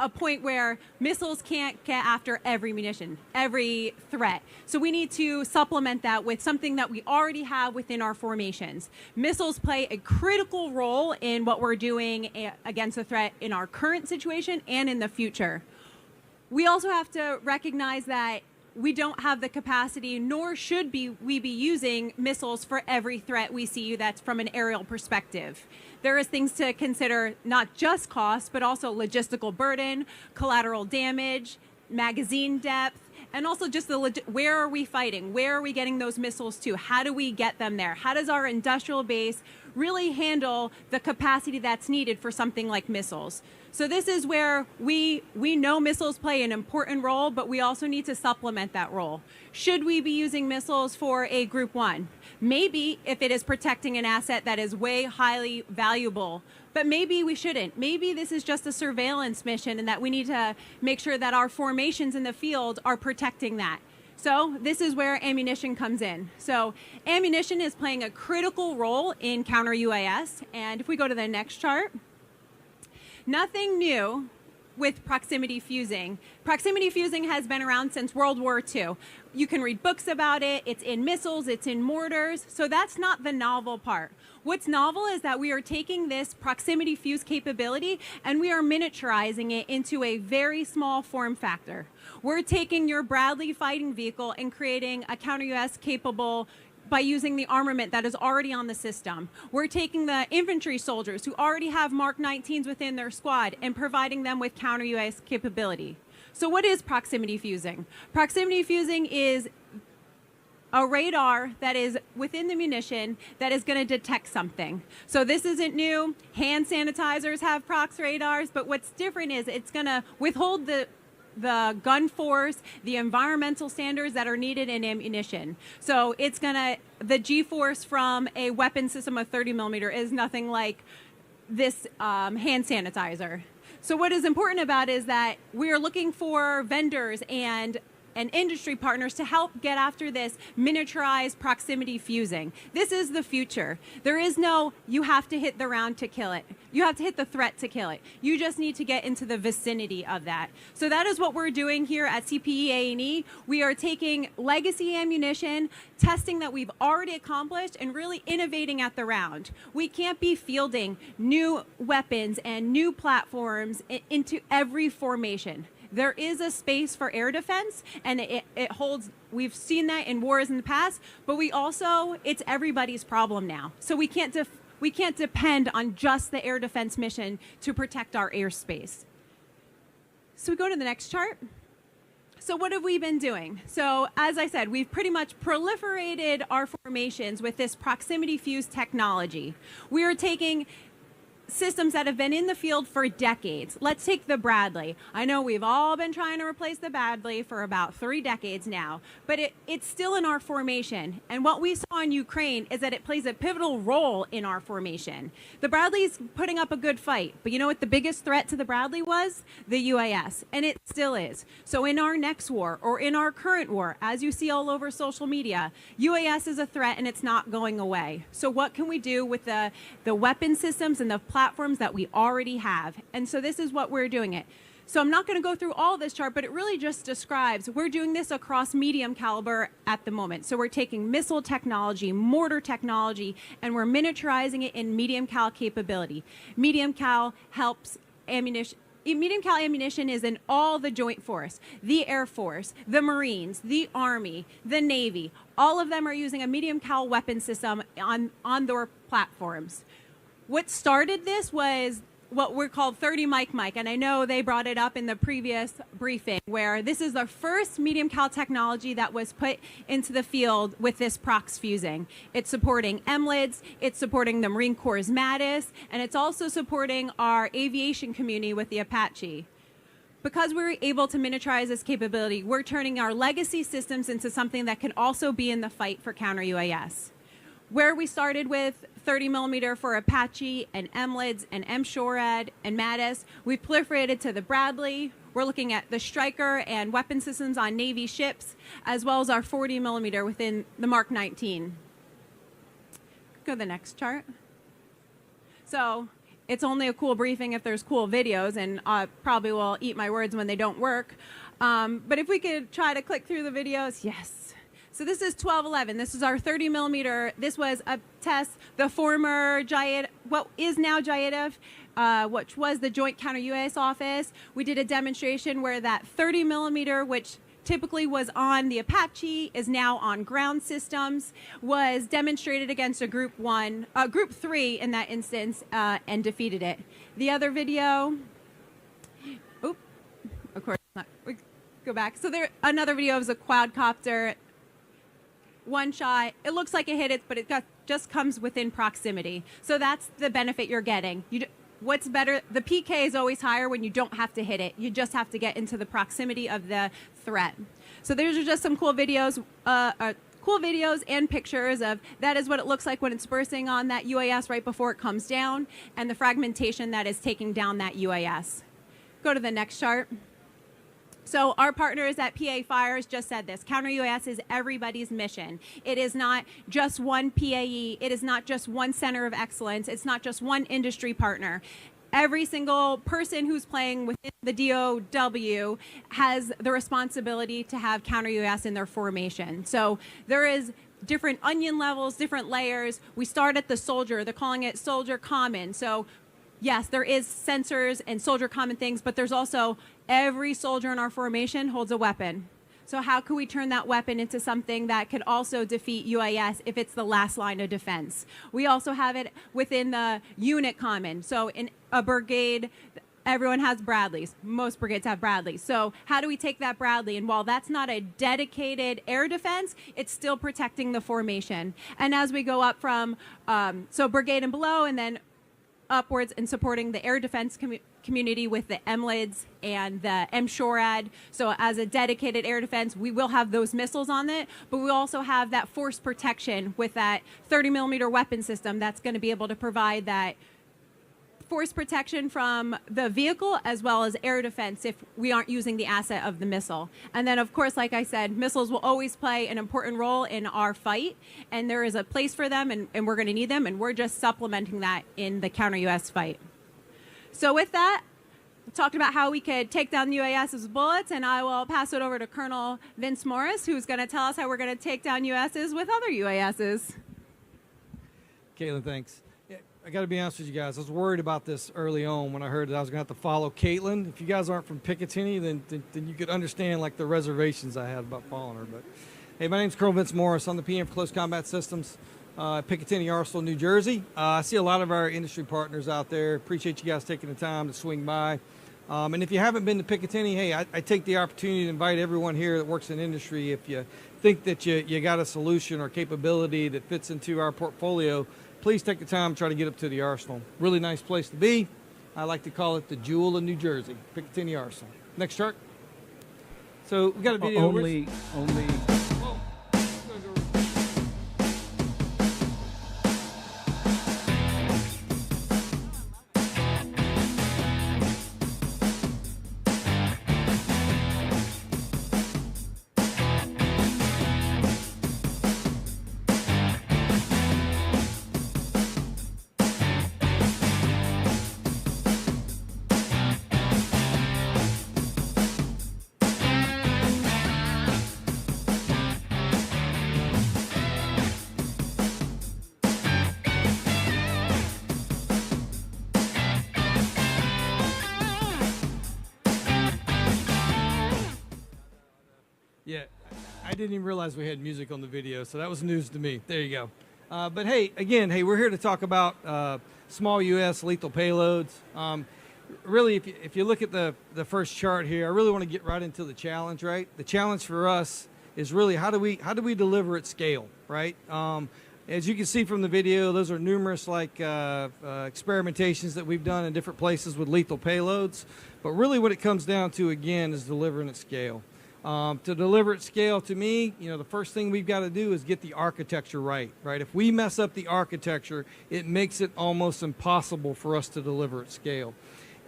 a point where missiles can't get after every munition, every threat. So we need to supplement that with something that we already have within our formations. Missiles play a critical role in what we're doing against a threat in our current situation and in the future. We also have to recognize that we don't have the capacity, nor should we be using missiles for every threat we see that's from an aerial perspective. There is things to consider, not just cost, but also logistical burden, collateral damage, magazine depth, and also just where are we fighting? Where are we getting those missiles to? How do we get them there? How does our industrial base really handle the capacity that's needed for something like missiles? So this is where we know missiles play an important role, but we also need to supplement that role. Should we be using missiles for a Group 1? Maybe if it is protecting an asset that is way highly valuable, but maybe we shouldn't. Maybe this is just a surveillance mission and that we need to make sure that our formations in the field are protecting that. So this is where ammunition comes in. So ammunition is playing a critical role in counter-UAS. And if we go to the next chart, nothing new with proximity fusing. Proximity fusing has been around since World War II. You can read books about it. It's in missiles. It's in mortars. So that's not the novel part. What's novel is that we are taking this proximity fuse capability and we are miniaturizing it into a very small form factor. We're taking your Bradley fighting vehicle and creating a counter-UAS capable by using the armament that is already on the system. We're taking the infantry soldiers who already have Mark 19s within their squad and providing them with counter-UAS capability. So what is proximity fusing? Proximity fusing is a radar that is within the munition that is going to detect something. So this isn't new. Hand sanitizers have prox radars, but what's different is it's going to withhold the gun force, the environmental standards that are needed in ammunition. So it's going to, the G-force from a weapon system of 30 millimeter is nothing like this hand sanitizer. So what is important about it is that we are looking for vendors and industry partners to help get after this miniaturized proximity fusing. This is the future. There is no, you have to hit the round to kill it. You have to hit the threat to kill it. You just need to get into the vicinity of that. So that is what we're doing here at CPE A&E. We are taking legacy ammunition, testing that we've already accomplished, and really innovating at the round. We can't be fielding new weapons and new platforms into every formation. There is a space for air defense, and it holds, we've seen that in wars in the past, but we also, it's everybody's problem now. So we can't depend on just the air defense mission to protect our airspace. So we go to the next chart. So what have we been doing? So as I said, we've pretty much proliferated our formations with this proximity fuse technology. We are taking systems that have been in the field for decades. Let's take the Bradley. I know we've all been trying to replace the Bradley for about 3 decades now, but it's still in our formation. And what we saw in Ukraine is that it plays a pivotal role in our formation. The Bradley's putting up a good fight, but you know what the biggest threat to the Bradley was? The UAS, and it still is. So in our next war, or in our current war, as you see all over social media, UAS is a threat and it's not going away. So what can we do with the weapon systems and the platforms that we already have? And so this is what we're doing it. So I'm not going to go through all this chart, but it really just describes, we're doing this across medium caliber at the moment. So we're taking missile technology, mortar technology, and we're miniaturizing it in medium cal capability. Medium cal helps ammunition. Medium cal ammunition is in all the joint force, the Air Force, the Marines, the Army, the Navy. All of them are using a medium cal weapon system on their platforms. What started this was what we're called 30 mic, and I know they brought it up in the previous briefing, where this is the first medium cal technology that was put into the field with this prox fusing. It's supporting MLIDs, it's supporting the Marine Corps' MADIS, and it's also supporting our aviation community with the Apache. Because we were able to miniaturize this capability, we're turning our legacy systems into something that can also be in the fight for counter-UAS. Where we started with 30 millimeter for Apache and MLIDs and M-SHORAD and MADIS, we've proliferated to the Bradley. We're looking at the Stryker and weapon systems on Navy ships, as well as our 40 millimeter within the Mark 19. Go to the next chart. So it's only a cool briefing if there's cool videos, and I probably will eat my words when they don't work. But if we could try to click through the videos, yes. So this is 1211. This is our 30 millimeter. This was a test. The former what is now JIADF, which was the Joint Counter-UAS Office. We did a demonstration where that 30 millimeter, which typically was on the Apache, is now on ground systems, was demonstrated against a Group 3 in that instance, and defeated it. The other video, of course not. We go back. So there, another video of a quadcopter. One shot, it looks like it hit it, but it just comes within proximity. So that's the benefit you're getting. What's better, the PK is always higher when you don't have to hit it. You just have to get into the proximity of the threat. So those are just some cool videos and pictures of that is what it looks like when it's bursting on that UAS right before it comes down, and the fragmentation that is taking down that UAS. Go to the next chart. So our partners at PA Fires just said this. Counter-UAS is everybody's mission. It is not just one PAE. It is not just one center of excellence. It's not just one industry partner. Every single person who's playing within the DOW has the responsibility to have counter-UAS in their formation. So there is different onion levels, different layers. We start at the soldier. They're calling it soldier common. So yes, there is sensors and soldier common things, but there's also every soldier in our formation holds a weapon. So how can we turn that weapon into something that could also defeat UAS if it's the last line of defense? We also have it within the unit common. So in a brigade, everyone has Bradleys. Most brigades have Bradleys. So how do we take that Bradley? And while that's not a dedicated air defense, it's still protecting the formation. And as we go up from, so brigade and below, and then upwards and supporting the air defense community with the MLIDs and the MSHORAD. So as a dedicated air defense, we will have those missiles on it, but we also have that force protection with that 30mm weapon system that's going to be able to provide that force protection from the vehicle as well as air defense if we aren't using the asset of the missile. And then, of course, like I said, missiles will always play an important role in our fight, and there is a place for them, and we're going to need them, and we're just supplementing that in the counter-UAS fight. So with that, we talked about how we could take down UAS with bullets, and I will pass it over to Colonel Vince Morris, who's going to tell us how we're going to take down UASs with other UASs. Caitlin, thanks. I got to be honest with you guys. I was worried about this early on when I heard that I was going to have to follow Caitlin. If you guys aren't from Picatinny, then you could understand like the reservations I had about following her. But hey, my name's Colonel Vince Morris. I'm the PM for Close Combat Systems at Picatinny Arsenal, New Jersey. I see a lot of our industry partners out there. Appreciate you guys taking the time to swing by. And if you haven't been to Picatinny, hey, I take the opportunity to invite everyone here that works in industry. If you think that you got a solution or capability that fits into our portfolio, please take the time to try to get up to the Arsenal. Really nice place to be. I like to call it the jewel of New Jersey, Picatinny Arsenal. Next chart. So we got a video. Only. Yeah, I didn't even realize we had music on the video, so that was news to me. There you go. But hey, again, we're here to talk about small U.S. lethal payloads. Really, if you look at the first chart here, I really want to get right into the challenge, right? The challenge for us is really how do we deliver at scale, right? As you can see from the video, those are numerous experimentations that we've done in different places with lethal payloads. But really what it comes down to, again, is delivering at scale. To deliver at scale, to me, the first thing we've got to do is get the architecture right? If we mess up the architecture, it makes it almost impossible for us to deliver at scale.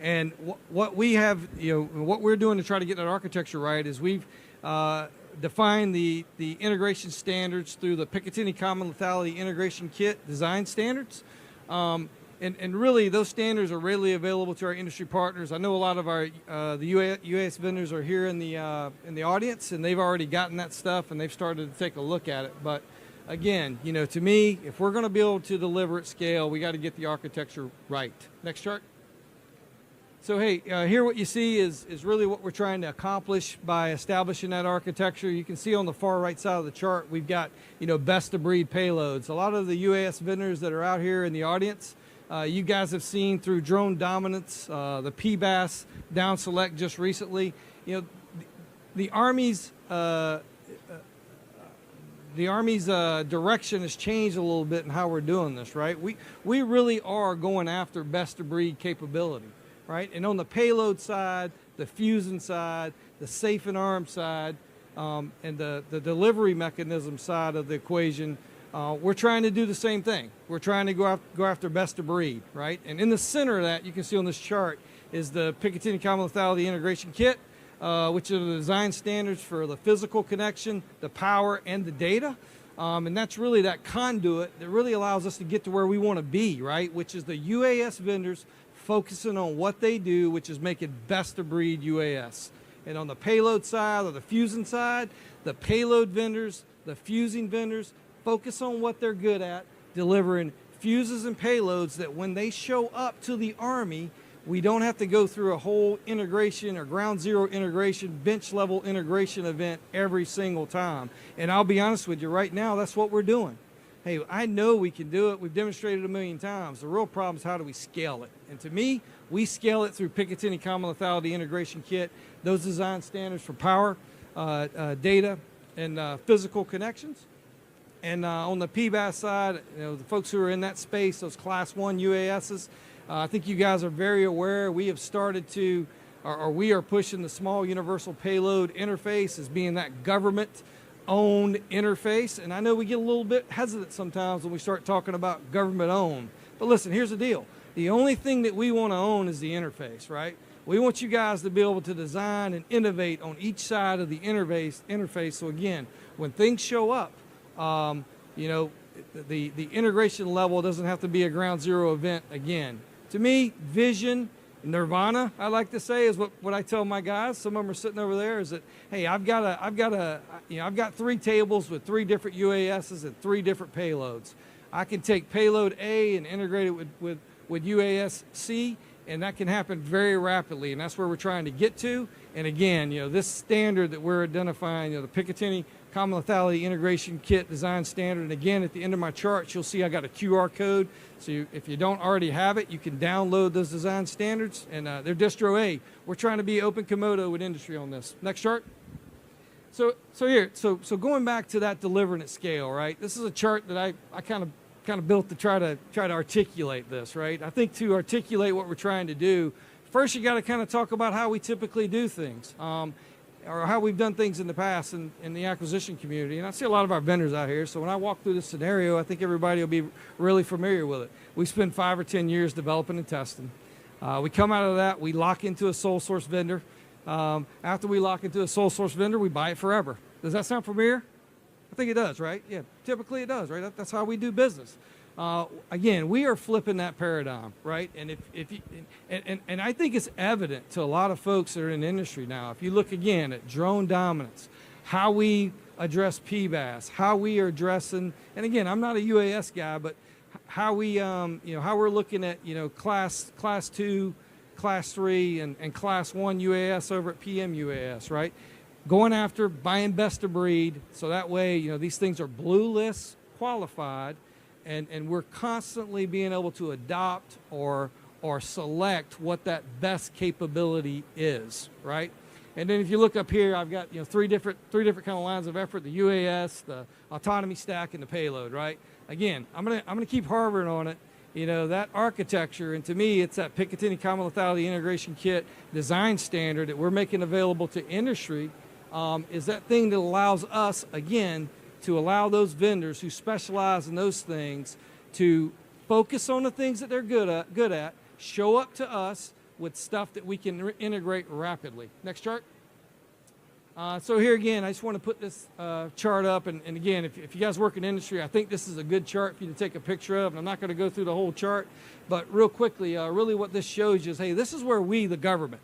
And what we have, what we're doing to try to get that architecture right is we've defined the integration standards through the Picatinny Common Lethality Integration Kit design standards. And really, those standards are readily available to our industry partners. I know a lot of our the UAS vendors are here in the audience, and they've already gotten that stuff, and they've started to take a look at it. But again, to me, if we're going to be able to deliver at scale, we got to get the architecture right. Next chart. So hey, here what you see is really what we're trying to accomplish by establishing that architecture. You can see on the far right side of the chart, we've got best of breed payloads. A lot of the UAS vendors that are out here in the audience, you guys have seen through Drone Dominance, the PBAS down select just recently. The Army's direction has changed a little bit in how we're doing this, right? We really are going after best of breed capability, right? And on the payload side, the fusing side, the safe and arm side, and the delivery mechanism side of the equation, we're trying to do the same thing. We're trying to go after best of breed, right? And in the center of that, you can see on this chart, is the Picatinny Common Lethality Integration Kit, which are the design standards for the physical connection, the power, and the data. And that's really that conduit that really allows us to get to where we want to be, right? Which is the UAS vendors focusing on what they do, which is making best of breed UAS. And on the payload side or the fusing side, the payload vendors, the fusing vendors, focus on what they're good at, delivering fuses and payloads that when they show up to the Army, we don't have to go through a whole integration or ground zero integration, bench level integration event every single time. And I'll be honest with you, right now, that's what we're doing. Hey, I know we can do it. We've demonstrated 1 million times. The real problem is how do we scale it? And to me, We scale it through Picatinny Common Lethality Integration Kit, those design standards for power, data, and physical connections. And on the PBAS side, the folks who are in that space, those Class 1 UASs, I think you guys are very aware. We have started to, or we are pushing the Small Universal Payload interface as being that government-owned interface. And I know we get a little bit hesitant sometimes when we start talking about government-owned. But listen, here's the deal. The only thing that we want to own is the interface, right? We want you guys to be able to design and innovate on each side of the interface. So again, when things show up, the integration level doesn't have to be a ground zero event again. To me, vision, nirvana, I like to say, is what I tell my guys. Some of them are sitting over there. Is that, hey, I've got 3 tables with 3 different UASs and 3 different payloads. I can take payload A and integrate it with UAS C, and that can happen very rapidly, and that's where we're trying to get to. And again, this standard that we're identifying, the Picatinny Common Lethality Integration Kit Design Standard. And again, at the end of my charts, you'll see I got a QR code. So if you don't already have it, you can download those design standards, and they're distro A. We're trying to be open Komodo with industry on this. Next chart. So going back to that delivering at scale, right? This is a chart that I kind of built to try to articulate this, right? I think to articulate what we're trying to do, first you got to kind of talk about how we typically do things, or how we've done things in the past in the acquisition community. And I see a lot of our vendors out here, so when I walk through this scenario, I think everybody will be really familiar with it. We spend 5 or 10 years developing and testing. We come out of that, we lock into a sole source vendor. After we lock into a sole source vendor, we buy it forever. Does that sound familiar? I think it does, right? Yeah, typically it does, right? That's how we do business. Again, we are flipping that paradigm, right? And and I think it's evident to a lot of folks that are in the industry now. If you look again at drone dominance, how we address PBAS, how we are addressing, and again, I'm not a UAS guy, but how we, how we're looking at, class 2, class 3, and class 1 UAS over at PM UAS, right? Going after buying best of breed, so that way, these things are blue list qualified, and we're constantly being able to adopt or select what that best capability is, right? And then if you look up here, I've got 3 different kind of lines of effort: the UAS, the autonomy stack, and the payload, right? Again, I'm gonna keep harboring on it. That architecture, and to me, it's that Picatinny Common Lethality Integration Kit design standard that we're making available to industry. Is that thing that allows us, again, to allow those vendors who specialize in those things to focus on the things that they're good at, show up to us with stuff that we can integrate rapidly. Next chart. So here again, I just want to put this chart up, and again, if you guys work in industry, I think this is a good chart for you to take a picture of, and I'm not going to go through the whole chart, but real quickly, really what this shows you is, hey, this is where we, the government,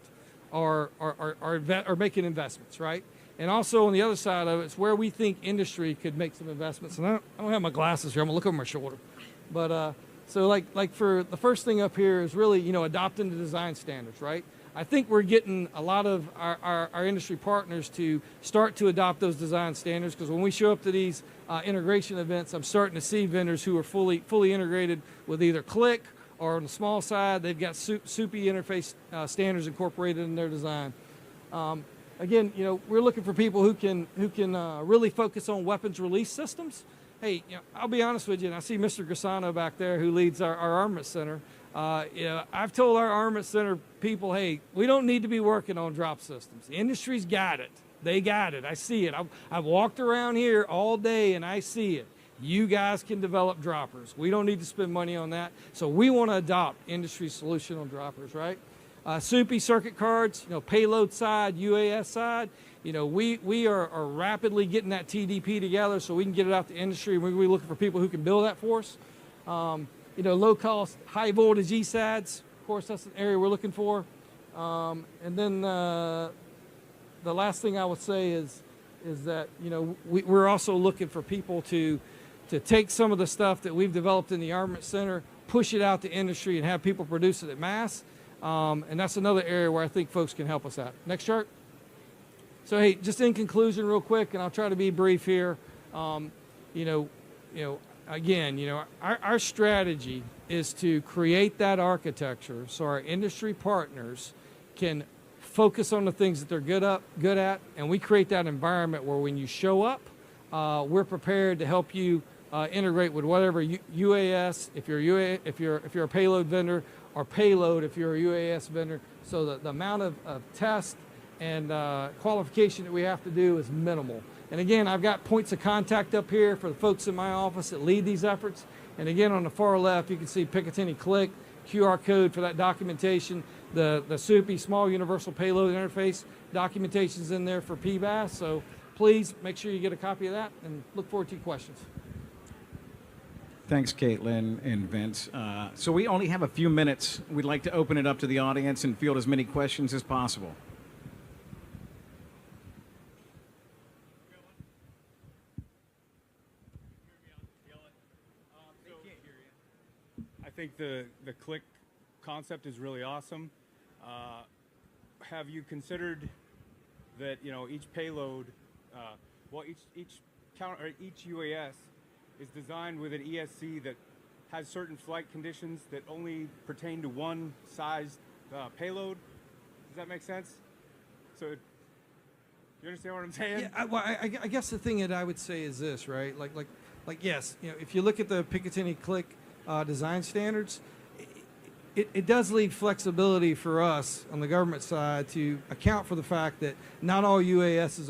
are making investments, right? And also on the other side of it, it's where we think industry could make some investments. And I don't have my glasses here. I'm gonna look over my shoulder. But so like for the first thing up here is really, adopting the design standards, right? I think we're getting a lot of our industry partners to start to adopt those design standards, because when we show up to these integration events, I'm starting to see vendors who are fully integrated with either CLIC, or on the small side, they've got SUPI interface standards incorporated in their design. Again, we're looking for people who can really focus on weapons release systems. Hey, I'll be honest with you, and I see Mr. Grisano back there who leads our Armament Center. I've told our Armament Center people, hey, we don't need to be working on drop systems. The industry's got it. They got it. I see it. I've walked around here all day, and I see it. You guys can develop droppers. We don't need to spend money on that. So we want to adopt industry solution on droppers, right? SUPI circuit cards, payload side, UAS side, we are rapidly getting that TDP together so we can get it out to industry. We're really looking for people who can build that for us. Low cost, high voltage ESADs, of course, that's an area we're looking for. And then the last thing I would say is that, we're also looking for people to take some of the stuff that we've developed in the Armament Center, push it out to industry, and have people produce it at mass. And that's another area where I think folks can help us out. Next chart. So hey, just in conclusion real quick, and I'll try to be brief here. again, our strategy is to create that architecture so our industry partners can focus on the things that they're good at, and we create that environment where when you show up, we're prepared to help you integrate with whatever UAS if you're a payload vendor, or payload if you're a UAS vendor. So the amount of test and qualification that we have to do is minimal. And again, I've got points of contact up here for the folks in my office that lead these efforts. And again, on the far left, you can see Picatinny Click, QR code for that documentation. The SUPI, Small Universal Payload Interface, documentation's in there for PBAS. So please make sure you get a copy of that, and look forward to your questions. Thanks, Caitlin and Vince. So we only have a few minutes. We'd like to open it up to the audience and field as many questions as possible. I think the click concept is really awesome. Have you considered that each payload, each UAS is designed with an ESC that has certain flight conditions that only pertain to one size payload? Does that make sense? So, you understand what I'm saying? Yeah, well, I guess the thing that I would say is this, right? Like yes, if you look at the Picatinny Click design standards, it does leave flexibility for us on the government side to account for the fact that not all UASs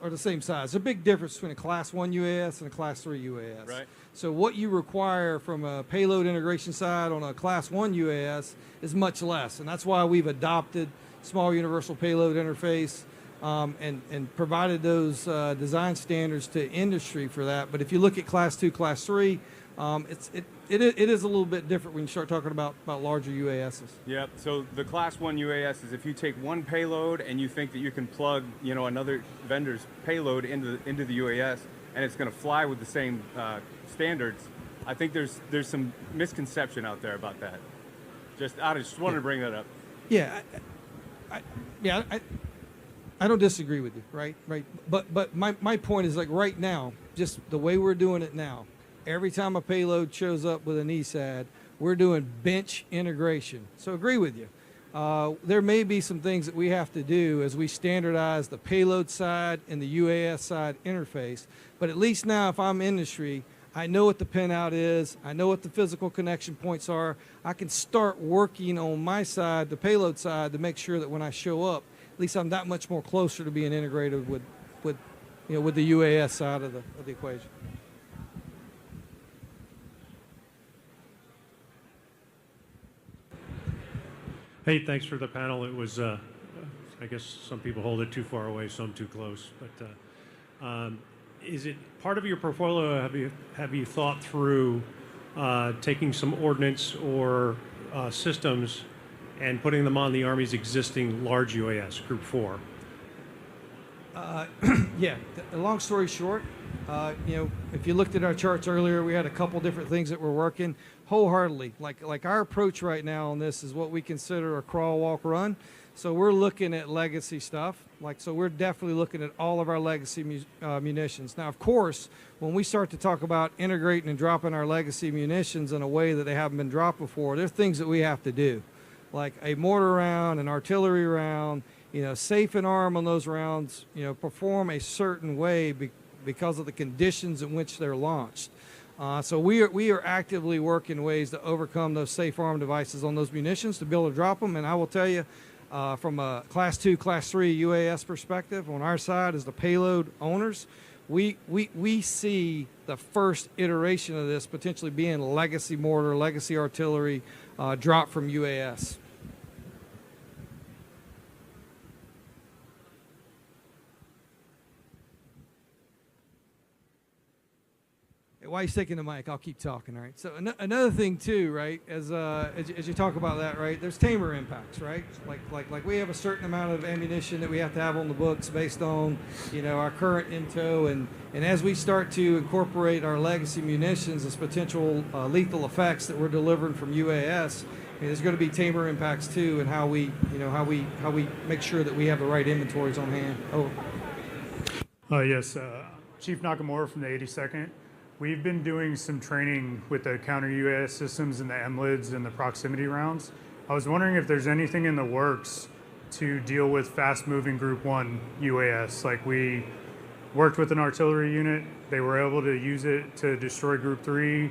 are the same size. There's a big difference between a Class 1 UAS and a Class 3 UAS. Right. So what you require from a payload integration side on a Class 1 UAS is much less, and that's why we've adopted Small Universal Payload Interface and provided those design standards to industry for that. But if you look at Class 2, Class 3, it is a little bit different when you start talking about larger UASs. Yep. So the Class 1 UAS is if you take one payload and you think that you can plug, another vendor's payload into the UAS and it's going to fly with the same standards. I think there's some misconception out there about that. I just wanted to bring that up. Yeah. I don't disagree with you, right? But my point is, like, right now, just the way we're doing it now, every time a payload shows up with an ESAD, we're doing bench integration. So agree with you. There may be some things that we have to do as we standardize the payload side and the UAS side interface. But at least now, if I'm industry, I know what the pinout is. I know what the physical connection points are. I can start working on my side, the payload side, to make sure that when I show up, at least I'm that much more closer to being integrated with the UAS side of the equation. Hey, thanks for the panel. It was, I guess some people hold it too far away, some too close. But is it part of your portfolio? Have you thought through taking some ordnance or systems and putting them on the Army's existing large UAS, Group 4? Yeah. The long story short, if you looked at our charts earlier, we had a couple different things that were working wholeheartedly. Like our approach right now on this is what we consider a crawl, walk, run. So we're looking at legacy stuff. So we're definitely looking at all of our legacy munitions. Now, of course, when we start to talk about integrating and dropping our legacy munitions in a way that they haven't been dropped before, there's things that we have to do, like a mortar round, an artillery round, safe and arm on those rounds, perform a certain way because of the conditions in which they're launched. So we are actively working ways to overcome those safe arm devices on those munitions to be able to drop them. And I will tell you, from a Class 2, Class 3 UAS perspective, on our side as the payload owners, we see the first iteration of this potentially being legacy mortar, legacy artillery drop from UAS. While you're taking the mic, I'll keep talking, all right? So another thing, too, right, as you talk about that, right, there's tamer impacts, right? Like we have a certain amount of ammunition that we have to have on the books based on, our current intel, and as we start to incorporate our legacy munitions as potential lethal effects that we're delivering from UAS, there's going to be tamer impacts, too, and how we make sure that we have the right inventories on hand. Yes, Chief Nakamura from the 82nd. We've been doing some training with the Counter-UAS systems and the MLIDs and the proximity rounds. I was wondering if there's anything in the works to deal with fast-moving Group 1 UAS. Like, we worked with an artillery unit. They were able to use it to destroy Group 2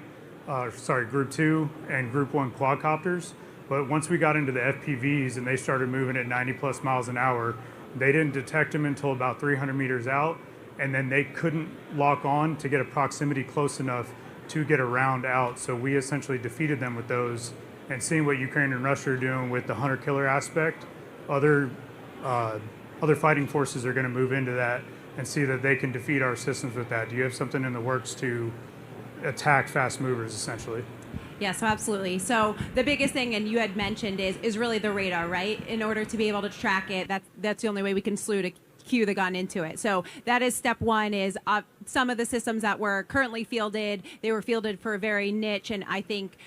and Group 1 quadcopters. But once we got into the FPVs and they started moving at 90 plus miles an hour, they didn't detect them until about 300 meters out, and then they couldn't lock on to get a proximity close enough to get a round out. So we essentially defeated them with those. And seeing what Ukraine and Russia are doing with the hunter-killer aspect, other fighting forces are going to move into that and see that they can defeat our systems with that. Do you have something in the works to attack fast movers, essentially? Yeah, so absolutely. So the biggest thing, and you had mentioned, is really the radar, right? In order to be able to track it, that's the only way we can slew to cue the gun into it. So that is step one. Is some of the systems that were currently fielded, they were fielded for a very niche, and I think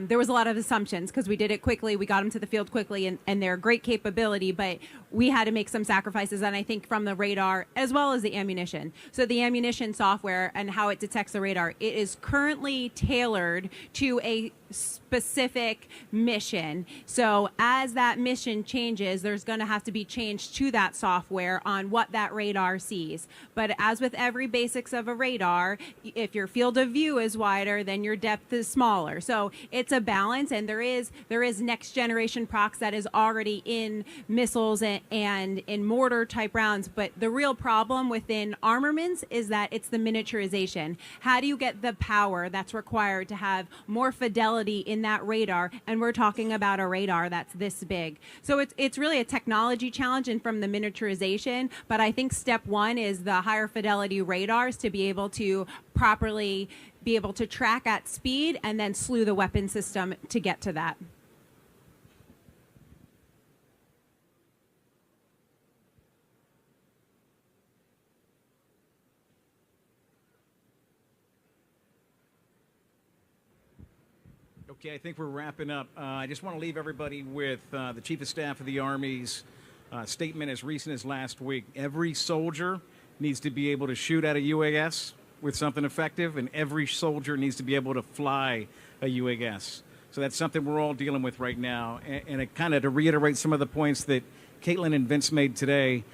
there was a lot of assumptions because we did it quickly, we got them to the field quickly, and they're great capability, but we had to make some sacrifices, and I think from the radar as well as the ammunition. So the ammunition software and how it detects the radar, it is currently tailored to a specific mission. So as that mission changes, there's going to have to be change to that software on what that radar sees. But as with every basics of a radar, if your field of view is wider, then your depth is smaller. So it's a balance, and there is next generation procs that is already in missiles and in mortar type rounds. But the real problem within armaments is that it's the miniaturization. How do you get the power that's required to have more fidelity in that radar? And we're talking about a radar that's this big. So it's really a technology challenge and from the miniaturization. But I think step one is the higher fidelity radars to be able to properly be able to track at speed and then slew the weapon system to get to that. Okay, I think we're wrapping up. I just want to leave everybody with the Chief of Staff of the Army's statement as recent as last week. Every soldier needs to be able to shoot at a UAS with something effective, and every soldier needs to be able to fly a UAS. So that's something we're all dealing with right now. And it kind of to reiterate some of the points that Caitlin and Vince made today,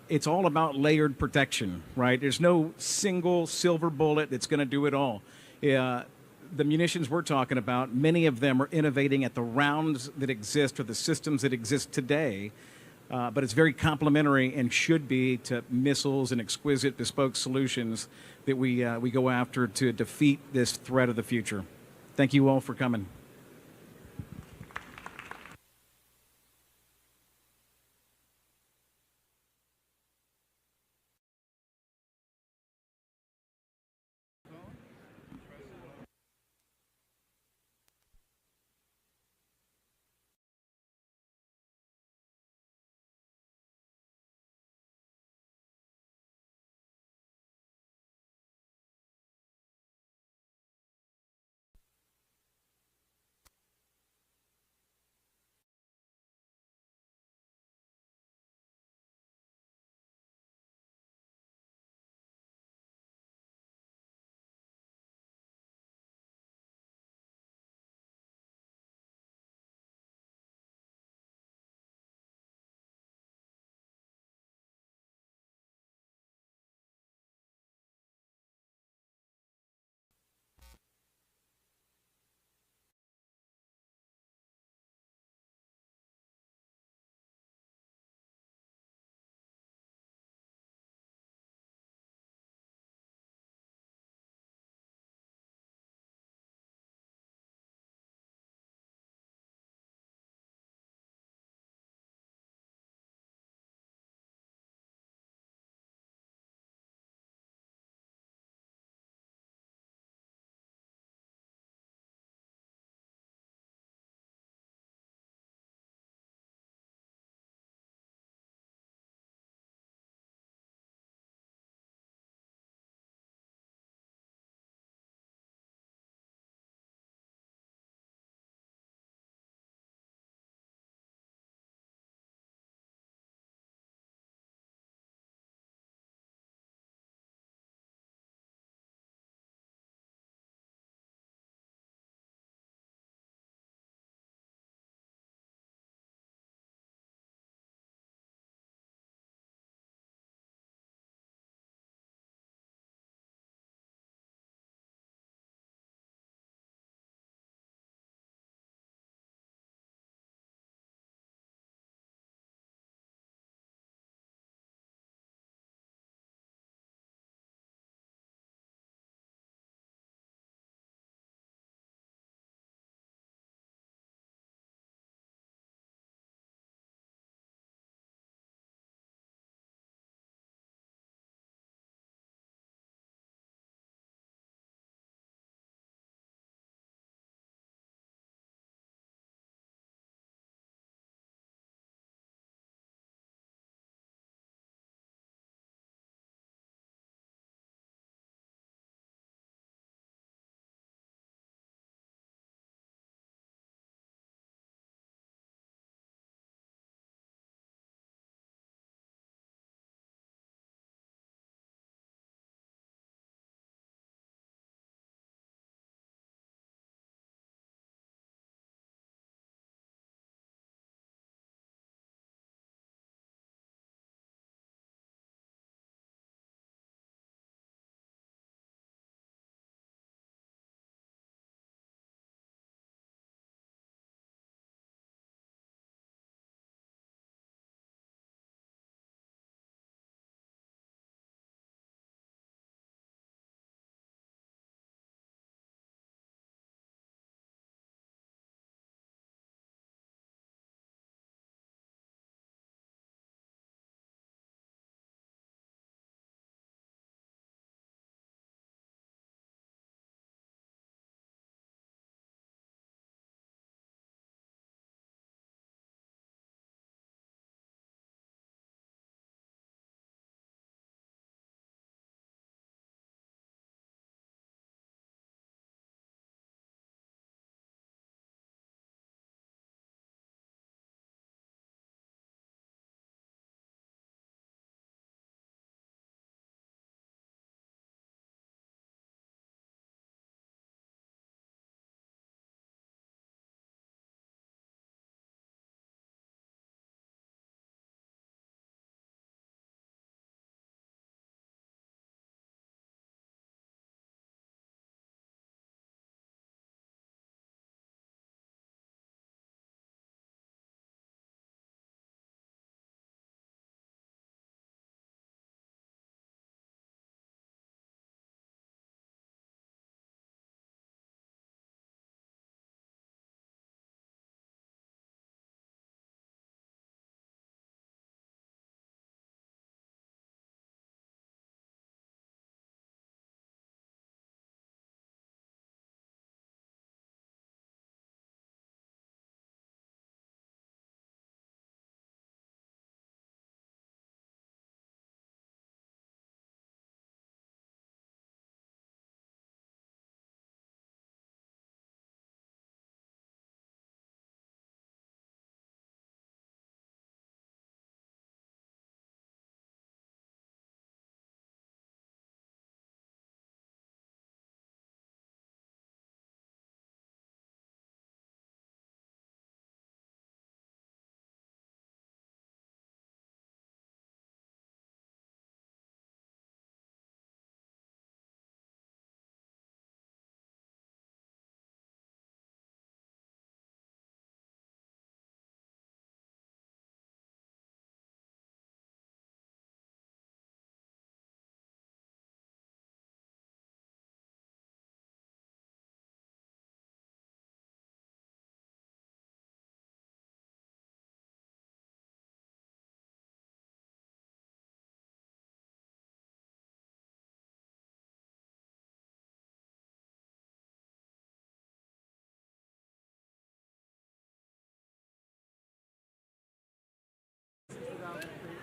it's all about layered protection, right? There's no single silver bullet that's going to do it all. The munitions we're talking about, many of them are innovating at the rounds that exist or the systems that exist today, but it's very complementary and should be to missiles and exquisite bespoke solutions that we go after to defeat this threat of the future. Thank you all for coming.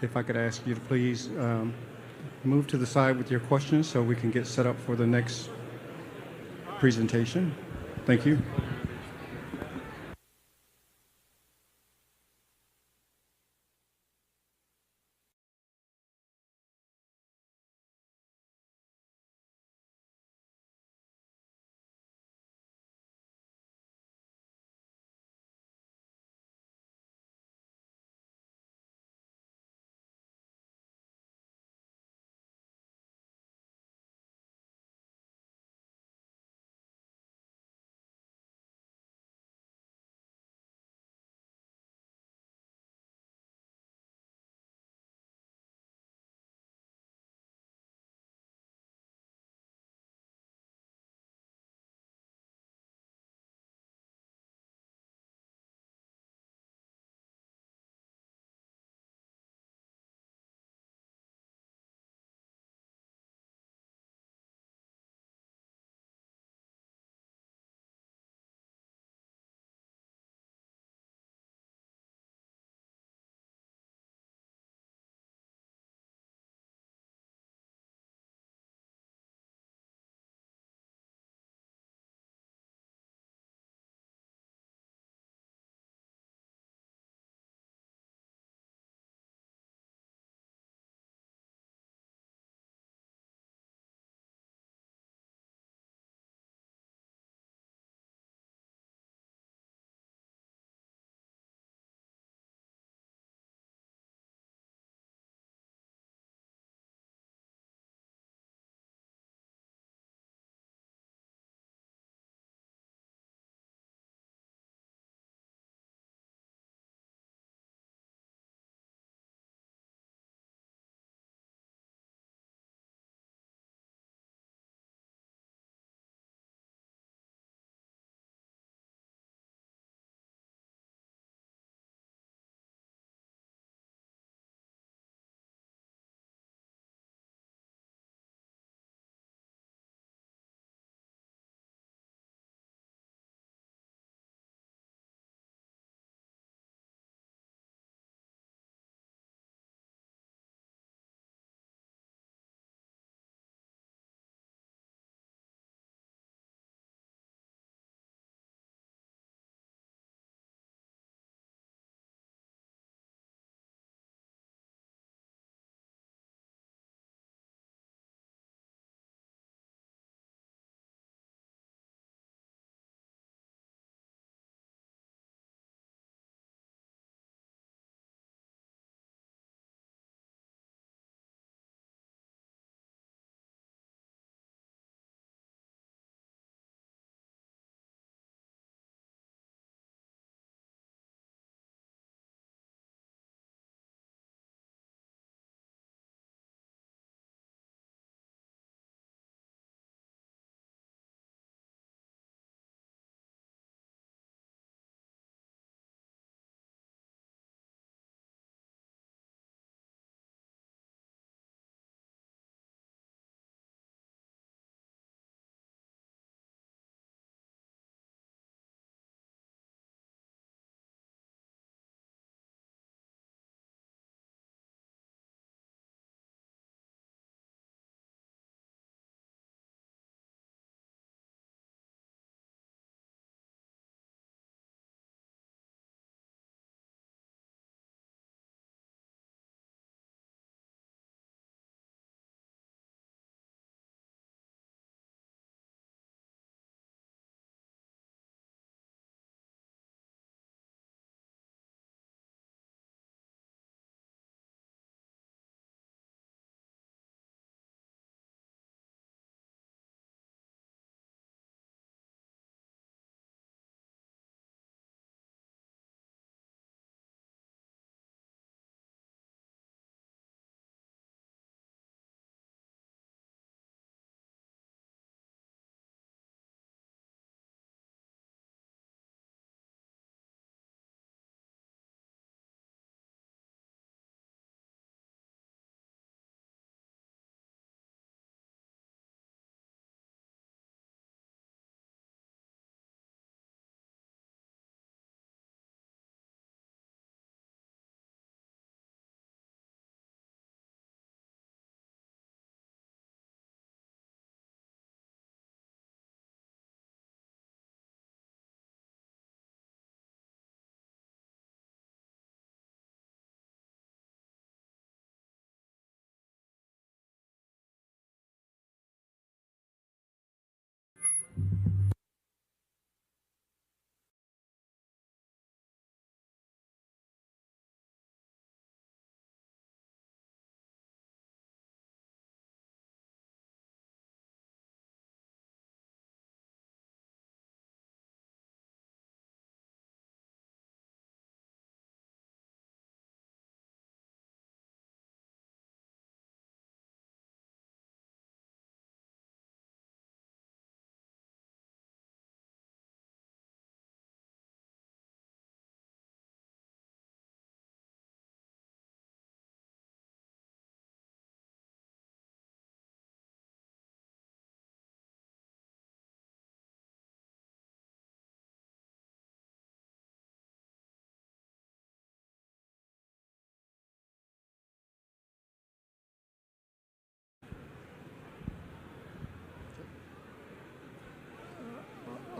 if I could ask you to please move to the side with your questions so we can get set up for the next presentation. Thank you.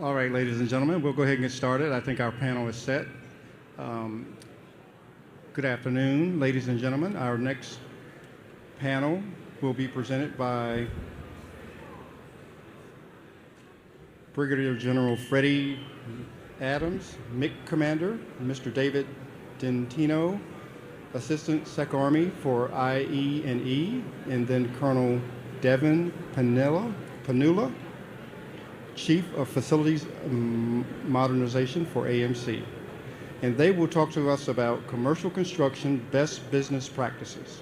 All right, ladies and gentlemen, we'll go ahead and get started. I think our panel is set. Good afternoon, ladies and gentlemen. Our next panel will be presented by Brigadier General Freddie Adams, MIC Commander, Mr. David Dentino, Assistant Sec Army for IE&E, and then Colonel Devin Panula, Chief of Facilities Modernization for AMC. And they will talk to us about commercial construction best business practices.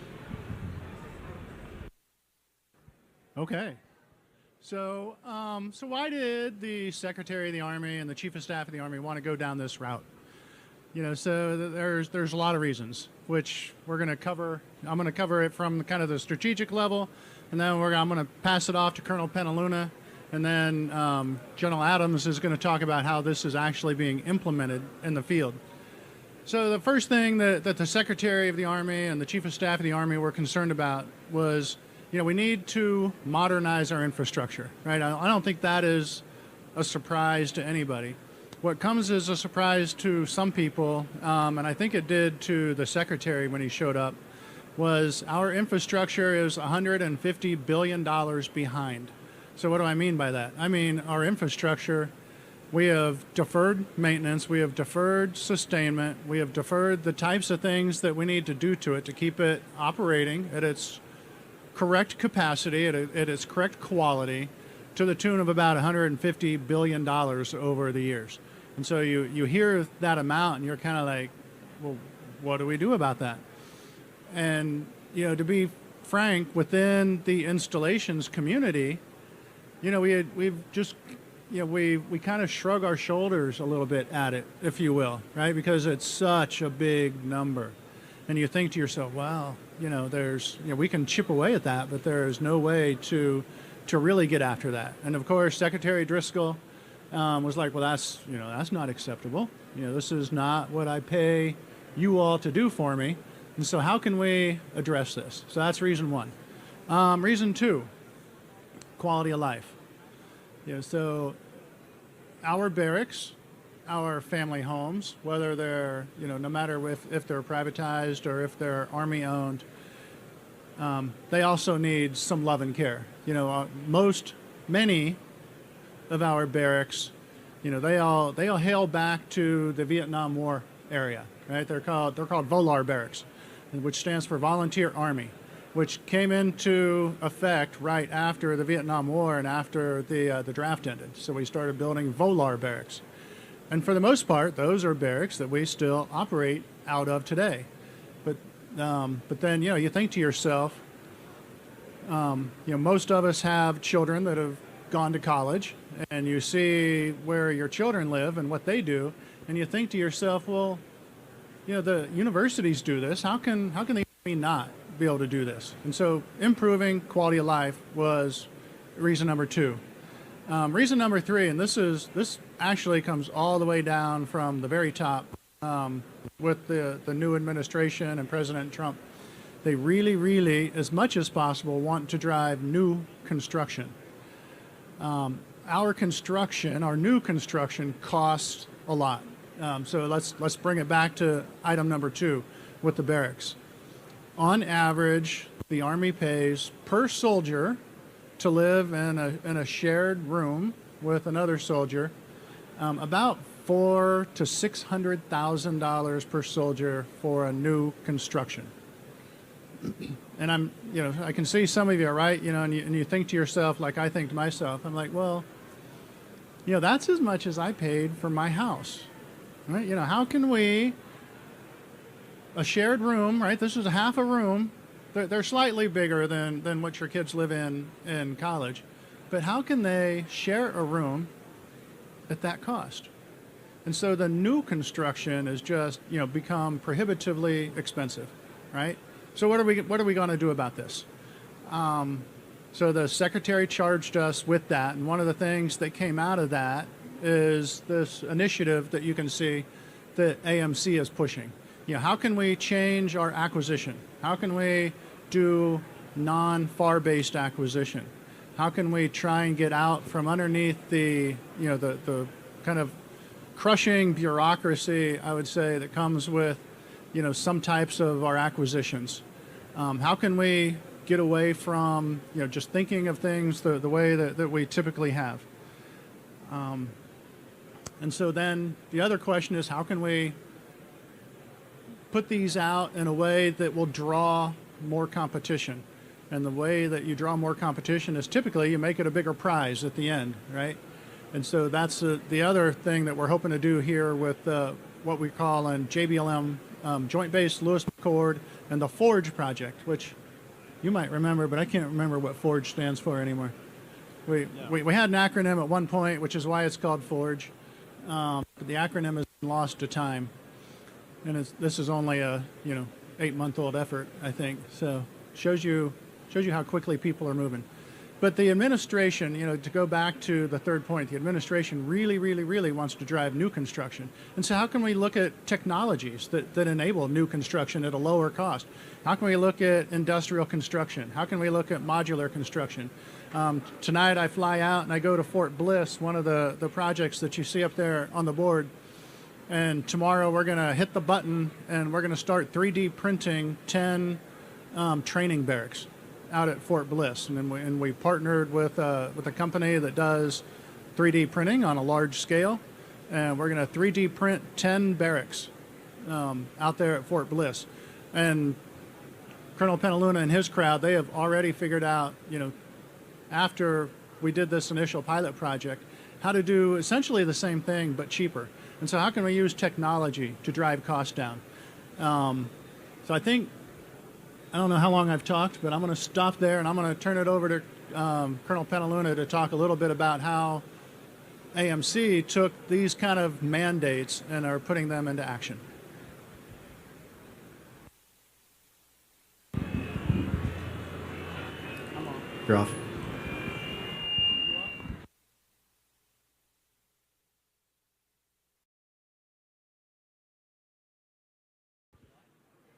Okay. So why did the Secretary of the Army and the Chief of Staff of the Army want to go down this route? So there's a lot of reasons, which we're going to cover. I'm going to cover it from kind of the strategic level, and then I'm going to pass it off to Colonel Penaluna, and then General Adams is going to talk about how this is actually being implemented in the field. So the first thing that the Secretary of the Army and the Chief of Staff of the Army were concerned about was, we need to modernize our infrastructure, right? I don't think that is a surprise to anybody. What comes as a surprise to some people, and I think it did to the Secretary when he showed up, was our infrastructure is $150 billion behind. So what do I mean by that? I mean our infrastructure, we have deferred maintenance, we have deferred sustainment, we have deferred the types of things that we need to do to it to keep it operating at its correct capacity, at its correct quality, to the tune of about $150 billion over the years. And so you hear that amount and you're kind of like, well, what do we do about that? And, to be frank, within the installations community, we kind of shrug our shoulders a little bit at it, if you will, right? Because it's such a big number. And you think to yourself, wow, we can chip away at that, but there is no way to really get after that. And of course, Secretary Driscoll was like, well, that's not acceptable. This is not what I pay you all to do for me. And so how can we address this? So that's reason one. Reason two, quality of life. So our barracks, our family homes, whether they're, no matter if they're privatized or if they're Army owned, they also need some love and care. Many of our barracks, they all hail back to the Vietnam War area, right? They're called VOLAR barracks, which stands for Volunteer Army, which came into effect right after the Vietnam War and after the draft ended. So we started building VOLAR barracks. And for the most part, those are barracks that we still operate out of today. But then, you think to yourself, most of us have children that have gone to college, and you see where your children live and what they do, and you think to yourself, well, the universities do this. How can they not be able to do this? And so improving quality of life was reason number two. Reason number three, and this actually comes all the way down from the very top with the new administration and President Trump. They really, really, as much as possible, want to drive new construction. Our new construction costs a lot. So let's bring it back to item number two with the barracks. On average, the Army pays per soldier to live in a shared room with another soldier about $400,000 to $600,000 per soldier for a new construction. And I can see some of you, right? And you think to yourself, like I think to myself, I'm like, well, that's as much as I paid for my house, right? How can we, a shared room, right? This is a half a room. They're slightly bigger than what your kids live in college, but how can they share a room at that cost? And so the new construction is just, become prohibitively expensive, right? So what are we going to do about this? So the Secretary charged us with that, and one of the things that came out of that is this initiative that you can see that AMC is pushing. How can we change our acquisition? How can we do non-FAR-based acquisition? How can we try and get out from underneath the kind of crushing bureaucracy, I would say, that comes with, some types of our acquisitions? How can we get away from, just thinking of things the way that we typically have? And so then the other question is, how can we put these out in a way that will draw more competition? And the way that you draw more competition is typically you make it a bigger prize at the end, right? And so that's the other thing that we're hoping to do here with what we call an JBLM Joint Base Lewis McChord and the FORGE project, which you might remember, but I can't remember what FORGE stands for anymore. We had an acronym at one point, which is why it's called FORGE. But the acronym has been lost to time, and this is only a 8-month-old effort, I think. So shows you how quickly people are moving. But the administration, to go back to the third point, the administration really, really, really wants to drive new construction. And so how can we look at technologies that enable new construction at a lower cost? How can we look at industrial construction? How can we look at modular construction? Tonight I fly out and I go to Fort Bliss, one of the projects that you see up there on the board. And tomorrow we're going to hit the button and we're going to start 3D printing 10 training barracks out at Fort Bliss. And we partnered with a company that does 3D printing on a large scale. And we're going to 3D print 10 barracks out there at Fort Bliss. And Colonel Penaluna and his crowd, they have already figured out, after we did this initial pilot project, how to do essentially the same thing but cheaper. And so how can we use technology to drive costs down? So I think, I don't know how long I've talked, but I'm going to stop there and I'm going to turn it over to Colonel Penaluna to talk a little bit about how AMC took these kind of mandates and are putting them into action. You're off.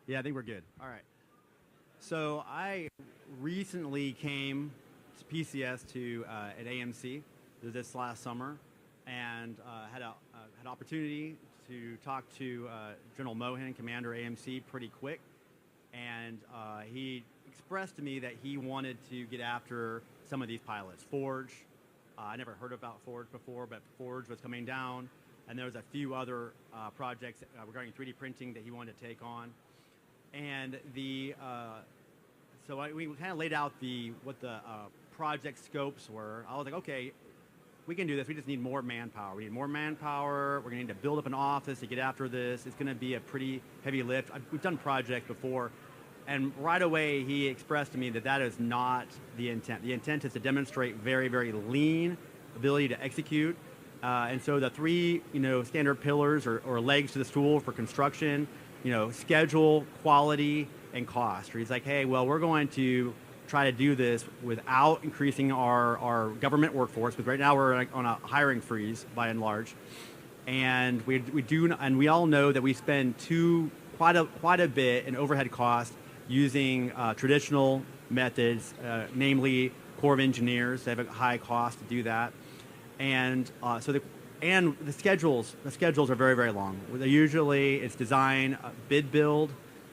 Yeah, I think we're good. All right. So I recently came to PCS at AMC this last summer, and had an opportunity to talk to General Mohan, Commander AMC, pretty quick, and he expressed to me that he wanted to get after some of these pilots. Forge, I never heard about Forge before, but Forge was coming down, and there was a few other projects regarding 3D printing that he wanted to take on. And so we kind of laid out what the project scopes were. I was like, okay, we can do this. We just need more manpower. We need more manpower. We're going to need to build up an office to get after this. It's going to be a pretty heavy lift. We've done projects before. And right away, he expressed to me that is not the intent. The intent is to demonstrate very, very lean ability to execute. And so the three, standard pillars or legs to the stool for construction, schedule, quality, and cost. Or he's like, hey, well, we're going to try to do this without increasing our government workforce, because right now we're on a hiring freeze by and large. And we all know that we spend quite a bit in overhead costs using traditional methods, namely Corps of Engineers. They have a high cost to do that. And the schedules are very, very long. Usually it's design, bid build.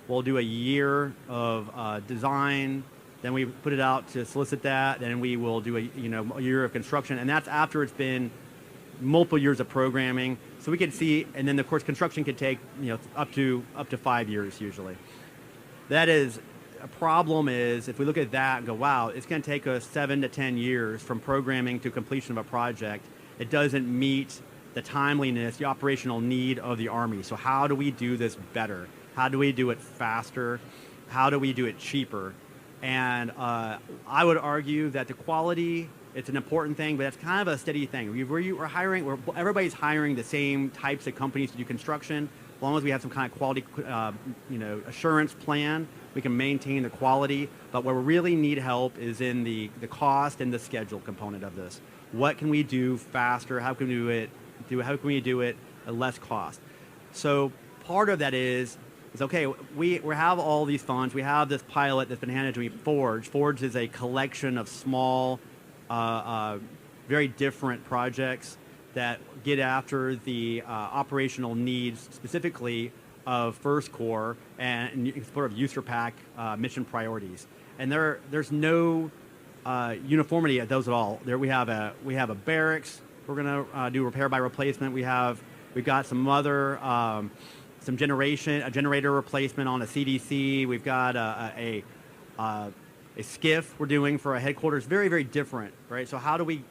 We'll do a year of design, then we put it out to solicit that, then we will do a year of construction, and that's after it's been multiple years of programming. So we can see, and then of course construction could take up to 5 years usually. That is a problem. Is if we look at that and go, wow, it's going to take us 7 to 10 years from programming to completion of a project. It doesn't meet the timeliness, the operational need of the Army. So how do we do this better? How do we do it faster? How do we do it cheaper? And I would argue that the quality, it's an important thing, but it's kind of a steady thing. Everybody's hiring the same types of companies to do construction. As long as we have some kind of quality, assurance plan, we can maintain the quality. But where we really need help is in the cost and the schedule component of this. What can we do faster? How can we do it at less cost? So part of that is okay, we have all these funds. We have this pilot that's been handed to me, Forge. Forge is a collection of small very different projects that get after the operational needs specifically of First Corps and sort of USERPAC mission priorities. And there's no uniformity at those at all. There we have a barracks. We're going to do repair by replacement. We've got some other a generator replacement on a CDC. We've got a skiff we're doing for a headquarters. Very, very different, right? So how do we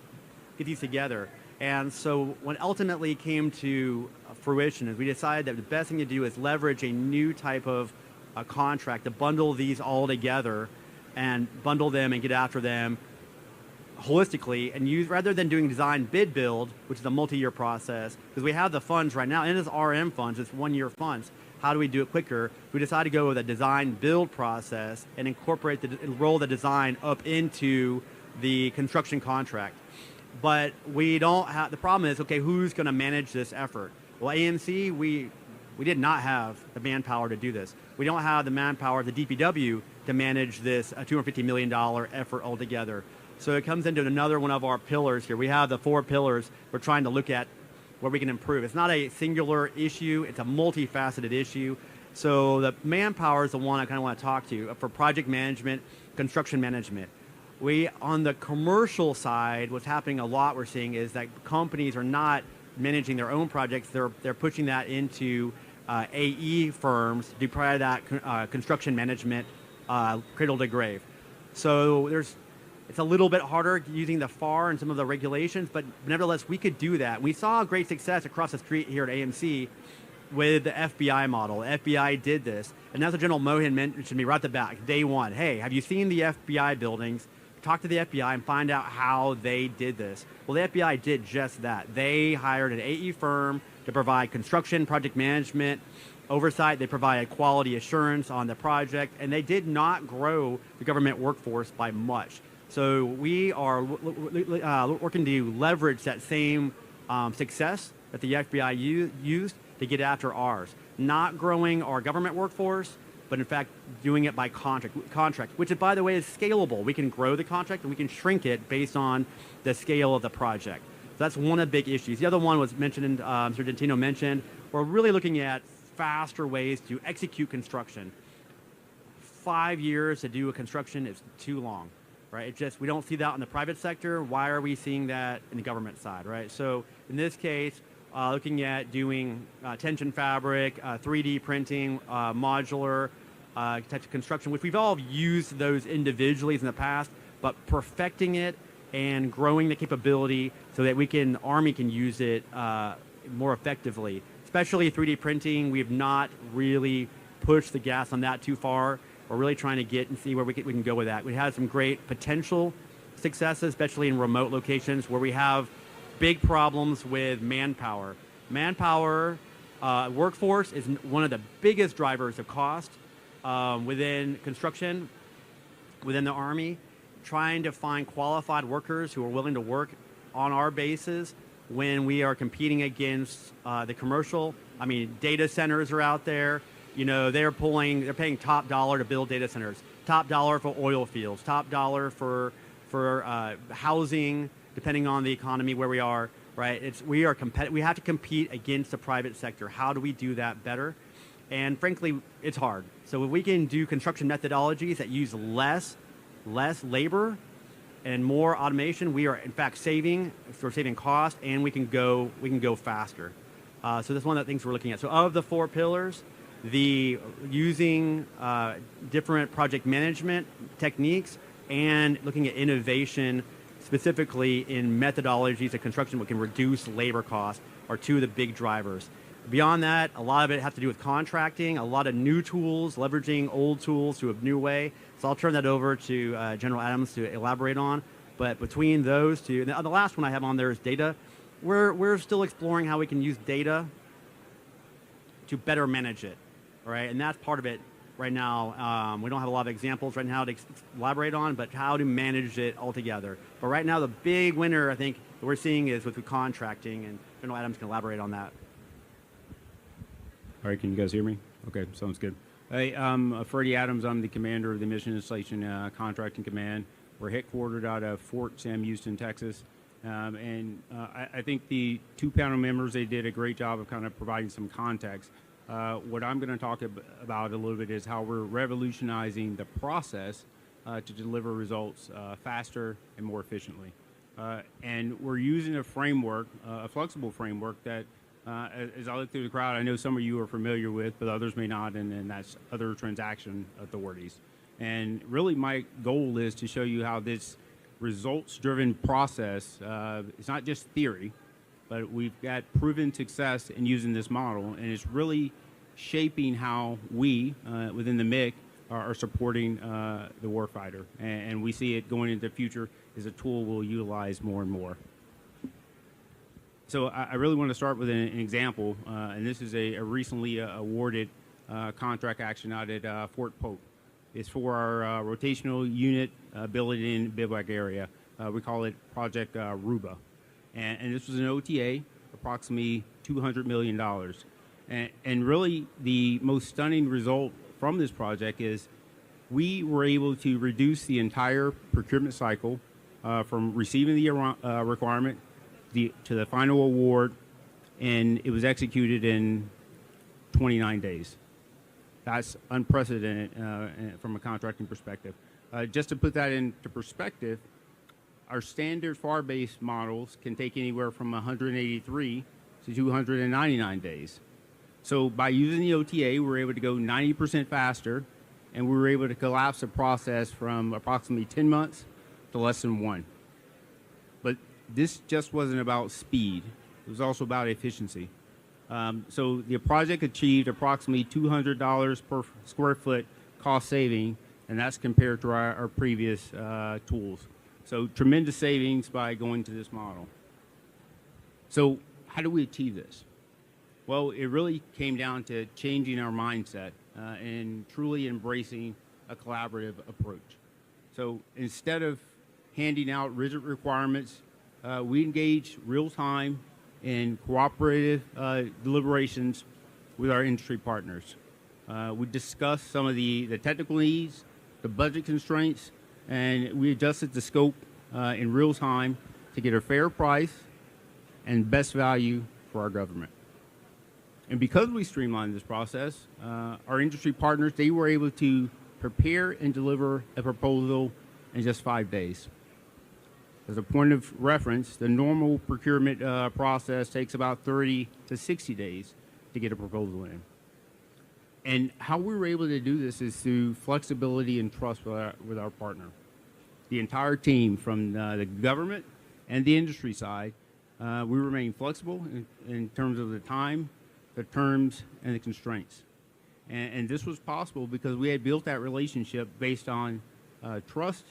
get these together? And so what ultimately came to fruition is we decided that the best thing to do is leverage a new type of contract to bundle these all together and bundle them and get after them holistically and use, rather than doing design bid build, which is a multi-year process, because we have the funds right now, and it's RM funds, it's 1-year funds. How do we do it quicker? We decided to go with a design build process and incorporate roll the design up into the construction contract. But we don't have, the problem is, okay, who's going to manage this effort? Well, AMC, we did not have the manpower to do this. We don't have the manpower of the DPW to manage this $250 million effort altogether. So it comes into another one of our pillars here. We have the 4 pillars we're trying to look at where we can improve. It's not a singular issue. It's a multifaceted issue. So the manpower is the one I kind of want to talk to for project management, construction management. On the commercial side, what's happening a lot we're seeing is that companies are not managing their own projects. They're pushing that into AE firms to do part of that construction management cradle to grave. So it's a little bit harder using the FAR and some of the regulations, but nevertheless, we could do that. We saw great success across the street here at AMC with the FBI model. The FBI did this, and that's what General Mohan mentioned to me right at the back, day one. Hey, have you seen the FBI buildings? Talk to the FBI and find out how they did this. Well, the FBI did just that. They hired an AE firm to provide construction, project management, oversight. They provided quality assurance on the project, and they did not grow the government workforce by much. So we are working to leverage that same success that the FBI used to get after ours. Not growing our government workforce, but in fact doing it by contract, which, by the way, is scalable. We can grow the contract and we can shrink it based on the scale of the project. So that's one of the big issues. The other one was mentioned, Mr. Gentino mentioned, we're really looking at faster ways to execute construction. 5 years to do a construction is too long. Right? We don't see that in the private sector. Why are we seeing that in the government side, right? So in this case, looking at doing tension fabric, 3D printing, modular types of construction, which we've all used those individually in the past, but perfecting it and growing the capability so that Army can use it more effectively. Especially 3D printing, we've not really pushed the gas on that too far. We're really trying to get and see where we can go with that. We had some great potential successes, especially in remote locations where we have big problems with manpower. Workforce is one of the biggest drivers of cost within construction, within the Army. Trying to find qualified workers who are willing to work on our bases when we are competing against the commercial. I mean, data centers are out there. You know, they're paying top dollar to build data centers, top dollar for oil fields, top dollar for housing, depending on the economy where we are, right? We have to compete against the private sector. How do we do that better? And frankly, it's hard. So if we can do construction methodologies that use less labor and more automation, we are in fact saving cost, and we can go faster. So that's one of the things we're looking at. So of the 4 pillars, using different project management techniques and looking at innovation specifically in methodologies of construction that can reduce labor costs are 2 of the big drivers. Beyond that, a lot of it has to do with contracting, a lot of new tools, leveraging old tools to a new way. So I'll turn that over to General Adams to elaborate on. But between those 2, and the last one I have on there is data. We're still exploring how we can use data to better manage it. Right, and that's part of it right now. We don't have a lot of examples right now to elaborate on, but how to manage it altogether. But right now, the big winner, I think, that we're seeing is with contracting, and General Adams can elaborate on that. All right, can you guys hear me? Okay, sounds good. Hey, I'm Freddie Adams. I'm the commander of the Mission Installation Contracting Command. We're headquartered out of Fort Sam Houston, Texas. I think the two panel members, they did a great job of kind of providing some context. What I'm going to talk about a little bit is how we're revolutionizing the process to deliver results faster and more efficiently. And we're using a framework, a flexible framework that, as I look through the crowd, I know some of you are familiar with, but others may not, and that's other transaction authorities. And really my goal is to show you how this results-driven process, it's not just theory, but we've got proven success in using this model, and it's really shaping how we, within the MIC, are supporting the warfighter. And we see it going into the future as a tool we'll utilize more and more. So I really want to start with an example, and this is a recently awarded contract action out at Fort Polk. It's for our rotational unit built-in bivouac area. We call it Project Ruba. And this was an OTA, approximately $200 million. And really, the most stunning result from this project is we were able to reduce the entire procurement cycle from receiving the requirement to the final award, and it was executed in 29 days. That's unprecedented from a contracting perspective. Just to put that into perspective, our standard FAR-based models can take anywhere from 183 to 299 days. So by using the OTA, we were able to go 90% faster, and we were able to collapse the process from approximately 10 months to less than 1. But this just wasn't about speed. It was also about efficiency. So the project achieved approximately $200 per square foot cost saving, and that's compared to our previous tools. So tremendous savings by going to this model. So how do we achieve this? Well, it really came down to changing our mindset and truly embracing a collaborative approach. So instead of handing out rigid requirements, we engage real-time in cooperative deliberations with our industry partners. We discuss some of the technical needs, the budget constraints, and we adjusted the scope in real time to get a fair price and best value for our government. And because we streamlined this process, our industry partners, they were able to prepare and deliver a proposal in just 5 days. As a point of reference, the normal procurement process takes about 30 to 60 days to get a proposal in. And how we were able to do this is through flexibility and trust with our partner. The entire team, from the government and the industry side, we remain flexible in terms of the time, the terms, and the constraints. And this was possible because we had built that relationship based on trust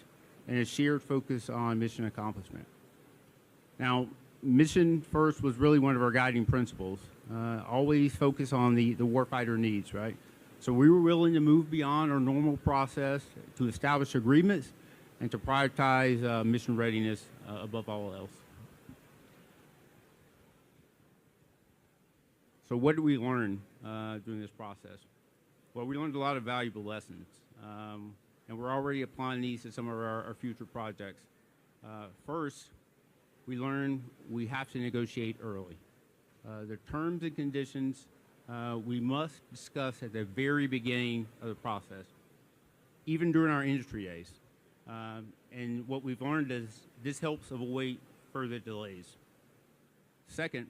and a shared focus on mission accomplishment. Now, mission first was really one of our guiding principles. Always focus on the warfighter needs, right? So we were willing to move beyond our normal process to establish agreements and to prioritize mission readiness above all else. So what did we learn during this process? Well, we learned a lot of valuable lessons. And we're already applying these to some of our future projects. First, we learned we have to negotiate early. The terms and conditions we must discuss at the very beginning of the process, even during our industry days. And what we've learned is this helps avoid further delays. Second,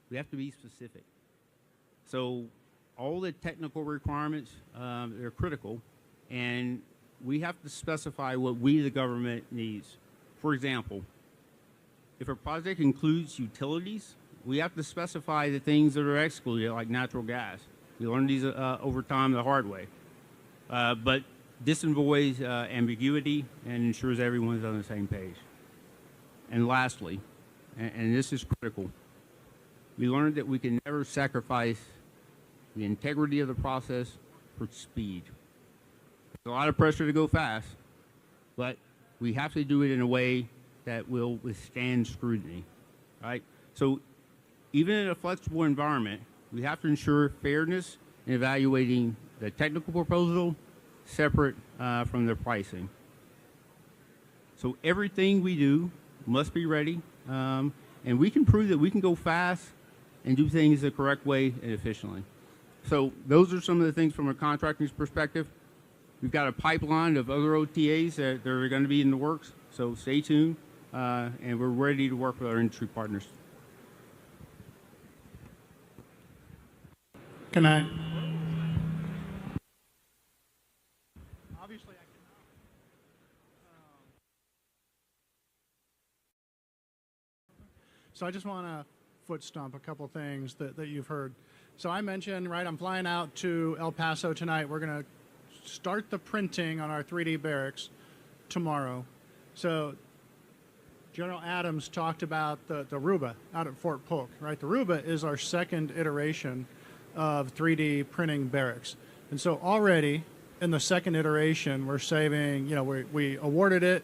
we have to be specific. So all the technical requirements, they're critical, and we have to specify what we, the government, needs. For example, if a project includes utilities, we have to specify the things that are excluded, like natural gas. We learned these over time the hard way. But this avoids ambiguity and ensures everyone's on the same page. And lastly, and this is critical, we learned that we can never sacrifice the integrity of the process for speed. There's a lot of pressure to go fast, but we have to do it in a way that will withstand scrutiny, right? So even in a flexible environment, we have to ensure fairness in evaluating the technical proposal separate from the pricing. So everything we do must be ready, and we can prove that we can go fast and do things the correct way and efficiently. So those are some of the things from a contractor's perspective. We've got a pipeline of other OTAs that are going to be in the works, so stay tuned, and we're ready to work with our industry partners. Can I? Obviously, I cannot. So I just want to foot stomp a couple things that you've heard. So I mentioned, right, I'm flying out to El Paso tonight. We're going to start the printing on our 3D barracks tomorrow. So General Adams talked about the Ruba out at Fort Polk, right? The Ruba is our second iteration of 3D printing barracks. And so already in the second iteration, we're saving, we awarded it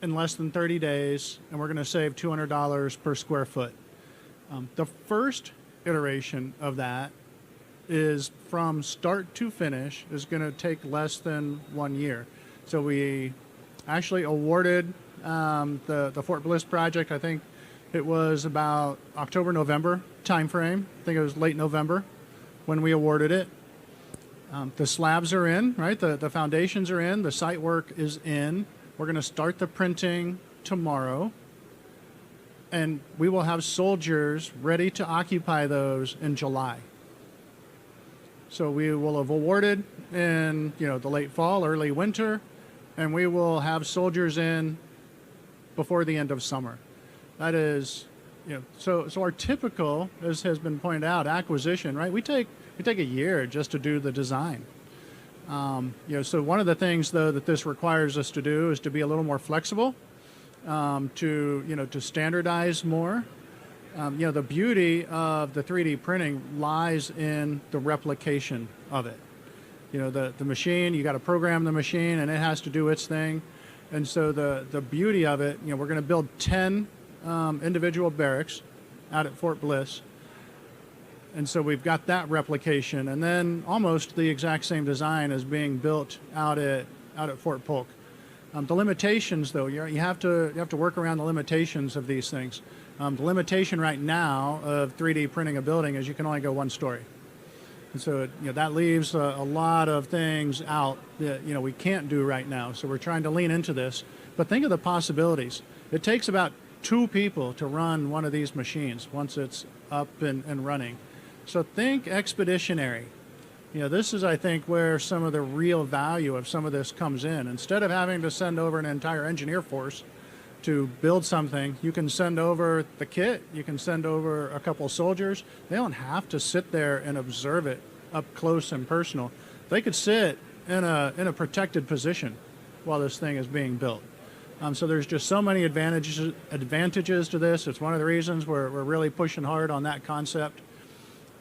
in less than 30 days, and we're going to save $200 per square foot. The first iteration of that is from start to finish is going to take less than 1 year. So we actually awarded the Fort Bliss project, I think it was about October, November timeframe. I think it was late November when we awarded it. The slabs are in, right? The foundations are in. The site work is in. We're going to start the printing tomorrow. And we will have soldiers ready to occupy those in July. So we will have awarded in the late fall, early winter, and we will have soldiers in before the end of summer. That is, so our typical, as has been pointed out, acquisition, right? We take a year just to do the design. So one of the things though that this requires us to do is to be a little more flexible, to standardize more. The beauty of the 3D printing lies in the replication of it. The machine, you got to program the machine and it has to do its thing. And so the beauty of it, we're going to build 10 individual barracks out at Fort Bliss. And so we've got that replication, and then almost the exact same design is being built out at Fort Polk. The limitations, though, you have to work around the limitations of these things. The limitation right now of 3D printing a building is you can only go one story, and so that leaves a lot of things out that we can't do right now. So we're trying to lean into this. But think of the possibilities. It takes about 2 people to run one of these machines once it's up and running. So think expeditionary. This is, I think, where some of the real value of some of this comes in. Instead of having to send over an entire engineer force to build something, you can send over the kit, you can send over a couple soldiers. They don't have to sit there and observe it up close and personal. They could sit in a protected position while this thing is being built. So there's just so many advantages to this. It's one of the reasons we're really pushing hard on that concept.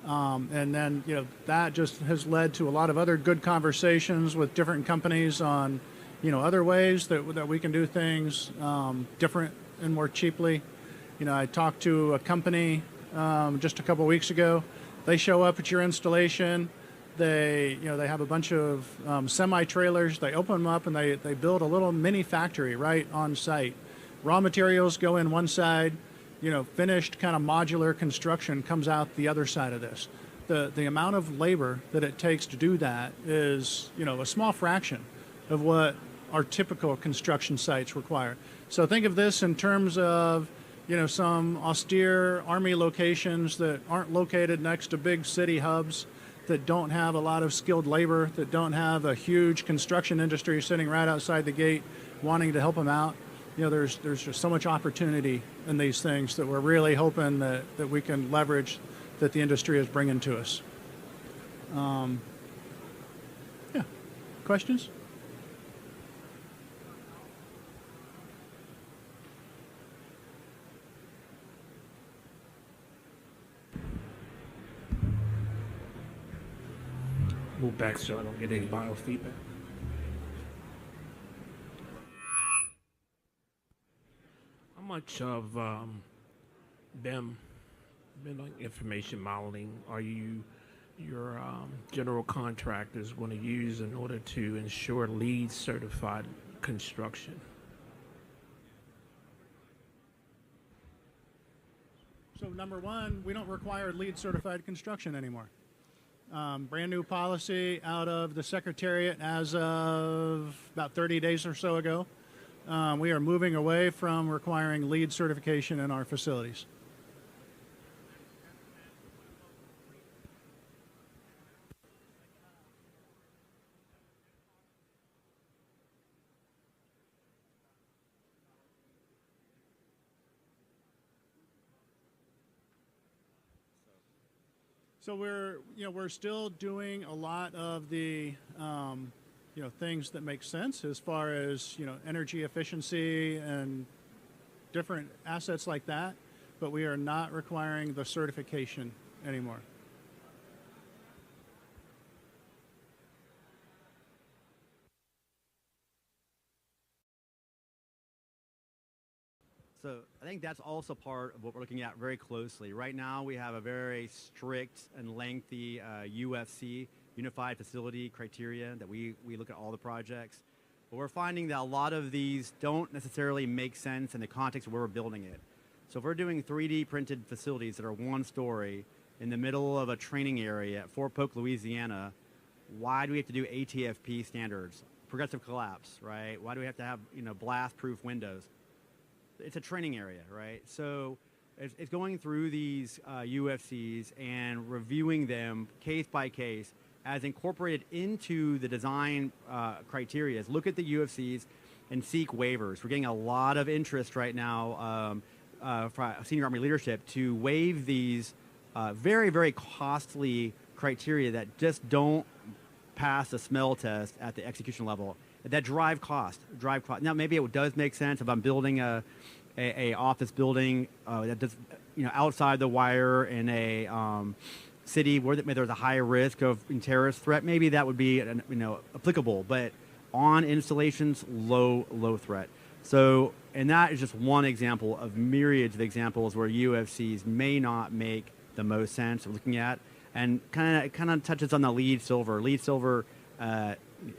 And then, that just has led to a lot of other good conversations with different companies on, other ways that we can do things different and more cheaply. I talked to a company just a couple weeks ago. They show up at your installation. They have a bunch of semi-trailers. They open them up and they build a little mini factory right on site. Raw materials go in one side. Finished kind of modular construction comes out the other side of this. The amount of labor that it takes to do that is, a small fraction of what our typical construction sites require. So think of this in terms of, some austere Army locations that aren't located next to big city hubs, that don't have a lot of skilled labor, that don't have a huge construction industry sitting right outside the gate wanting to help them out. There's just so much opportunity in these things that we're really hoping that we can leverage that the industry is bringing to us. Yeah. Questions? Move back so I don't get any biofeedback. How much of BIM, building information modeling, are your general contractors going to use in order to ensure LEED certified construction? So number one, we don't require LEED certified construction anymore. Brand new policy out of the Secretariat as of about 30 days or so ago. We are moving away from requiring LEED certification in our facilities. So we're still doing a lot of the things that make sense as far as energy efficiency and different assets like that, but we are not requiring the certification anymore. So I think that's also part of what we're looking at very closely. Right now we have a very strict and lengthy UFC, Unified Facility Criteria, that we look at all the projects. But we're finding that a lot of these don't necessarily make sense in the context of where we're building it. So if we're doing 3D printed facilities that are one story in the middle of a training area at Fort Polk, Louisiana, why do we have to do ATFP standards? Progressive collapse, right? Why do we have to have blast-proof windows? It's a training area, right? So it's going through these UFCs and reviewing them case by case as incorporated into the design criteria. Look at the UFCs and seek waivers. We're getting a lot of interest right now from senior Army leadership to waive these very, very costly criteria that just don't pass the smell test at the execution level. That drive cost. Now, maybe it does make sense if I'm building a office building that does, outside the wire in a city where there's a high risk of terrorist threat. Maybe that would be applicable. But on installations, low threat. So, and that is just one example of myriads of examples where UFCs may not make the most sense of looking at, and kind of touches on the LEED Silver. LEED Silver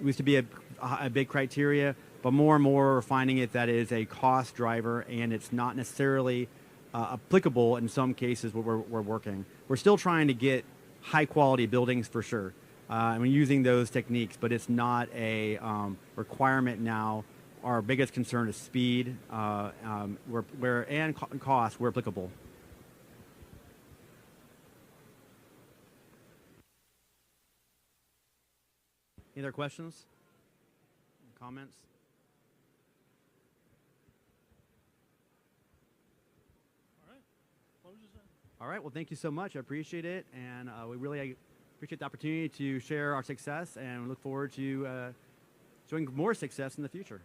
used to be a big criteria, but more and more we're finding that is a cost driver, and it's not necessarily applicable in some cases where we're working. We're still trying to get high quality buildings for sure, and we're using those techniques, but it's not a requirement now. Our biggest concern is speed, and cost where applicable. Any other questions? Comments? All right. Well, thank you so much. I appreciate it, and we really appreciate the opportunity to share our success, and we look forward to showing more success in the future.